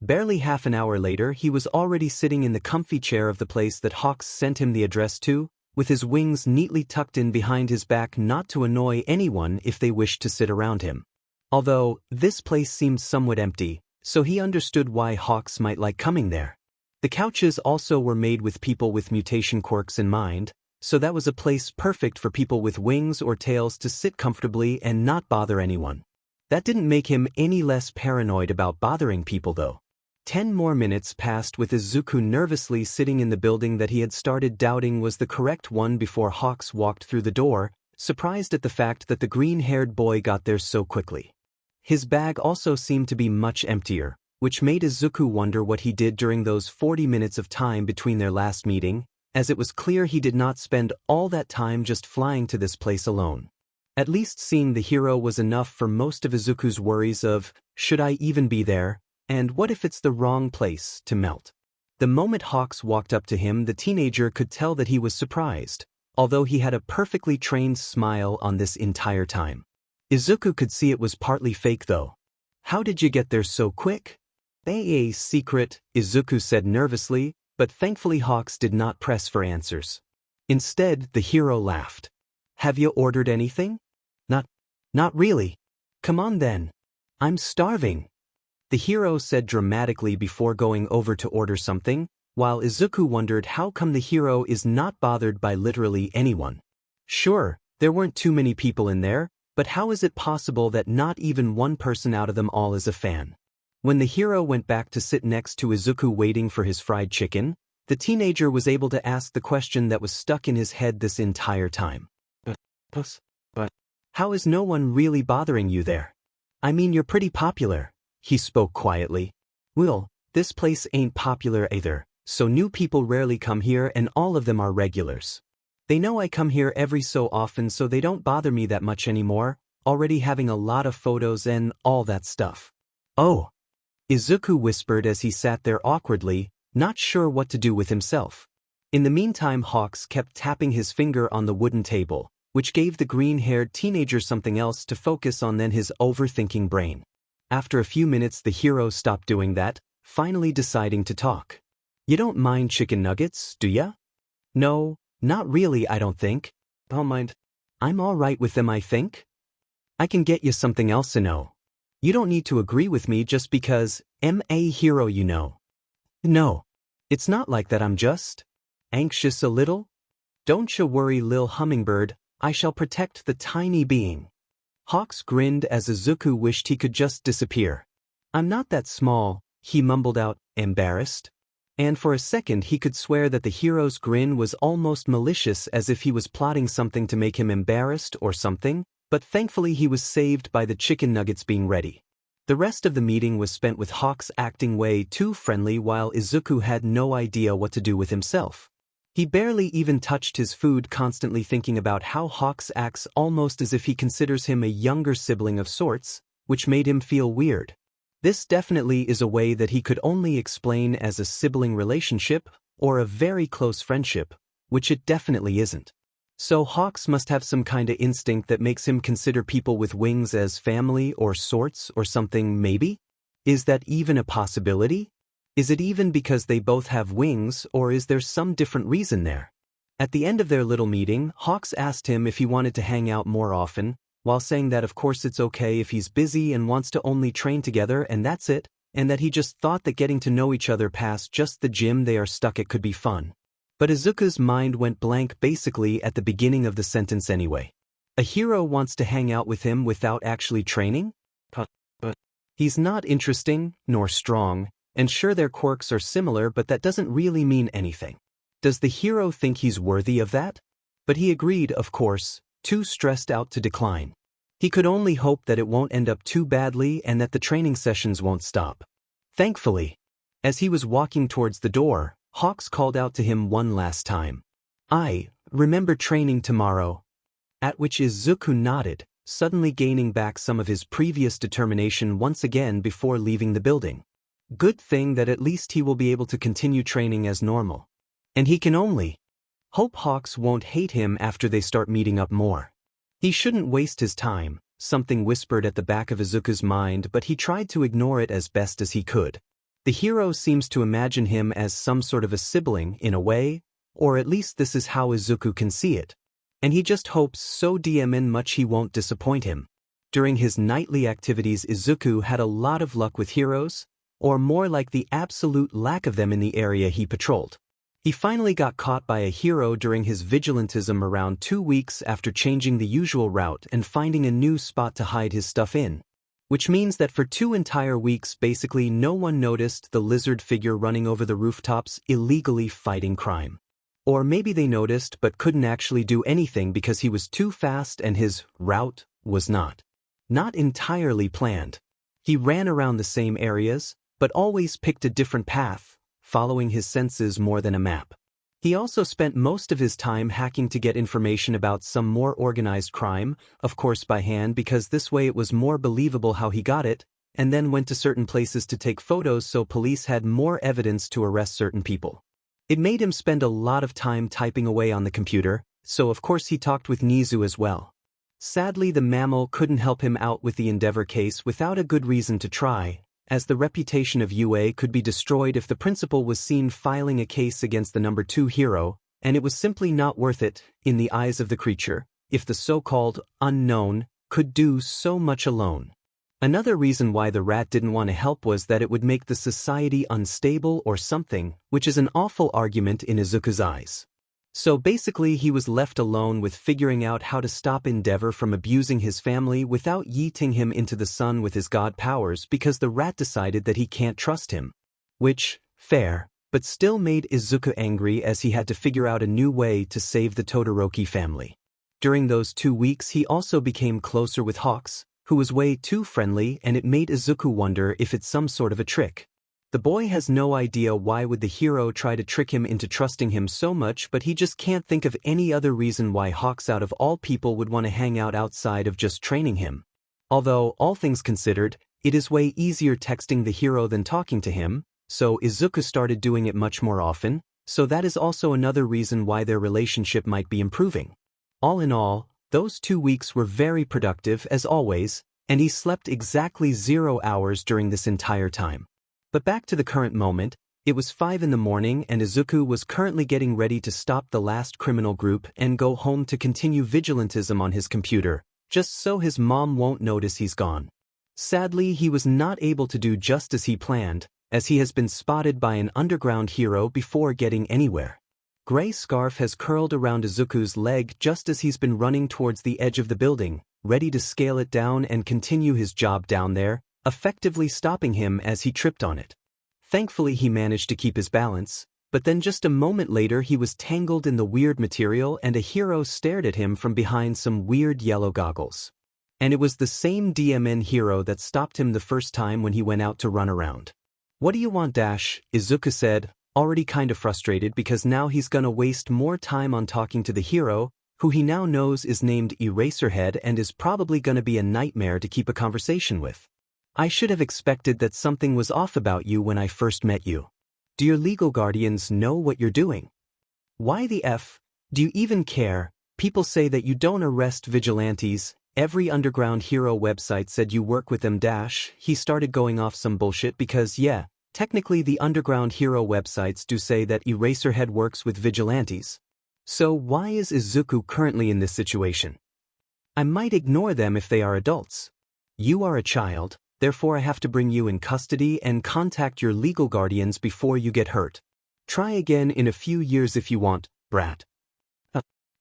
Barely half an hour later, he was already sitting in the comfy chair of the place that Hawks sent him the address to, with his wings neatly tucked in behind his back not to annoy anyone if they wished to sit around him. Although, this place seemed somewhat empty, so he understood why Hawks might like coming there. The couches also were made with people with mutation quirks in mind, so that was a place perfect for people with wings or tails to sit comfortably and not bother anyone. That didn't make him any less paranoid about bothering people though. 10 more minutes passed with Izuku nervously sitting in the building that he had started doubting was the correct one before Hawks walked through the door, surprised at the fact that the green-haired boy got there so quickly. His bag also seemed to be much emptier, which made Izuku wonder what he did during those 40 minutes of time between their last meeting, as it was clear he did not spend all that time just flying to this place alone. At least seeing the hero was enough for most of Izuku's worries of, should I even be there, and what if it's the wrong place, to melt. The moment Hawks walked up to him, the teenager could tell that he was surprised, although he had a perfectly trained smile on this entire time. Izuku could see it was partly fake though. How did you get there so quick? A secret, Izuku said nervously, but thankfully Hawks did not press for answers. Instead, the hero laughed. Have you ordered anything? Not really. Come on then. I'm starving. The hero said dramatically before going over to order something, while Izuku wondered how come the hero is not bothered by literally anyone. Sure, there weren't too many people in there, but how is it possible that not even one person out of them all is a fan? When the hero went back to sit next to Izuku waiting for his fried chicken, the teenager was able to ask the question that was stuck in his head this entire time. But how is no one really bothering you there? I mean, you're pretty popular, he spoke quietly. Well, this place ain't popular either, so new people rarely come here and all of them are regulars. They know I come here every so often so they don't bother me that much anymore, already having a lot of photos and all that stuff. Oh, Izuku whispered as he sat there awkwardly, not sure what to do with himself. In the meantime, Hawks kept tapping his finger on the wooden table, which gave the green-haired teenager something else to focus on than his overthinking brain. After a few minutes, the hero stopped doing that, finally deciding to talk. You don't mind chicken nuggets, do ya? No, not really, I don't think. Don't mind. I'm all right with them, I think. I can get you something else, You don't need to agree with me just because I'm a hero, you know. No, it's not like that, I'm just anxious a little. Don't you worry, lil hummingbird, I shall protect the tiny being. Hawks grinned as Izuku wished he could just disappear. I'm not that small, he mumbled out, embarrassed. And for a second he could swear that the hero's grin was almost malicious, as if he was plotting something to make him embarrassed or something, but thankfully he was saved by the chicken nuggets being ready. The rest of the meeting was spent with Hawks acting way too friendly while Izuku had no idea what to do with himself. He barely even touched his food, constantly thinking about how Hawks acts almost as if he considers him a younger sibling of sorts, which made him feel weird. This definitely is a way that he could only explain as a sibling relationship or a very close friendship, which it definitely isn't. So Hawks must have some kinda instinct that makes him consider people with wings as family or sorts or something, maybe? Is that even a possibility? Is it even because they both have wings, or is there some different reason there? At the end of their little meeting, Hawks asked him if he wanted to hang out more often, while saying that of course it's okay if he's busy and wants to only train together and that's it, and that he just thought that getting to know each other past just the gym they are stuck at could be fun. But Izuku's mind went blank basically at the beginning of the sentence anyway. A hero wants to hang out with him without actually training? But he's not interesting, nor strong, and sure their quirks are similar, but that doesn't really mean anything. Does the hero think he's worthy of that? But he agreed, of course, too stressed out to decline. He could only hope that it won't end up too badly and that the training sessions won't stop. Thankfully, as he was walking towards the door, Hawks called out to him one last time. I remember training tomorrow. At which Izuku nodded, suddenly gaining back some of his previous determination once again before leaving the building. Good thing that at least he will be able to continue training as normal. And he can only hope Hawks won't hate him after they start meeting up more. He shouldn't waste his time, something whispered at the back of Izuku's mind, but he tried to ignore it as best as he could. The hero seems to imagine him as some sort of a sibling in a way, or at least this is how Izuku can see it. And he just hopes so damn much he won't disappoint him. During his nightly activities, Izuku had a lot of luck with heroes, or more like the absolute lack of them in the area he patrolled. He finally got caught by a hero during his vigilantism around 2 weeks after changing the usual route and finding a new spot to hide his stuff in. Which means that for 2 entire weeks basically no one noticed the lizard figure running over the rooftops illegally fighting crime. Or maybe they noticed but couldn't actually do anything because he was too fast and his route was not entirely planned. He ran around the same areas, but always picked a different path, following his senses more than a map. He also spent most of his time hacking to get information about some more organized crime, of course by hand because this way it was more believable how he got it, and then went to certain places to take photos so police had more evidence to arrest certain people. It made him spend a lot of time typing away on the computer, so of course he talked with Nezu as well. Sadly, the mammal couldn't help him out with the Endeavor case without a good reason to try, as the reputation of UA could be destroyed if the principal was seen filing a case against the number 2 hero, and it was simply not worth it, in the eyes of the creature, if the so-called unknown could do so much alone. Another reason why the rat didn't want to help was that it would make the society unstable or something, which is an awful argument in Izuku's eyes. So basically he was left alone with figuring out how to stop Endeavor from abusing his family without yeeting him into the sun with his god powers because the rat decided that he can't trust him. Which, fair, but still made Izuku angry as he had to figure out a new way to save the Todoroki family. During those 2 weeks he also became closer with Hawks, who was way too friendly, and it made Izuku wonder if it's some sort of a trick. The boy has no idea why would the hero try to trick him into trusting him so much, but he just can't think of any other reason why Hawks out of all people would want to hang out outside of just training him. Although, all things considered, it is way easier texting the hero than talking to him, so Izuku started doing it much more often, so that is also another reason why their relationship might be improving. All in all, those 2 weeks were very productive as always, and he slept exactly 0 hours during this entire time. But back to the current moment, it was 5 in the morning and Izuku was currently getting ready to stop the last criminal group and go home to continue vigilantism on his computer, just so his mom won't notice he's gone. Sadly, he was not able to do just as he planned, as he has been spotted by an underground hero before getting anywhere. Gray scarf has curled around Izuku's leg just as he's been running towards the edge of the building, ready to scale it down and continue his job down there, effectively stopping him as he tripped on it. Thankfully he managed to keep his balance, but then just a moment later he was tangled in the weird material and a hero stared at him from behind some weird yellow goggles. And it was the same DMN hero that stopped him the first time when he went out to run around. "What do you want, Dash?" Izuku said, already kinda frustrated because now he's gonna waste more time on talking to the hero, who he now knows is named Eraserhead and is probably gonna be a nightmare to keep a conversation with. "I should have expected that something was off about you when I first met you. Do your legal guardians know what you're doing? Why the F? Do you even care? People say that you don't arrest vigilantes. Every underground hero website said you work with them." He started going off some bullshit because yeah, technically the underground hero websites do say that Eraserhead works with vigilantes. So why is Izuku currently in this situation? "I might ignore them if they are adults. You are a child. Therefore I have to bring you in custody and contact your legal guardians before you get hurt. Try again in a few years if you want, brat."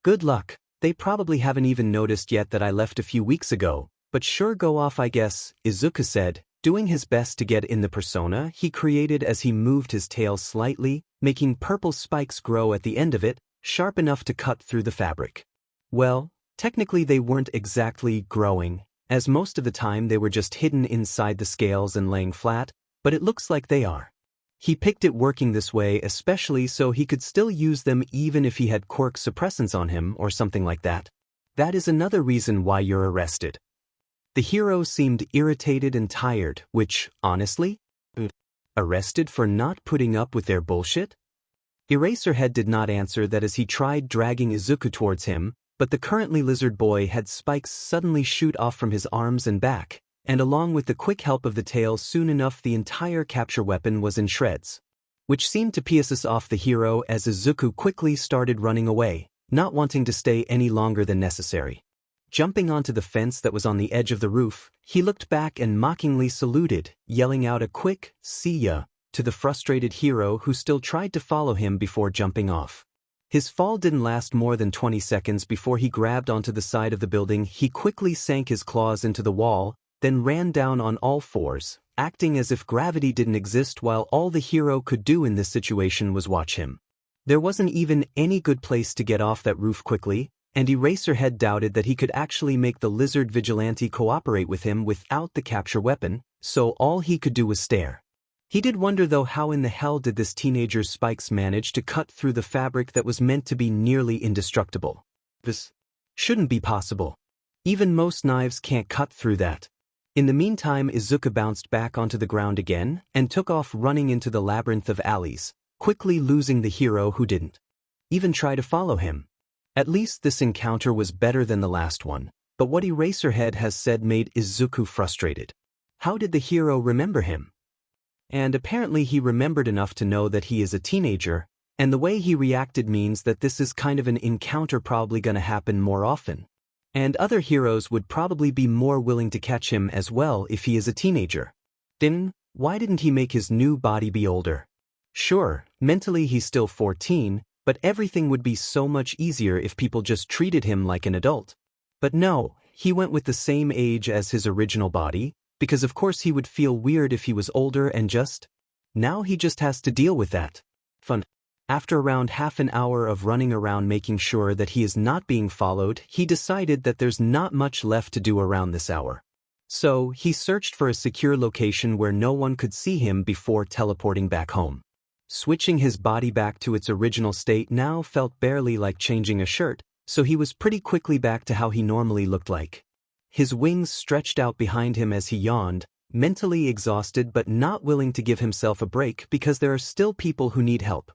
Good luck. They probably haven't even noticed yet that I left a few weeks ago, but sure go off I guess, Izuku said, doing his best to get in the persona he created as he moved his tail slightly, making purple spikes grow at the end of it, sharp enough to cut through the fabric. Well, technically they weren't exactly growing, as most of the time they were just hidden inside the scales and laying flat, but it looks like they are. He picked it working this way especially so he could still use them even if he had quirk suppressants on him or something like that. That is another reason why you're arrested. The hero seemed irritated and tired, which, honestly, arrested for not putting up with their bullshit? Eraserhead did not answer that as he tried dragging Izuku towards him, but the currently lizard boy had spikes suddenly shoot off from his arms and back, and along with the quick help of the tail soon enough the entire capture weapon was in shreds. Which seemed to piss off the hero as Izuku quickly started running away, not wanting to stay any longer than necessary. Jumping onto the fence that was on the edge of the roof, he looked back and mockingly saluted, yelling out a quick, "See ya," to the frustrated hero who still tried to follow him before jumping off. His fall didn't last more than 20 seconds before he grabbed onto the side of the building. He quickly sank his claws into the wall, then ran down on all fours, acting as if gravity didn't exist while all the hero could do in this situation was watch him. There wasn't even any good place to get off that roof quickly, and Eraserhead doubted that he could actually make the lizard vigilante cooperate with him without the capture weapon, so all he could do was stare. He did wonder though how in the hell did this teenager's spikes manage to cut through the fabric that was meant to be nearly indestructible. This shouldn't be possible. Even most knives can't cut through that. In the meantime, Izuku bounced back onto the ground again and took off running into the labyrinth of alleys, quickly losing the hero who didn't even try to follow him. At least this encounter was better than the last one, but what Eraserhead has said made Izuku frustrated. How did the hero remember him? And apparently he remembered enough to know that he is a teenager, and the way he reacted means that this is kind of an encounter probably gonna happen more often. And other heroes would probably be more willing to catch him as well if he is a teenager. Then, why didn't he make his new body be older? Sure, mentally he's still 14, but everything would be so much easier if people just treated him like an adult. But no, he went with the same age as his original body, because of course he would feel weird if he was older and now he just has to deal with that. Fun. After around half an hour of running around making sure that he is not being followed, he decided that there's not much left to do around this hour. So, he searched for a secure location where no one could see him before teleporting back home. Switching his body back to its original state now felt barely like changing a shirt, so he was pretty quickly back to how he normally looked like. His wings stretched out behind him as he yawned, mentally exhausted but not willing to give himself a break because there are still people who need help.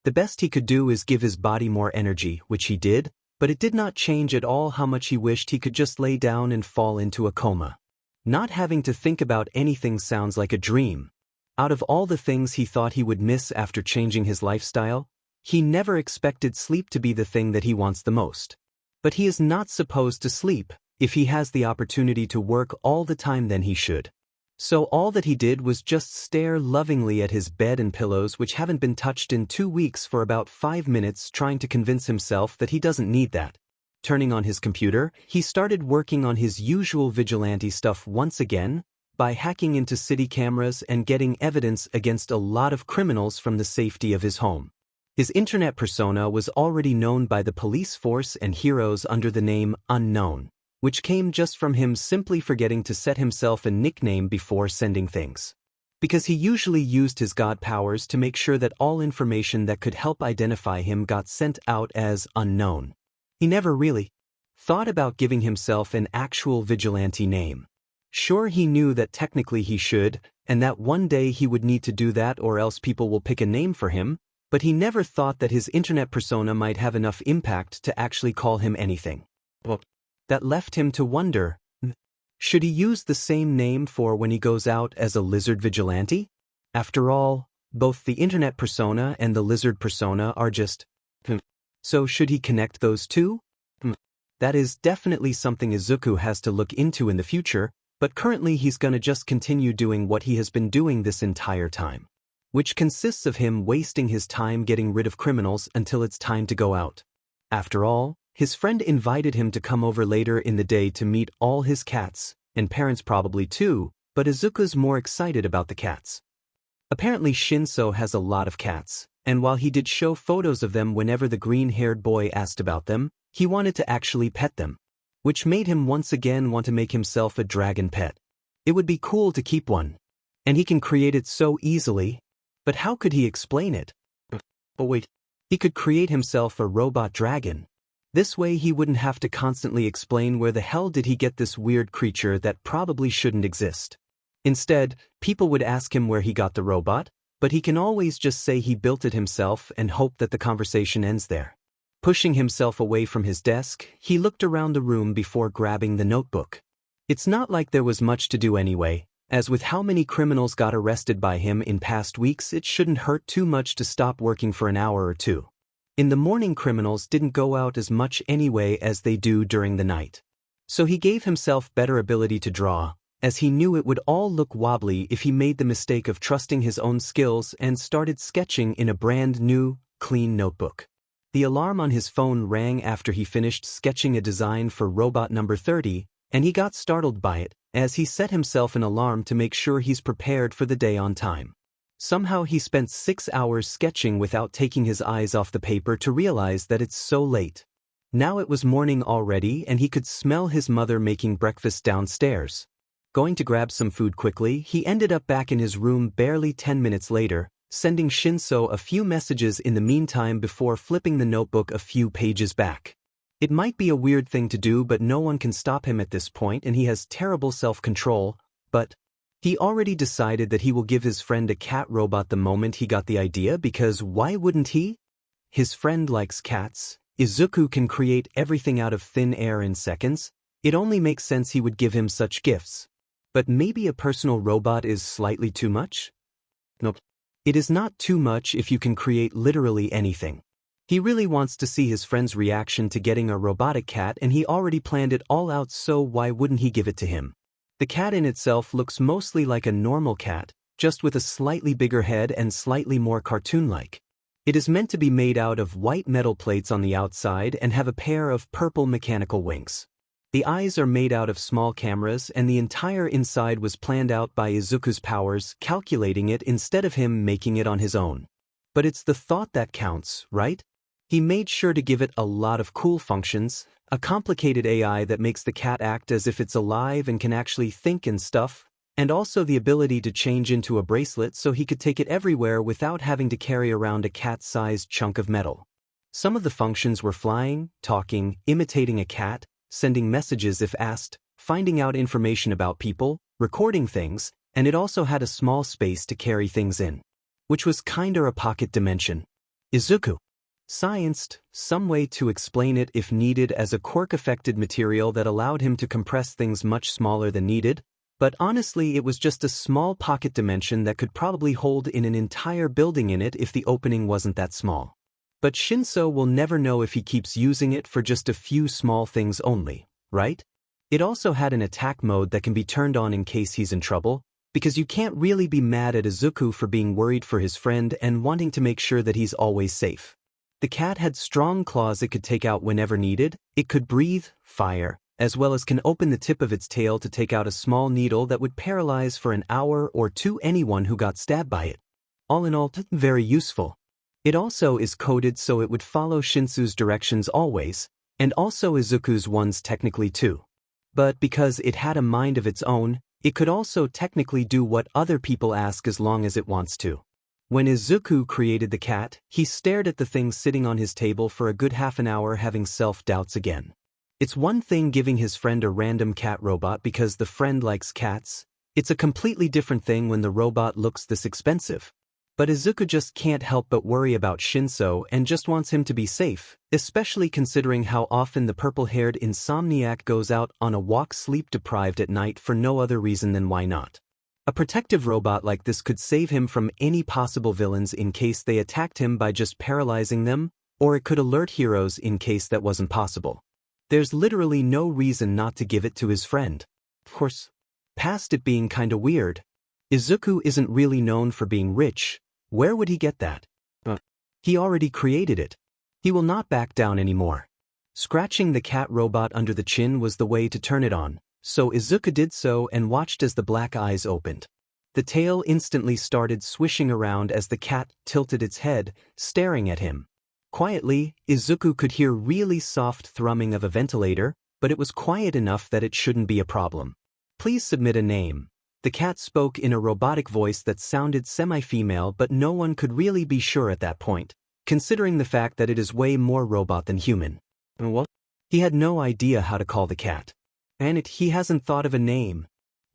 The best he could do is give his body more energy, which he did, but it did not change at all how much he wished he could just lay down and fall into a coma. Not having to think about anything sounds like a dream. Out of all the things he thought he would miss after changing his lifestyle, he never expected sleep to be the thing that he wants the most. But he is not supposed to sleep. If he has the opportunity to work all the time, then he should. So all that he did was just stare lovingly at his bed and pillows which haven't been touched in 2 weeks for about 5 minutes, trying to convince himself that he doesn't need that. Turning on his computer, he started working on his usual vigilante stuff once again, by hacking into city cameras and getting evidence against a lot of criminals from the safety of his home. His internet persona was already known by the police force and heroes under the name Unknown, which came just from him simply forgetting to set himself a nickname before sending things. Because he usually used his god powers to make sure that all information that could help identify him got sent out as Unknown. He never really thought about giving himself an actual vigilante name. Sure, he knew that technically he should, and that one day he would need to do that or else people will pick a name for him, but he never thought that his internet persona might have enough impact to actually call him anything. That left him to wonder, should he use the same name for when he goes out as a lizard vigilante? After all, both the internet persona and the lizard persona are just so should he connect those two? That is definitely something Izuku has to look into in the future, but currently he's gonna just continue doing what he has been doing this entire time, which consists of him wasting his time getting rid of criminals until it's time to go out. After all, his friend invited him to come over later in the day to meet all his cats, and parents probably too, but Izuku's more excited about the cats. Apparently Shinsou has a lot of cats, and while he did show photos of them whenever the green-haired boy asked about them, he wanted to actually pet them, which made him once again want to make himself a dragon pet. It would be cool to keep one, and he can create it so easily, but how could he explain it? Oh wait, he could create himself a robot dragon. This way he wouldn't have to constantly explain where the hell did he get this weird creature that probably shouldn't exist. Instead, people would ask him where he got the robot, but he can always just say he built it himself and hope that the conversation ends there. Pushing himself away from his desk, he looked around the room before grabbing the notebook. It's not like there was much to do anyway, as with how many criminals got arrested by him in past weeks, it shouldn't hurt too much to stop working for an hour or two. In the morning, criminals didn't go out as much anyway as they do during the night. So he gave himself better ability to draw, as he knew it would all look wobbly if he made the mistake of trusting his own skills and started sketching in a brand new, clean notebook. The alarm on his phone rang after he finished sketching a design for robot number 30, and he got startled by it, as he set himself an alarm to make sure he's prepared for the day on time. Somehow he spent 6 hours sketching without taking his eyes off the paper to realize that it's so late. Now it was morning already and he could smell his mother making breakfast downstairs. Going to grab some food quickly, he ended up back in his room barely 10 minutes later, sending Shinsou a few messages in the meantime before flipping the notebook a few pages back. It might be a weird thing to do, but no one can stop him at this point, and he has terrible self-control, but he already decided that he will give his friend a cat robot the moment he got the idea, because why wouldn't he? His friend likes cats. Izuku can create everything out of thin air in seconds. It only makes sense he would give him such gifts. But maybe a personal robot is slightly too much? Nope. It is not too much if you can create literally anything. He really wants to see his friend's reaction to getting a robotic cat, and he already planned it all out, so why wouldn't he give it to him? The cat in itself looks mostly like a normal cat, just with a slightly bigger head and slightly more cartoon-like. It is meant to be made out of white metal plates on the outside and have a pair of purple mechanical wings. The eyes are made out of small cameras, and the entire inside was planned out by Izuku's powers, calculating it instead of him making it on his own. But it's the thought that counts, right? He made sure to give it a lot of cool functions, a complicated AI that makes the cat act as if it's alive and can actually think and stuff, and also the ability to change into a bracelet so he could take it everywhere without having to carry around a cat-sized chunk of metal. Some of the functions were flying, talking, imitating a cat, sending messages if asked, finding out information about people, recording things, and it also had a small space to carry things in, which was kinda a pocket dimension. Izuku scienced some way to explain it if needed as a quirk-affected material that allowed him to compress things much smaller than needed, but honestly it was just a small pocket dimension that could probably hold in an entire building in it if the opening wasn't that small. But Shinsou will never know if he keeps using it for just a few small things only, right? It also had an attack mode that can be turned on in case he's in trouble, because you can't really be mad at Izuku for being worried for his friend and wanting to make sure that he's always safe. The cat had strong claws it could take out whenever needed. It could breathe fire, as well as can open the tip of its tail to take out a small needle that would paralyze for an hour or two anyone who got stabbed by it. All in all, very useful. It also is coded so it would follow Shinsou's directions always, and also Izuku's ones technically too. But because it had a mind of its own, it could also technically do what other people ask as long as it wants to. When Izuku created the cat, he stared at the thing sitting on his table for a good half an hour, having self-doubts again. It's one thing giving his friend a random cat robot because the friend likes cats. It's a completely different thing when the robot looks this expensive. But Izuku just can't help but worry about Shinsou and just wants him to be safe, especially considering how often the purple-haired insomniac goes out on a walk sleep-deprived at night for no other reason than why not. A protective robot like this could save him from any possible villains in case they attacked him by just paralyzing them, or it could alert heroes in case that wasn't possible. There's literally no reason not to give it to his friend. Of course, past it being kinda weird, Izuku isn't really known for being rich. Where would he get that? He already created it. He will not back down anymore. Scratching the cat robot under the chin was the way to turn it on, so Izuku did so and watched as the black eyes opened. The tail instantly started swishing around as the cat tilted its head, staring at him. Quietly, Izuku could hear really soft thrumming of a ventilator, but it was quiet enough that it shouldn't be a problem. Please submit a name. The cat spoke in a robotic voice that sounded semi-female, but no one could really be sure at that point, considering the fact that it is way more robot than human. What? He had no idea how to call the cat. And he hasn't thought of a name.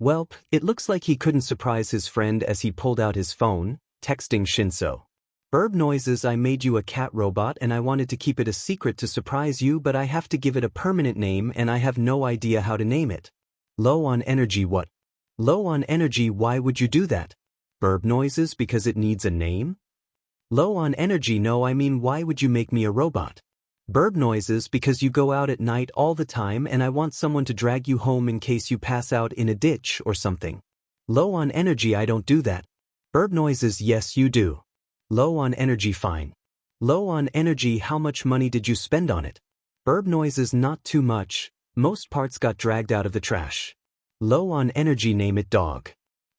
Welp, it looks like he couldn't surprise his friend as he pulled out his phone, texting Shinsou. Burb noises, I made you a cat robot and I wanted to keep it a secret to surprise you, but I have to give it a permanent name and I have no idea how to name it. Low on energy what? Low on energy, why would you do that? Burb noises because it needs a name? Low on energy, no, I mean why would you make me a robot? Burb noises because you go out at night all the time and I want someone to drag you home in case you pass out in a ditch or something. Low on energy, I don't do that. Burb noises, yes you do. Low on energy, fine. Low on energy, how much money did you spend on it? Burb noises, not too much. Most parts got dragged out of the trash. Low on energy, name it dog.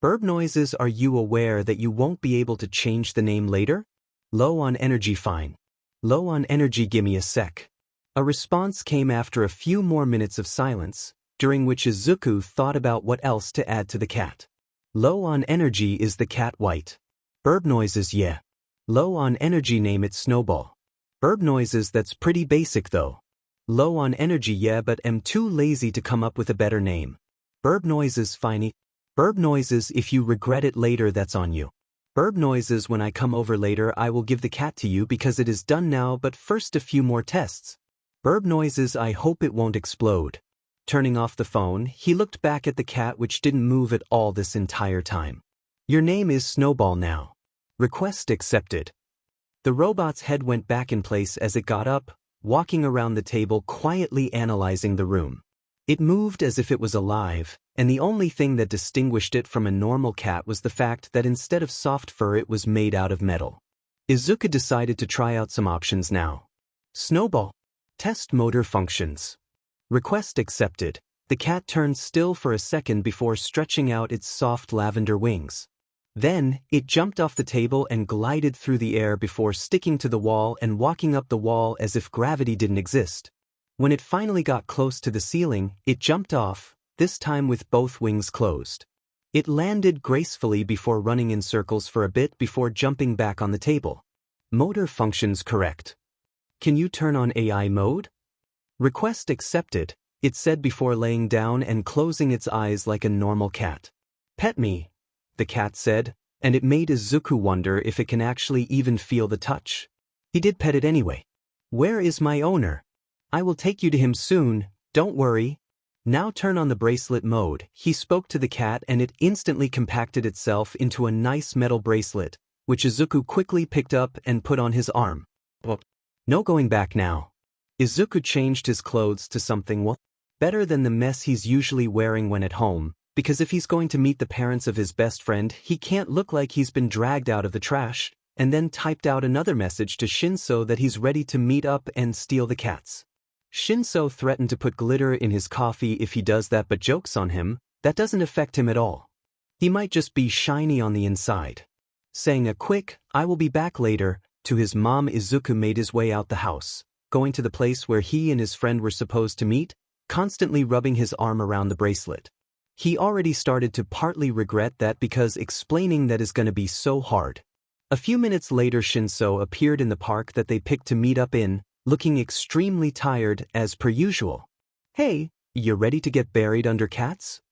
Burb noises, are you aware that you won't be able to change the name later? Low on energy, fine. Low on energy, gimme a sec. A response came after a few more minutes of silence. during which Izuku thought about what else to add to the cat. Low on energy, is the cat white? Burp noises, yeah. Low on energy, name it Snowball. Burp noises, that's pretty basic though. Low on energy, yeah, but am too lazy to come up with a better name. Burp noises, finey. Burp noises, if you regret it later, that's on you. Burp noises, when I come over later I will give the cat to you because it is done now, but first a few more tests. Burp noises, I hope it won't explode. Turning off the phone, he looked back at the cat, which didn't move at all this entire time. Your name is Snowball now. Request accepted. The robot's head went back in place as it got up, walking around the table quietly analyzing the room. It moved as if it was alive, and the only thing that distinguished it from a normal cat was the fact that instead of soft fur it was made out of metal. Izuku decided to try out some options now. Snowball. Test motor functions. Request accepted. The cat turned still for a second before stretching out its soft lavender wings. Then, it jumped off the table and glided through the air before sticking to the wall and walking up the wall as if gravity didn't exist. When it finally got close to the ceiling, it jumped off, this time with both wings closed. It landed gracefully before running in circles for a bit before jumping back on the table. Motor functions correct. Can you turn on AI mode? Request accepted, it said before laying down and closing its eyes like a normal cat. Pet me, the cat said, and it made Izuku wonder if it can actually even feel the touch. He did pet it anyway. Where is my owner? I will take you to him soon, don't worry. Now turn on the bracelet mode, he spoke to the cat, and it instantly compacted itself into a nice metal bracelet, which Izuku quickly picked up and put on his arm. No going back now. Izuku changed his clothes to something better than the mess he's usually wearing when at home, because if he's going to meet the parents of his best friend, he can't look like he's been dragged out of the trash, and then typed out another message to Shinsou that he's ready to meet up and steal the cats. Shinsou threatened to put glitter in his coffee if he does that, but jokes on him, that doesn't affect him at all. He might just be shiny on the inside. Saying a quick, I will be back later, to his mom, Izuku made his way out the house, going to the place where he and his friend were supposed to meet, constantly rubbing his arm around the bracelet. He already started to partly regret that because explaining that is going to be so hard. A few minutes later, Shinsou appeared in the park that they picked to meet up in, looking extremely tired as per usual. Hey, you ready to get buried under cats?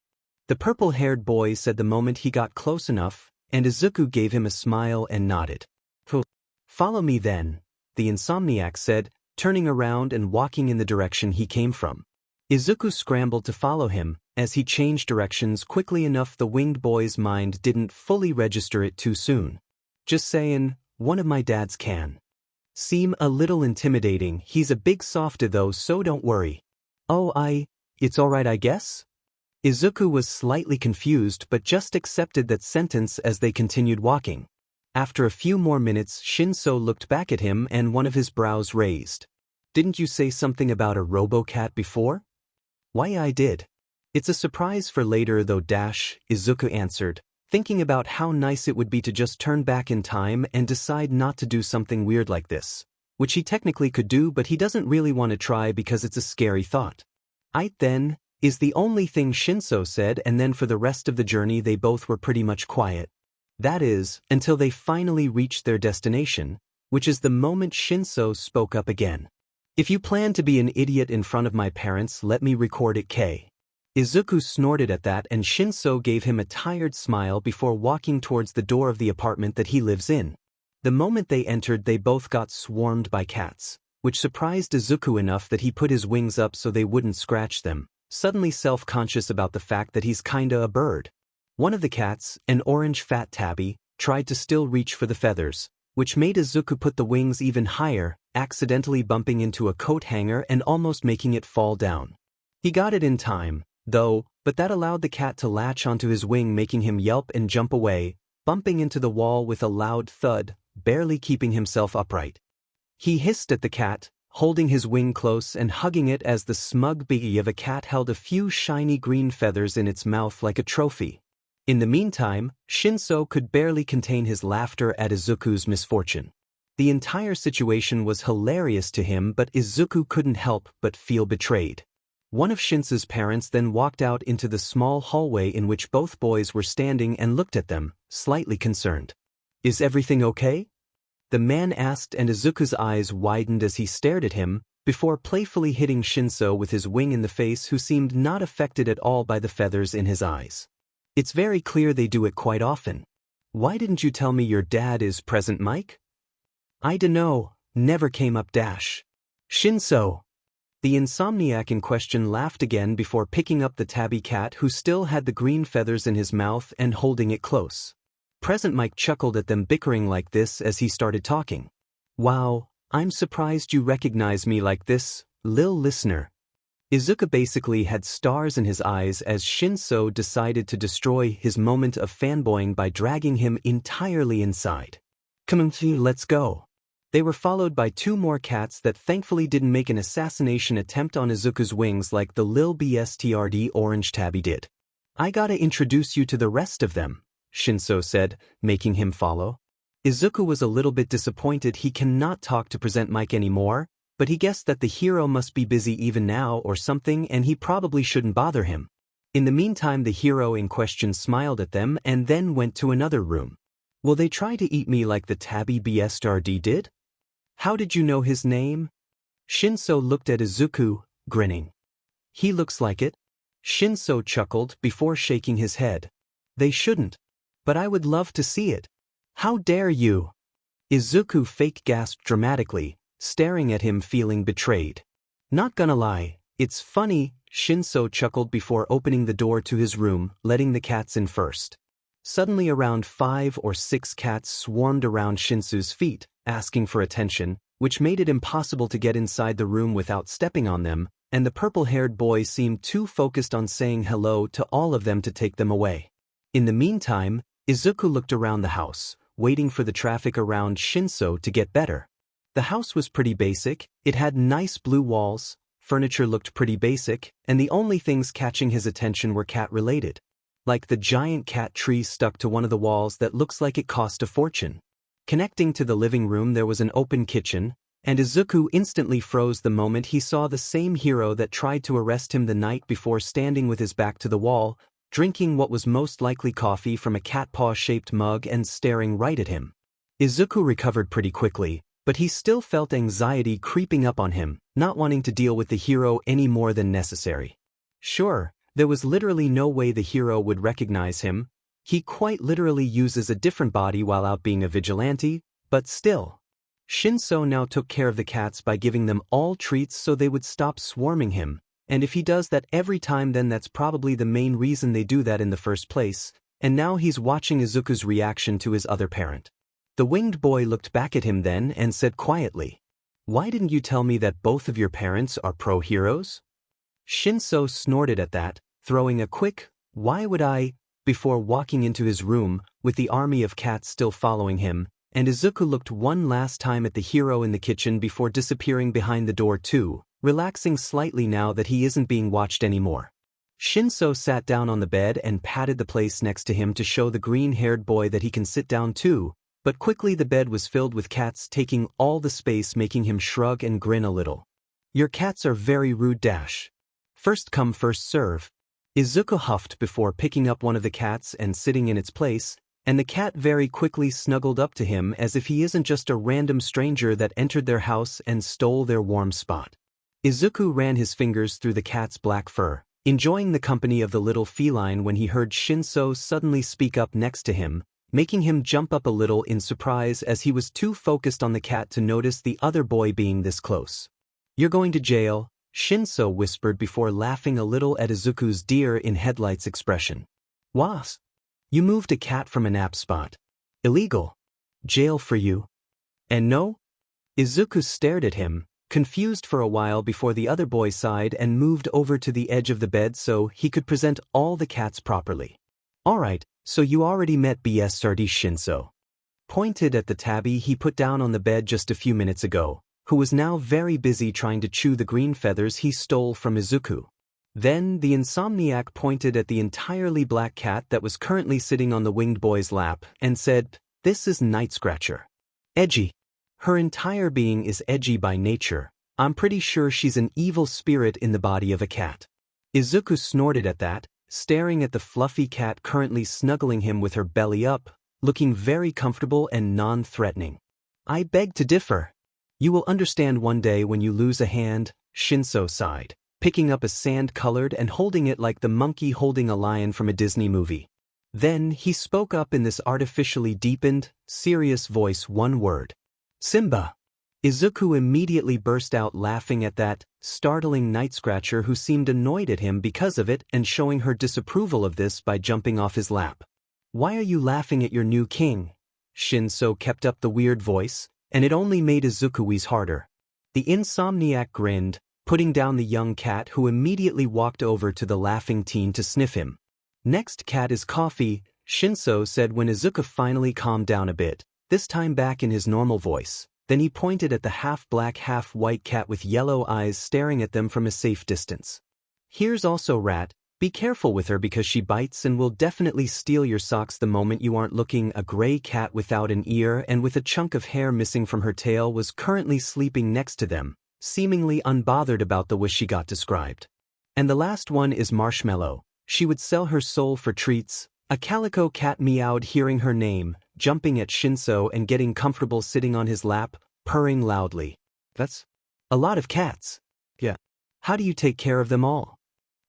The purple-haired boy said the moment he got close enough, and Izuku gave him a smile and nodded. Follow me then, the insomniac said, turning around and walking in the direction he came from. Izuku scrambled to follow him. As he changed directions quickly enough, the winged boy's mind didn't fully register it too soon. Just saying, one of my dads can seem a little intimidating. He's a big softy though, so don't worry. Oh, it's alright I guess? Izuku was slightly confused but just accepted that sentence as they continued walking. After a few more minutes, Shinsou looked back at him and one of his brows raised. Didn't you say something about a robo-cat before? Why, I did. It's a surprise for later though, Izuku answered, thinking about how nice it would be to just turn back in time and decide not to do something weird like this, which he technically could do but he doesn't really want to try because it's a scary thought. "Aight then," is the only thing Shinsou said, and then for the rest of the journey they both were pretty much quiet. That is, until they finally reached their destination, which is the moment Shinsou spoke up again. "If you plan to be an idiot in front of my parents, let me record it, K." Izuku snorted at that and Shinsou gave him a tired smile before walking towards the door of the apartment that he lives in. The moment they entered they both got swarmed by cats, which surprised Izuku enough that he put his wings up so they wouldn't scratch them, suddenly self-conscious about the fact that he's kinda a bird. One of the cats, an orange fat tabby, tried to still reach for the feathers, which made Izuku put the wings even higher, accidentally bumping into a coat hanger and almost making it fall down. He got it in time, though, but that allowed the cat to latch onto his wing, making him yelp and jump away, bumping into the wall with a loud thud, barely keeping himself upright. He hissed at the cat, holding his wing close and hugging it as the smug biggie of a cat held a few shiny green feathers in its mouth like a trophy. In the meantime, Shinsou could barely contain his laughter at Izuku's misfortune. The entire situation was hilarious to him, but Izuku couldn't help but feel betrayed. One of Shinsou's parents then walked out into the small hallway in which both boys were standing and looked at them, slightly concerned. "Is everything okay?" the man asked, and Izuku's eyes widened as he stared at him, before playfully hitting Shinsou with his wing in the face, who seemed not affected at all by the feathers in his eyes. "It's very clear they do it quite often. Why didn't you tell me your dad is present, Mike?" "I dunno, never came up dash." "Shinsou." The insomniac in question laughed again before picking up the tabby cat, who still had the green feathers in his mouth, and holding it close. Present Mike chuckled at them bickering like this as he started talking. "Wow, I'm surprised you recognize me like this, lil listener." Izuku basically had stars in his eyes as Shinsou decided to destroy his moment of fanboying by dragging him entirely inside. "Come on, let's go." They were followed by two more cats that thankfully didn't make an assassination attempt on Izuku's wings like the lil BSTRD orange tabby did. "I gotta introduce you to the rest of them," Shinsou said, making him follow. Izuku was a little bit disappointed he cannot talk to present Mike anymore, but he guessed that the hero must be busy even now or something, and he probably shouldn't bother him. In the meantime, the hero in question smiled at them and then went to another room. "Will they try to eat me like the tabby BSRD did?" "How did you know his name?" Shinsou looked at Izuku, grinning. "He looks like it." Shinsou chuckled before shaking his head. "They shouldn't. But I would love to see it." "How dare you!" Izuku fake gasped dramatically, staring at him feeling betrayed. "Not gonna lie, it's funny," Shinsou chuckled before opening the door to his room, letting the cats in first. Suddenly around 5 or 6 cats swarmed around Shinsou's feet, asking for attention, which made it impossible to get inside the room without stepping on them, and the purple-haired boy seemed too focused on saying hello to all of them to take them away. In the meantime, Izuku looked around the house, waiting for the traffic around Shinsou to get better. The house was pretty basic, it had nice blue walls, furniture looked pretty basic, and the only things catching his attention were cat-related. Like the giant cat tree stuck to one of the walls that looks like it cost a fortune. Connecting to the living room there was an open kitchen, and Izuku instantly froze the moment he saw the same hero that tried to arrest him the night before standing with his back to the wall, drinking what was most likely coffee from a cat paw-shaped mug and staring right at him. Izuku recovered pretty quickly, but he still felt anxiety creeping up on him, not wanting to deal with the hero any more than necessary. Sure, there was literally no way the hero would recognize him. He quite literally uses a different body while out being a vigilante, but still. Shinsou now took care of the cats by giving them all treats so they would stop swarming him, and if he does that every time, then that's probably the main reason they do that in the first place, and now he's watching Izuku's reaction to his other parent. The winged boy looked back at him then and said quietly, "Why didn't you tell me that both of your parents are pro-heroes?" Shinsou snorted at that, throwing a quick, "Why would I?" before walking into his room, with the army of cats still following him, and Izuku looked one last time at the hero in the kitchen before disappearing behind the door too, relaxing slightly now that he isn't being watched anymore. Shinsou sat down on the bed and patted the place next to him to show the green-haired boy that he can sit down too, but quickly the bed was filled with cats taking all the space, making him shrug and grin a little. "Your cats are very rude dash. First come first serve." Izuku huffed before picking up one of the cats and sitting in its place, and the cat very quickly snuggled up to him as if he isn't just a random stranger that entered their house and stole their warm spot. Izuku ran his fingers through the cat's black fur, enjoying the company of the little feline when he heard Shinsou suddenly speak up next to him, making him jump up a little in surprise as he was too focused on the cat to notice the other boy being this close. "You're going to jail," Shinsou whispered before laughing a little at Izuku's deer-in-headlights expression. "Was? You moved a cat from a nap spot. Illegal. Jail for you." "And no?" Izuku stared at him, confused for a while before the other boy sighed and moved over to the edge of the bed so he could present all the cats properly. "Alright, so you already met BSRD Shinsou." Pointed at the tabby he put down on the bed just a few minutes ago, who was now very busy trying to chew the green feathers he stole from Izuku. Then the insomniac pointed at the entirely black cat that was currently sitting on the winged boy's lap and said, "This is Night Scratcher. Edgy. Her entire being is edgy by nature. I'm pretty sure she's an evil spirit in the body of a cat. Izuku snorted at that, staring at the fluffy cat currently snuggling him with her belly up, looking very comfortable and non-threatening. I beg to differ. You will understand one day when you lose a hand, Shinsou sighed, picking up a sand-colored and holding it like the monkey holding a lion from a Disney movie. Then he spoke up in this artificially deepened, serious voice one word. Simba. Izuku immediately burst out laughing at that startling night scratcher who seemed annoyed at him because of it and showing her disapproval of this by jumping off his lap. Why are you laughing at your new king? Shinsou kept up the weird voice, and it only made Izuku wheeze harder. The insomniac grinned, putting down the young cat who immediately walked over to the laughing teen to sniff him. Next cat is Coffee, Shinsou said when Izuku finally calmed down a bit, this time back in his normal voice. Then he pointed at the half-black half-white cat with yellow eyes staring at them from a safe distance. Here's also Rat, be careful with her because she bites and will definitely steal your socks the moment you aren't looking. A gray cat without an ear and with a chunk of hair missing from her tail was currently sleeping next to them, seemingly unbothered about the wish she got described. And the last one is Marshmallow. She would sell her soul for treats. A calico cat meowed hearing her name, jumping at Shinsou and getting comfortable sitting on his lap, purring loudly. That's a lot of cats. Yeah. How do you take care of them all?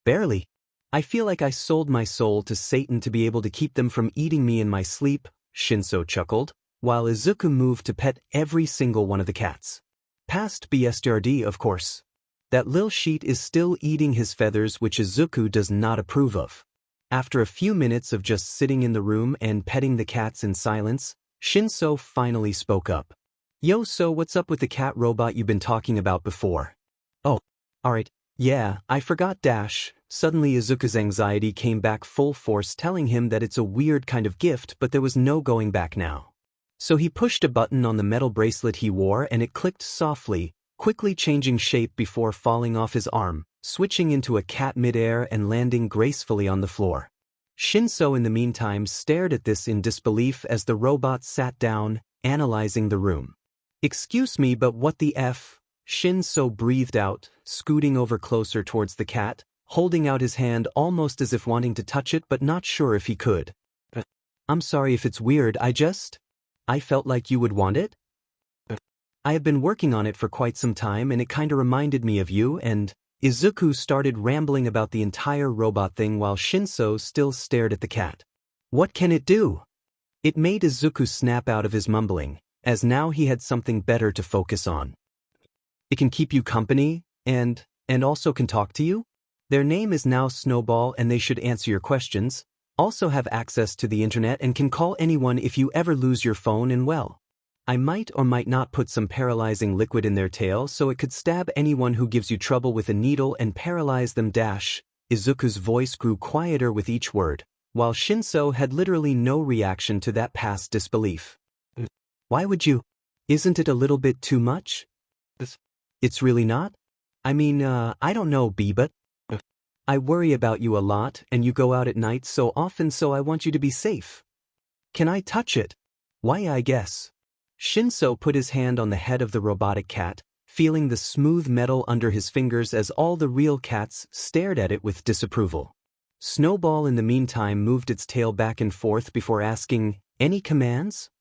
Barely. I feel like I sold my soul to Satan to be able to keep them from eating me in my sleep, Shinsou chuckled, while Izuku moved to pet every single one of the cats. Past BSTRD, of course. That lil sheet is still eating his feathers, which Izuku does not approve of. After a few minutes of just sitting in the room and petting the cats in silence, Shinsou finally spoke up. Yo, so what's up with the cat robot you've been talking about before? Oh, alright, yeah, I forgot dash. Suddenly Izuku's anxiety came back full force telling him that it's a weird kind of gift but there was no going back now. So he pushed a button on the metal bracelet he wore and it clicked softly, quickly changing shape before falling off his arm, switching into a cat midair and landing gracefully on the floor. Shinsou in the meantime stared at this in disbelief as the robot sat down, analyzing the room. Excuse me, but what the F? Shinsou breathed out, scooting over closer towards the cat, holding out his hand almost as if wanting to touch it but not sure if he could. I'm sorry if it's weird, I felt like you would want it? I have been working on it for quite some time and it kinda reminded me of you and… Izuku started rambling about the entire robot thing while Shinsou still stared at the cat. What can it do? It made Izuku snap out of his mumbling, as now he had something better to focus on. It can keep you company, and also can talk to you? Their name is now Snowball and they should answer your questions, also have access to the internet and can call anyone if you ever lose your phone and well. I might or might not put some paralyzing liquid in their tail so it could stab anyone who gives you trouble with a needle and paralyze them dash. Izuku's voice grew quieter with each word, while Shinsou had literally no reaction to that past disbelief. Why would you? Isn't it a little bit too much? It's really not? I mean, I don't know, B, but I worry about you a lot and you go out at night so often so I want you to be safe. Can I touch it? Why, I guess. Shinsou put his hand on the head of the robotic cat, feeling the smooth metal under his fingers as all the real cats stared at it with disapproval. Snowball in the meantime moved its tail back and forth before asking, any commands?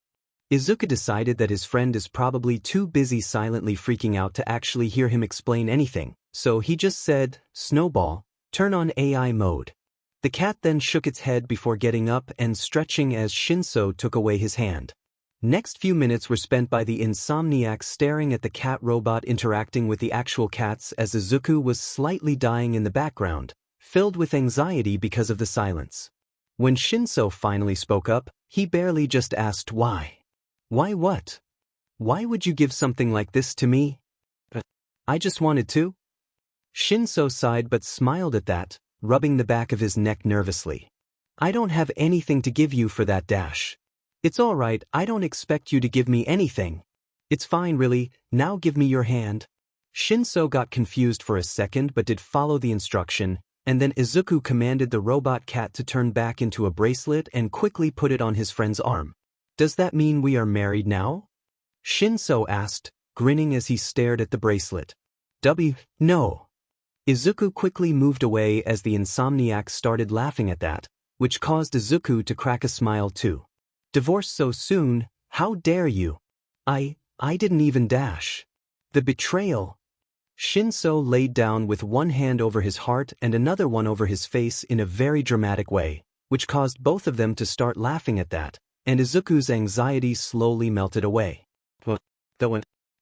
Izuku decided that his friend is probably too busy silently freaking out to actually hear him explain anything, so he just said, Snowball, turn on AI mode. The cat then shook its head before getting up and stretching as Shinsou took away his hand. Next few minutes were spent by the insomniac staring at the cat robot interacting with the actual cats as Izuku was slightly dying in the background, filled with anxiety because of the silence. When Shinsou finally spoke up, he barely just asked why. Why what? Why would you give something like this to me? I just wanted to. Shinsou sighed but smiled at that, rubbing the back of his neck nervously. I don't have anything to give you for that dash. It's all right, I don't expect you to give me anything. It's fine really, now give me your hand. Shinsou got confused for a second but did follow the instruction, and then Izuku commanded the robot cat to turn back into a bracelet and quickly put it on his friend's arm. Does that mean we are married now? Shinsou asked, grinning as he stared at the bracelet. No. Izuku quickly moved away as the insomniac started laughing at that, which caused Izuku to crack a smile too. Divorce so soon, how dare you? I didn't even dash. The betrayal. Shinsou laid down with one hand over his heart and another one over his face in a very dramatic way, which caused both of them to start laughing at that, and Izuku's anxiety slowly melted away.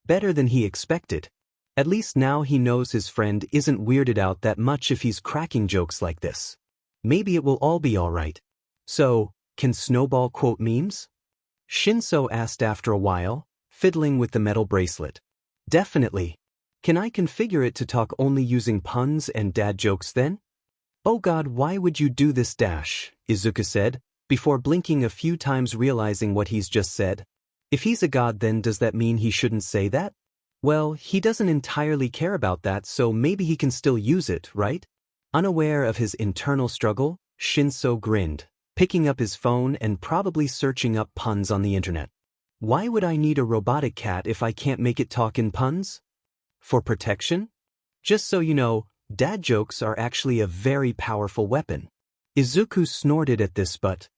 Better than he expected. At least now he knows his friend isn't weirded out that much if he's cracking jokes like this. Maybe it will all be alright. So, can Snowball quote memes? Shinsou asked after a while, fiddling with the metal bracelet. Definitely. Can I configure it to talk only using puns and dad jokes then? Oh god, why would you do this dash? Izuku said, before blinking a few times realizing what he's just said. If he's a god then does that mean he shouldn't say that? Well, he doesn't entirely care about that so maybe he can still use it, right? Unaware of his internal struggle, Shinsou grinned, picking up his phone and probably searching up puns on the internet. Why would I need a robotic cat if I can't make it talk in puns? For protection? Just so you know, dad jokes are actually a very powerful weapon. Izuku snorted at this but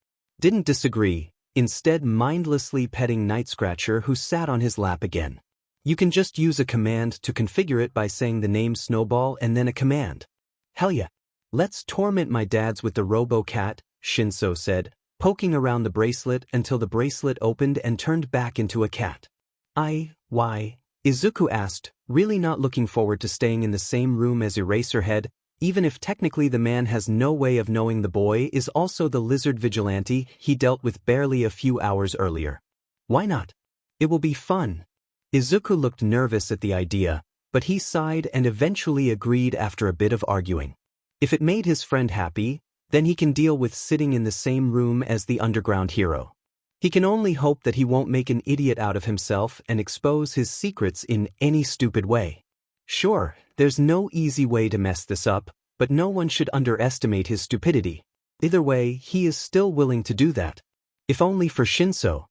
didn't disagree, instead mindlessly petting Night Scratcher who sat on his lap again. You can just use a command to configure it by saying the name Snowball and then a command. Hell yeah. Let's torment my dads with the robo-cat, Shinsou said, poking around the bracelet until the bracelet opened and turned back into a cat. Why? Izuku asked, really not looking forward to staying in the same room as Eraserhead, even if technically the man has no way of knowing the boy is also the lizard vigilante he dealt with barely a few hours earlier. Why not? It will be fun. Izuku looked nervous at the idea, but he sighed and eventually agreed after a bit of arguing. If it made his friend happy, then he can deal with sitting in the same room as the underground hero. He can only hope that he won't make an idiot out of himself and expose his secrets in any stupid way. Sure, there's no easy way to mess this up, but no one should underestimate his stupidity. Either way, he is still willing to do that. If only for Shinsou.